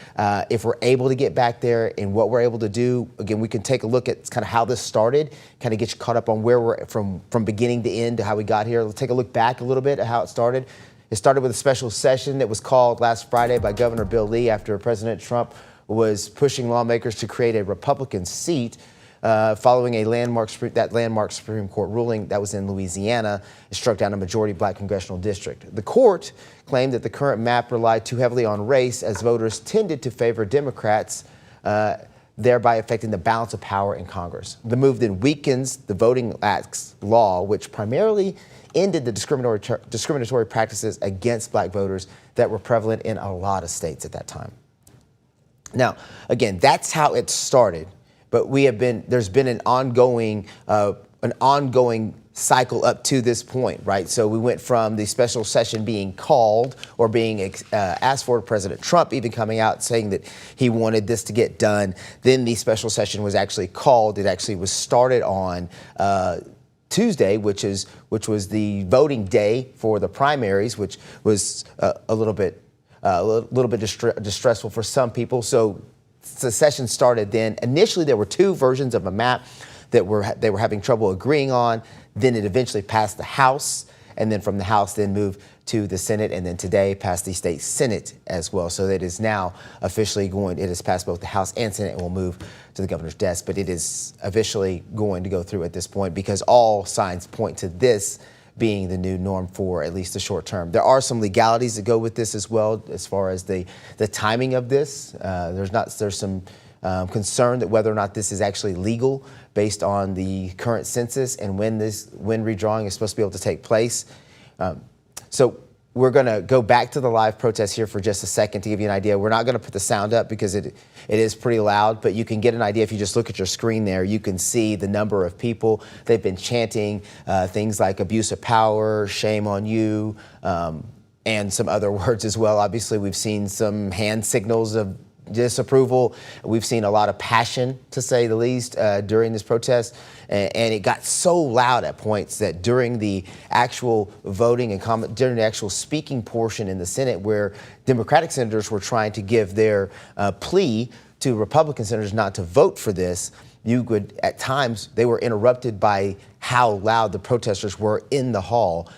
if we're able to get back there and what we're able to do. Again, we can take a look at kind of how this started, kind of get you caught up on where we're from beginning to end to how we got here. Let's take a look back a little bit at how it started. It started with a special session that was called last Friday by Governor Bill Lee after President Trump was pushing lawmakers to create a Republican seat following that landmark Supreme Court ruling that was in Louisiana. It struck down a majority black congressional district. The court claimed that the current map relied too heavily on race as voters tended to favor Democrats, thereby affecting the balance of power in Congress. The move then weakens the Voting Act's law, which primarily ended the discriminatory practices against black voters that were prevalent in a lot of states at that time. Now, again, that's how it started, but there's been an ongoing cycle up to this point, right? So we went from the special session being called or being asked for, President Trump even coming out saying that he wanted this to get done. Then the special session was actually called. It actually was started on Tuesday, which was the voting day for the primaries, which was a little bit distressful for some people. So the session started then. Initially, there were two versions of a map that they were having trouble agreeing on. Then it eventually passed the House, and then from the House then moved to the Senate, and then today passed the state Senate as well. So it is now officially it has passed both the House and Senate and will move to the governor's desk, but it is officially going to go through at this point because all signs point to this being the new norm for at least the short term. There are some legalities that go with this as well as far as the timing of this. There's some concern that whether or not this is actually legal based on the current census and when redrawing is supposed to be able to take place. So we're going to go back to the live protest here for just a second to give you an idea. We're not going to put the sound up because it is pretty loud, but you can get an idea if you just look at your screen there. You can see the number of people. They've been chanting things like abuse of power, shame on you, and some other words as well. Obviously, we've seen some hand signals of disapproval. We've seen a lot of passion, to say the least, during this protest. And it got so loud at points that during the actual voting and during the actual speaking portion in the Senate, where Democratic senators were trying to give their plea to Republican senators not to vote for this, at times, they were interrupted by how loud the protesters were in the hall,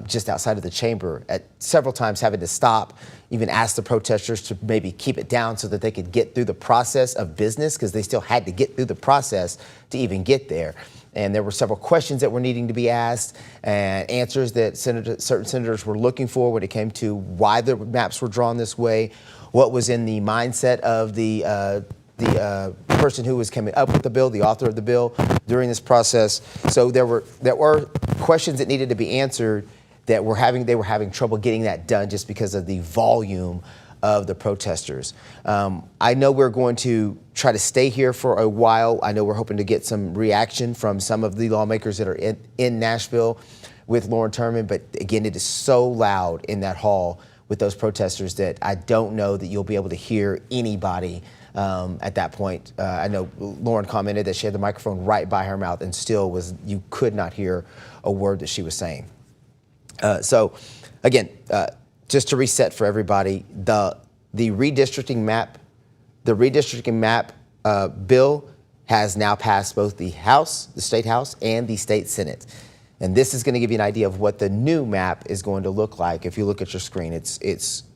just outside of the chamber, at several times having to stop, even ask the protesters to maybe keep it down so that they could get through the process of business, because they still had to get through the process to even get there. And there were several questions that were needing to be asked and answers that certain senators were looking for when it came to why the maps were drawn this way, what was in the mindset of the person who was coming up with the bill, the author of the bill, during this process. So there were questions that needed to be answered that they were having trouble getting that done just because of the volume of the protesters. I know we're going to try to stay here for a while. I know we're hoping to get some reaction from some of the lawmakers that are in Nashville with Lauren Turman, but again, it is so loud in that hall with those protesters that I don't know that you'll be able to hear anybody at that point. I know Lauren commented that she had the microphone right by her mouth and still you could not hear a word that she was saying. So again, just to reset for everybody, the redistricting map bill has now passed both the House, the State House, and the State Senate. And this is going to give you an idea of what the new map is going to look like. If you look at your screen, it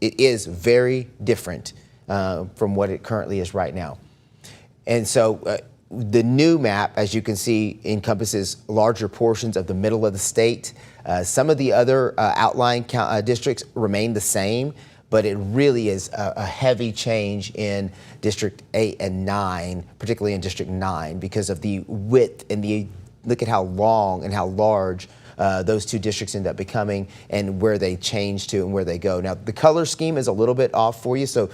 is very different from what it currently is right now. And so the new map, as you can see, encompasses larger portions of the middle of the state. Some of the other outlying districts remain the same, but it really is a heavy change in District 8 and 9, particularly in District 9, because of the width and look at how long and how large those two districts end up becoming and where they change to and where they go. Now, the color scheme is a little bit off for you. So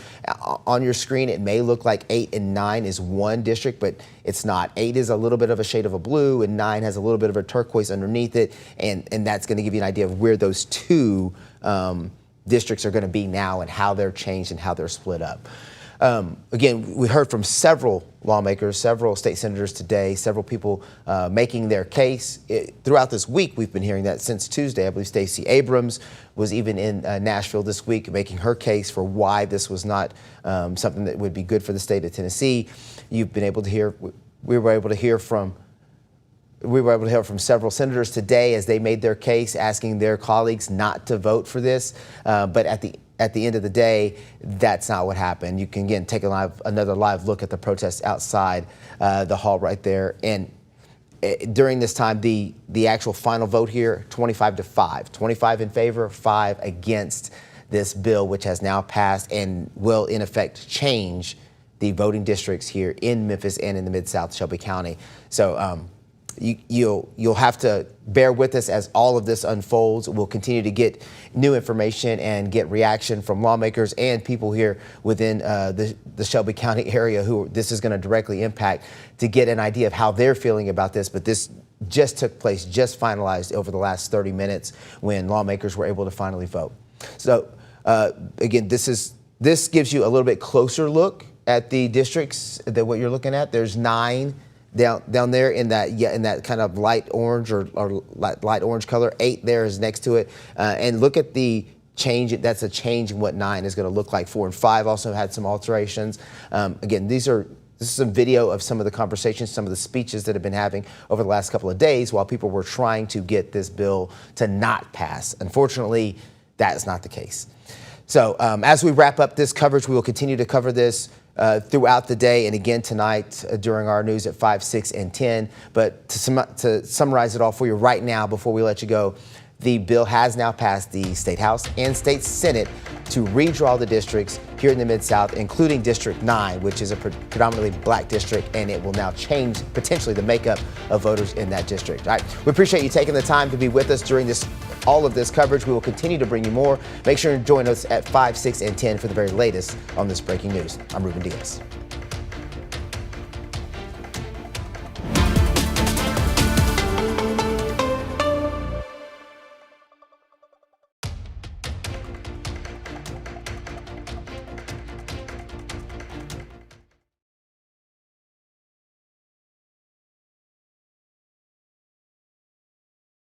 on your screen, it may look like 8 and 9 is one district, but it's not. 8 is a little bit of a shade of a blue and 9 has a little bit of a turquoise underneath it. And that's going to give you an idea of where those two districts are going to be now and how they're changed and how they're split up. Again, we heard from several lawmakers, several state senators today, several people making their case. Throughout this week, we've been hearing that since Tuesday. I believe Stacey Abrams was even in Nashville this week making her case for why this was not something that would be good for the state of Tennessee. We were able to hear from several senators today as they made their case, asking their colleagues not to vote for this. But at at the end of the day, that's not what happened. You can, again, take another live look at the protests outside the hall right there. And during this time, the actual final vote here, 25-5. 25 in favor, 5 against this bill, which has now passed and will, in effect, change the voting districts here in Memphis and in the Mid-South Shelby County. So you'll have to bear with us as all of this unfolds. We'll continue to get new information and get reaction from lawmakers and people here within the Shelby County area who this is going to directly impact, to get an idea of how they're feeling about this. But this just took place, just finalized over the last 30 minutes when lawmakers were able to finally vote. So again, this gives you a little bit closer look at the districts that what you're looking at. There's 9 down there in that kind of light orange or light orange color. 8 there is next to it, and look at the change. That's a change in what 9 is going to look like. 4 and 5 also had some alterations. Again, this is some video of some of the conversations, some of the speeches that have been having over the last couple of days while people were trying to get this bill to not pass. Unfortunately, that is not the case. So as we wrap up this coverage, we will continue to cover this throughout the day and again tonight during our news at 5, 6, and 10. But to summarize it all for you right now before we let you go, the bill has now passed the State House and State Senate to redraw the districts here in the Mid-South, including District 9, which is a predominantly black district, and it will now change potentially the makeup of voters in that district. All right, we appreciate you taking the time to be with us during all of this coverage. We will continue to bring you more. Make sure to join us at 5, 6, and 10 for the very latest on this breaking news. I'm Ruben Diaz.